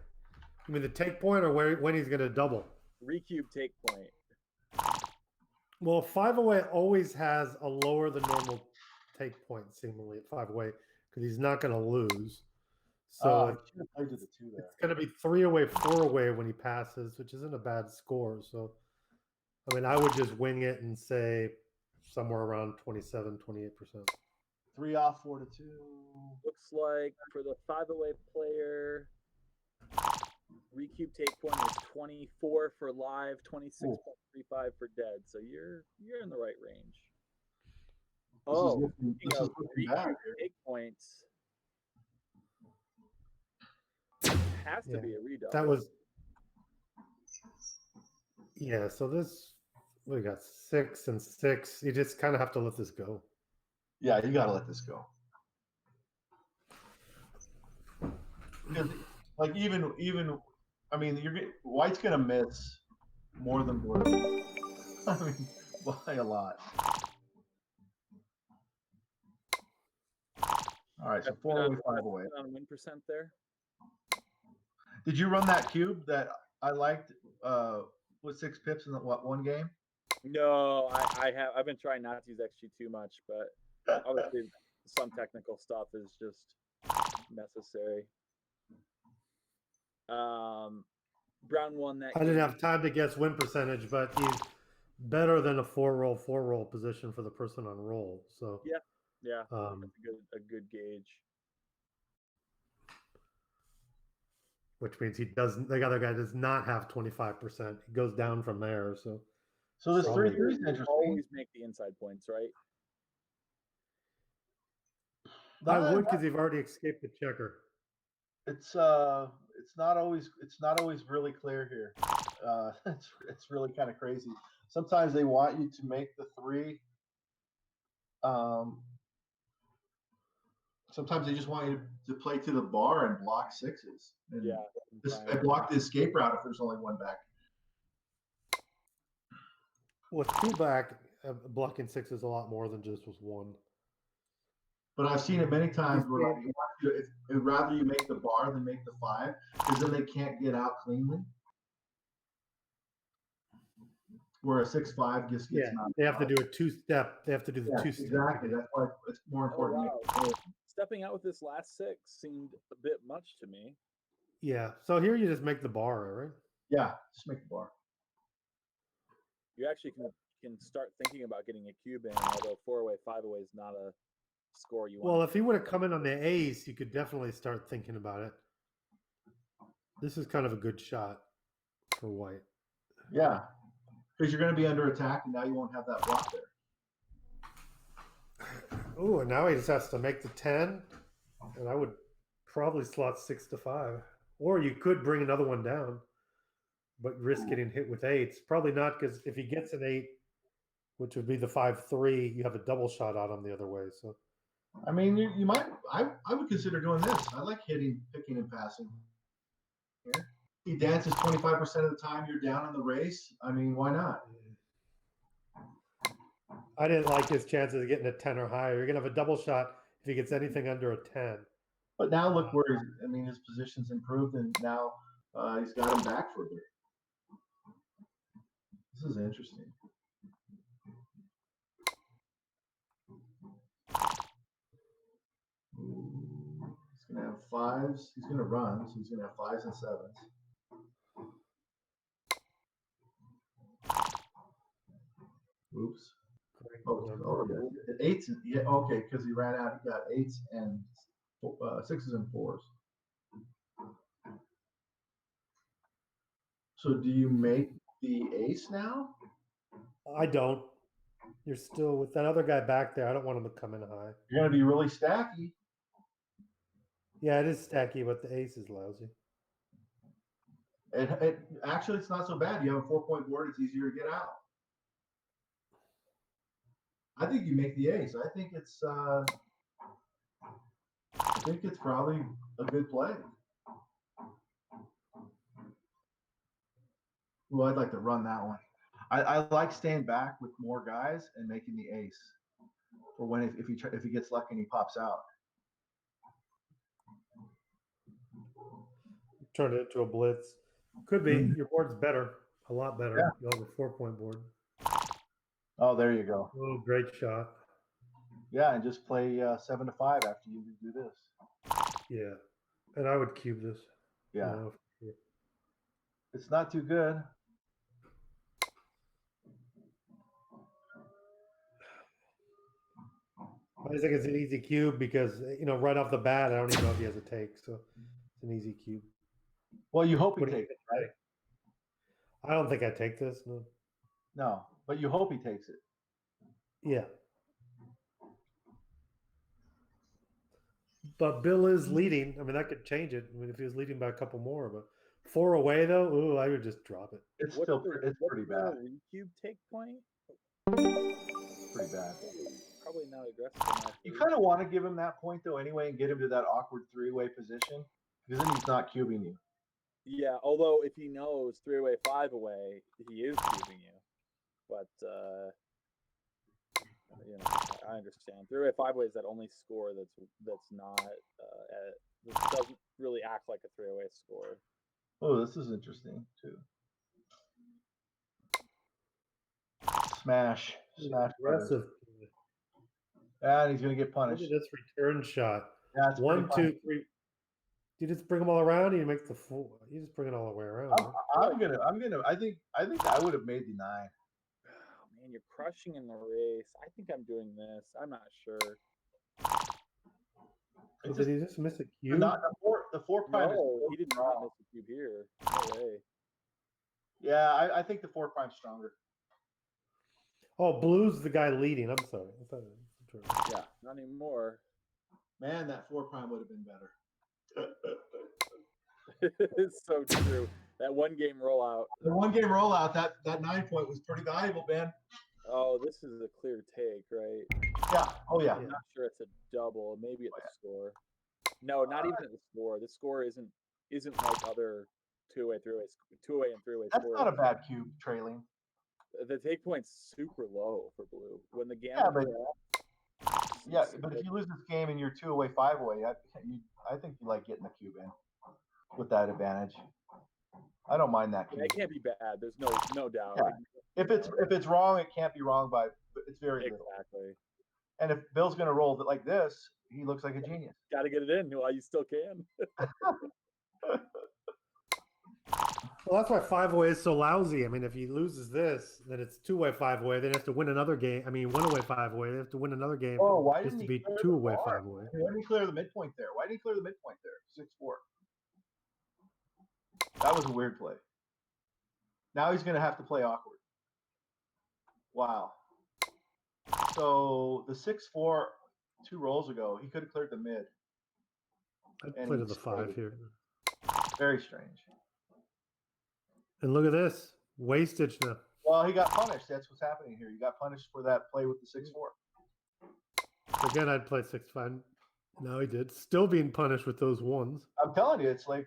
You mean the take point or when he's going to double? Recube take point. Well, 5 away always has a lower than normal take point, seemingly at 5 away, because he's not going to lose. So I should have played to the 2 there. it's going to be 3 away, 4 away when he passes, which isn't a bad score. So, I mean, I would just wing it and say somewhere around 27, 28%. 3 off, 4 to 2. Looks like for the 5 away player, Recube take point is 24 for live, 26.35 for dead. So you're in the right range. Speaking This is of looking bad Recube here. take points, has to Yeah, be a redouble. That was, yeah. So this, we got 6 and 6. You just kind of have to let this go. Yeah, you got to let this go. Because, like even I mean, White's gonna miss more than blue. I mean, by a lot. All right, so 4 away, 5 away. On win percent there. Did you run that cube that I liked with 6 pips in one game? No, I've been trying not to use XG too much, but obviously some technical stuff is just necessary. Brown won that. I didn't have time to guess win percentage, but he's better than a 4-roll position for the person on roll. So yeah, that's a good gauge. Which means he doesn't. The other guy does not have 25%. He goes down from there. So this Probably. 3-3 is interesting. Always make the inside points, right? I would, because you've already escaped the checker. It's not always really clear here. It's really kind of crazy. Sometimes they want you to make the 3. Sometimes they just want you to play to the bar and block 6s. And Yeah. I block the escape route if there's only 1 back. With 2 back, blocking 6 is a lot more than just with 1. But I've seen it many times where like, it'd rather you make the bar than make the 5, because then they can't get out cleanly. Where a 6-5 just gets knocked They have to out. do a 2-step. They have to do the 2-step. Exactly. That's why it's more important. Oh, wow. Stepping out with this last 6 seemed a bit much to me. Yeah. So here you just make the bar, right? Yeah, just make the bar. You actually can start thinking about getting a cube in, although 4 away, 5 away is not a score you want. Well, if he would have come in on the ace, you could definitely start thinking about it. This is kind of a good shot for White. Yeah, because you're going to be under attack, and now you won't have that block there. Oh, and now he just has to make the 10, and I would probably slot 6 to 5, or you could bring another one down, but risk getting hit with 8s. Probably not, because if he gets an 8, which would be the 5-3, you have a double shot on him the other way. So, I mean, you might. I would consider doing this. I like hitting, picking, and passing. Here, he dances 25% of the time. You're down in the race. I mean, why not? I didn't like his chances of getting a 10 or higher. You're gonna have a double shot if he gets anything under a 10. But now look where he's. I mean, his position's improved, and now he's got him back for a bit. This is interesting. He's gonna have 5s. He's gonna run, so he's gonna have 5s and 7s. Oops. Oh, yeah. 8s. Yeah, okay, because he ran out. He got 8s and 6s and 4s. So do you make the ace now? I don't. You're still with that other guy back there. I don't want him to come in high. You're gonna be really stacky. Yeah, it is stacky, but the ace is lousy. It actually, it's not so bad. You have a 4-point board. It's easier to get out. I think you make the ace. I think it's probably a good play. Well, I'd like to run that one. I like staying back with more guys and making the ace. for when if he gets lucky and he pops out. Turn it into a blitz. Could be. Your board's better. A lot better. Yeah. You'll have a 4-point board. Oh, there you go. Oh, great shot. Yeah, and just play 7 to 5 after you do this. Yeah. And I would cube this. Yeah, You know, it's not too good. I think it's an easy cube because, right off the bat, I don't even know if he has a take. So it's an easy cube. Well, you hope he What do you takes it, right? I don't think I take this. No. No, but you hope he takes it. Yeah. But Bill is leading. I mean, that could change it. I mean, if he was leading by a couple more, but 4 away though, ooh, I would just drop it. It's What's still the- it's what's pretty the bad. Recube take point? Pretty bad. Probably not aggressive enough. You kind of want to give him that point though, anyway, and get him to that awkward 3-way position because then he's not cubing you. Yeah, although if he knows 3 away, 5 away, he is cubing you. But I understand. 3 away, 5 away is that only score that's not that doesn't really act like a 3 away score. Oh, this is interesting too. Smash. Aggressive. And he's gonna get Look punished. at this return shot. Yeah, it's pretty 1, funny. 2, 3. You just bring them all around. And you make the 4. You just bring it all the way around. right? I'm gonna. I think I would have made the 9. Oh, man, you're crushing in the race. I think I'm doing this. I'm not sure. So It's did he just miss a cube? not the 4 prime. No, is he did not miss a cube here. No way. Yeah, I think the 4 prime's stronger. Oh, Blue's the guy leading. I'm sorry. I thought it was Yeah, not anymore. Man, that 4 prime would have been better. It's so true. That 1 game rollout. The 1 game rollout, that 9 point was pretty valuable, Ben. Oh, this is a clear take, right? Yeah. Oh yeah. I'm not sure it's a double. Maybe at the score. No, not even at the score. The score isn't like other 2-way, 3-way, 2-way and 3-way That's scores. not a bad cube trailing. The take point's super low for blue. When the Yeah, gamut. but if you lose this game and you're 2 away, 5 away, I think you like getting the cube in with that advantage. I don't mind that cube. It can't be bad. There's no doubt. Yeah. If it's wrong, it can't be wrong by it's very little. Exactly. And if Bill's gonna roll it like this, he looks like a genius. Got to get it in while you still can. Well, that's why 5-way is so lousy. I mean, if he loses this, then it's 2-way, 5-way. Then he has to win another game. I mean, 1-away, 5-way. They have to win another game Oh, why just didn't to he be clear the 2-away, bar? 5-way. Why didn't he clear the midpoint there? Why didn't he clear the midpoint there? 6-4. That was a weird play. Now he's gonna have to play awkward. Wow. So the 6-4 2 rolls ago, he could have cleared the mid. I'd And play to he the 5 stayed. here. Very strange. And look at this. Wastage now. Well, he got punished. That's what's happening here. You got punished for that play with the 6-4. Again, I'd play 6-5. No, he did. Still being punished with those 1s. I'm telling you, it's like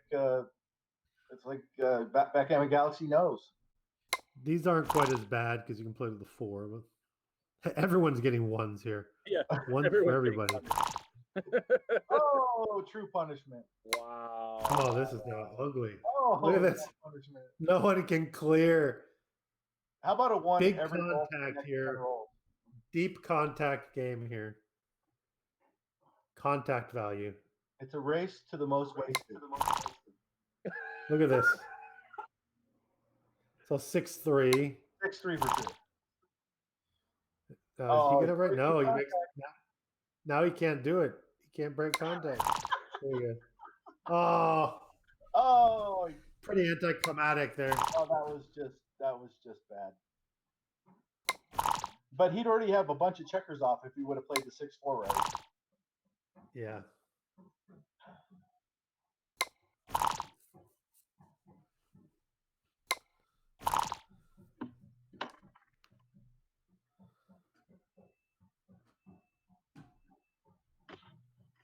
Backgammon Galaxy knows. These aren't quite as bad because you can play to the 4. But everyone's getting 1s here. Yeah. 1 for everyone's getting everybody. Oh, true punishment. Wow. Oh, this is now ugly. Oh, Look at this. punishment. No one can clear. How about a 1 Big every roll for the contact next 10 here. rolls? Deep contact game here. Contact value. It's a race to the most wasted. Look at this. So 6-3. 6-3 for sure. Does Oh, he get it right? break No, the he makes now he can't do it. He can't break contact. There you go. Oh, Oh, pretty anticlimactic there. that was just bad. But he'd already have a bunch of checkers off if he would have played the 6-4 right. Yeah.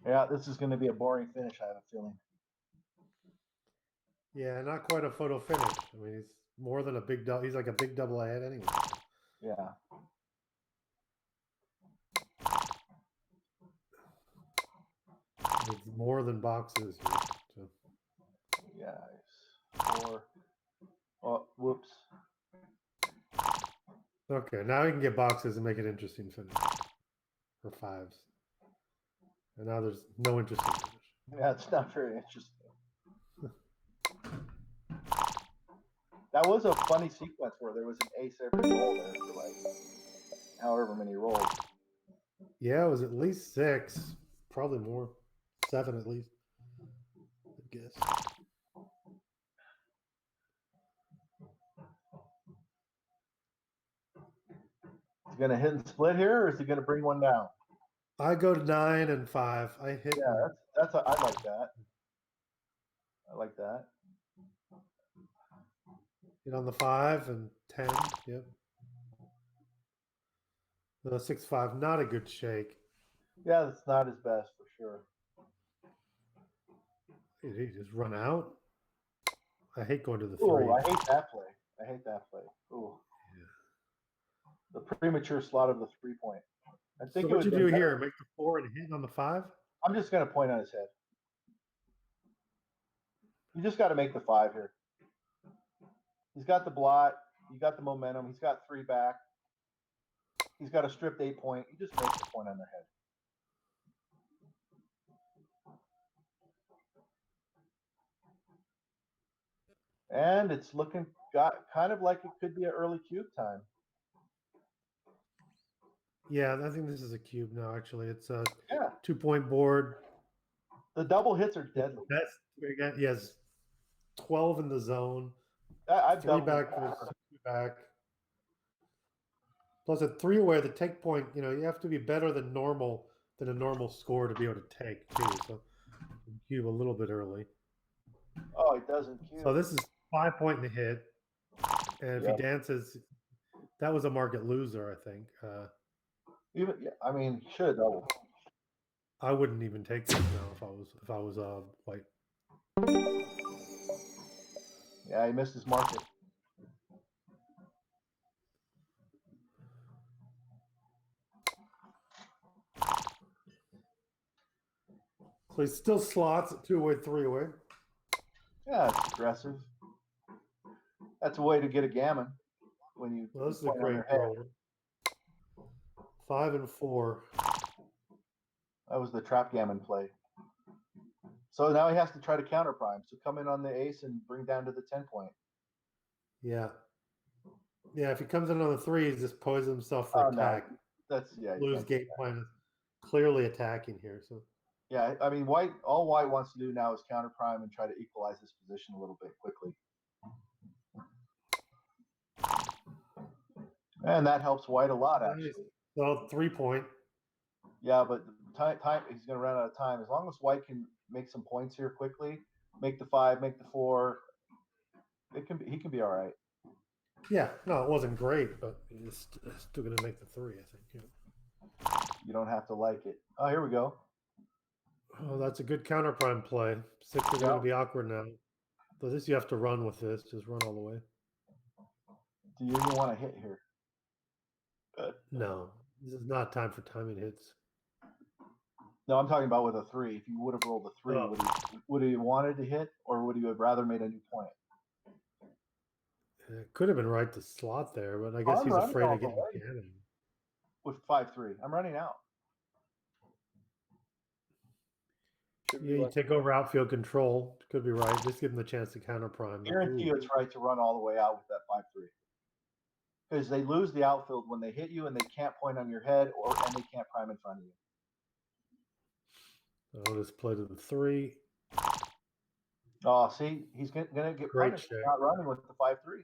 Yeah, this is going to be a boring finish, I have a feeling. Yeah, not quite a photo finish. I mean, he's more than a big double. He's like a big double ahead anyway. Yeah. It's more than boxes. Here, so. Yeah. 4. Oh, whoops. Okay, now we can get boxes and make it interesting finish. Or 5s. And now there's no interesting finish. Yeah, it's not very interesting. That was a funny sequence where there was an ace every roll there for like however many rolls. Yeah, it was at least 6. Probably more. 7 at least. I guess. Is he gonna hit and split here, or is he gonna bring one down? I go to 9 and 5. I hit. Yeah, I like that. I like that. Hit on the 5 and 10. Yep. The 6-5, not a good shake. Yeah, that's not his best for sure. Did he just run out? I hate going to the Ooh, 3. I hate that play. I hate that play. Ooh. The premature slot of the 3-point. I think So what you would do be better- here? Make the 4 and hit on the 5? I'm just gonna point on his head. You just got to make the 5 here. He's got the blot. You got the momentum. He's got 3 back. He's got a stripped 8-point. You just make the point on their head. And it's looking kind of like it could be an early cube time. Yeah, I think this is a cube now. Actually, it's a Yeah. 2-point board. The double hits are deadly. That's he has 12 in the zone. I've 3 doubled back versus 2 back. Plus a 3 away, the take point. You have to be better than normal than a normal score to be able to take too. So cube a little bit early. Oh, he doesn't cube. So this is 5-point in the hit, and if Yep. he dances, that was a market loser, I think. Even I mean, he should have doubled. I wouldn't even take this now if I was white. Yeah, he missed his market. So he still slots at 2-way, 3-way. Yeah, it's aggressive. That's a way to get a gammon when you. Well, this is a point on great their head. roll. 5 and 4. That was the trap gammon play. So now he has to try to counter prime. So come in on the ace and bring down to the 10-point. Yeah. Yeah, if he comes in on the 3, he's just poising himself for Oh, no. attack. That's you Blue's can't do game that. plan is clearly attacking here. So Yeah, I mean, all white wants to do now is counter prime and try to equalize his position a little bit quickly. And that helps white a lot, actually. So 3-point. Yeah, but time he's going to run out of time. As long as white can make some points here quickly, make the 5, make the 4, he can be all right. Yeah, no, it wasn't great, but he's still going to make the 3, I think. Yeah. You don't have to like it. Oh, here we go. Oh, that's a good counter prime play. 6 is going Yeah. to be awkward now. So this you have to run with this. Just run all the way. Do you even want to hit here? No, this is not time for timing hits. No, I'm talking about with a 3. If you would have rolled a 3, Oh. would he have wanted to hit, or would he have rather made a new point? It could have been right to slot there, but I guess I'm he's running afraid all of the getting way. cannon. With 5-3, I'm running out. Should be Yeah, you left. take over outfield control. Could be right. Just give him the chance to counter prime. but Guarantee ooh. you it's right to run all the way out with that 5-3. Because they lose the outfield when they hit you and they can't point on your head and they can't prime in front of you. I'll just play to the 3. Oh, see, he's gonna get Great punished for check. not running with the 5-3.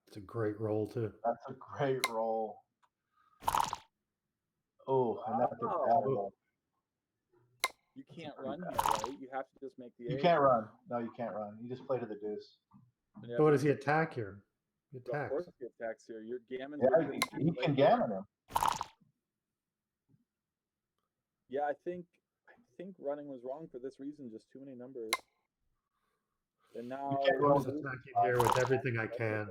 It's a great roll too. That's a great roll. Oh, and that's a bad Wow. roll. You can't run here, right? You have to just make the. You ace. can't run. No, you can't run. You just play to the deuce. And you So what have does he attack here? He to- Of attacks. course, he attacks here. Your gammon. Yeah, he can gammon him. Yeah, I think running was wrong for this reason. Just too many numbers. And now can't I'm go just over attacking here with everything I can.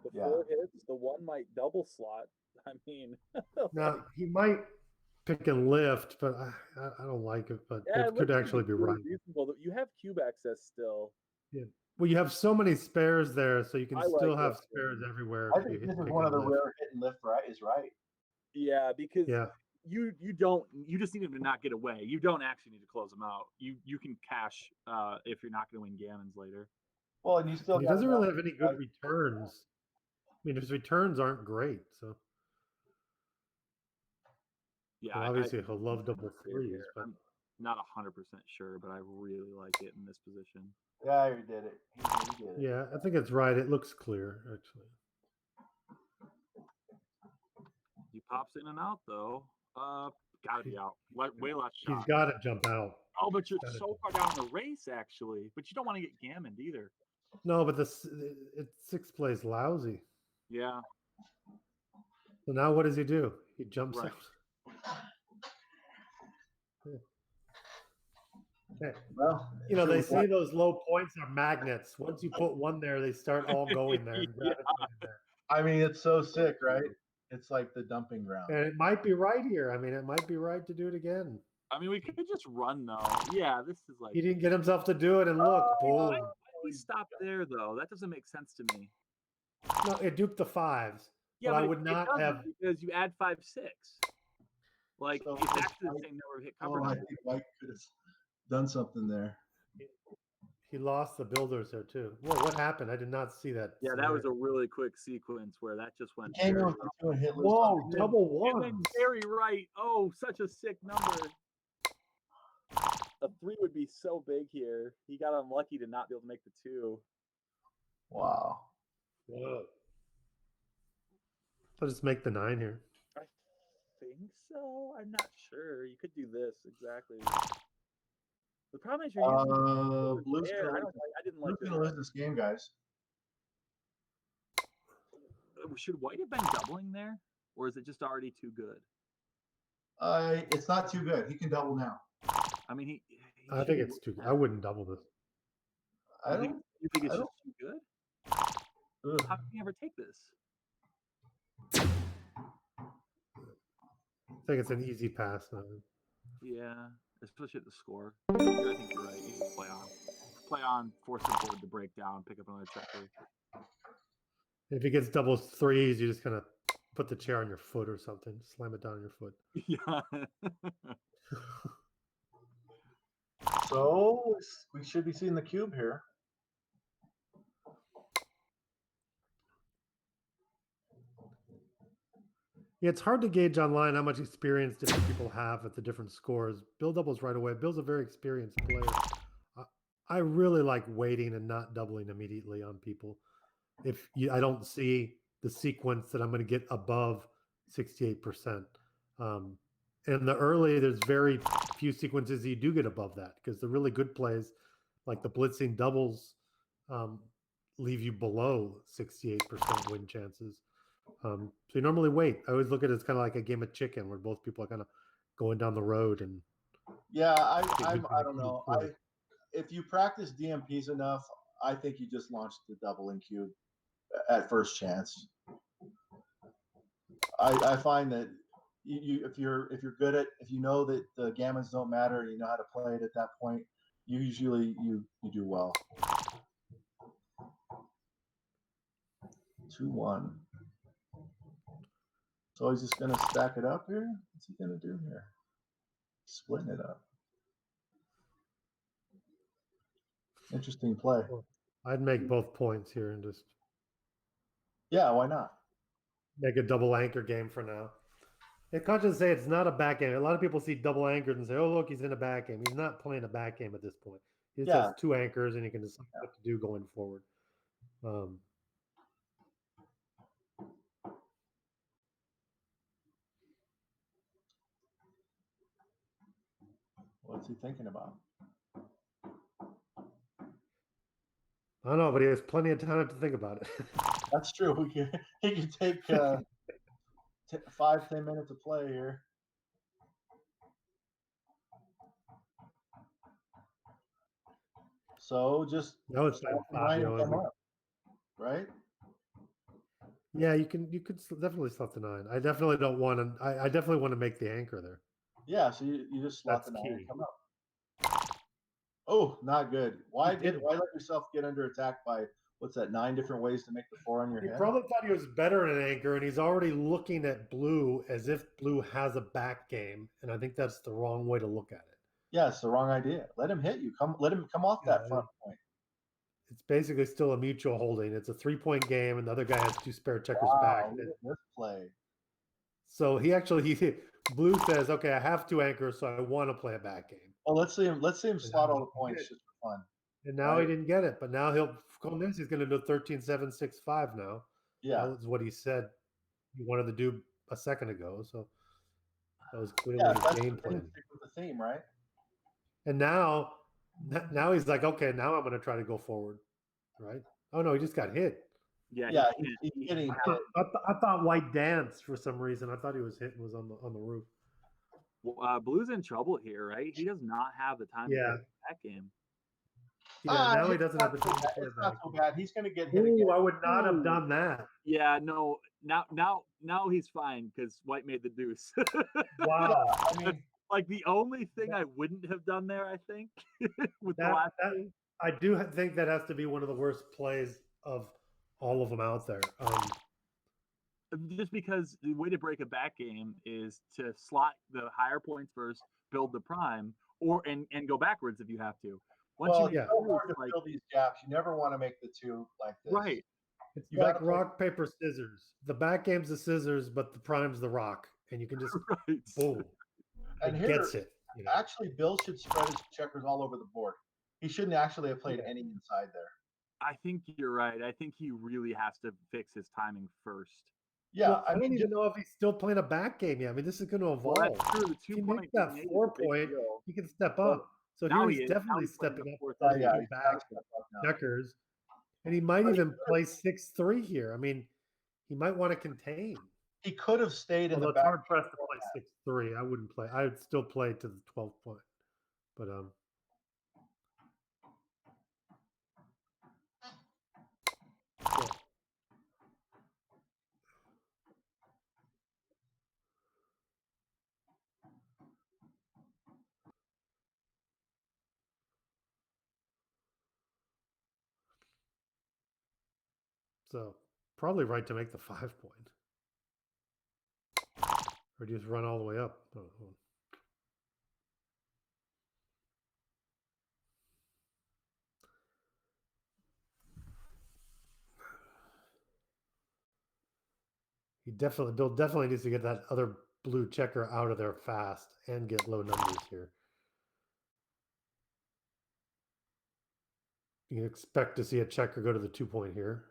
the Yeah. 4 hits, the 1 might double slot. I mean, Now he might pick and lift, but I don't like it. But yeah, that could looks actually be really right. reasonable. You have cube access still. Well, you have so many spares there, so you can I like still it. have spares everywhere. I if you think this is pick one of and the lift. rare hit and lift right is right. Yeah, because Yeah, you just need him to not get away. You don't actually need to close him out. You can cash if you're not going to win gammons later. Well, and you still and he got doesn't enough- really have any good returns. I mean, his returns aren't great, so Yeah, well, obviously he'll love double see it threes. here. But I'm not 100% sure, but I really like it in this position. Yeah, he did it. He did it. yeah, I think it's right. It looks clear, actually. He pops in and out though. Gotta be out. Way less He's shot. got to jump out. Oh, but you're gotta so far down in the race, actually. But you don't want to get gammoned either. No, but six plays lousy. Yeah. So now what does he do? He jumps Right. out. Okay. Well, You know, sure they was say those low points are magnets. Once you put one there, they start all going there and Yeah. gravitating there. I mean, it's so sick, right? It's like the dumping ground. And it might be right here. I mean, it might be right to do it again. I mean, we could just run though. Yeah, this is like. He didn't get himself to do it, and look, boom. Why did he stop there though? That doesn't make sense to me. No, it duped the fives. Yeah, but I but would it not doesn't have. because you add 5, 6. Like So it's it's actually the like- same number of hit cover. Oh, I numbers. think White could have done something there. He lost the builders there too. Whoa, what happened? I did not see that. Yeah, that was a really quick sequence where that just went. Came in very with the two and hit loose. Whoa, on the- double And then one. very right. Oh, such a sick number. A 3 would be so big here. He got unlucky to not be able to make the 2. Wow. Whoa. I'll just make the 9 here. I think so. I'm not sure. You could do this exactly. The problem is you're using Blue's air. gonna I lose. didn't Blue's like gonna this. lose this game, guys. Should White have been doubling there, or is it just already too good? It's not too good. He can double now. I mean, he I should think be it's too. winning I that. wouldn't double this. I You think, don't. you think it's I just too good? Ugh. How can you ever take this? I think it's an easy pass. Yeah, especially at the score. I think you're right. You just play on, force the board to break down, pick up another checker. If he gets double threes, you just kind of put the chair on your foot or something. Slam it down on your foot. Yeah. So we should be seeing the cube here. Yeah, it's hard to gauge online how much experience different people have at the different scores. Bill doubles right away. Bill's a very experienced player. I really like waiting and not doubling immediately on people. If I don't see the sequence that I'm going to get above 68%. In the early, there's very few sequences you do get above that because the really good plays, like the blitzing doubles, leave you below 68% win chances. So you normally wait. I always look at it as kind of like a game of chicken where both people are kind of going down the road and Yeah, I who's I gonna don't know. play. If you practice DMPs enough, I think you just launch the doubling cube at first chance. I find that if you're good at, if you know that the gammons don't matter, you know how to play it at that point, usually you do well. 2-1. So he's just gonna stack it up here. What's he gonna do here? Splitting it up. Interesting play. I'd make both points here and just Yeah, why not? make a double anchor game for now. It can't just say it's not a back game. A lot of people see double anchored and say, "Oh, look, he's in a back game." He's not playing a back game at this point. He just Yeah. has 2 anchors, and he can decide what to do going forward. What's he thinking about? I don't know, but he has plenty of time to think about it. That's true. He can take 5-10 minutes of play here. So just No, it's slot been the nine and Fabio. come up, right? Yeah, you can definitely slot the 9. I definitely don't want to. I definitely want to make the anchor there. Yeah, so you just slot That's the 9 and key. come up. Oh, not good. Why didn't. let yourself get under attack by what's that, 9 different ways to make the 4 on your He head? probably thought he was better in an anchor, and he's already looking at blue as if blue has a back game, and I think that's the wrong way to look at it. Yeah, it's the wrong idea. Let him hit you. Let him come off that Yeah, front point. It's basically still a mutual holding. It's a 3-point game, and the other guy has 2 spare checkers Wow, back. look at this play. So blue says, okay, I have 2 anchors, so I want to play a back game. Oh, let's see him slot all the points did. just for fun. And now Right. he didn't get it, but now he's going to do 13-7-6-5 now. Yeah. That was what he said he wanted to do a second ago. So that was clearly Yeah, his that's game the thing, plan. stick with the theme, right? And now he's like, okay, now I'm going to try to go forward, right? Oh no, he just got hit. Yeah, Yeah, he he's can't- getting hit. I thought White danced for some reason. I thought he was hitting was on the roof. Well, Blue's in trouble here, right? He does not have the time to Yeah. play that game. Yeah, now he it's doesn't not have the so time to bad. play It's not back. so bad. He's going to get hit again. Ooh, I would not have Ooh. done that. Yeah, no. Now he's fine because White made the deuce. Wow. I mean, Like the only thing I wouldn't have done there, I think, with the That- last that- game. I do think that has to be one of the worst plays of all of them out there. Just because the way to break a back game is to slot the higher points first, build the prime, and go backwards if you have to. Once well, you it's make so the hard to deuce, like, fill these gaps. You never want to make the 2 like this. right. It's You like gotta play- rock, paper, scissors. The back game's the scissors, but the prime's the rock, and you can just Right. boom. And It here, gets it. You know? actually, Bill should spread his checkers all over the board. He shouldn't actually have played any inside there. I think you're right. I think he really has to fix his timing first. Yeah, Well, I I don't mean, even know if he's still playing a back game yet. I mean, this is going to evolve. Well, that's true. The If he 2-point makes that game is a 4 big point, deal. he can step Well, up. So now here he he's is. Now definitely he's playing stepping the up fourth with up. yeah, two he's back gotta step up now. checkers, and he might even play 6-3 here. I mean, he might want to contain. He could have stayed in Although the it's back. hard pressed to play 6-3. I wouldn't play. I would still play to the 12th point. But yeah. So probably right to make the 5 point. Or just run all the way up. Oh, oh. Bill definitely needs to get that other blue checker out of there fast and get low numbers here. You can expect to see a checker go to the 2 point here.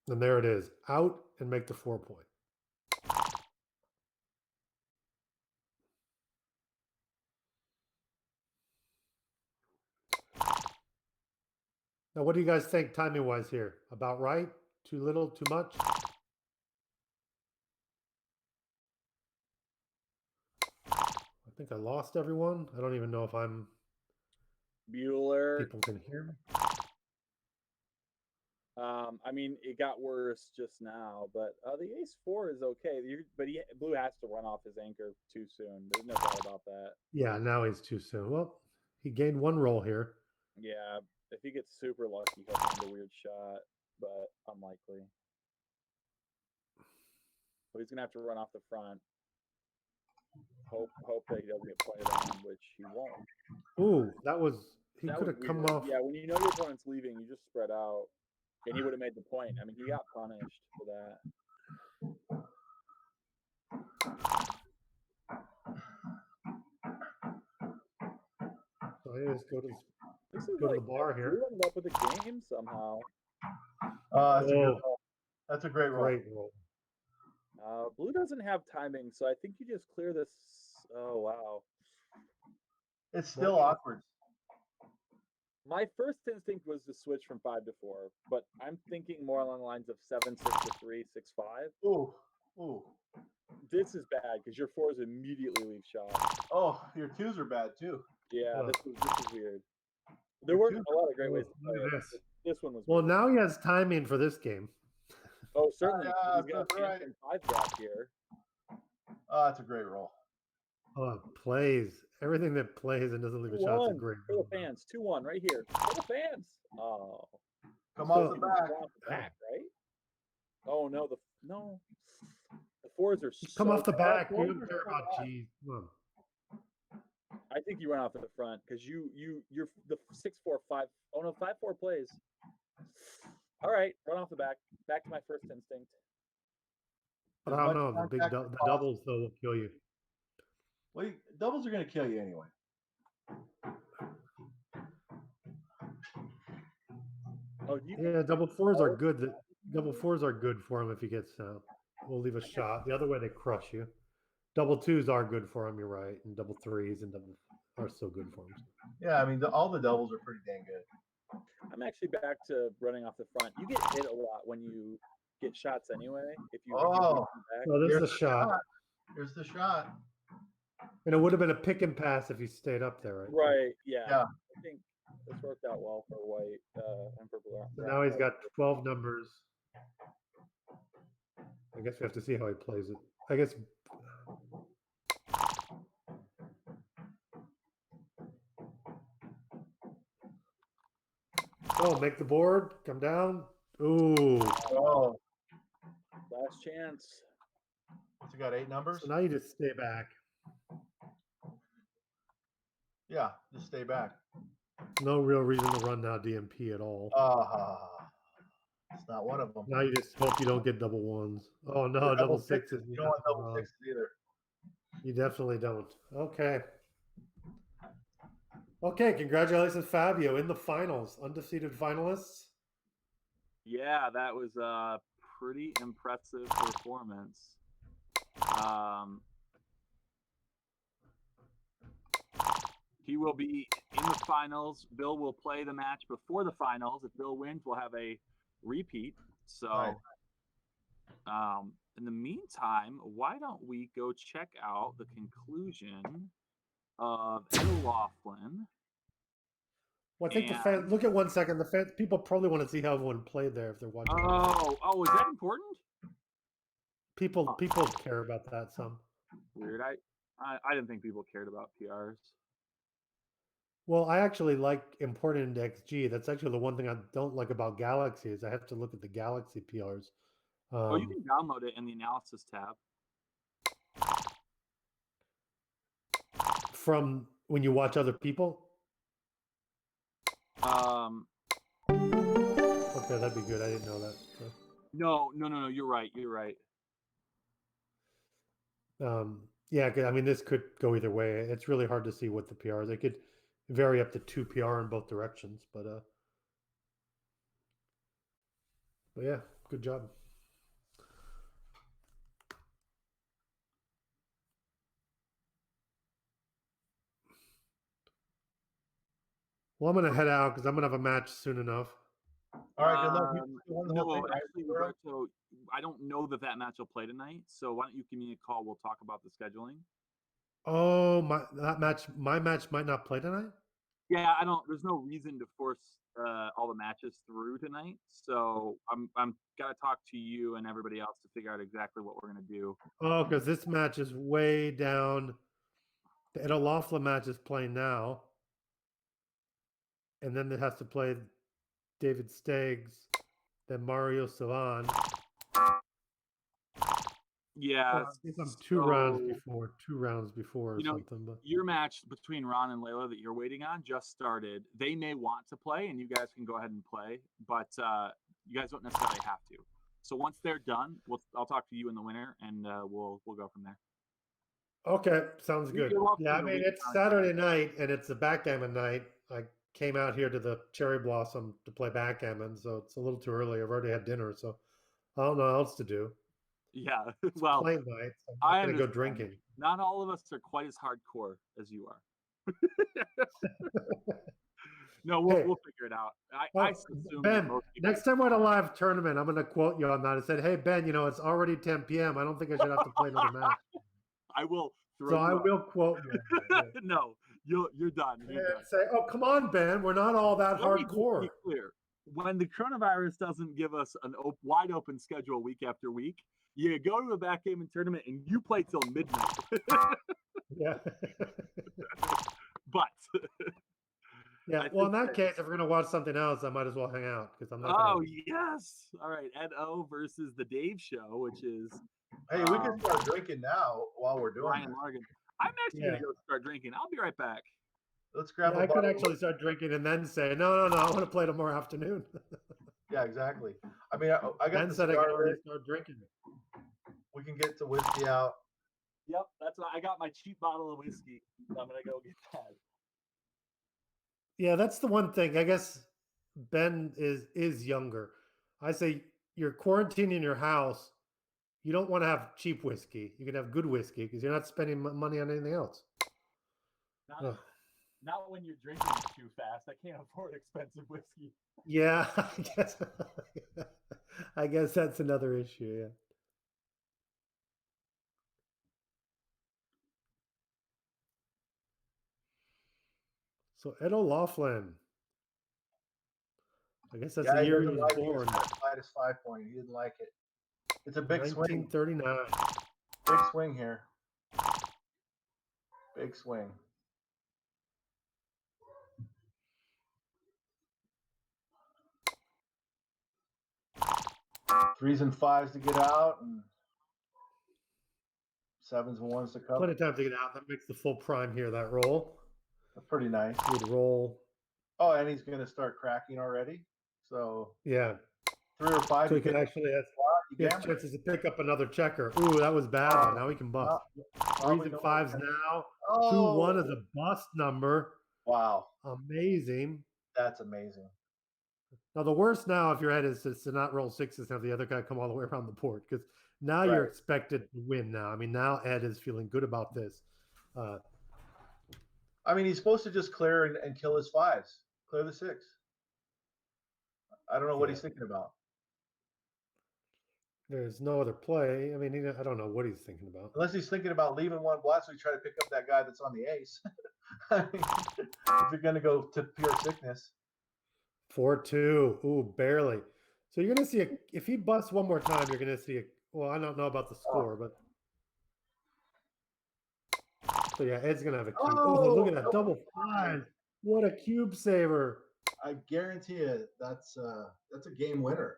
And there it is. Out and make the 4 point. Now, what do you guys think timing wise here? About right? Too little? Too much? I think I lost everyone. I don't even know if Bueller. people can hear me. I mean, it got worse just now, but the ace-4 is okay. But Blue has to run off his anchor too soon. There's no doubt about that. Yeah, now he's too soon. Well, he gained 1 roll here. Yeah, if he gets super lucky, he'll find a weird shot, but unlikely. So he's gonna have to run off the front. Hope that he doesn't get played on, which he won't. Ooh, he That could was have come weird. off. Yeah, when you know your opponent's leaving, you just spread out, and he would have made the point. I mean, he got punished for that. So I just go to This is Go to like, the bar here. Blue ended up with a game somehow. That's a good Oh. roll. That's a great roll. great roll. Blue doesn't have timing, so I think you just clear this. Oh wow. It's still awkward. My first instinct was to switch from 5 to 4, but I'm thinking more along the lines of 7, 6 to 3, 6, 5. Ooh, ooh. This is bad because your 4s immediately leave shot. Oh, your 2s are bad too. Yeah, Oh. this is weird. There Your weren't 2s a lot of great ways to Look play at it. this. This one was Well, weird. now he has timing for this game. Oh, certainly. yeah, He's got that's right. 5 gap here. Oh, that's a great roll. Oh, it plays. Everything that plays and doesn't leave a shot's a 2-1 great for the roll. fans. 2-1 right here. For the fans. Oh. Come So- off the Even back. go off the back, right? Oh no, the 4s are Come so off the bad. back. fours You are don't care so about bad. G. Come on. I think you run off to the front because you're the 6-4-5. Oh no, 5-4 plays. All right, run off the back. Back to my first instinct. But As I don't much know. The contact as the possible. doubles though will kill you. Well, doubles are going to kill you anyway. Oh, you Yeah, double fours are good. Double fours are good for him if he gets will leave a shot. The other way they crush you. Double twos are good for him. You're right, and double threes and double are so good for him. Yeah, I mean, all the doubles are pretty dang good. I'm actually back to running off the front. You get hit a lot when you get shots anyway. If you Oh. come back. So this is Here's a the shot, Here's the shot. and it would have been a pick and pass if he stayed up there, right? Right, yeah. Yeah. I think this worked out well for white and purple. So now he's got 12 numbers. I guess we have to see how he plays it. I guess. Oh, make the board. Come down. Ooh. Oh, Last chance. so you got 8 numbers? So now you just stay back. Yeah, just stay back. No real reason to run now DMP at all. It's not one of them. Now you just hope you don't get double ones. Oh no, Or double sixes. You don't want double sixes either. You definitely don't. Okay. Okay, congratulations, Fabio, in the finals, undefeated finalists. Yeah, that was a pretty impressive performance. He will be in the finals. Bill will play the match before the finals. If Bill wins, we'll have a repeat. So, Right. In the meantime, why don't we go check out the conclusion of Ed Laughlin? Well, I think the fans look at 1 second. The fans, people probably want to see how everyone played there if they're watching. Oh, is that important? People care about that some. Weird. I didn't think people cared about PRs. Well, I actually like important XG. That's actually the one thing I don't like about Galaxy is I have to look at the Galaxy PRs. You can download it in the analysis tab. From when you watch other people. Okay, that'd be good. I didn't know that. So. No. You're right. Yeah, 'cause, I mean, this could go either way. It's really hard to see what the PRs. It could vary up to 2 PR in both directions, but yeah, good job. Well, I'm gonna head out because I'm gonna have a match soon enough. All right, good luck. You won the whole No, thing, right? actually, Roberto, I don't know that match will play tonight. So why don't you give me a call? We'll talk about the scheduling. Oh, my match might not play tonight. Yeah, I don't. There's no reason to force all the matches through tonight. So I'm gotta talk to you and everybody else to figure out exactly what we're gonna do. Oh, because this match is way down. The Ed Laughlin match is playing now, and then it has to play David Steggs, then Mario Savan. Yeah, I think I'm 2 rounds before or you know, something. But your match between Ron and Layla that you're waiting on just started. They may want to play, and you guys can go ahead and play, but you guys don't necessarily have to. So once they're done, I'll talk to you in the winter, and we'll go from there. okay, sounds good. You're welcome Yeah, I to mean reach it's out. Saturday night and it's a backgammon night. I came out here to the Cherry Blossom to play backgammon, so it's a little too early. I've already had dinner, so I don't know what else to do. Yeah, It's well, playing night. So I I'm gonna go understand. drinking. Not all of us are quite as hardcore as you are. No, we'll Hey. we'll figure it out. I Oh, assume that Ben, most people. next time we're at a live tournament, I'm going to quote you on that. I said, "Hey Ben, it's already 10 p.m. I don't think I should have to play another match." I will throw So you I out. will quote you. On that, yeah. No, you're done. You're And done. say, "Oh, come on, Ben. We're not all that Let me just hardcore." be clear. When the coronavirus doesn't give us an wide open schedule week after week, you go to a backgammon tournament and you play till midnight. Yeah. But Yeah. I Well, in think that case, if we're gonna watch something else, I might as well hang out because I'm not. oh Gonna... yes, all right. Ed O versus the Dave Show, which is Hey, we can start drinking now while we're doing Ryan it. Morgan. I'm actually Yeah. gonna go start drinking. I'll be right back. Let's grab Yeah, a I could bottle. actually start drinking and then say, "No, I want to play tomorrow afternoon." Yeah, exactly. I mean, I got Ben the said I could cigar already lit. start drinking. We can get the whiskey out. Yep, that's what I got my cheap bottle of whiskey. I'm gonna go get that. Yeah, that's the one thing. I guess Ben is younger. I say you're quarantining in your house. You don't want to have cheap whiskey. You can have good whiskey because you're not spending money on anything else. Not, Ugh. not when you're drinking too fast. I can't afford expensive whiskey. Yeah, I guess that's another issue. Yeah. So Ed O'Loughlin. I guess that's Yeah, the he year he doesn't was like born. his 5 point. He didn't like it. It's a big swing. 1939. Big swing here. Big swing. Threes and fives to get out, and sevens and ones to cover. Plenty of time to get out. That makes the full prime here. That roll. Pretty nice. Good roll. Oh, and he's going to start cracking already. So Yeah. 3 or 5. So he you can get actually have you he has gamble. chances to pick up another checker. Ooh, that was bad. Now he can bust. Probably Threes and no fives more. now. Oh, 2-1 is a bust number. wow. Amazing. That's amazing. Now the worst now, if your head is to not roll sixes and have the other guy come all the way around the board, because now you're Right. expected to win. Now, I mean, now Ed is feeling good about this. I mean, he's supposed to just clear and kill his fives, clear the 6. I don't know what Yeah. he's thinking about. There's no other play. I mean, I don't know what he's thinking about. Unless he's thinking about leaving one blast, so he try to pick up that guy that's on the ace. I mean, if you're going to go to pure sickness. 4-2. Ooh, barely. So you're going to see if he busts one more time, you're going to see well, I don't know about the score, but so yeah, Ed's going to have a cube. Oh, look at that double 5. What a cube saver. I guarantee you that's a game winner.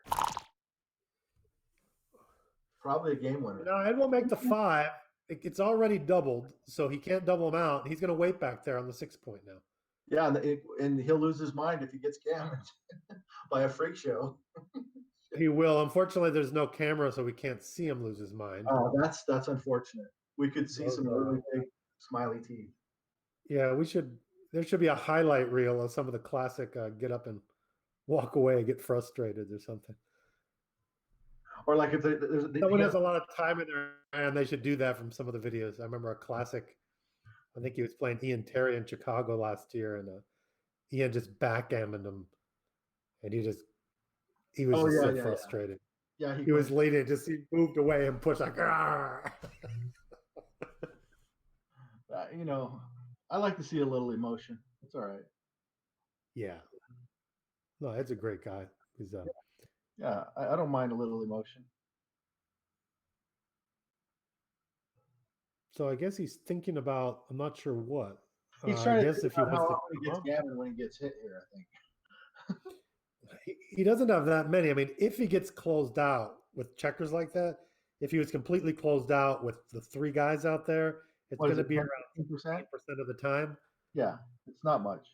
Probably a game winner. Now Ed will make the 5. It's already doubled, so he can't double him out. He's going to wait back there on the 6 point now. Yeah, and he'll lose his mind if he gets gammoned by a freak show. He will. Unfortunately, there's no camera, so we can't see him lose his mind. Oh, that's unfortunate. We could see some really big smiley teeth. Yeah, there should be a highlight reel of some of the classic get up and walk away, get frustrated or something. Or like if Someone has a lot of time in their hand, they should do that from some of the videos. I remember a classic. I think he was playing Ian Terry in Chicago last year, and Ian just backgammoned him, and he was just so frustrated. Yeah, he was leading, he moved away and pushed like. I like to see a little emotion. It's all right. Yeah. No, Ed's a great guy. He's yeah, I don't mind a little emotion. So I guess he's thinking about, I'm not sure what. He's trying I guess to if he how wants often he gets gammon when he gets hit here, I think. he doesn't have that many. I mean, if he gets closed out with checkers like that, if he was completely closed out with the 3 guys out there, it's going to be around 10% of the time. Yeah, it's not much.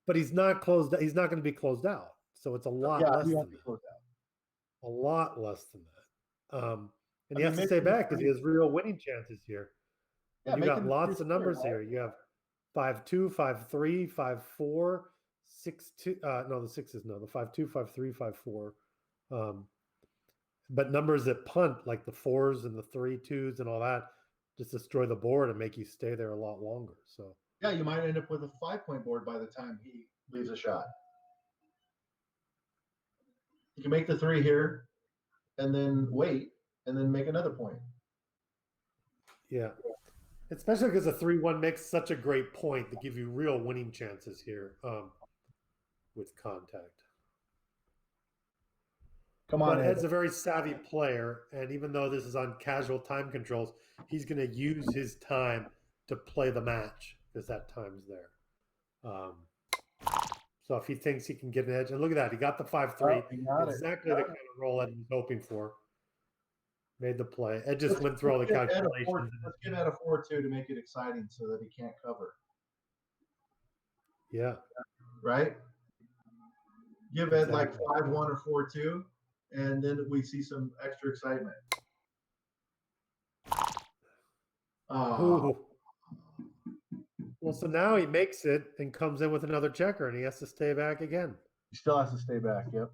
But he's not closed. He's not going to be closed out. So it's a lot less than that. A lot less than that. And he has to stay back because he has real winning chances here. Yeah, you got lots of numbers here. You have 5-2, 5-3, 5-4, 6-2. No, the 6s no. The 5-2, 5-3, 5-4. But numbers that punt, like the 4s and the 3-2s and all that, just destroy the board and make you stay there a lot longer. So yeah, you might end up with a 5-point board by the time he leaves a shot. You can make the 3 here, and then wait, and then make another point. Yeah. Especially because a 3-1 makes such a great point to give you real winning chances here with contact. Come on, But Ed. Ed's a very savvy player, and even though this is on casual time controls, he's going to use his time to play the match because that time's there. So if he thinks he can get an edge, and look at that, he got the 5-3, Oh, he got it. exactly the kind of roll Ed was hoping for. Made the play. Ed just went through all the Let's give Ed a calculations. let's give Ed a 4-2 to make it exciting so that he can't cover, Yeah, right? Give Ed like Exactly. 5-1 or 4-2, and then we see some extra excitement. Oh, Ooh. Well, so now he makes it and comes in with another checker, and he has to stay back again. he still has to stay back. Yep.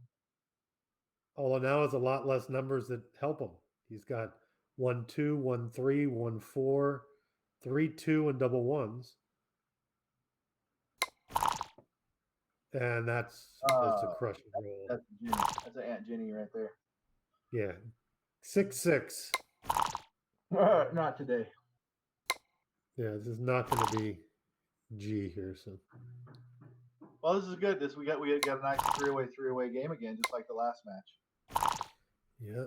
Although now has a lot less numbers that help him. He's got 1-2, 1-3, 1-4, 3-2, and double ones. And that's a crushing roll. That's Ginny. That's an Aunt Ginny right there. Yeah. 6-6. Not today. Yeah, this is not going to be G here. So Well, this is good. We got a nice 3-away game again, just like the last match. yeah.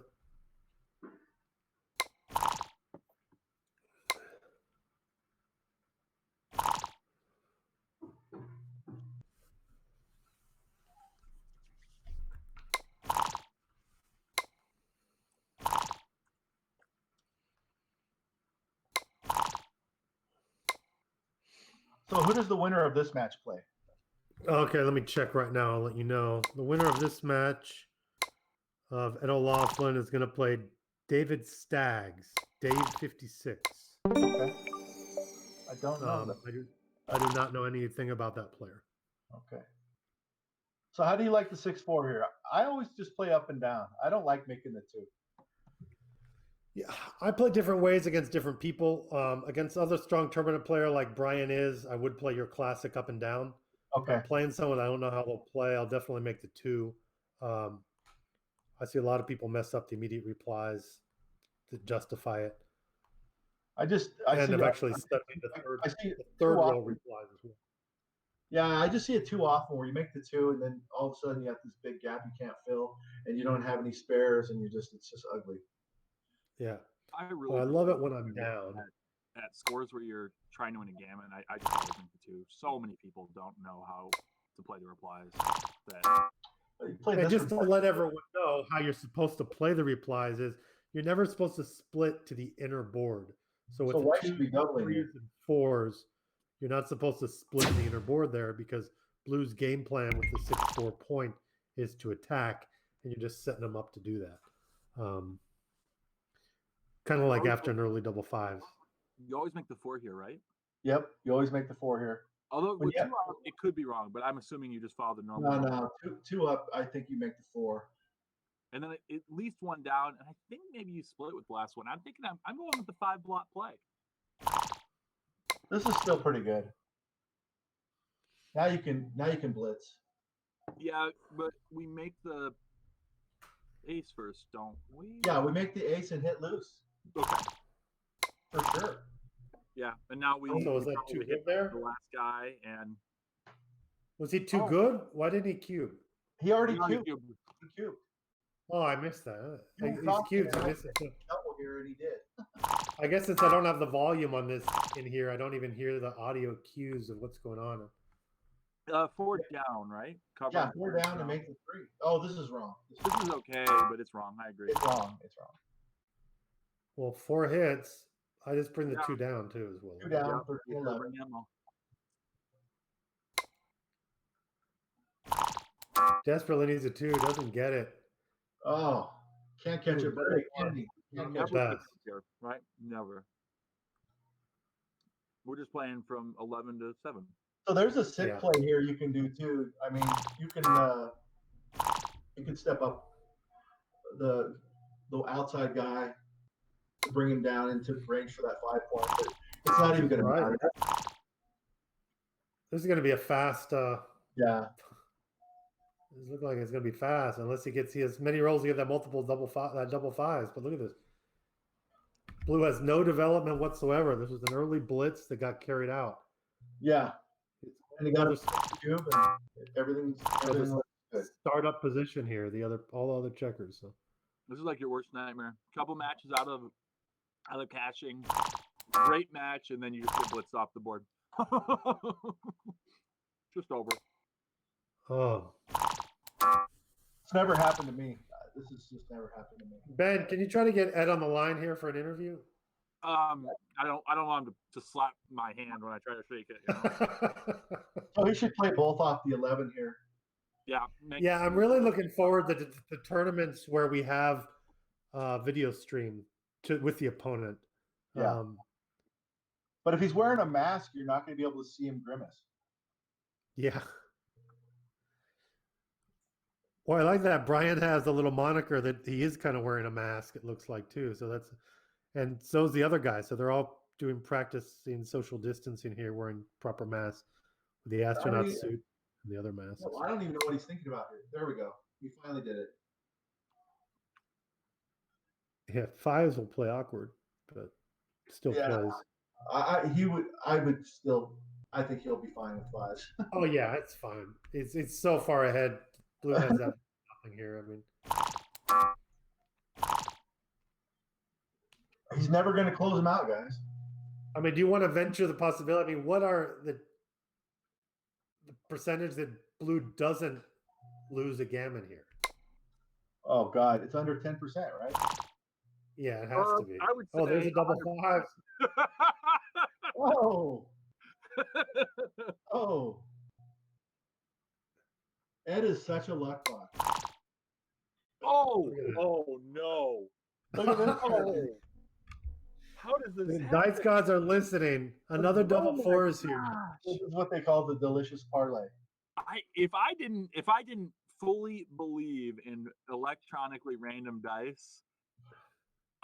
So who does the winner of this match play? Okay, let me check right now. I'll let you know. The winner of this match of Ed O'Loughlin is going to play David Staggs, Dave 56. Okay. I don't know. I do not know anything about that player. Okay. So how do you like the 6-4 here? I always just play up and down. I don't like making the 2. Yeah, I play different ways against different people. Against other strong tournament player like Brian is, I would play your classic up and down. Okay. Playing someone I don't know how they'll play, I'll definitely make the 2. I see a lot of people mess up the immediate replies to justify it. I've Actually studied the third row replies as well. Yeah, I just see it too often where you make the 2 and then all of a sudden you have this big gap you can't fill and you don't have any spares and it's just ugly. Yeah. I really I love it when I'm down. At scores where you're trying to win a gammon, I just always think the 2. So many people don't know how to play the replies. And just to let everyone know how you're supposed to play the replies is you're never supposed to split to the inner board. So with white the should be 2s, doubling 3s, and 4s, you're not supposed to split the inner board there because Blue's game plan with the 6-4 point is to attack, and you're just setting them up to do that. Kind of like after an early double 5s. You always make the 4 here, right? Yep, you always make the 4 here. Although with 2 out, it could be wrong, but I'm assuming you just follow the normal. No, 2 up. I think you make the 4. And then at least 1 down, and I think maybe you split it with the last one. I'm thinking I'm going with the 5 block play. This is still pretty good. Now you can blitz. Yeah, but we make the ace first, don't we? Yeah, we make the ace and hit loose. Okay. For sure. Yeah, and now we. So was that probably 2 hit there? The last guy, and Was he too good? Why didn't he cube? He already he already cubed. cubed. He cubed. Oh, I missed that. You He's talked cubed. to I him. missed it. Double here, and he did. I guess since I don't have the volume on this in here, I don't even hear the audio cues of what's going on. 4 down, right? Cover Yeah, 4 down to make the 3. Oh, this is wrong. This is okay, but it's wrong. I agree. It's wrong. It's wrong. Well, 4 hits. I just bring the 2 down too as well. 2 down, Yep, 13, you're 11. covering ammo. Desperately needs a 2. Doesn't get it. Oh, can't catch Ooh, a break, can he? Can't catch Never best. fixes here, right? Never. We're just playing from 11 to 7. So there's a sick Yeah. play here you can do too. I mean, you can step up the outside guy to bring him down into range for that 5 point. But it's not even going to matter. This is going to be a fast Yeah. It looks like it's going to be fast unless he gets as many rolls. He get that multiple double fives. But look at this. Blue has no development whatsoever. This was an early blitz that got carried out. Yeah. It's And he got a another cube and everything's looks good. startup position here. All the other checkers. So This is like your worst nightmare. Couple matches out of caching, great match, and then you just get blitzed off the board. Just over. oh, It's never happened to me. This has just never happened to me. Ben, can you try to get Ed on the line here for an interview? I don't want him to slap my hand when I try to shake it. You know? So he should play both off the 11 here. Yeah. Yeah, I'm really looking forward to the tournaments where we have video stream with the opponent. Yeah. But if he's wearing a mask, you're not going to be able to see him grimace. Yeah. Well, I like that Brian has the little moniker that he is kind of wearing a mask, it looks like, too. So and so's the other guy. So they're all doing practicing social distancing here, wearing proper masks with the astronaut suit and the other masks. Well, I don't even know what he's thinking about here. There we go. He finally did it. Yeah, fives will play awkward, but still plays. I think he'll be fine with fives. Oh yeah, it's fine. It's so far ahead. Blue has that nothing here. I mean, He's never going to close him out, guys. I mean, do you want to venture the possibility? I mean, what are the percentage that Blue doesn't lose a gammon here? Oh God, it's under 10%, right? Yeah, it has to be. I would Oh, there's say a double 100%. five. Oh, oh. Ed is such a luck box. Oh no! Look at this. Oh. How does this The happen? dice gods are listening. Another double four is here. This is what they call the delicious parlay. If I didn't fully believe in electronically random dice,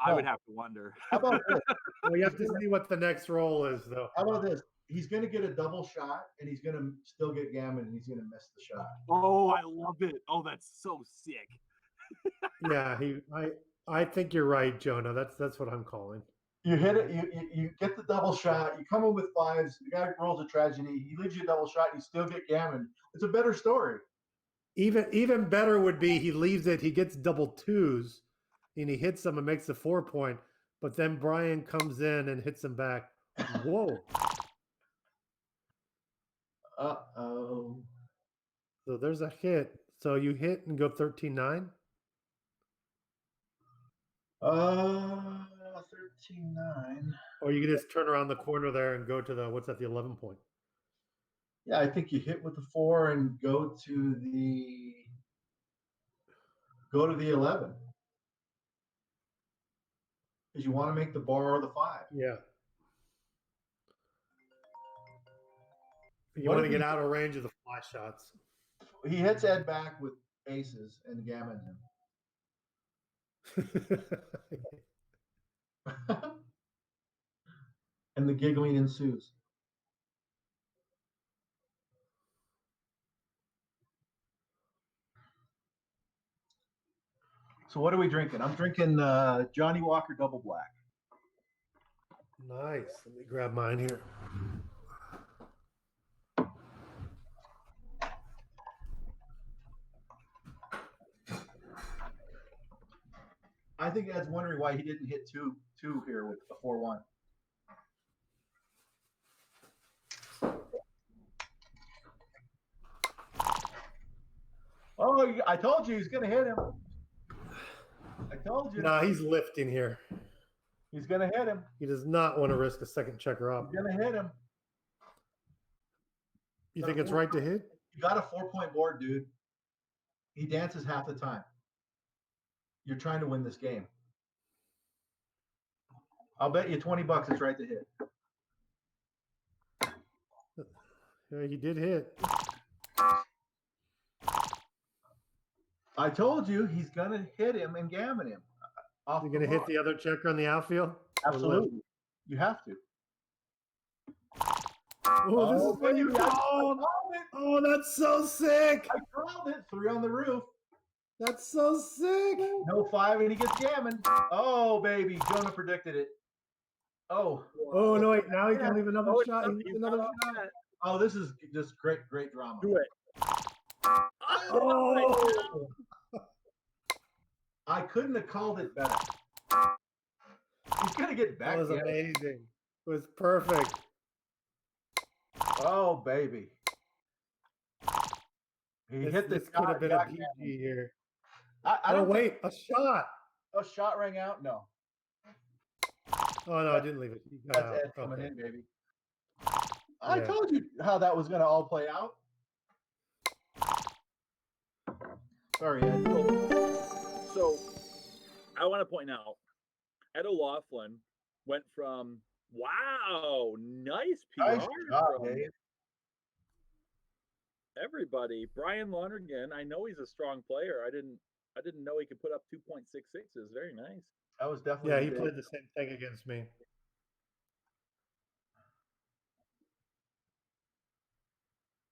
I would have to wonder. How about this? Well, you have to see what the next roll is, though. How about this? He's going to get a double shot, and he's going to still get gammon, and he's going to miss the shot. Oh, I love it. Oh, that's so sick. Yeah, I think you're right, Jonah. That's what I'm calling. You hit it. You get the double shot. You come in with fives. The guy rolls a tragedy. He leaves you a double shot. You still get gammon. It's a better story. Even better would be he leaves it. He gets double twos, and he hits them and makes a 4 point. But then Brian comes in and hits him back. Whoa! Uh-oh. So there's a hit. So you hit and go 13-9. 13-9. Or you can just turn around the corner there and go to the the 11 point. Yeah, I think you hit with the 4 and go to the 11. Because you want to make the bar or the 5. Yeah. You What want to if get he- out of range of the fly shots. He hits Ed back with aces and gammons him. And the giggling ensues. So what are we drinking? I'm drinking Johnny Walker Double Black. Nice. Let me grab mine here. I think Ed's wondering why he didn't hit two here with a 4-1. Oh, I told you he's going to hit him. I told you. No, he's lifting here. He's going to hit him. He does not want to risk a second checker up. He's going to hit him. You think it's right to hit? You got a 4-point board, dude. He dances half the time. You're trying to win this game. I'll bet you $20 it's right to hit. Yeah, he did hit. I told you he's going to hit him and gammon him. Off You're going to hit the other checker on the outfield? Absolutely. You have to. Oh, this is what you baby, I called. called it. Oh, that's so sick. I called it. 3 on the roof. That's so sick. No 5, and he gets gammon. Oh, baby. Jonah predicted it. Oh. Oh no! Wait, now he can leave another Oh, shot. He he's needs not another on shot. that. Oh, this is just great drama. Do it. Oh, I couldn't have called it better. He's gonna get that back. was amazing. It was perfect. Oh, baby. He hit the This could have been a shot. PG here. I Oh don't wait, a shot. think a shot rang out. No, Oh no, I didn't leave it. He got that's out. Ed coming Okay. in, baby. I Yeah. told you how that was gonna all play out. Sorry, Ed. So I want to point out, Ed O'Loughlin went from wow, nice PR Nice job, from Dave. everybody. Brian Lonergan, I know he's a strong player. I didn't know he could put up 2.66s. Very nice. That was definitely. Yeah, he big. played the same thing against me.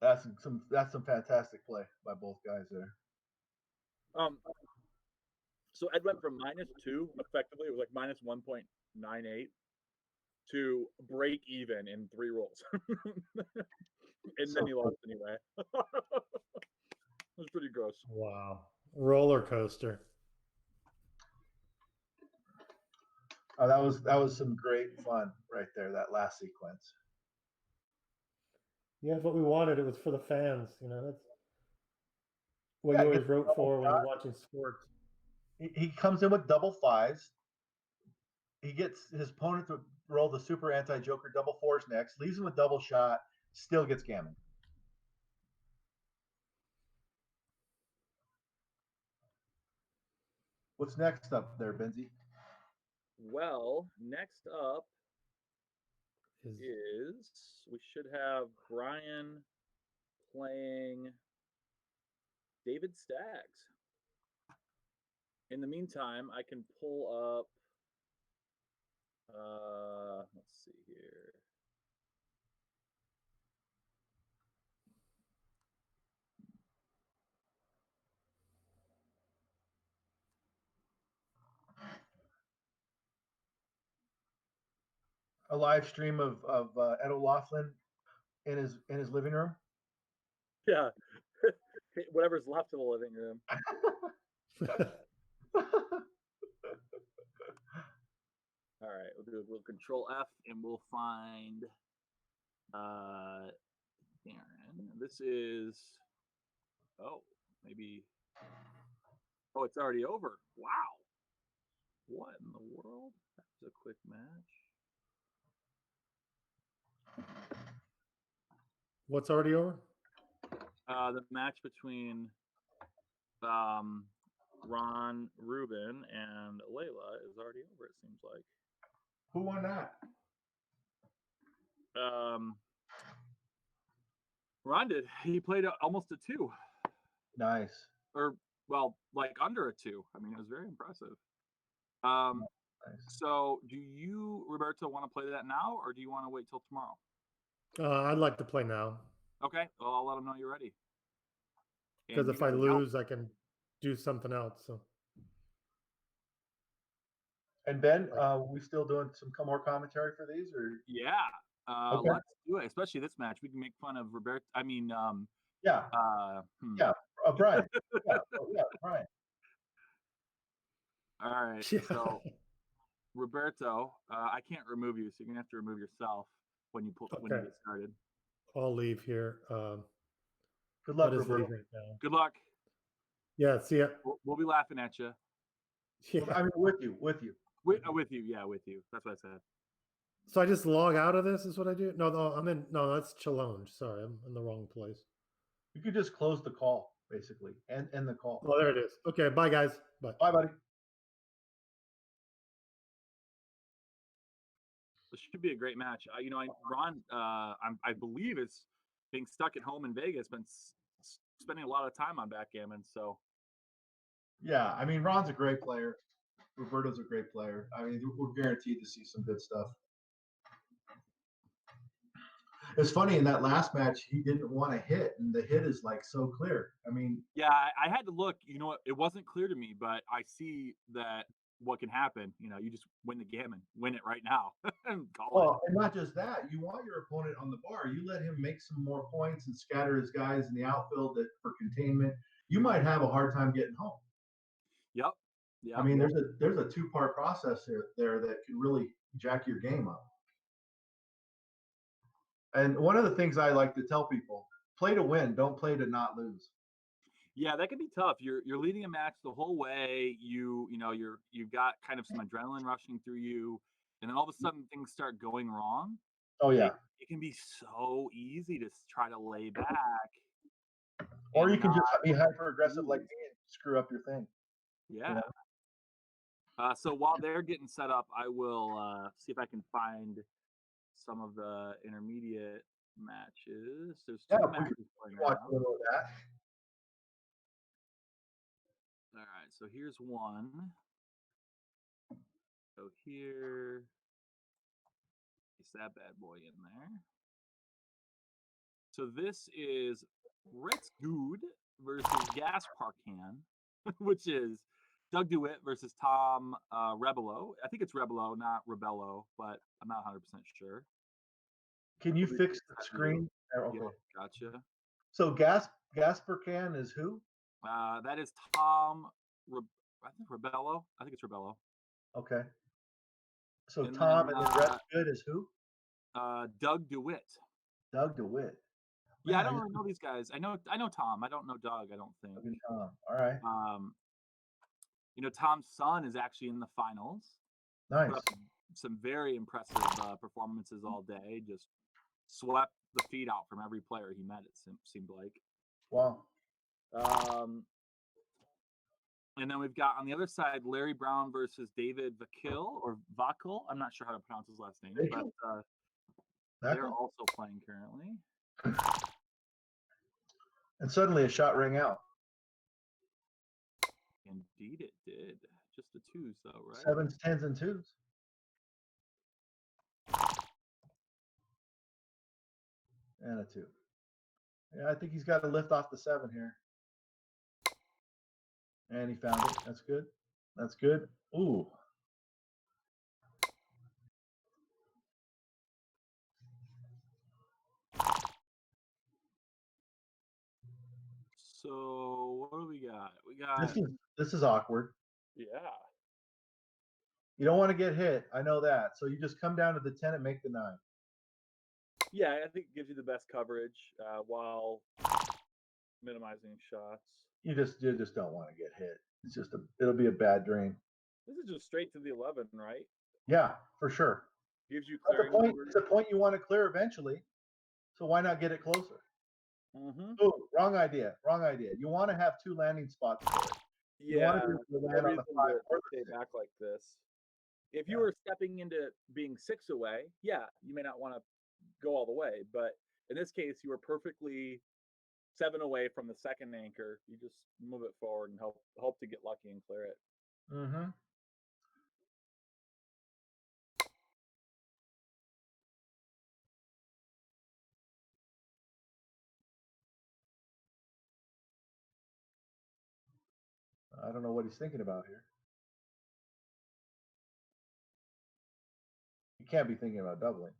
That's some fantastic play by both guys there. So Ed went from -2 effectively. It was like -1.98 to break even in 3 rolls, and then he lost anyway. It was pretty gross. Wow, roller coaster. Oh, that was some great fun right there. That last sequence. Yeah, that's what we wanted. It was for the fans. You know, that's what Yeah, you always get wrote double for when shot. you're watching sports. He comes in with double 5s. He gets his opponent to roll the super anti-joker double 4s next, leaves him with double shot, still gets gammon. What's next up there, Benzie? Well, next up is we should have Brian playing David Staggs. In the meantime, I can pull up. Let's see here. A live stream of Ed O'Loughlin in his living room. Yeah, whatever's left of the living room. All right, we'll control F and we'll find Darren. This is maybe it's already over. Wow. What in the world? That was a quick match. What's already over? The match between Ron Rubin and Layla is already over, it seems like. Who won that? Ron did. He played almost a 2. Nice. Or, well, like under a 2. I mean, it was very impressive. Nice. So, do you, Roberto, want to play that now, or do you want to wait till tomorrow? I'd like to play now. Okay, well, I'll let him know you're ready. Because if I lose, I can do something else. So. And Ben, we still doing some more commentary for these, or? Yeah, Okay. Let's do it. Especially this match, we can make fun of Roberto. I mean, yeah, yeah, Brian. yeah, Brian. All right, so Roberto, I can't remove you, so you're gonna have to remove yourself when you when you get started. I'll leave here. Good luck, Roberto. Right now. Good luck. Yeah, see ya. We'll be laughing at you. Yeah. I mean, with you. With you. Yeah, with you. That's what I said. So I just log out of this is what I do? No, I'm in. No, that's Challenge. Sorry, I'm in the wrong place. You could just close the call, basically, and end the call. Oh, there it is. Okay, bye, guys. Bye. Bye, buddy. This should be a great match. Ron, I believe is being stuck at home in Vegas, been spending a lot of time on backgammon. So, yeah, I mean, Ron's a great player. Roberto's a great player. I mean, we're guaranteed to see some good stuff. It's funny in that last match he didn't want to hit, and the hit is like so clear. I mean, Yeah, I had to look. You know what? It wasn't clear to me, but I see that what can happen. You know, you just win the gammon, win it right now, and call it. well, and not just that, you want your opponent on the bar. You let him make some more points and scatter his guys in the outfield that for containment. You might have a hard time getting home. Yep. Yeah. I mean, there's a two-part process there that can really jack your game up. And one of the things I like to tell people: play to win, don't play to not lose. Yeah, that can be tough. You're leading a match the whole way. You've got kind of some adrenaline rushing through you, and then all of a sudden things start going wrong. Oh yeah. It can be so easy to try to lay back. Or and you can just not be hyper aggressive like lose. me and screw up your thing. Yeah. So while they're getting set up, I will see if I can find some of the intermediate matches. There's two Yeah, we matches going Watch now. a little of that. All right, so here's one. So here, place that bad boy in there. So this is Ritz Good versus Gasparcan, which is Doug DeWitt versus Tom Rebelo. I think it's Rebelo, not Rebello, but I'm not 100% sure. Can you fix the screen? Okay. Yeah, gotcha. So Gasparcan is who? That is Tom. I think Rebello. I think it's Rebello. Okay. So And Tom then, and then Red Good is who? Doug DeWitt. Doug DeWitt. Yeah, I Man, don't really know these guys. I know Tom. I don't know Doug. I don't think. Doug and Tom. All right. Tom's son is actually in the finals. Nice. Put up some very impressive performances all day. Just swept the feet out from every player he met. It seemed like. Wow. And then we've got on the other side Larry Brown versus David Vakil or Vakil. I'm not sure how to pronounce his last name, Vakil? but they're Vakil? also playing currently. And suddenly a shot rang out. Indeed, it did. Just the twos, though, right? Sevens, tens, and twos. And a two. Yeah, I think he's got to lift off the seven here. And he found it. That's good. That's good. Ooh. So what do we got? We got This is awkward. yeah. You don't want to get hit. I know that. So you just come down to the 10 and make the 9. Yeah, I think it gives you the best coverage while minimizing shots. You just don't want to get hit. It's just it'll be a bad drain. This is just straight to the 11, right? Yeah, for sure. Gives you That's clearing. it's a point you want to clear eventually. So why not get it closer? Mm-hmm. Oh, wrong idea. Wrong idea. You want to have 2 landing spots for it. You Yeah, want to be able to land on the 5 or the stay 6. back like this. If you were stepping into being 6 away, yeah, you may not want to go all the way. But in this case, you were perfectly 7 away from the second anchor. You just move it forward and hope to get lucky and clear it. Mm-hmm. I don't know what he's thinking about here. He can't be thinking about doubling.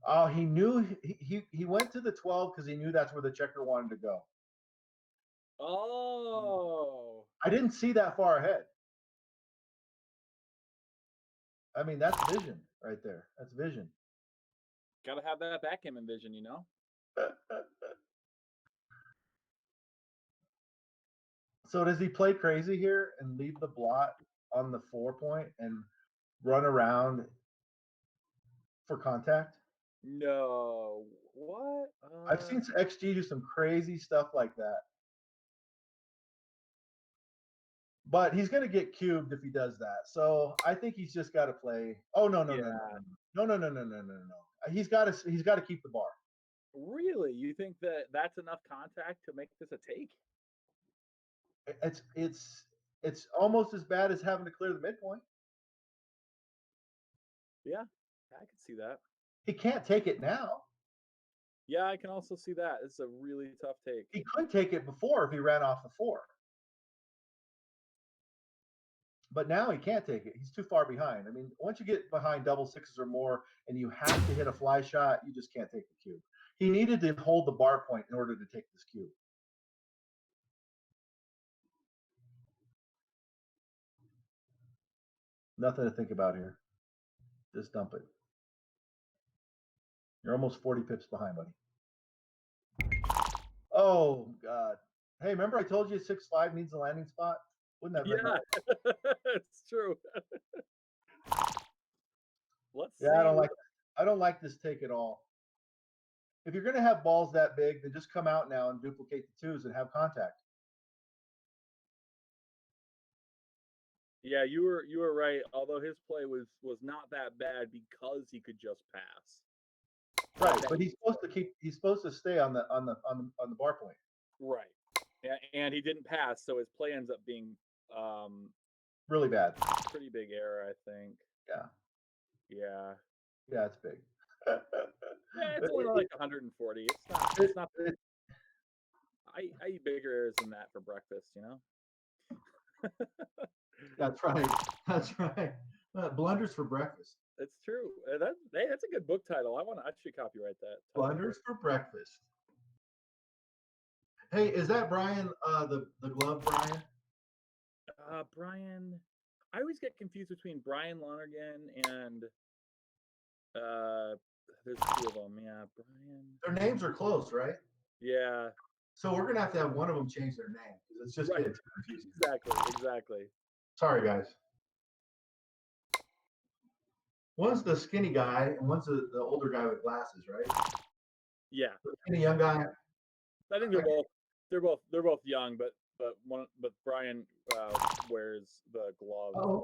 Oh, he knew he went to the 12 because he knew that's where the checker wanted to go. Oh. I didn't see that far ahead. I mean, that's vision right there. That's vision. Gotta have that backgammon vision, you know? So does he play crazy here and leave the blot on the 4 point and run around for contact? No. What? I've seen XG do some crazy stuff like that. But he's going to get cubed if he does that. So I think he's just got to play. Oh no. He's got to keep the bar. Really? You think that that's enough contact to make this a take? It's almost as bad as having to clear the midpoint. Yeah, I can see that. He can't take it now. Yeah, I can also see that. It's a really tough take. He could take it before if he ran off the 4. But now he can't take it. He's too far behind. I mean, once you get behind double sixes or more and you have to hit a fly shot, you just can't take the cube. He needed to hold the bar point in order to take this cube. Nothing to think about here. Just dump it. You're almost 40 pips behind, buddy. Oh, God. Hey, remember I told you 6-5 needs a landing spot? Wouldn't that be nice? Yeah, it's true. Let's Yeah, see. I don't like this take at all. If you're going to have balls that big, then just come out now and duplicate the 2s and have contact. Yeah, you were right. Although his play was not that bad because he could just pass. Right, but he's supposed to stay on the bar point. Right. Yeah, and he didn't pass, so his play ends up being Really bad. pretty big error, I think. Yeah. Yeah. Yeah, it's big. Yeah, it's only like 140. It's not. I eat bigger errors than that for breakfast, you know. That's right. That's right. Blunders for breakfast. It's true. That's a good book title. I should copyright that. Blunders for breakfast. Hey, is that Brian? The glove, Brian? Brian. I always get confused between Brian Lonergan and there's 2 of them. Yeah, Brian. Their names are close, right? Yeah. So we're gonna have to have one of them change their name because it's just Right. getting too confusing. Exactly. Sorry, guys. One's the skinny guy and one's the older guy with glasses, right? Yeah. The skinny young guy. I think they're both young, but Brian wears the gloves. Oh,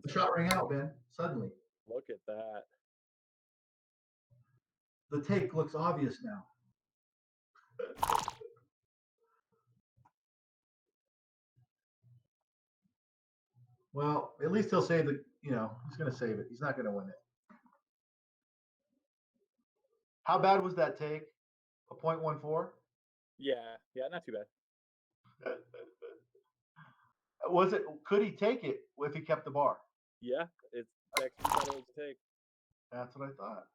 the shot rang out, Ben. Suddenly. Look at that. The take looks obvious now. Well, at least he'll save he's going to save it. He's not going to win it. How bad was that take? A 0.14? Yeah, not too bad. Could he take it if he kept the bar? Yeah, it's actually better to take. That's what I thought.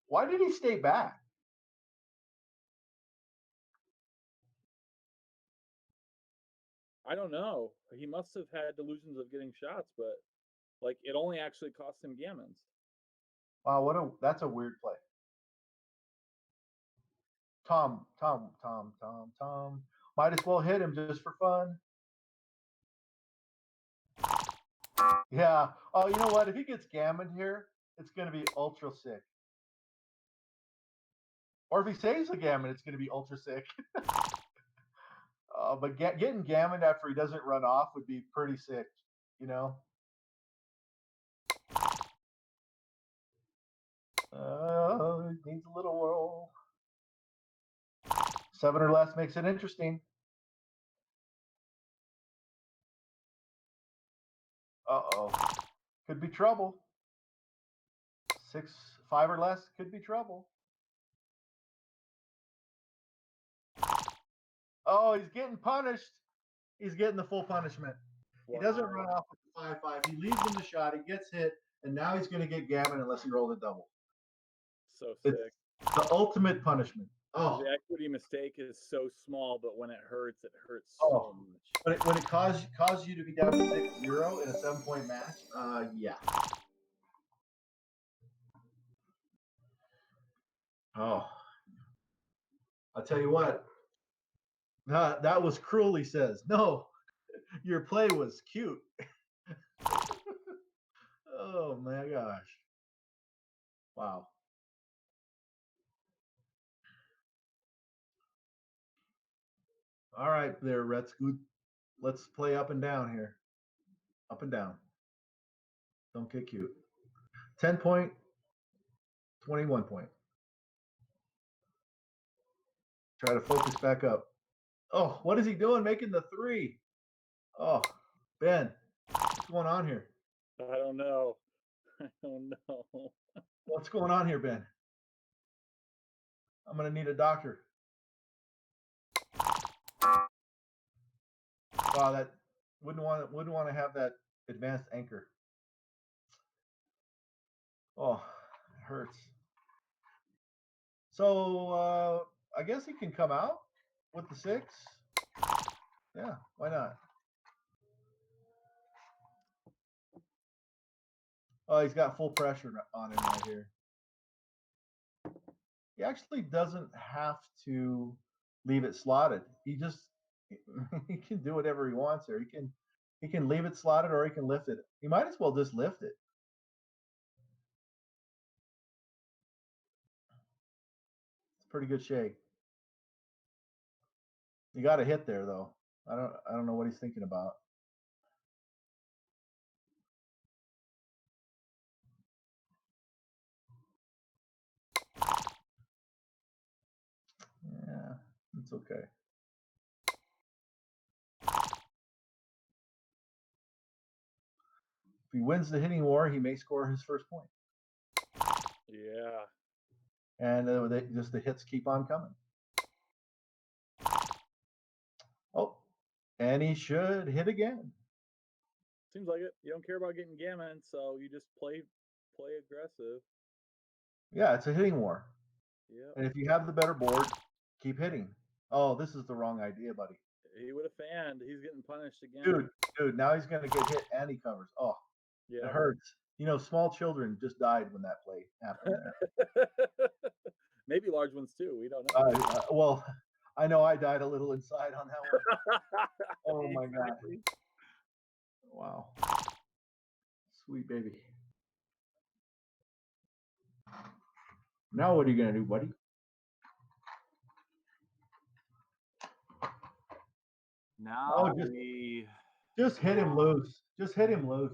Why did he stay back? I don't know. He must have had delusions of getting shots, but like it only actually cost him gammons. Wow, that's a weird play. Tom. Might as well hit him just for fun. Yeah. Oh, you know what? If he gets gammoned here, it's going to be ultra sick. Or if he saves the gammon, it's going to be ultra sick. But getting gammoned after he doesn't run off would be pretty sick, you know? It needs a little whirl. 7 or less makes it interesting. Uh-oh. Could be trouble. 6, 5 or less could be trouble. Oh, he's getting punished. He's getting the full punishment. He doesn't run off with the 5-5. He leaves him the shot. He gets hit, and now he's going to get gammon unless he rolls a double. So sick. It's the ultimate punishment. Oh, The equity mistake is so small, but when it hurts so much. when it causes you to be down 6-0 in a 7-point match, yeah. Oh, I'll tell you what. That was cruel, he says. No, your play was cute. Oh my gosh. Wow. All right there, Retzgood. Let's play up and down here. Up and down. Don't get cute. 10 point, 21 point. Try to focus back up. Oh, what is he doing? Making the 3. Oh, Ben, what's going on here? I don't know. I don't know. What's going on here, Ben? I'm gonna need a doctor. Wow, that wouldn't want to have that advanced anchor. Oh, it hurts. So I guess he can come out with the 6. Yeah, why not? Oh, he's got full pressure on him right here. He actually doesn't have to leave it slotted. He just he can do whatever he wants there. He can leave it slotted or he can lift it. He might as well just lift it. It's a pretty good shake. You got a hit there though. I don't know what he's thinking about. Yeah, it's okay. If he wins the hitting war, he may score his first point. Yeah. And just the hits keep on coming. Oh, and he should hit again. Seems like it. You don't care about getting gammon, so you just play aggressive. Yeah, it's a hitting war. Yeah. And if you have the better board, keep hitting. Oh, this is the wrong idea, buddy. He would have fanned. He's getting punished again. Dude, now he's gonna get hit and he covers. Oh, Yeah. it hurts. You know, small children just died when that play happened there. Maybe large ones too. We don't know. Well, I know I died a little inside on that one. Oh my God. Wow. Sweet baby. Now what are you gonna do, buddy? Now just- we Just hit him loose. Just hit him loose.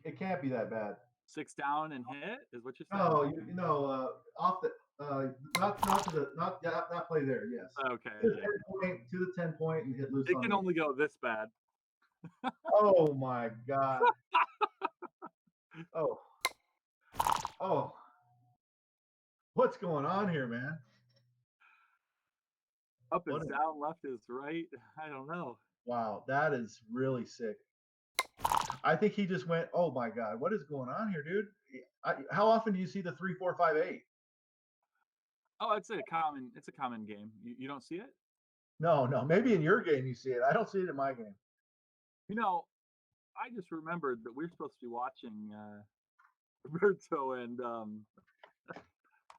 It can't be that bad. 6 down and hit is what you're saying. No, off the not play there. Yes. Okay. To the Yeah. 10 point, to the 10 point and hit loose. It on can the- only go this bad. Oh my God. Oh. What's going on here, man? Up What is is- down, left is right. I don't know. Wow, that is really sick. I think he just went, oh my God, what is going on here, dude? How often do you see the 3, 4, 5, 8? Oh, it's a common game. You don't see it? No, maybe in your game you see it. I don't see it in my game. You know, I just remembered that we're supposed to be watching Roberto and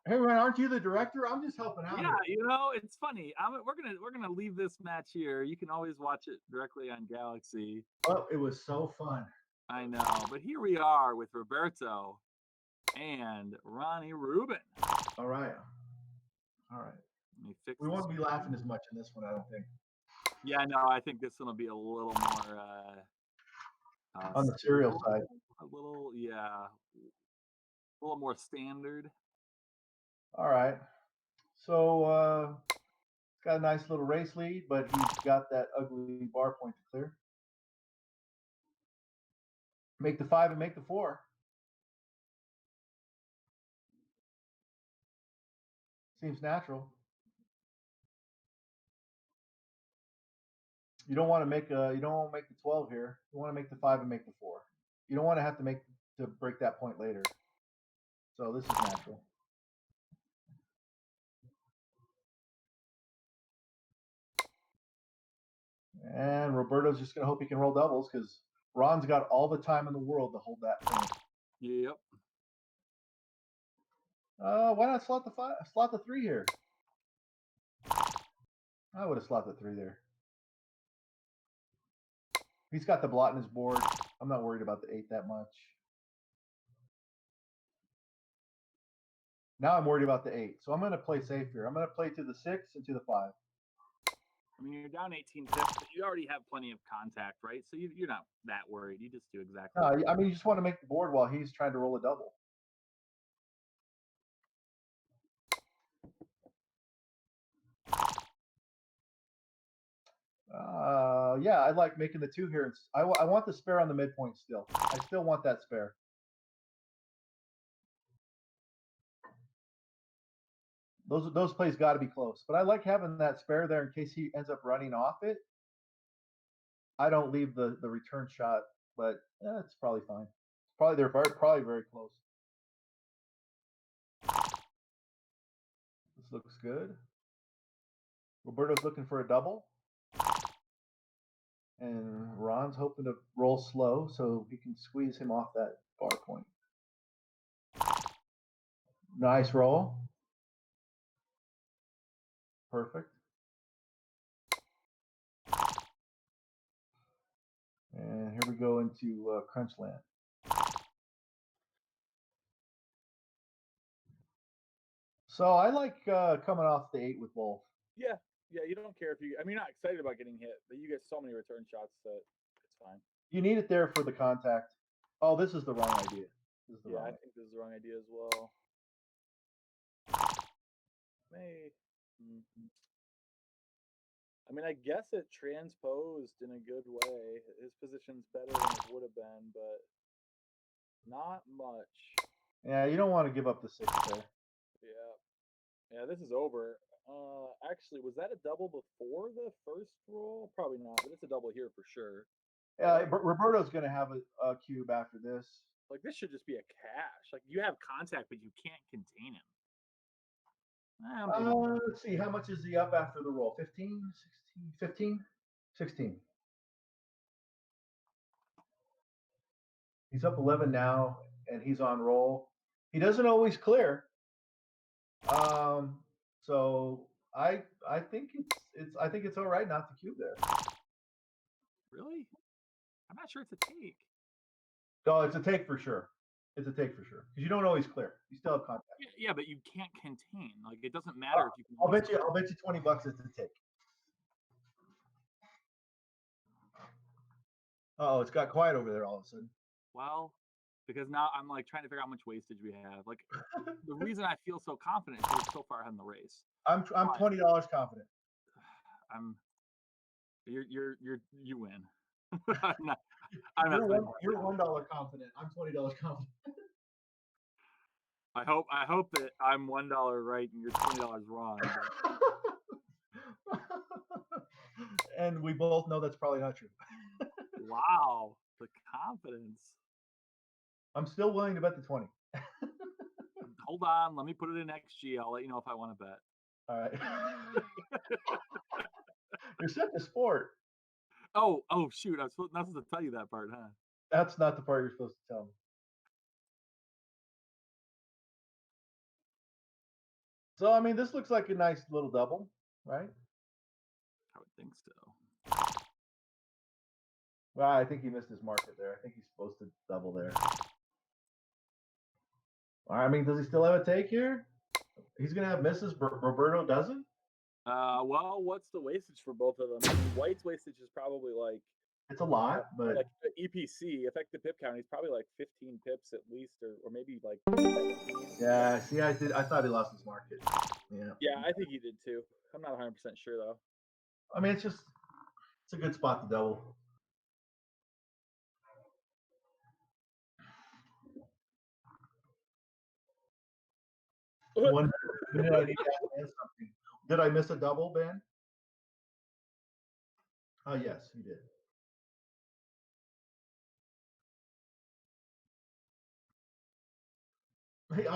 Hey man, aren't you the director? I'm just helping out. yeah, here. you know, it's funny. We're gonna leave this match here. You can always watch it directly on Galaxy. Oh, it was so fun. I know, but here we are with Roberto and Ronnie Rubin. All right. Let me fix We this. won't be laughing as much in this one, I don't think. Yeah, no, I think this one will be a little more On the serial side. a little, yeah, a little more standard. All right. So got a nice little race lead, but he's got that ugly bar point to clear. Make the 5 and make the 4. Seems natural. You don't want to make the 12 here. You want to make the 5 and make the 4. You don't want to have to break that point later. So this is natural. And Roberto's just gonna hope he can roll doubles because Ron's got all the time in the world to hold that point. Yep. Why not slot the 3 here? I would have slotted the 3 there. He's got the blot in his board. I'm not worried about the 8 that much. Now I'm worried about the 8. So I'm going to play safe here. I'm going to play to the 6 and to the 5. I mean, you're down 18 pips, but you already have plenty of contact, right? So you're not that worried. You just do exactly. No, I mean, you just want to make the board while he's trying to roll a double. Yeah, I like making the 2 here. I want the spare on the midpoint still. I still want that spare. Those plays got to be close, but I like having that spare there in case he ends up running off it. I don't leave the return shot, but it's probably fine. They're probably very close. This looks good. Roberto's looking for a double. And Ron's hoping to roll slow so he can squeeze him off that bar point. Nice roll. Perfect. And here we go into crunch land. So I like coming off the 8 with Wolf. Yeah, you don't care if you. I mean, you're not excited about getting hit, but you get so many return shots that it's fine. You need it there for the contact. Oh, this is the wrong idea. This is the Yeah, wrong I idea. think this is the wrong idea as well. I mean, I guess it transposed in a good way. His position's better than it would have been, but not much. Yeah, you don't want to give up the 6 there. Yeah, this is over. Actually, was that a double before the first roll? Probably not, but it's a double here for sure. Yeah, Roberto's going to have a cube after this. Like, this should just be a cash. Like, you have contact, but you can't contain him. Let's see, how much is he up after the roll? 15, 16, 15, 16. He's up 11 now, and he's on roll. He doesn't always clear. So I think it's all right not to cube there. Really? I'm not sure it's a take. No, it's a take for sure. It's a take for sure because you don't always clear. You still have contact. Yeah, but you can't contain. Like, it doesn't matter if you can. I'll bet you $20 it's a take. Oh, it's got quiet over there all of a sudden. Well, because now I'm like trying to figure out how much wastage we have. Like, the reason I feel so confident is we're so far ahead in the race. I'm $20 confident. You win. You're $1 confident. I'm $20 confident. I hope that I'm $1 right and you're $20 wrong. And we both know that's probably not true. Wow, the confidence. I'm still willing to bet the 20. Hold on, let me put it in XG. I'll let you know if I want to bet. All right. You're such a sport. Oh shoot! I was not supposed to tell you that part, huh? That's not the part you're supposed to tell me. So I mean, this looks like a nice little double, right? I would think so. Well, I think he missed his market there. I think he's supposed to double there. All right, I mean, does he still have a take here? He's gonna have misses. Roberto doesn't. Well, what's the wastage for both of them? I mean, White's wastage is probably like It's a lot, but like EPC, effective pip count. He's probably like 15 pips at least, or maybe like 17. yeah. See, I thought he lost his market. Yeah, I think he did too. I'm not 100% sure though. I mean, it's a good spot to double. One minute I need to ask something. Did I miss a double, Ben? Oh, yes, you did. Hey,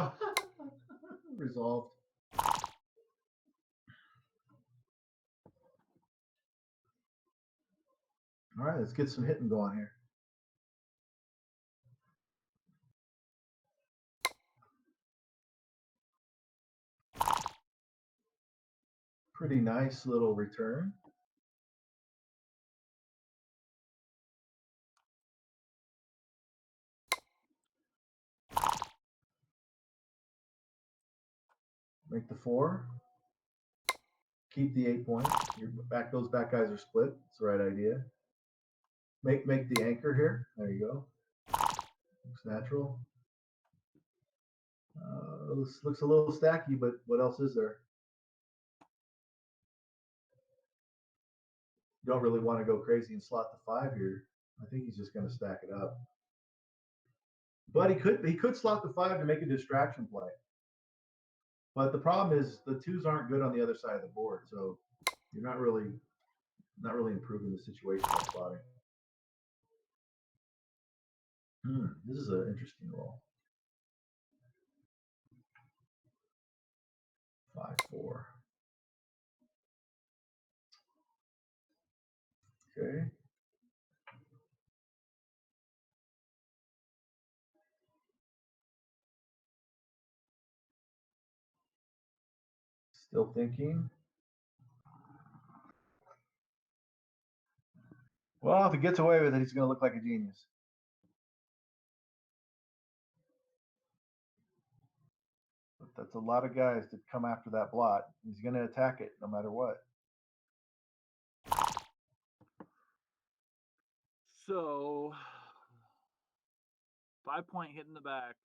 resolved. All right, let's get some hitting going here. Pretty nice little return. Make the 4. Keep the 8 point. Those back guys are split. It's the right idea. Make the anchor here. There you go. Looks natural. This looks a little stacky, but what else is there? you don't really want to go crazy and slot the 5 here. I think he's just going to stack it up. But he could slot the 5 to make a distraction play. But the problem is the 2s aren't good on the other side of the board, so you're not really improving the situation by slotting. This is an interesting roll. 5-4. Okay. Still thinking. Well, if he gets away with it, he's going to look like a genius. But that's a lot of guys to come after that blot. He's going to attack it no matter what. So 5-point hit in the back.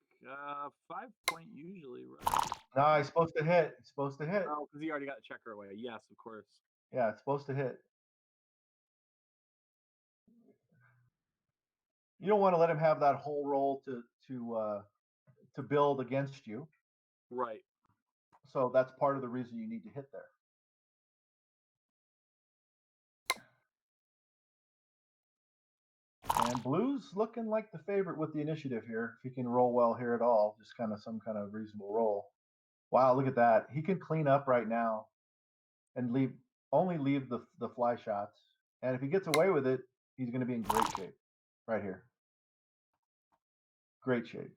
5-point usually, right? No, he's supposed to hit. He's supposed to hit. Oh, because he already got the checker away. Yes, of course. Yeah, it's supposed to hit. You don't want to let him have that whole roll to build against you. Right. So that's part of the reason you need to hit there. And blue's looking like the favorite with the initiative here. If he can roll well here at all, just kind of some kind of reasonable roll. Wow, look at that. He can clean up right now and only leave the fly shots. And if he gets away with it, he's going to be in great shape right here. Great shape.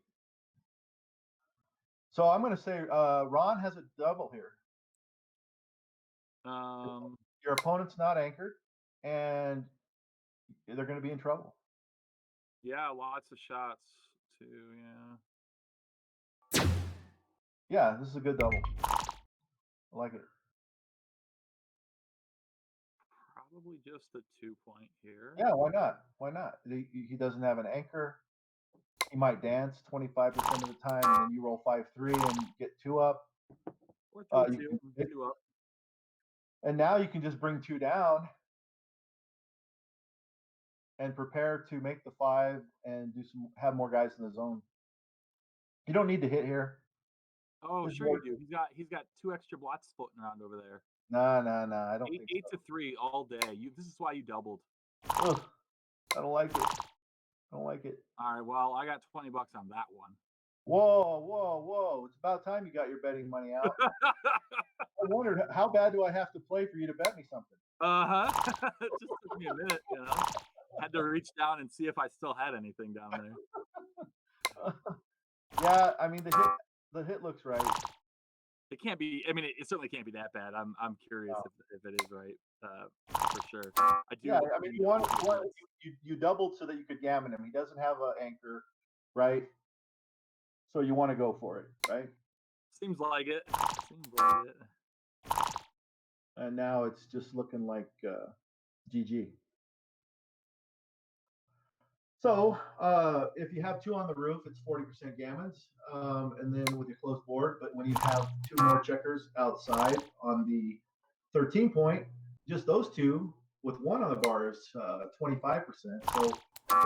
So I'm going to say Ron has a double here. Your opponent's not anchored, and they're going to be in trouble. Yeah, lots of shots too. Yeah. Yeah, this is a good double. I like it. Probably just the 2-point here. Yeah, why not? Why not? He doesn't have an anchor. He might dance 25% of the time, and then you roll 5-3 and get 2 up. Or 3-2, 2 up. And now you can just bring 2 down and prepare to make the 5 and have more guys in the zone. You don't need to hit here. Oh, sure you do. He's got 2 extra blots floating around over there. No. I don't think 8 to 3 all day. This is why you doubled. Ugh, I don't like it. I don't like it. All right. Well, I got $20 on that one. Whoa. It's about time you got your betting money out. I wondered, how bad do I have to play for you to bet me something? It just took me a minute, Had to reach down and see if I still had anything down there. Yeah, I mean the hit looks right. It can't be. I mean, it certainly can't be that bad. I'm curious if it is right, for sure. I do. Yeah, I mean, you doubled so that you could gammon him. He doesn't have an anchor, right? So you want to go for it, right? Seems like it. And now it's just looking like GG. So if you have 2 on the roof, it's 40% gammons, and then with your closed board. But when you have 2 more checkers outside on the 13 point, just those 2 with 1 on the bar is 25%. So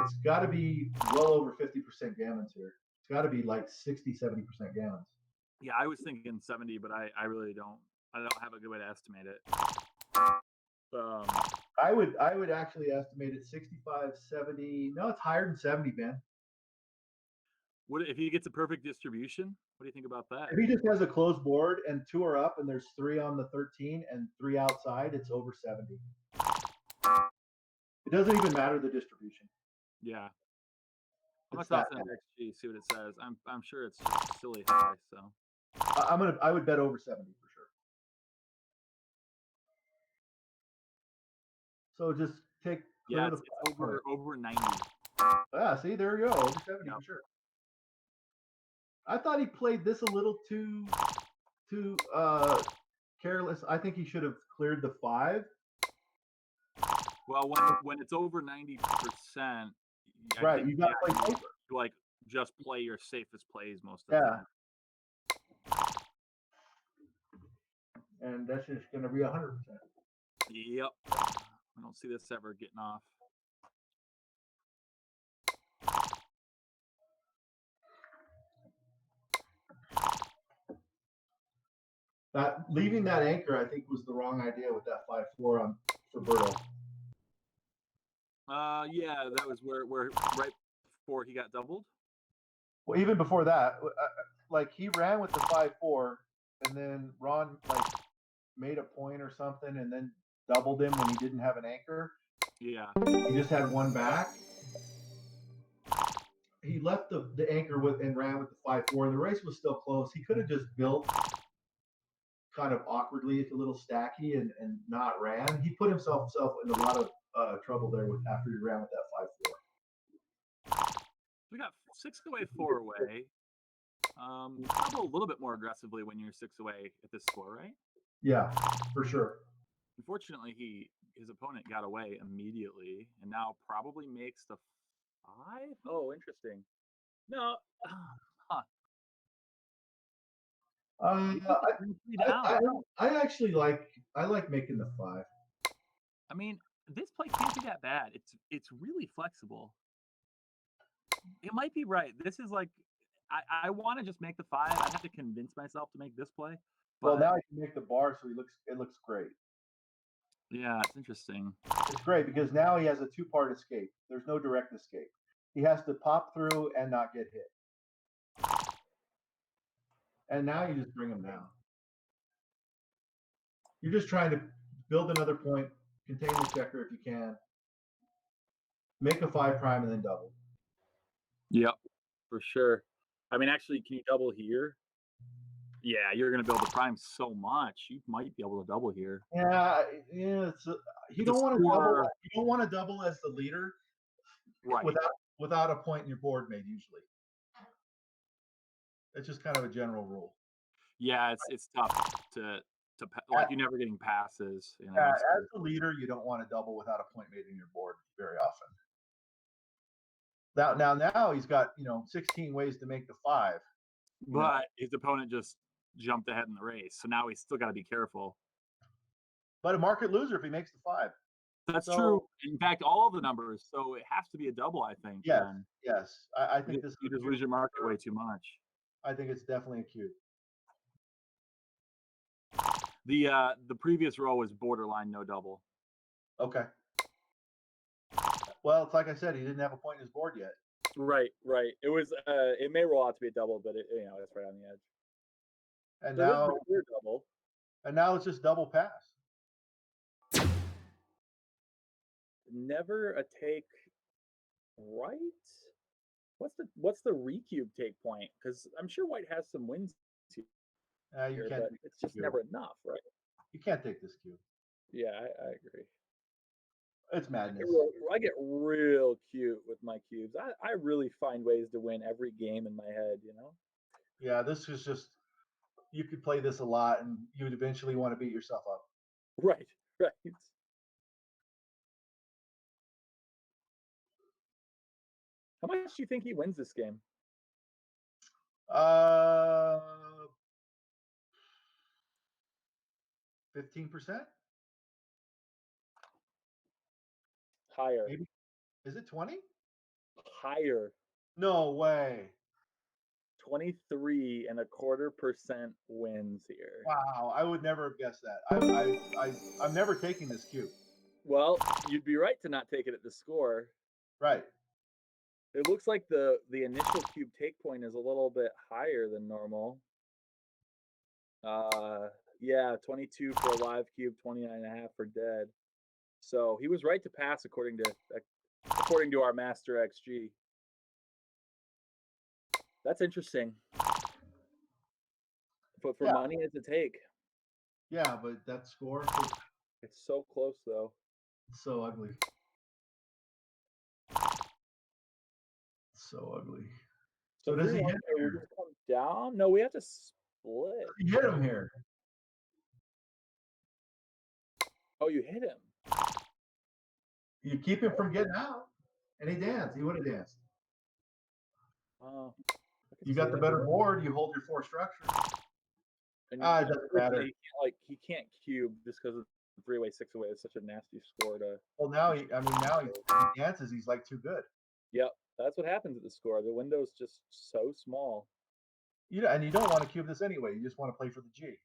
it's got to be well over 50% gammons here. It's got to be like 60, 70% gammons. Yeah, I was thinking 70, but I really don't. I don't have a good way to estimate it. I would actually estimate it 65, 70. No, it's higher than 70, Ben. What if he gets a perfect distribution? What do you think about that? If he just has a closed board and 2 are up and there's 3 on the 13 and 3 outside, it's over 70. It doesn't even matter the distribution. Yeah. I'm gonna toss in XG, see what it says. I'm sure it's just silly high. So I would bet over 70 for sure. So just take it's over 90. See, there you go, over 70 for sure. I thought he played this a little too careless. I think he should have cleared the 5. Well, when it's over 90%, right, you got to play safer. Like just play your safest plays most of the time. And that's just going to be 100%. Yep. I don't see this ever getting off. That leaving that anchor, I think, was the wrong idea with that 5-4 on for Berto. Yeah, that was where right before he got doubled. Well, even before that, like he ran with the 5-4, and then Ron like made a point or something, and then doubled him when he didn't have an anchor. Yeah. He just had one back. He left the anchor with and ran with the 5-4, and the race was still close. He could have just built kind of awkwardly, a little stacky, and not ran. He put himself in a lot of trouble there with after he ran with that 5-4. We got 6 away, 4 away. Double a little bit more aggressively when you're 6 away at this score, right? Yeah, for sure. Unfortunately, his opponent got away immediately, and now probably makes the 5. Oh, interesting. No, huh. I actually like making the 5. I mean, this play can't be that bad. It's really flexible. It might be right. This is like I want to just make the 5. I have to convince myself to make this play. Well, But now I can make the bar, so it looks great. yeah, it's interesting. It's great because now he has a 2-part escape. There's no direct escape. He has to pop through and not get hit. And now you just bring him down. You're just trying to build another point, contain the checker if you can, make a 5' and then double. Yep, for sure. I mean, actually, can you double here? Yeah, you're going to build the prime so much. You might be able to double here. Yeah. You don't want to double. You don't want to double as the leader, right? Without a point in your board made. Usually, it's just kind of a general rule. Yeah, it's tough to like you're never getting passes. You know, as the leader, you don't want to double without a point made in your board very often. Now he's got 16 ways to make the 5. But his opponent just jumped ahead in the race, so now he's still got to be careful. But a market loser if he makes the 5. That's true. In fact, all of the numbers. So it has to be a double, I think. Yes. Yes. I think you just lose your market way too much. I think it's definitely a cube. The previous row was borderline no double. Okay. Well, it's like I said, he didn't have a point in his board yet. Right. It was it may roll out to be a double, but it's right on the edge. And so now double. And now it's just double pass. Never a take right? What's the recube take point? Because I'm sure White has some wins here, but it's just never enough, right? You can't take this cube. Yeah, I agree. It's madness. I get real cute with my cubes. I really find ways to win every game in my head, Yeah, this is just, you could play this a lot and you would eventually want to beat yourself up. Right. How much do you think he wins this game? 15%? Higher. Maybe. Is it 20? Higher. No way. 23.25% wins here. Wow, I would never have guessed that. I'm never taking this cube. Well, you'd be right to not take it at the score. Right. It looks like the initial cube take point is a little bit higher than normal. Yeah, 22 for a live cube, 29.5 for dead. So he was right to pass according to our master XG. That's interesting. But for money, it's a take. Yeah, but that score. It's so close, though. It's so ugly. So ugly. So does he hit here? Come down? No, we have to split. He hit him here. Oh, you hit him. You keep him from getting out. And he danced. He would have danced. You got the better board. You hold your 4 structures. And it doesn't matter. He can't cube just because of 3-away, 6-away is such a nasty score to. Well, now he dances. He's like too good. Yep, that's what happens at the score. The window's just so small. And you don't want to cube this anyway. You just want to play for the G.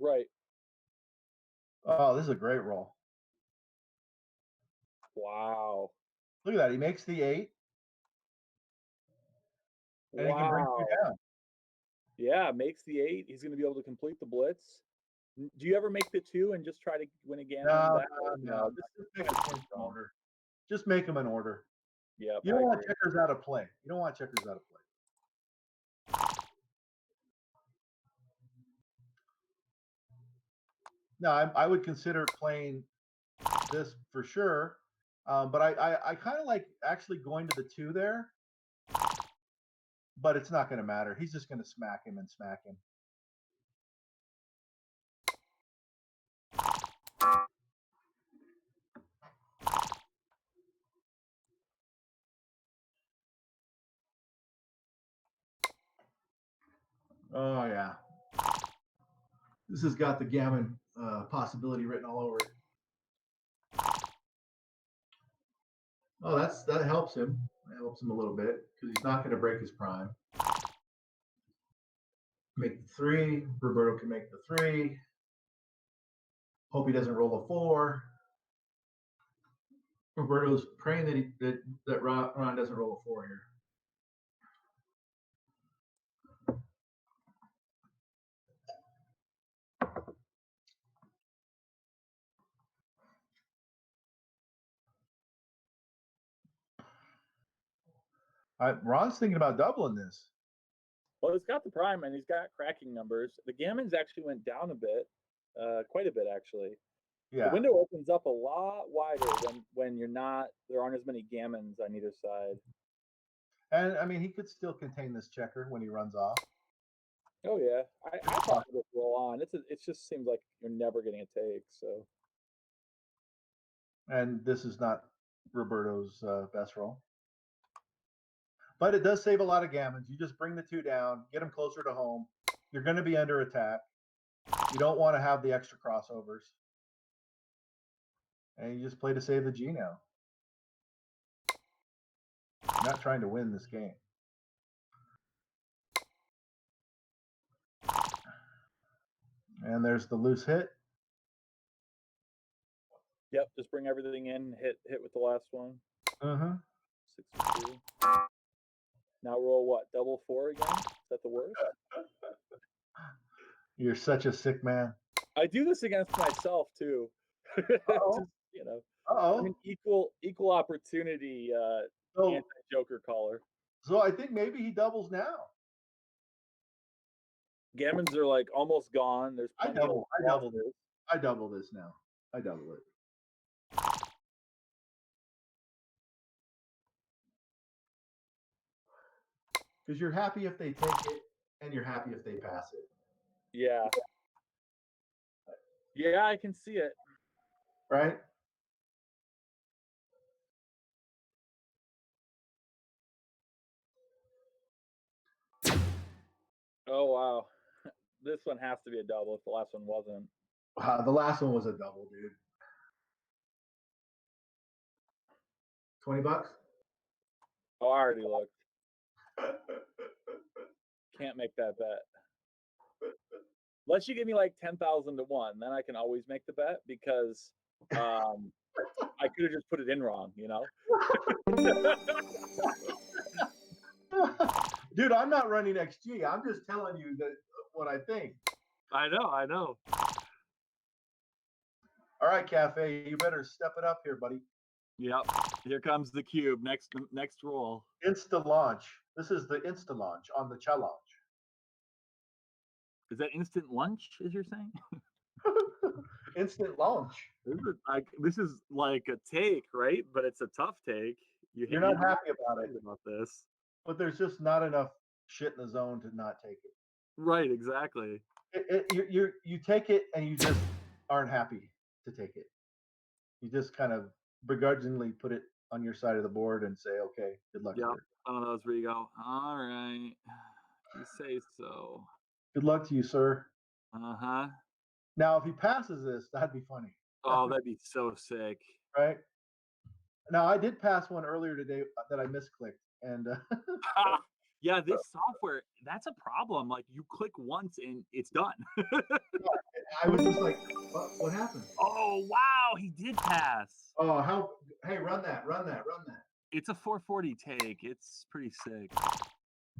Right. Oh, this is a great roll. Wow. Look at that. He makes the 8, and he can bring 2 Wow. down. Yeah, makes the 8. He's going to be able to complete the blitz. Do you ever make the 2 and just try to win a gammon? No. Just make an order. Just make them an order. Yeah. You don't want checkers out of play. You don't want checkers out of play. No, I would consider playing this for sure. But I kind of like actually going to the 2 there. But it's not going to matter. He's just going to smack him and smack him. Oh, yeah. This has got the gammon possibility written all over it. Oh, that helps him. That helps him a little bit because he's not going to break his prime. Make the 3. Roberto can make the 3. Hope he doesn't roll a 4. Roberto's praying that Ron doesn't roll a 4 here. Ron's thinking about doubling this. Well, he's got the prime and he's got cracking numbers. The gammons actually went down a bit, quite a bit actually. Yeah. The window opens up a lot wider when there aren't as many gammons on either side. And I mean, he could still contain this checker when he runs off. Oh yeah, I thought this roll on. It just seems like you're never getting a take. So. And this is not Roberto's best roll. But it does save a lot of gammons. You just bring the 2 down, get them closer to home. You're going to be under attack. You don't want to have the extra crossovers. And you just play to save the G now. You're not trying to win this game. And there's the loose hit. Yep, just bring everything in, hit with the last one. 6 2. Now roll what? Double 4 again? Is that the worst? You're such a sick man. I do this against myself too. Uh-oh. Just, Uh-oh. I mean, equal opportunity anti-joker caller. So I think maybe he doubles now. Gammons are like almost gone. There's I double this. I double this now. I double it. Because you're happy if they take it, and you're happy if they pass it. Yeah. Yeah, I can see it. Right? Oh wow. This one has to be a double if the last one wasn't. The last one was a double, dude. $20? Oh, I already looked. Can't make that bet. Unless you give me like 10,000 to 1, then I can always make the bet because I could have just put it in wrong, Dude, I'm not running XG. I'm just telling you what I think. I know. All right, Cafe, you better step it up here, buddy. Yep. Here comes the cube. Next roll. Insta launch. This is the Insta launch on the challenge. Is that instant lunch, as you're saying? Instant launch. This is like a take, right? But it's a tough take. You're not happy about it. About this. But there's just not enough shit in the zone to not take it. Right, exactly. You take it and you just aren't happy to take it. You just kind of begrudgingly put it on your side of the board and say, okay, good luck. Yeah, one of those where you go, all right, you say so. Good luck to you, sir. Uh-huh. Now, if he passes this, that'd be funny. Oh, that'd be so sick. right? Now I did pass one earlier today that I misclicked, and Yeah, this software, that's a problem. Like you click once and it's done. I was just like, what happened? Oh, wow, he did pass. Oh, how? Hey, run that, run that, run that. It's a 440 take. It's pretty sick.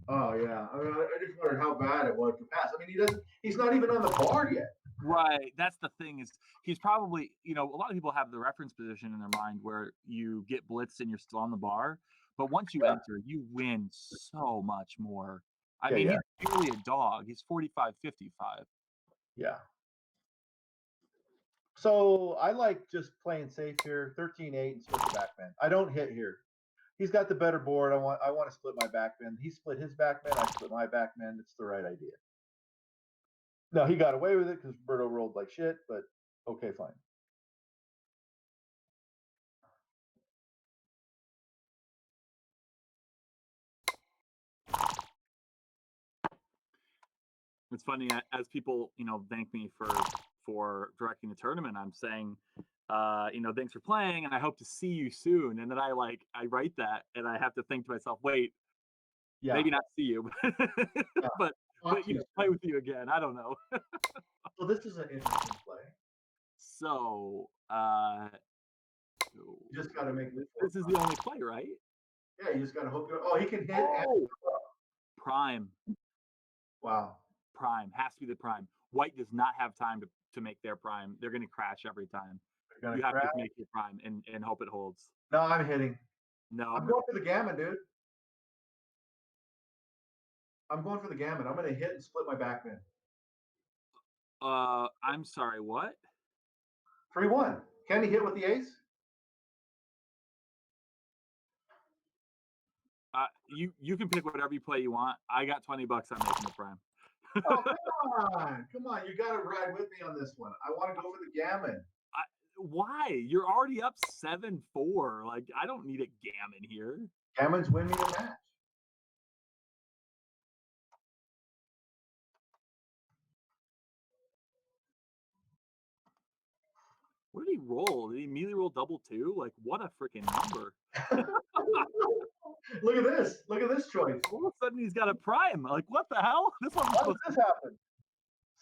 Oh yeah, I mean, I just wondered how bad it was to pass. I mean, he doesn't. He's not even on the board yet. Right. That's the thing is he's probably, a lot of people have the reference position in their mind where you get blitzed and you're still on the bar. But once you Yeah. enter, you win so much more. I Yeah, mean, yeah. he's purely a dog. He's 45-55. Yeah. So I like just playing safe here, 13-8 and split the backman. I don't hit here. He's got the better board. I want to split my backman. He split his backman. I split my backman. It's the right idea. No, he got away with it because Roberto rolled like shit, but okay, fine. It's funny as people, thank me for directing the tournament. I'm saying, thanks for playing, and I hope to see you soon. And then I write that, and I have to think to myself, wait, Yeah. maybe not see you, but play with you again. I don't know. So this is an interesting play. So, You just got to make this is the only play, right? Yeah, you just got to hope. Oh, he can hit. Oh! Prime. Wow. Prime has to be the prime. White does not have time to make their prime. They're going to crash every time. You have to make your prime and hope it holds. No, I'm hitting. No, I'm going for the gammon, dude. I'm going for the gammon. I'm going to hit and split my backman. I'm sorry. What? 3-1. Can he hit with the ace? You can pick whatever you play you want. I got $20. I'm making the prime. Oh, come on! You got to ride with me on this one. I want to go for the gammon. Why? You're already up 7-4. Like I don't need a gammon here. Gammons win me the match. What did he roll? Did he immediately roll double two? Like what a freaking number! Look at this! Look at this choice. All of a sudden he's got a prime. Like what the hell? This one's How does this happen?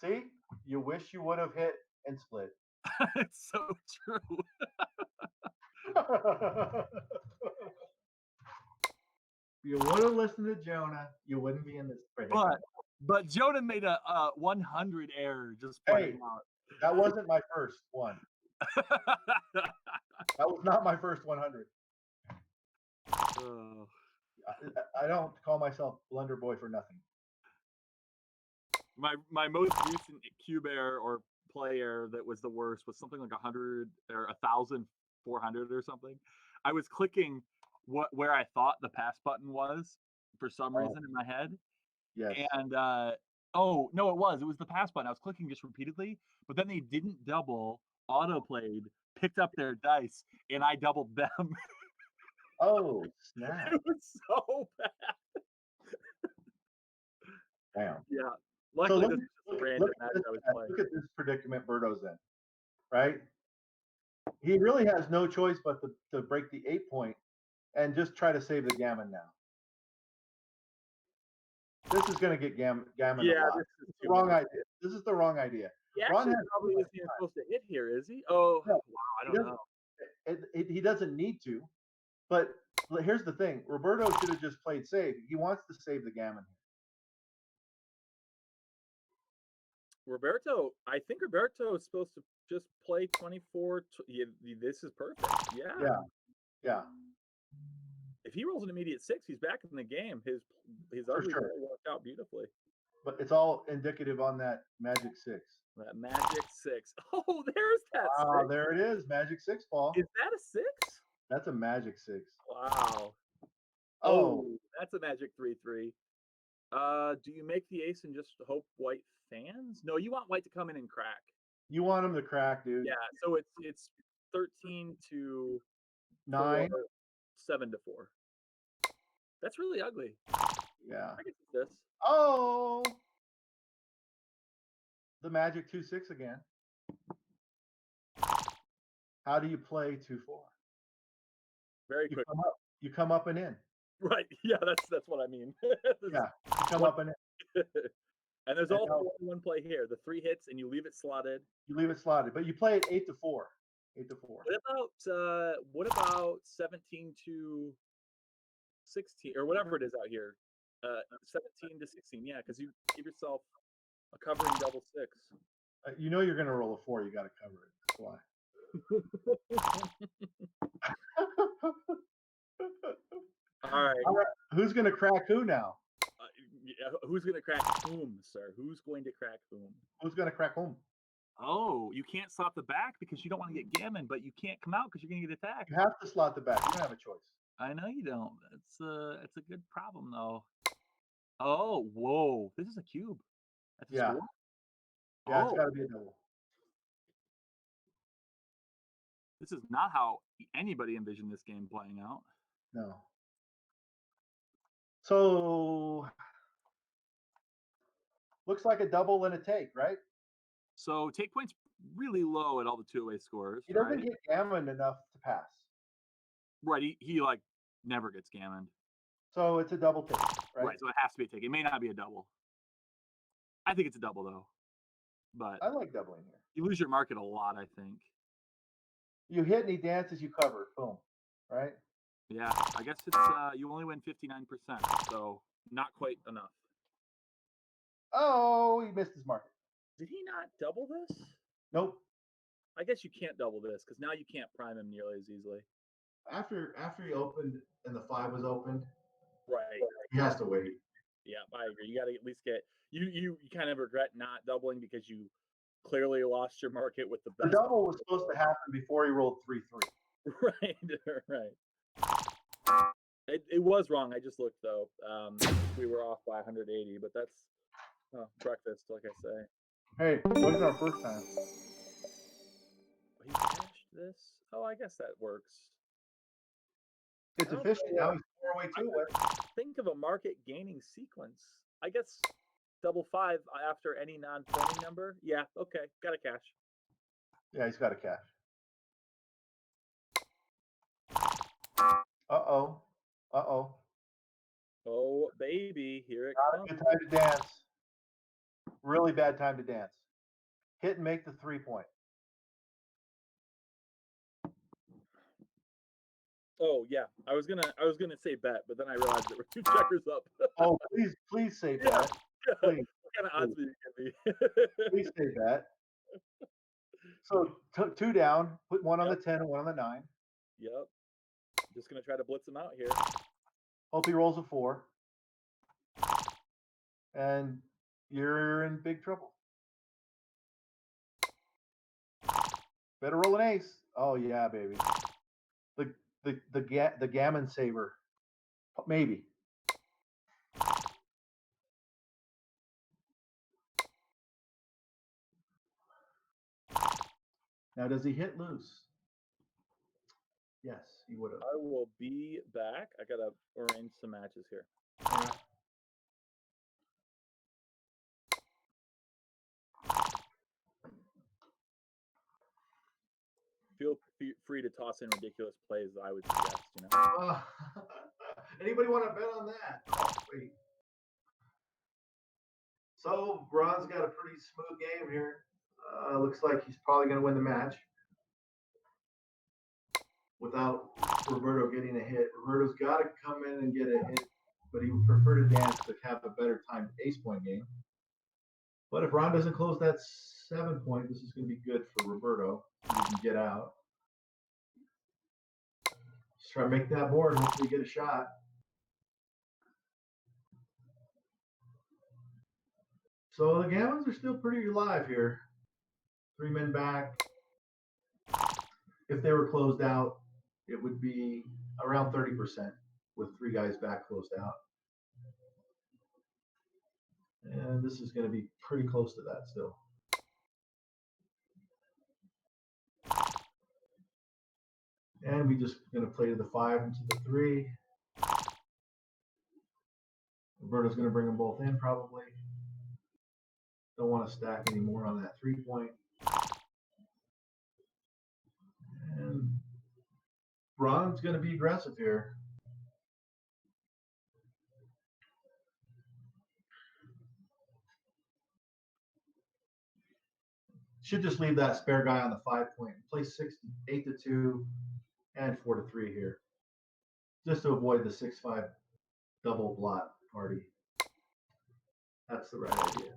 See, you wish you would have hit and split. It's so true. You would have listened to Jonah, you wouldn't be in this predicament. But Jonah made a 100 error just pointing out. That wasn't my first one. That was not my first 100. I don't call myself Blunder Boy for nothing. My most recent cube error or play error that was the worst was something like 100 or 1,400 or something. I was clicking where I thought the pass button was for some reason in my head. Yes. And oh no, it was the pass button. I was clicking just repeatedly, but then they didn't double, autoplayed, picked up their dice, and I doubled them. Oh snap! It was so bad. Damn. Yeah. Luckily, So this is just a random match I was playing. look at this predicament Berto's in, right? He really has no choice but to break the 8-point and just try to save the gammon now. This is going to get gammon a lot. This is the wrong idea. This is the wrong idea. He Ron actually has probably isn't even supposed to hit here, is he? Oh, No, wow, I don't know. He doesn't need to, but here's the thing: Roberto should have just played safe. He wants to save the gammon. Roberto, I think Roberto is supposed to just play 24. This is perfect. Yeah. If he rolls an immediate 6, he's back in the game. His For ugly sure. play worked out beautifully. But it's all indicative on that Magic 6. That magic 6. Oh, there's that 6. There it is, Magic 6, Paul. Is that a 6? That's a Magic 6. Wow. Oh. Oh, that's a magic 3-3. Do you make the ace and just hope white fans? No, you want white to come in and crack. You want him to crack, dude. Yeah, so it's 13 to 9. 7 to 4. That's really ugly. Yeah. I guess it's this. Oh, the Magic 2-6 again. How do you play 2-4? Very You quick. come up. You come up and in. Right. Yeah, that's what I mean. Yeah. You come What- up and in. And there's And also now- one play here. The 3 hits and you leave it slotted. You leave it slotted, but you play it 8-4. 8-4. What about 17 to 16 or whatever it is out here? 17 to 16. Yeah, because you give yourself a covering double 6. You know you're going to roll a 4. You got to cover it. That's why. All right. All right. Who's going to crack who now? Yeah, who's going to crack whom, sir? Who's going to crack whom? Who's going to crack whom? Oh, you can't slot the back because you don't want to get gammon, but you can't come out because you're going to get attacked. You have to slot the back. You don't have a choice. I know you don't. It's a good problem though. Oh, whoa! This is a cube. That's a Yeah. score? Yeah, Oh, it's got to be a double. this is not how anybody envisioned this game playing out. No. So looks like a double and a take, right? So take points really low at all the two-way scores. He doesn't Right? get gammon enough to pass. Right. He like never gets gammoned. So it's a double take, right? Right. So it has to be a take. It may not be a double. I think it's a double though. But I like doubling here. you lose your market a lot, I think. You hit and he dances, you cover. Boom. Right? Yeah, I guess it's you only win 59%, so not quite enough. Oh, he missed his market. Did he not double this? Nope. I guess you can't double this because now you can't prime him nearly as easily. After he opened and the 5 was opened, Right. he has to wait. Yeah, I agree. You got to at least get you kind of regret not doubling because you clearly lost your market with the The best. double was supposed to happen before he rolled 3-3. Right, right. It was wrong. I just looked though. We were off by 180, but that's breakfast, like I say. Hey, wasn't our first time. He cashed this. Oh, I guess that works. It's I don't efficient. know. Now he's 4-away, 2-away. Think of a market gaining sequence. I guess double 5 after any non-pointing number. Yeah, okay, got a cash. Yeah, he's got a cash. Uh-oh. Uh-oh. Oh baby, here it Not a comes. good time to dance. Really bad time to dance. Hit and make the 3-point. Oh yeah, I was gonna say bet, but then I realized there were 2 checkers up. Oh, please say Yeah. that. Please, What kind of odds do you give me? please say that. So 2 down, put 1 on the 10 and 1 on the 9. Yep. Just gonna try to blitz him out here. Hope he rolls a 4. And you're in big trouble. Better roll an ace. Oh yeah, baby. The gammon saver. Maybe. Now does he hit loose? Yes, he would have. I will be back. I gotta arrange some matches here. All right. Feel free to toss in ridiculous plays that I would suggest. You know. Anybody want to bet on that? Oh, wait. So Ron's got a pretty smooth game here. Looks like he's probably going to win the match without Roberto getting a hit. Roberto's got to come in and get a hit, but he would prefer to dance to have a better timed ace point game. But if Ron doesn't close that 7-point, this is going to be good for Roberto. He can get out. Just try to make that board. Hopefully, get a shot. So the Gammons are still pretty alive here. 3 men back. If they were closed out, it would be around 30% with 3 guys back closed out. And this is going to be pretty close to that still. And we just going to play to the 5 and to the 3. Roberto's going to bring them both in probably. Don't want to stack any more on that 3-point. Ron's going to be aggressive here. Should just leave that spare guy on the 5 point. Play 8-2 and 4-3 here, just to avoid the 6-5 double blot party. That's the right idea.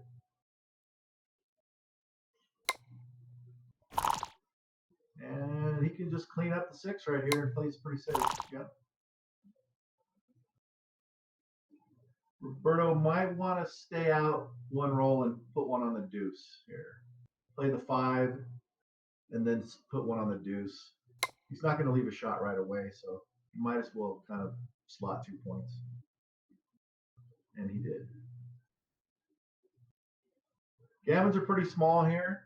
And he can just clean up the 6 right here and plays pretty safe. Yep. Roberto might want to stay out one roll and put one on the deuce here. Play the 5 and then put one on the deuce. He's not going to leave a shot right away, so you might as well kind of slot 2 points. And he did. Gammons are pretty small here.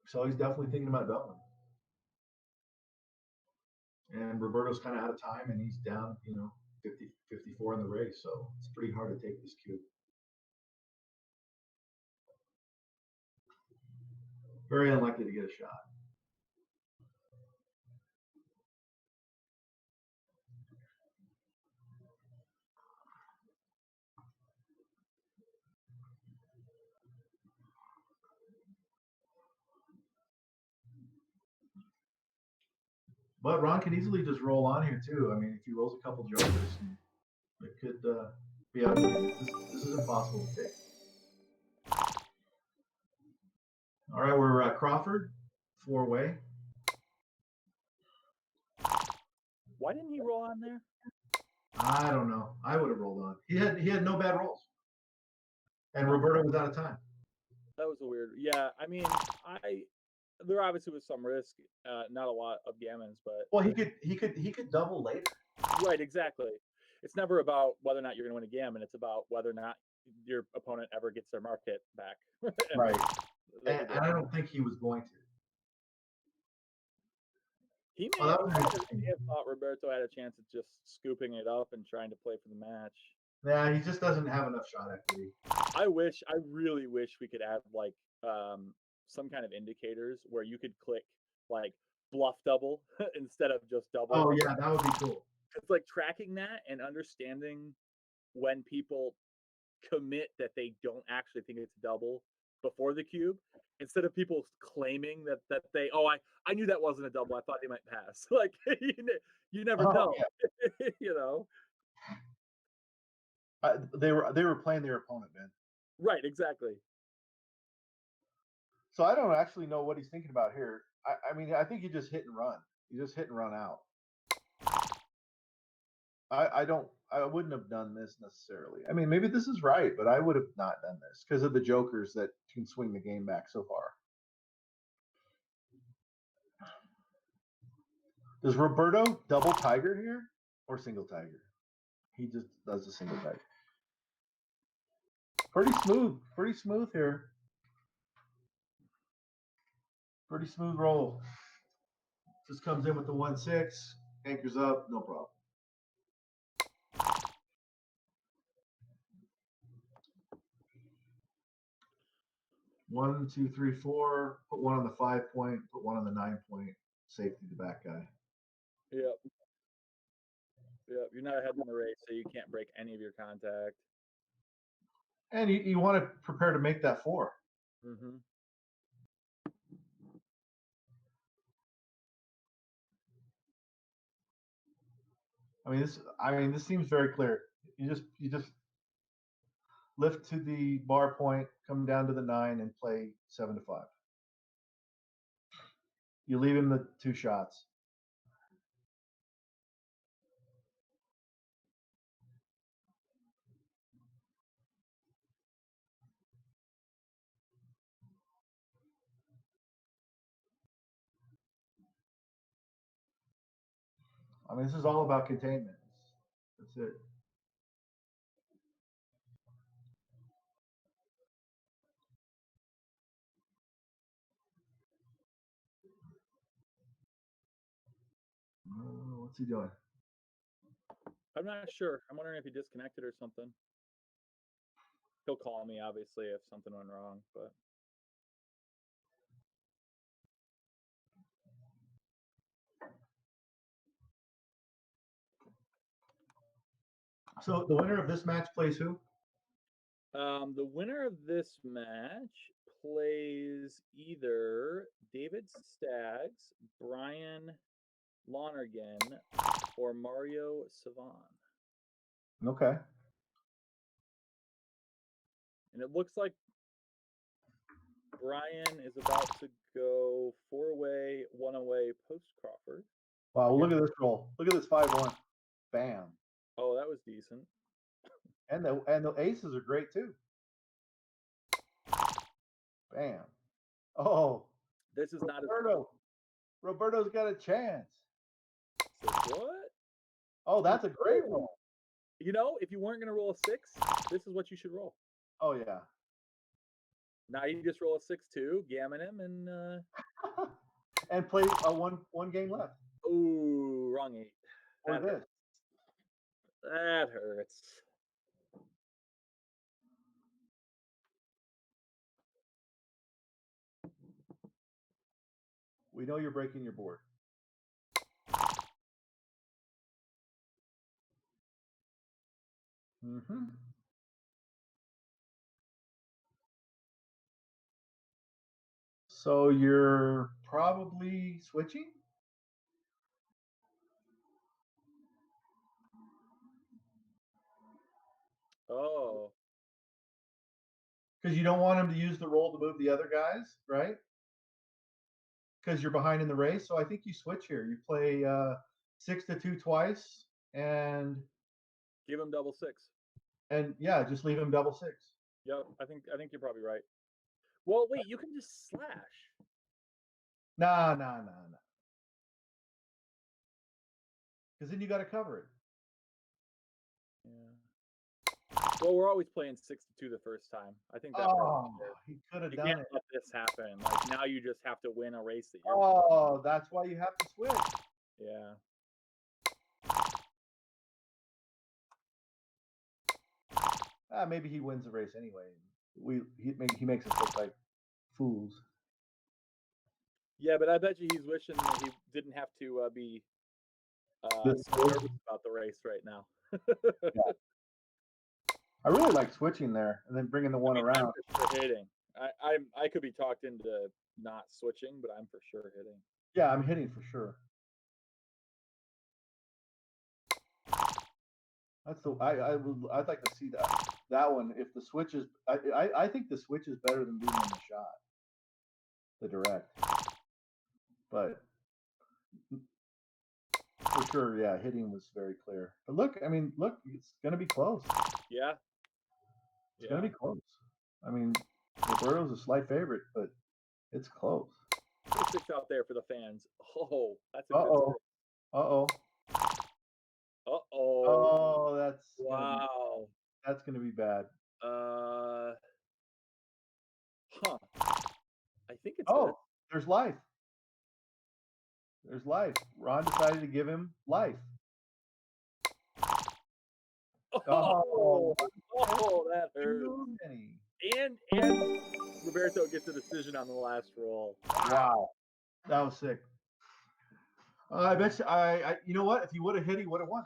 So he's definitely thinking about doubling. And Roberto's kind of out of time, and he's down, 50, 54 in the race. So it's pretty hard to take this cube. Very unlikely to get a shot. But Ron can easily just roll on here too. I mean, if he rolls a couple jokers, it could be ugly. This is impossible to take. All right, we're Crawford, 4-way. Why didn't he roll on there? I don't know. I would have rolled on. He had no bad rolls, and Roberto was out of time. That was a weird. Yeah, I mean, there obviously was some risk. Not a lot of gammons, but Well, he could double later. right, exactly. It's never about whether or not you're going to win a gammon. It's about whether or not your opponent ever gets their market back. Right. They And did. I don't think he was going to. He Oh, may that have, was he interesting. may have thought Roberto had a chance of just scooping it up and trying to play for the match. Yeah, he just doesn't have enough shot equity. I really wish we could have like some kind of indicators where you could click like bluff double instead of just double. Oh yeah, that would be cool. It's like tracking that and understanding when people commit that they don't actually think it's a double before the cube, instead of people claiming that they I knew that wasn't a double, I thought he might pass. Like you never Oh, know. yeah. You know. They were playing their opponent, man. Right, exactly. So I don't actually know what he's thinking about here. I mean, I think you just hit and run. You just hit and run out. I wouldn't have done this necessarily. I mean, maybe this is right, but I would have not done this because of the jokers that can swing the game back so far. Does Roberto double tiger here or single tiger? He just does a single tiger. Pretty smooth here. Pretty smooth roll. Just comes in with the 1-6, anchors up, no problem. One, two, three, four. Put one on the 5 point. Put one on the 9 point. Safety the back guy. Yep. Yep. You're not ahead in the race, so you can't break any of your contact. And you want to prepare to make that 4. Mm-hmm. I mean this seems very clear. You just lift to the bar point, come down to the 9, and play 7-5. You leave him the 2 shots. I mean, this is all about containment. That's it. What's he doing? I'm not sure. I'm wondering if he disconnected or something. He'll call me, obviously, if something went wrong, but So the winner of this match plays who? the winner of this match plays either David Staggs, Brian Lonergan, or Mario Savan. Okay. And it looks like Brian is about to go 4-way, 1-away post Crawford. Wow, look at this roll. Look at this 5-1. Bam. Oh, that was decent. And the aces are great too. Bam. Oh, This is not as Roberto. Roberto's got a chance. what? Oh, that's a great roll. You know, if you weren't going to roll a 6, this is what you should roll. Oh yeah. Now you just roll a 6-2, gammon him, and And play a one game left. ooh, wrong 8. Or That this. hurts. That hurts. We know you're breaking your board. Mm-hmm. So you're probably switching? Oh, Because you don't want him to use the roll to move the other guys, right? Because you're behind in the race. So I think you switch here. You play 6-2 twice, and give him double 6. yeah, just leave him double 6. Yep, I think you're probably right. Well, wait, you can just slash. Nah. Because then you got to cover it. Yeah. Well, we're always playing 6-2 the first time. I think that's Oh, he could have you done can't it. let this happen. Like now, you just have to win a race that you're. Oh, that's why you have to switch. Yeah. Maybe he wins the race anyway. He makes us look like fools. Yeah, but I bet you he's wishing that he didn't have to be This- nervous about the race right now. Yeah. I really like switching there and then bringing the one I'm around. for sure hitting. I could be talked into not switching, but I'm for sure hitting. Yeah, I'm hitting for sure. That's the I'd like to see that one if the switch is I think the switch is better than being in the shot, the direct. But for sure, yeah, hitting was very clear. But look, I mean, look, it's gonna be close. Yeah. It's gonna be close. I mean, Roberto's a slight favorite, but it's close. Put 6 out there for the fans. Oh, that's a Uh good oh. score. Uh oh. Uh-oh. Oh, Wow. That's gonna be bad. Huh. I think it's Oh, good. there's life. There's life. Ron decided to give him life. Oh, that hurt. Too many. And Roberto gets a decision on the last roll. Wow, that was sick. I bet you know what? If he would have hit, he would have won.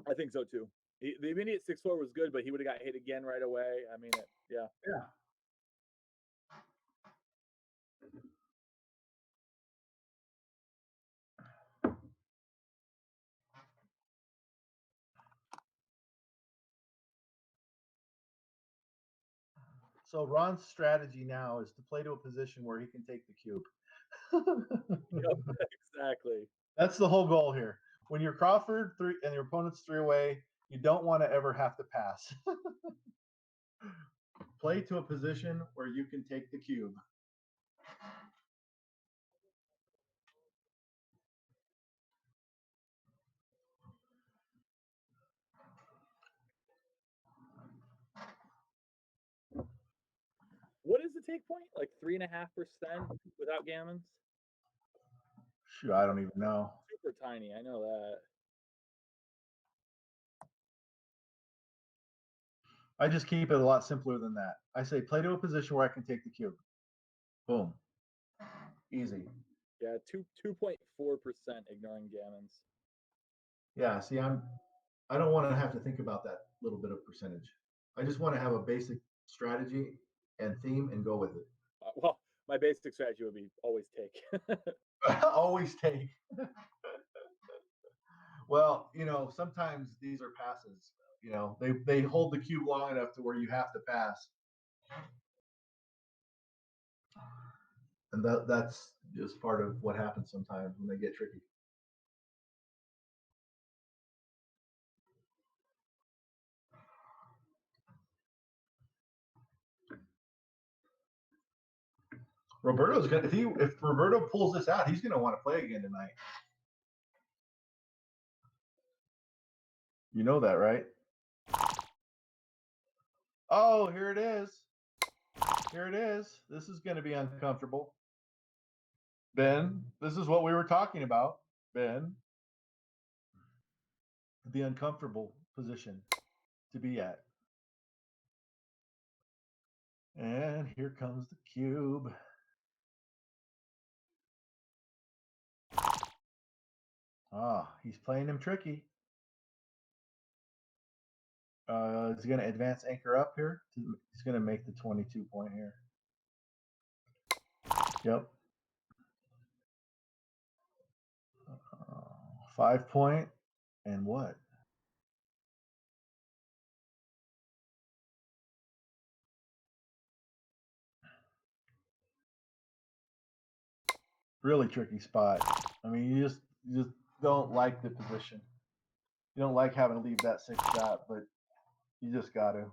I think so too. The immediate 6-4 was good, but he would have got hit again right away. I mean, yeah. Yeah. So Ron's strategy now is to play to a position where he can take the cube. Yep, exactly. That's the whole goal here. When you're Crawford 3 and your opponent's 3 away, you don't want to ever have to pass. Play to a position where you can take the cube. What is the take point? Like 3.5% without gammons? Shoot, I don't even know. Super tiny. I know that. I just keep it a lot simpler than that. I say play to a position where I can take the cube. Boom. Easy. Yeah, 2.4% ignoring gammons. Yeah, see, I don't want to have to think about that little bit of percentage. I just want to have a basic strategy and theme and go with it. Well, my basic strategy would be always take. Always take. Well, sometimes these are passes. They hold the cube long enough to where you have to pass. And that's just part of what happens sometimes when they get tricky. Roberto's gonna if Roberto pulls this out, he's gonna want to play again tonight. You know that, right? Oh, here it is. Here it is. This is gonna be uncomfortable. Ben, this is what we were talking about. Ben, the uncomfortable position to be at. And here comes the cube. Ah, he's playing him tricky. Is he going to advance anchor up here? He's going to make the 22 point here. Yep. 5 point and what? Really tricky spot. I mean, you just don't like the position. You don't like having to leave that 6 shot, but you just got to.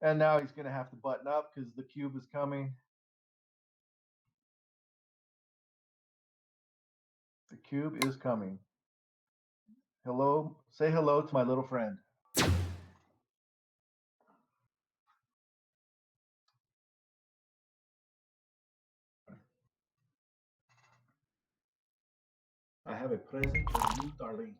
And now he's going to have to button up because the cube is coming. The cube is coming. Hello. Say hello to my little friend. I have a present for you, darling.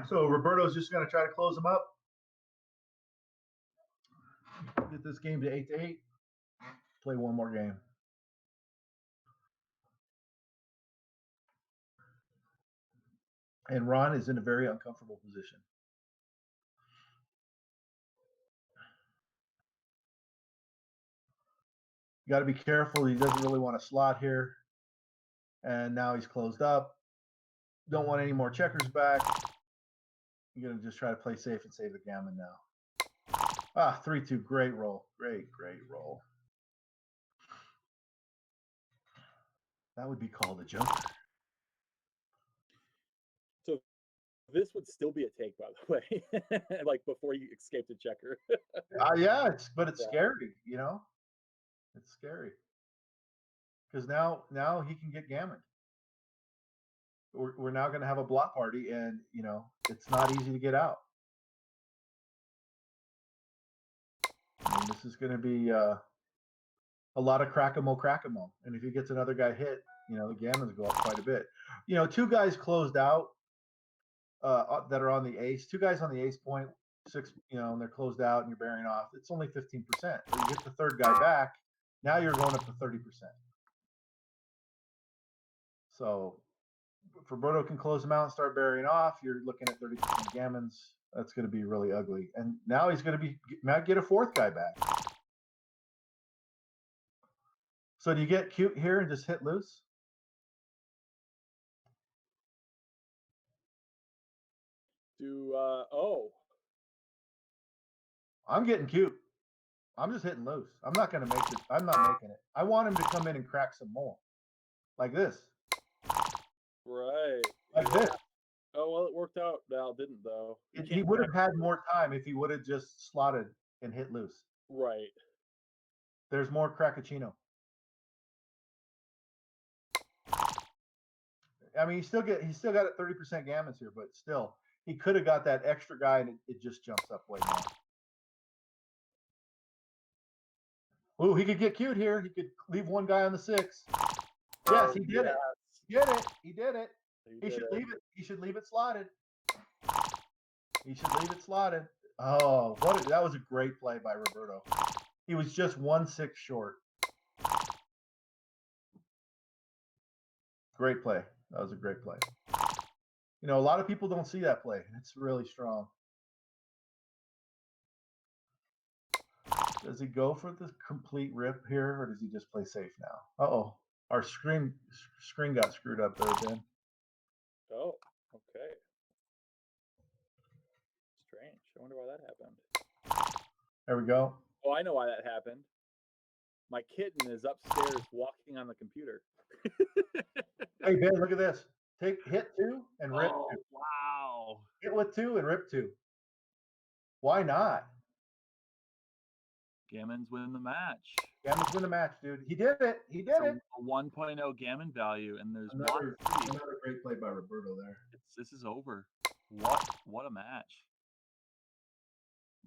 So Roberto's just going to try to close him up. Get this game to 8-8. Play one more game. And Ron is in a very uncomfortable position. You got to be careful. He doesn't really want to slot here. And now he's closed up. Don't want any more checkers back. You're going to just try to play safe and save the gammon now. Ah, 3-2. Great roll. Great roll. That would be called a joker. So this would still be a take, by the way, like before you escape the checker. Yeah, but it's scary, It's scary. Because now he can get gammon. We're now going to have a block party, and, it's not easy to get out. I mean, this is going to be a lot of crack-a-mo. And if he gets another guy hit, the gammons go up quite a bit. 2 guys closed out that are on the ace. 2 guys on the ace point, 6, and they're closed out and you're bearing off. It's only 15%. But you get the third guy back, now you're going up to 30%. So if Roberto can close them out and start bearing off, you're looking at 30% gammons. That's going to be really ugly. And now he's going to might get a 4th guy back. So do you get cute here and just hit loose? I'm getting cute. I'm just hitting loose. I'm not going to make it. I'm not making it. I want him to come in and crack some more. Like this. Right. Like this. Oh, well, it worked out. Now, didn't, though. He would have had more time if he would have just slotted and hit loose. Right. There's more Cracachino. I mean, he still got it 30% gammons here, but still, he could have got that extra guy, and it just jumps up way more. Ooh, he could get cute here. He could leave one guy on the 6. Yes, he did it. He did it. He did it. You He did should it. leave it. He should leave it slotted. He should leave it slotted. Oh, that was a great play by Roberto. He was just 1-6 short. Great play. That was a great play. You know, a lot of people don't see that play. It's really strong. Does he go for the complete rip here, or does he just play safe now? Uh-oh. Our screen got screwed up there, Ben. Oh, okay. Strange. I wonder why that happened. There we go. Oh, I know why that happened. My kitten is upstairs walking on the computer. Hey, Ben, look at this. Hit 2 and rip Oh, 2. wow. Hit with 2 and rip 2. Why not? Gammons win the match. Gammons win the match, dude. He did it. He did It's it. a 1.0 gammon value, and there's Another one. great play by Roberto there. This is over. What a match.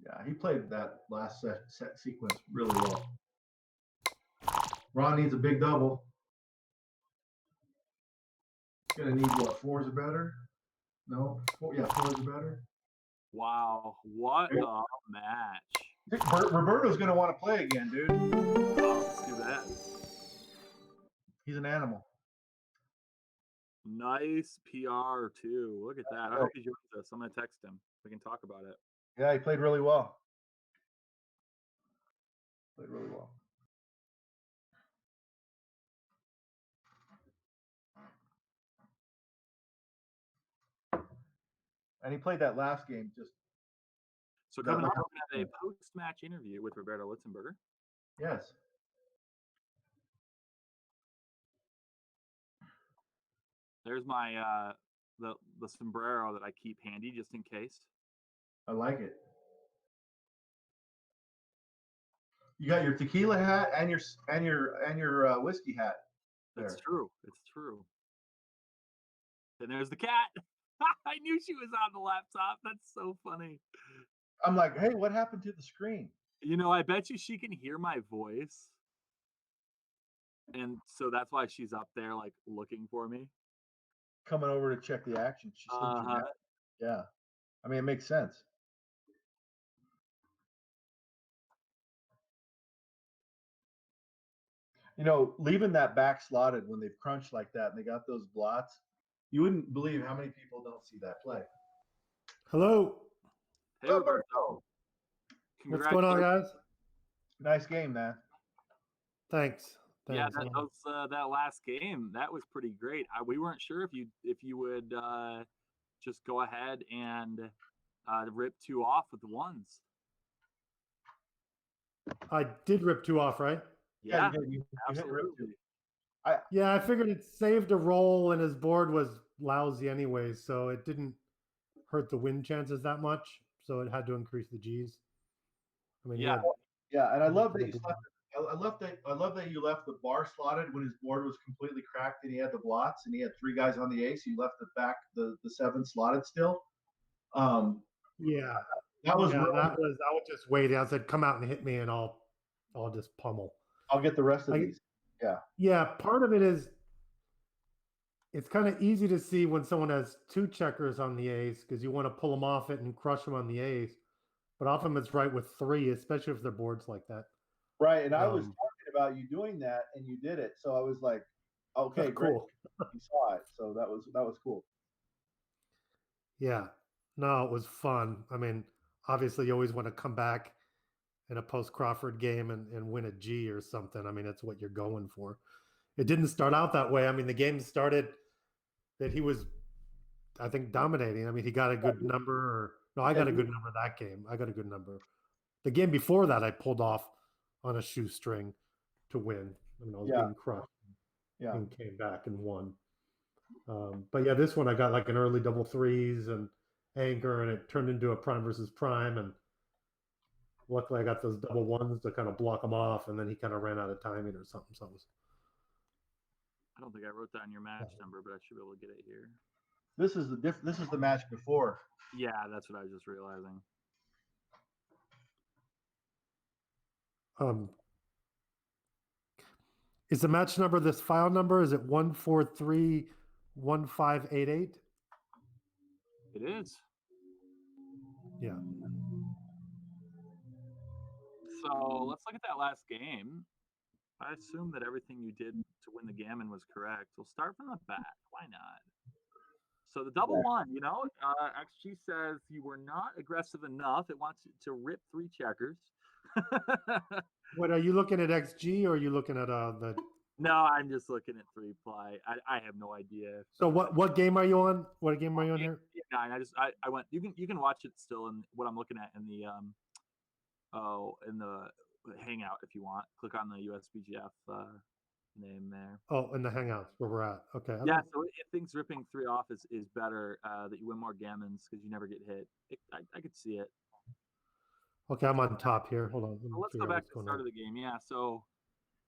Yeah, he played that last set sequence really well. Ron needs a big double. Gonna need what? 4s or better? No? 4 is better. Wow, what a match. Roberto's gonna want to play again, dude. Let's do that. He's an animal. Nice PR too. Look at that. I hope he joins us. I'm gonna text him. We can talk about it. Yeah, he played really well. Played really well. And he played that last game just. So coming up, we have a post-match interview with Roberto Litzenberger. Yes. There's my the sombrero that I keep handy just in case. I like it. You got your tequila hat and your whiskey hat. That's there. true. It's true. And there's the cat. I knew she was on the laptop. That's so funny. I'm like, hey, what happened to the screen? You know, I bet you she can hear my voice. And so that's why she's up there, like, looking for me. Coming over to check the action. She thinks you're mad. Yeah. I mean, it makes sense. You know, leaving that back slotted when they've crunched like that and they got those blots, you wouldn't believe how many people don't see that play. Hello. Hey, Roberto. What's going on, guys? Nice game, man. Thanks. Yeah, that last game, that was pretty great. We weren't sure if you would just go ahead and rip 2 off with the 1s. I did rip 2 off, right? Yeah, you absolutely. Yeah, I figured it saved a roll, and his board was lousy anyway, so it didn't hurt the win chances that much. So it had to increase the G's. I mean, yeah, and I love that you left. I love that you left the bar slotted when his board was completely cracked and he had the blots and he had 3 guys on the ace. You left the 7 slotted still. Yeah, that was. I was just waiting. I said, "Come out and hit me, and I'll just pummel." I'll get the rest of these. Yeah. Yeah, part of it is it's kind of easy to see when someone has 2 checkers on the ace because you want to pull them off it and crush them on the ace. But often it's right with 3, especially if their board's like that. Right, and I was talking about you doing that, and you did it. So I was like, "Okay, cool." You saw it, so that was cool. Yeah, no, it was fun. I mean, obviously, you always want to come back in a post Crawford game and win a G or something. I mean, that's what you're going for. It didn't start out that way. I mean, the game started that he was, I think, dominating. I mean, he got a good number. I got a good number that game. I got a good number. The game before that, I pulled off on a shoestring to win. I mean, I was being crushed. Yeah. And came back and won. But yeah, this one I got like an early double 3s and anchor, and it turned into a prime versus prime. And luckily, I got those double 1s to kind of block him off, and then he kind of ran out of timing or something. So I don't think I wrote down your match number, but I should be able to get it here. This is the match before. Yeah, that's what I was just realizing. Is the match number this file number? Is it 1431588? It is. Yeah. So let's look at that last game. I assume that everything you did to win the gammon was correct. We'll start from the back. Why not? So the double one, XG says you were not aggressive enough. It wants you to rip 3 checkers. What are you looking at XG or are you looking at the? No, I'm just looking at 3 play. I have no idea. So what game are you on? What game are you on here? Nine. I went. You can watch it still in what I'm looking at in the in the Hangout if you want. Click on the USBGF name there. Oh, in the Hangouts where we're at. Okay. Yeah, so it thinks ripping 3 off is better, that you win more gammons because you never get hit. I could see it. Okay, I'm on top here. Hold on. So let's go back to the start of the game. Yeah, so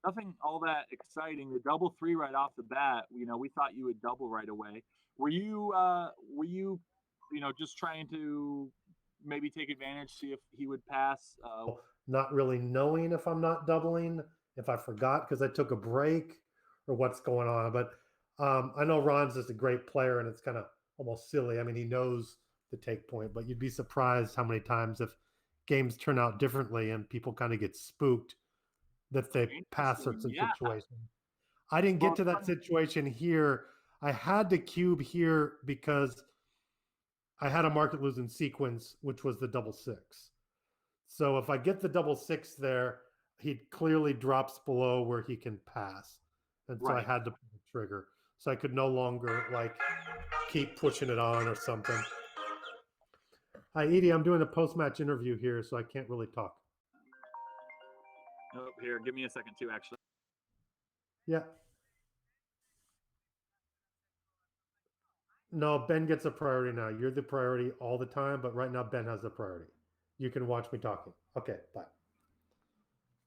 nothing all that exciting. The double 3 right off the bat. We thought you would double right away. Were you just trying to maybe take advantage, see if he would pass? Not really knowing if I'm not doubling, if I forgot because I took a break or what's going on. But I know Ron's just a great player and it's kind of almost silly. I mean, he knows the take point, but you'd be surprised how many times if games turn out differently and people kind of get spooked that they pass certain situations. I didn't get to that situation here. I had to cube here because I had a market losing sequence, which was the double 6. So if I get the double 6 there, he clearly drops below where he can pass. And so I had to pull the trigger. So I could no longer keep pushing it on or something. Hi, Edie, I'm doing a post-match interview here, so I can't really talk. Oh, here, give me a second too, actually. Yeah. No, Ben gets a priority now. You're the priority all the time, but right now Ben has the priority. You can watch me talking. Okay,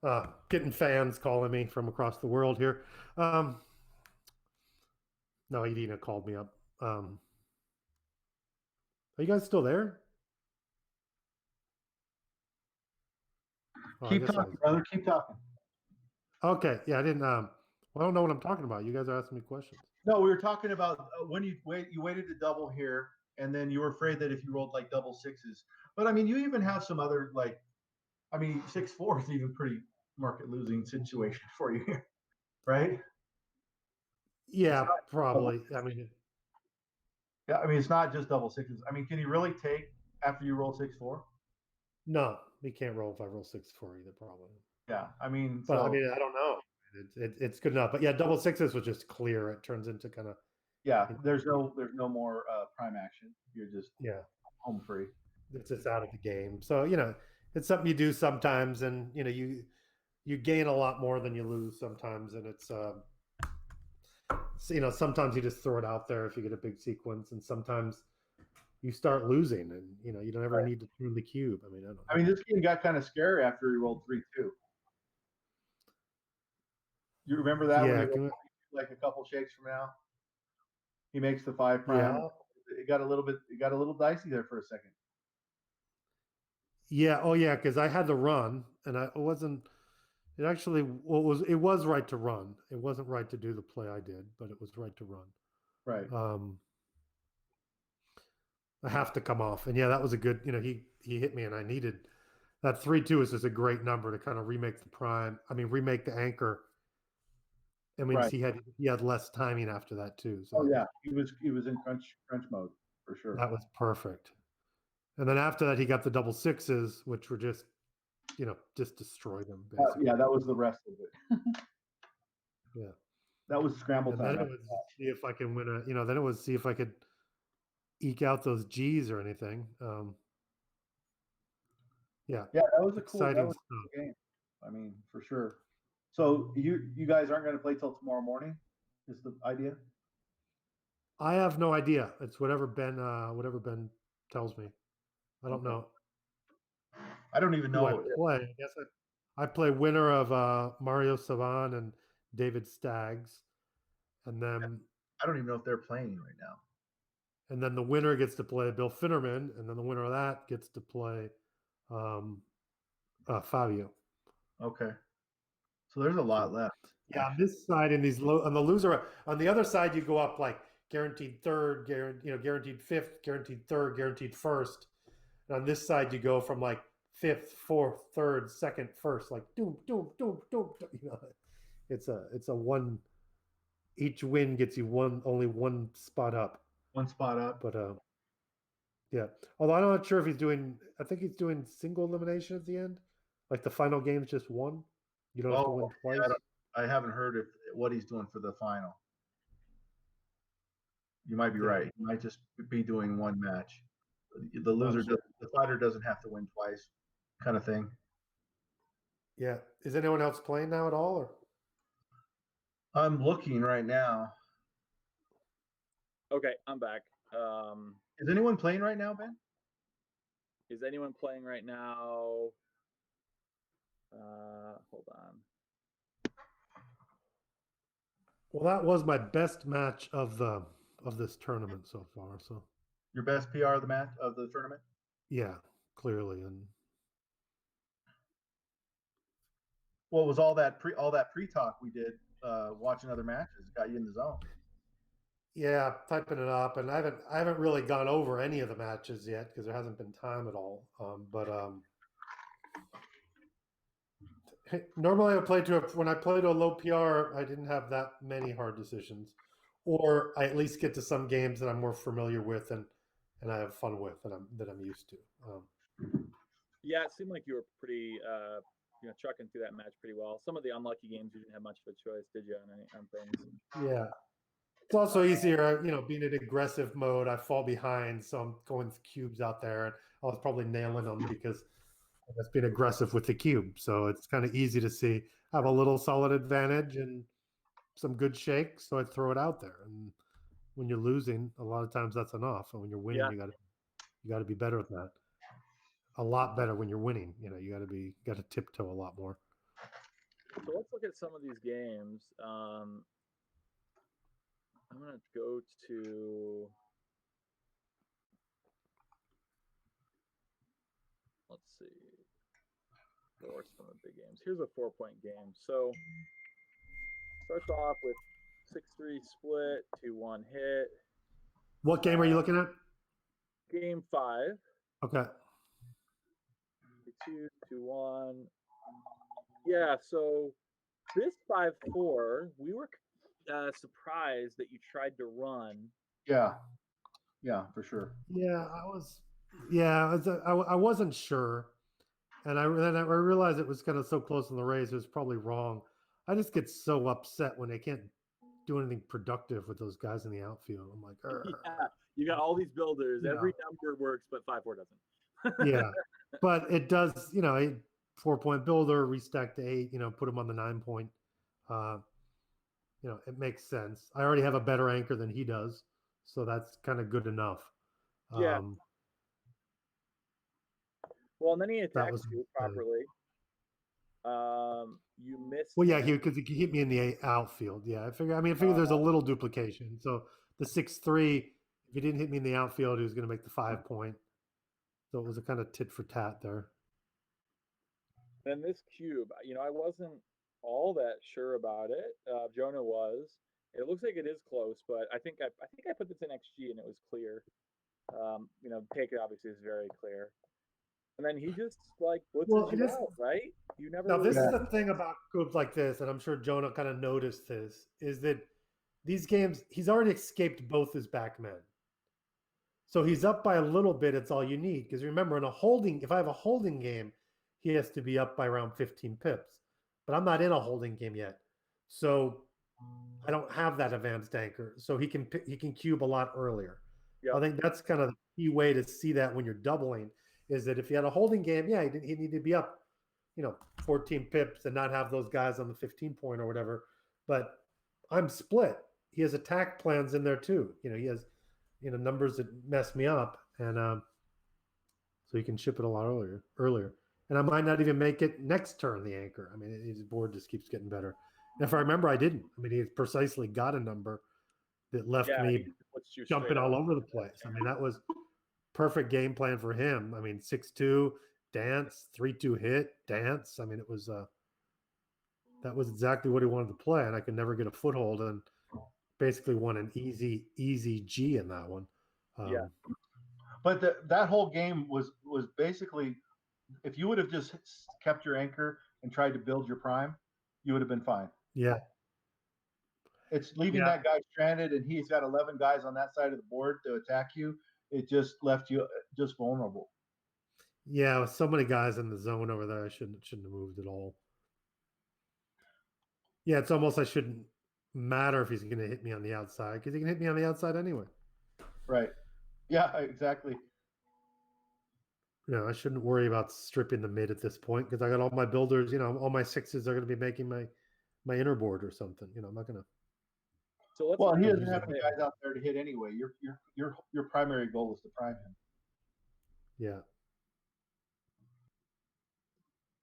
bye. Getting fans calling me from across the world here. No, Edina called me up. Are you guys still there? Keep talking, brother. Keep talking. Okay, yeah, I didn't. I don't know what I'm talking about. You guys are asking me questions. No, we were talking about when you waited to double here, and then you were afraid that if you rolled like double 6s. But I mean, you even have some other 6-4 is even pretty market losing situation for you here, right? Yeah, probably. I mean, it's not just double 6s. I mean, can you really take after you roll 6-4? no, we can't roll if I roll 6-4 either, probably. Yeah, I mean, but I mean, I don't know. It's good enough, but yeah, double 6s was just clear. It turns into kind of there's no more prime action. You're just home free. It's just out of the game. So it's something you do sometimes, and you gain a lot more than you lose sometimes, and it's sometimes you just throw it out there if you get a big sequence, and sometimes you start losing, and you don't ever need to turn the cube. I mean, this game got kind of scary after he rolled 3-2. You remember that? Yeah, when a couple shakes from now, he makes the 5 prime. Yeah. It got a little dicey there for a second. Yeah. Oh, yeah. Because I had to run, and it wasn't. It actually it was right to run. It wasn't right to do the play I did, but it was right to run. Right. I have to come off, and yeah, that was a good. He hit me, and I needed that 3-2 is just a great number to kind of remake the prime. I mean, remake the anchor. I mean, he had less timing after that too. So he was in crunch mode for sure. That was perfect. And then after that, he got the double 6s, which were just destroy them. That was the rest of it. Yeah, that was scramble time. Then it was see if I can win then it was see if I could eke out those G's or anything. Yeah, that was exciting cool game. I mean, for sure. So you guys aren't going to play till tomorrow morning? Is the idea? I have no idea. It's whatever Ben tells me. I don't know. I don't even know. I play. I guess I play winner of Mario Savan and David Staggs, and then I don't even know if they're playing right now. And then the winner gets to play Bill Finnerman, and then the winner of that gets to play Fabio. Okay. So there's a lot left. Yeah, on this side, in these on the loser, on the other side, you go up like guaranteed third, guaranteed fifth, guaranteed third, guaranteed first. And on this side, you go from like fifth, fourth, third, second, first, like doom, doom, doom, doom. It's a one. Each win gets you only one spot up. One spot up. But yeah. Although I'm not sure if he's doing. I think he's doing single elimination at the end. Like the final game's just one. You don't have to win twice. I haven't heard what he's doing for the final. You might be right. He might just be doing one match. The loser, the fighter doesn't have to win twice, kind of thing. Yeah. Is anyone else playing now at all? Or? I'm looking right now. Okay, I'm back. Is anyone playing right now, Ben? Is anyone playing right now? Hold on. Well, that was my best match of this tournament so far. So Your best PR of the match of the tournament? yeah, clearly. And Well, it was all that pre-talk we did, watching other matches, got you in the zone. yeah, typing it up, and I haven't really gone over any of the matches yet because there hasn't been time at all. Normally I play when I play to a low PR, I didn't have that many hard decisions, or I at least get to some games that I'm more familiar with and I have fun with that I'm used to. Yeah, it seemed like you were pretty, trucking through that match pretty well. Some of the unlucky games, you didn't have much of a choice, did you, on things? Yeah. It's also easier, being in aggressive mode. I fall behind, so I'm going with cubes out there, and I was probably nailing them because I was being aggressive with the cube. So it's kind of easy to see. I have a little solid advantage and some good shakes, so I throw it out there. And when you're losing, a lot of times that's enough. And when you're winning, you got to be better at that. A lot better when you're winning. You got to tiptoe a lot more. So let's look at some of these games. I'm going to go to, let's see, what are some of the big games? Here's a 4-point game. So starts off with 6-3 split, 2-1 hit. What game are you looking at? Game 5. Okay. 2, 2-1. Yeah, so this 5-4, we were surprised that you tried to run. Yeah, for sure. Yeah, I wasn't sure, and I realized it was kind of so close in the race. It was probably wrong. I just get so upset when they can't do anything productive with those guys in the outfield. I'm like, yeah, you got all these builders. Yeah. Every number works, but 5-4 doesn't. Yeah, but it does. 4-point builder, restack to 8. Put them on the 9-point. It makes sense. I already have a better anchor than he does, so that's kind of good enough. Yeah. Well, and then he attacked was you properly. You missed. Well, yeah, because he hit me in the outfield. Yeah, I figure there's a little duplication. So the 6-3, if he didn't hit me in the outfield, he was going to make the 5-point. So it was a kind of tit for tat there. Then this cube, I wasn't all that sure about it. Jonah was. It looks like it is close, but I think I put this in XG and it was clear. Take it obviously is very clear. And then he just blitzes you out, right? You never. Now this is the thing about groups like this, and I'm sure Jonah kind of noticed this, is that these games he's already escaped both his back men. So he's up by a little bit. It's all you need, because remember, if I have a holding game, he has to be up by around 15 pips. But I'm not in a holding game yet, so I don't have that advanced anchor. So he can cube a lot earlier. Yep. I think that's kind of the key way to see that when you're doubling, is that if you had a holding game, he needed to be up, 14 pips and not have those guys on the 15-point or whatever. But I'm split. He has attack plans in there too. He has numbers that mess me up, and so he can ship it a lot earlier. And I might not even make it next turn, the anchor. His board just keeps getting better. And if I remember, I didn't. He precisely got a number that left me jumping all over the place. That was perfect game plan for him. 6-2, dance, 3-2 hit, dance. It was that was exactly what he wanted to play, and I could never get a foothold, and basically won an easy G in that one. Yeah. But that whole game was basically, if you would have just kept your anchor and tried to build your prime, you would have been fine. Yeah. It's leaving Yeah. that guy stranded, and he's got 11 guys on that side of the board to attack you. It just left you just vulnerable. Yeah, with so many guys in the zone over there, I shouldn't have moved at all. Yeah, it's almost I shouldn't matter if he's going to hit me on the outside, because he can hit me on the outside anyway. Right. Yeah, exactly. You know, I shouldn't worry about stripping the mid at this point, because I got all my builders. You know, all my sixes are going to be making my inner board or something. You know, I'm not going to. So let's Well, he look doesn't at have any this. guys out there to hit anyway. Your primary goal is to prime him. Yeah.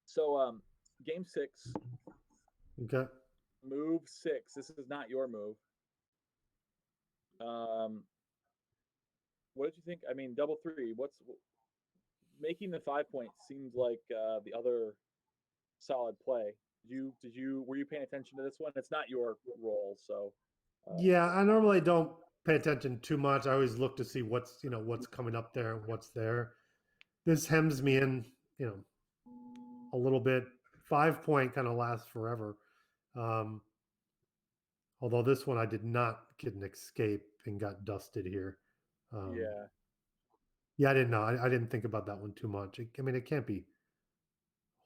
So game 6, Okay. move 6. This is not your move. What did you think? I mean, double 3. What's making the 5 points seems like the other solid play. Were you paying attention to this one? It's not your role, so. Yeah, I normally don't pay attention too much. I always look to see what's coming up there and what's there. This hems me in, a little bit. 5 point kind of lasts forever. Although this one I did not get an escape and got dusted here. Yeah, I didn't know. I didn't think about that one too much. I mean, it can't be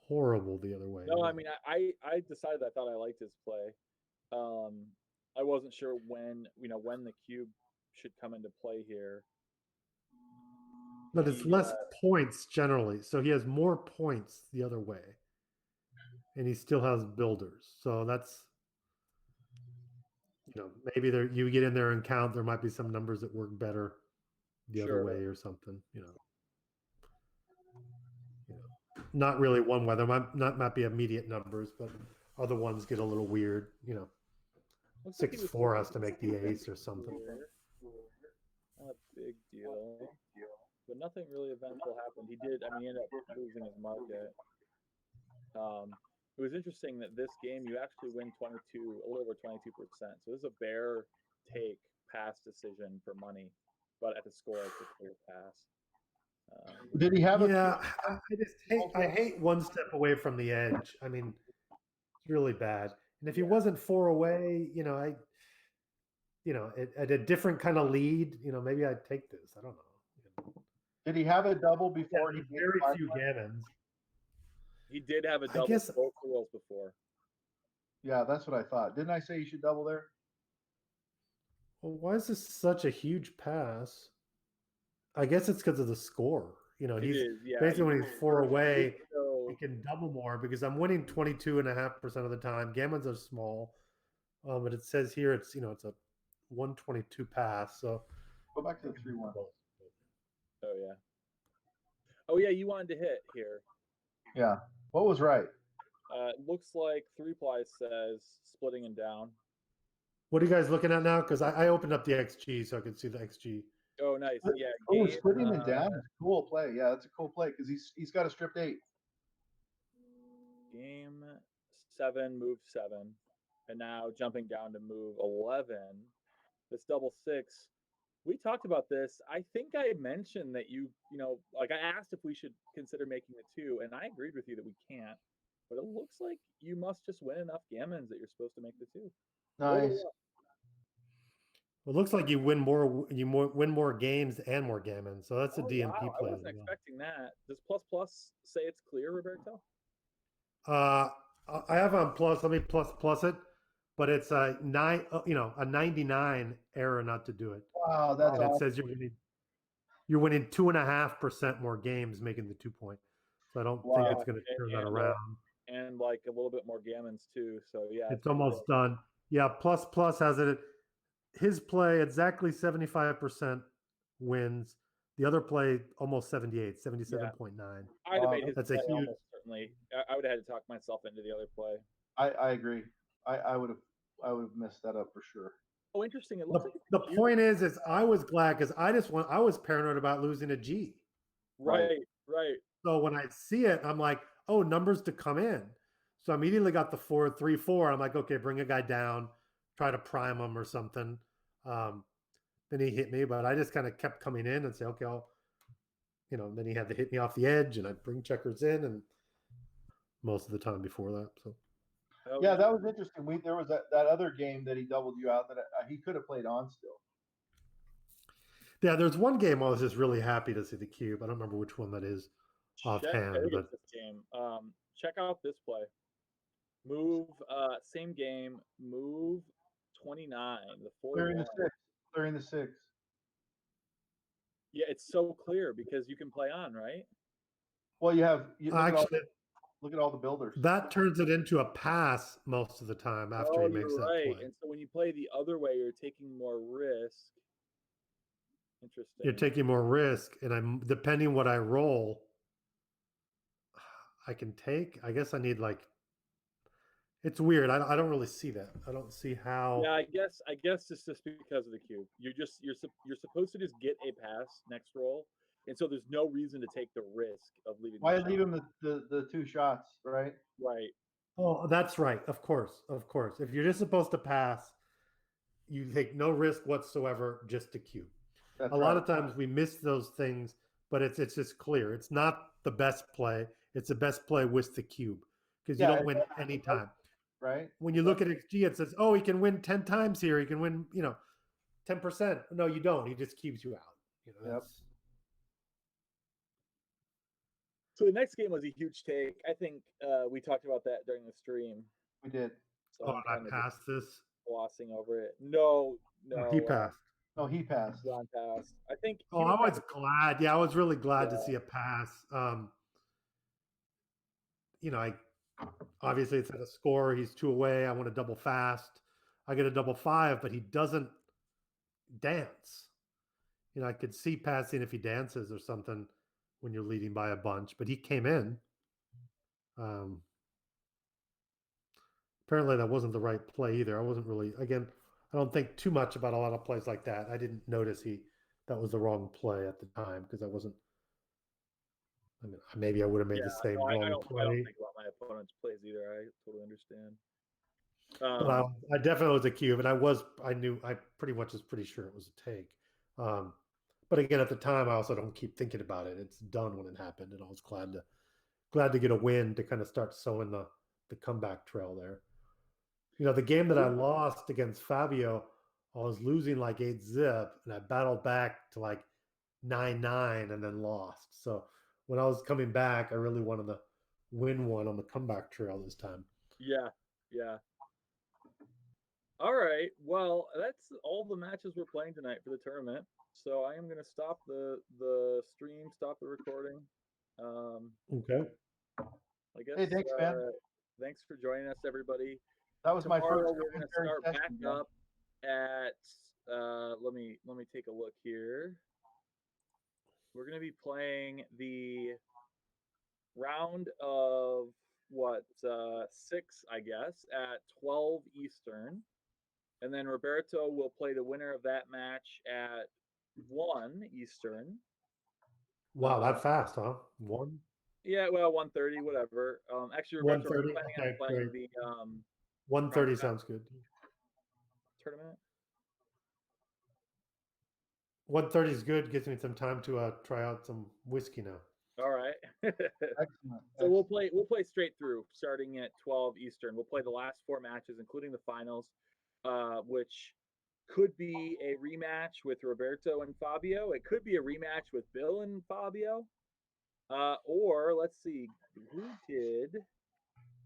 horrible the other way. No, I mean, I decided I thought I liked his play. I wasn't sure when the cube should come into play here. But it's less points generally. So he has more points the other way. And he still has builders. So that's, maybe you get in there and count. There might be some numbers that work better the other way or something, Not really one way. There might be immediate numbers, but other ones get a little weird, 6-4 has to make the ace or something. Not a big deal. But nothing really eventful happened. He ended up losing his market. It was interesting that this game you actually win a little over 22%. So this is a bear take pass decision for money, but at the score it's a clear pass. Did he have I hate one step away from the edge. I mean, it's really bad. And if he wasn't 4 away, at a different kind of lead, maybe I'd take this. I don't know. Did he have a double before he very few gammons? He did have a double both rolls before. Yeah, that's what I thought. Didn't I say you should double there? Well, why is this such a huge pass? I guess it's because of the score. Basically when he's 4 away, he can double more because I'm winning 22.5% of the time. Gammons are small, but it says here it's it's a 122 pass. So go back to the 3-1. Oh yeah, you wanted to hit here. Yeah. What was right? It looks like 3-ply says splitting and down. What are you guys looking at now? Because I opened up the XG so I could see the XG. Oh, nice. Yeah. Splitting and down is a cool play. Yeah, that's a cool play because he's got a stripped 8. Game 7, move 7, and now jumping down to move 11. This double 6. We talked about this. I think I mentioned that I asked if we should consider making the 2, and I agreed with you that we can't. But it looks like you must just win enough gammons that you're supposed to make the 2. Nice. Well, it looks like you win more. You win more games and more gammons. So that's a DMP play. I wasn't expecting that. Does plus say it's clear, Roberto? I have on plus. Let me plus it. But it's a 99 error not to do it. Wow, that's and awesome. It says you're winning 2.5% more games making the 2 point. So I don't think it's going to turn that around. And like a little bit more gammons too. So yeah, it's almost done. Yeah, plus has it. His play exactly 75% wins. The other play almost 78, 77.9. I'd have made his that's a huge. Certainly, I would have had to talk myself into the other play. I agree. I would have messed that up for sure. Oh, interesting. It looks the point is I was glad because I was paranoid about losing a G. Right. So when I see it, I'm like, oh, numbers to come in. So I immediately got the 4-3-4. I'm like, okay, bring a guy down, try to prime him or something. Then he hit me, but I just kind of kept coming in and say, okay, then he had to hit me off the edge, and I'd bring checkers in, and most of the time before that. So Yeah, that was interesting. There was that other game that he doubled you out that he could have played on still. yeah, there's one game I was just really happy to see the cube. I don't remember which one that is offhand, but this game. Check out this play. Move, same game. Move 29. The 4. Clearing the 6. Clearing the 6. Yeah, it's so clear because you can play on, right? Well, you have actually, look at all the builders. that turns it into a pass most of the time after he makes that right. play. And so when you play the other way, you're taking more risk. Interesting. You're taking more risk, and I'm depending what I roll, I can take. I guess I need it's weird. I don't really see that. I don't see how. Yeah, I guess it's just because of the cube. You're supposed to just get a pass next roll, and so there's no reason to take the risk of leaving. Why leave him the 2 shots, right? Right. Oh, that's right. Of course. If you're just supposed to pass, you take no risk whatsoever, just to cube. That's a lot of times we miss those things, but it's just clear. It's not the best play. It's the best play with the cube because you don't win any time. Right. When you look at XG, it says, "Oh, he can win 10 times here. He can win, 10%." No, you don't. He just cubes you out. Yep. So the next game was a huge take. I think we talked about that during the stream. We did. So Oh, I passed this. Glossing over it. No. He passed. No, he passed. John passed. I think. Oh, I was glad. Yeah, I was really glad to see a pass. Obviously it's at a score. He's 2 away. I want to double fast. I get a double 5, but he doesn't dance. I could see passing if he dances or something when you're leading by a bunch, but he came in. Apparently that wasn't the right play either. I wasn't really, again, I don't think too much about a lot of plays like that. I didn't notice that was the wrong play at the time because I wasn't. I mean, maybe I would have made the same wrong play. I don't think about my opponent's plays either. I totally understand. But I definitely was a cube, and I pretty much was pretty sure it was a take. But again, at the time, I also don't keep thinking about it. It's done when it happened, and I was glad to get a win to kind of start sowing the comeback trail there. The game that I lost against Fabio, I was losing 8-0, and I battled back to 9-9 and then lost. So when I was coming back, I really wanted to win one on the comeback trail this time. Yeah. All right. Well, that's all the matches we're playing tonight for the tournament. So I am going to stop the stream, stop the recording. Okay. I guess. Hey, thanks, man. Thanks for joining us, everybody. That was Tomorrow, my first. We're going to start back up at. Let me take a look here. We're going to be playing the round of 6, I guess, at 12 Eastern. And then Roberto will play the winner of that match at 1 Eastern. Wow, that fast, huh? 1? Yeah, well, 1:30, whatever. Actually, Roberto, 1:30. planning Okay, on playing great. the 1:30 sounds good. tournament. 1:30 is good. Gives me some time to try out some whiskey now. All right. Excellent. So we'll play straight through, starting at 12 Eastern. We'll play the last 4 matches, including the finals, which could be a rematch with Roberto and Fabio. It could be a rematch with Bill and Fabio. Or let's see, who did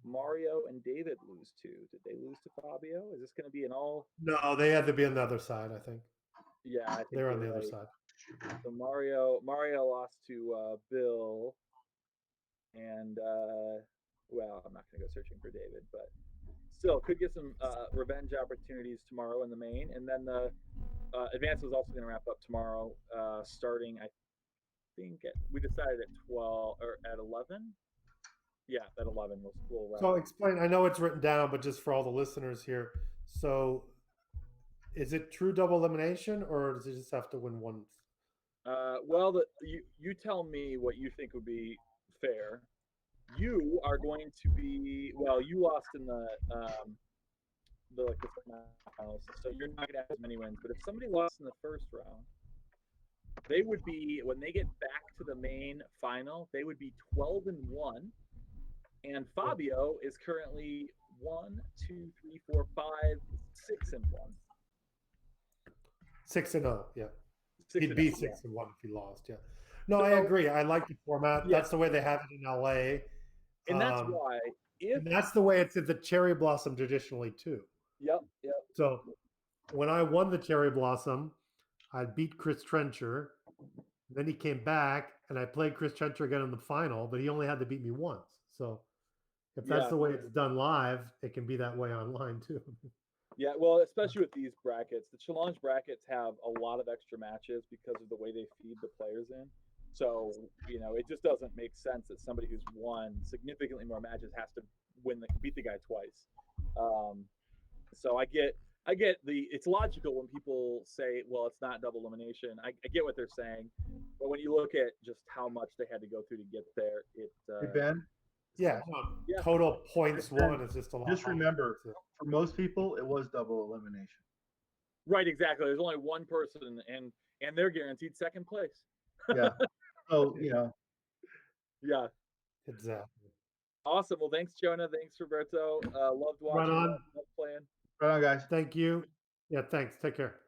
Mario and David lose to? Did they lose to Fabio? Is this going to be an all? No, they had to be on the other side, I think. Yeah, I think They're on you're the other right. side. So Mario lost to Bill, and well, I'm not going to go searching for David, but still could get some revenge opportunities tomorrow in the main, and then the advance is also going to wrap up tomorrow, starting I think we decided at 12 or at 11. Yeah, at 11 we'll wrap. So explain. I know it's written down, but just for all the listeners here, so is it true double elimination, or does it just have to win once? Well, you tell me what you think would be fair. you are going to be, well, you lost in the finals, so you're not gonna have as many wins. But if somebody lost in the first round, they would be, when they get back to the main final, they would be 12-1. And Fabio is currently 1, 2, 3, 4, 5, 6-1. 6-0. Yeah. 6 He'd and be 0, 6-1 if he lost. Yeah. No, I agree. I like the format. Yeah. That's the way they have it in LA. And that's why, if And that's the way it's at the Cherry Blossom traditionally too. Yep. So when I won the Cherry Blossom, I beat Chris Trencher. Then he came back and I played Chris Trencher again in the final, but he only had to beat me once. So if that's Yeah. the way it's done live, it can be that way online too. Yeah, well, especially with these brackets, the challenge brackets have a lot of extra matches because of the way they feed the players in. So, it just doesn't make sense that somebody who's won significantly more matches has to beat the guy twice. So I get it's logical when people say, well, it's not double elimination. I get what they're saying, but when you look at just how much they had to go through to get there, Hey, Ben, Yeah, Yeah. total points won is just a lot. just remember, for most people, it was double elimination. right, exactly. There's only one person, and they're guaranteed second place. Yeah. So, Yeah. Exactly. Awesome. Well, thanks, Jonah. Thanks, Roberto. Loved watching. on. Loved playing. right on, guys. Thank you. Yeah, thanks. Take care.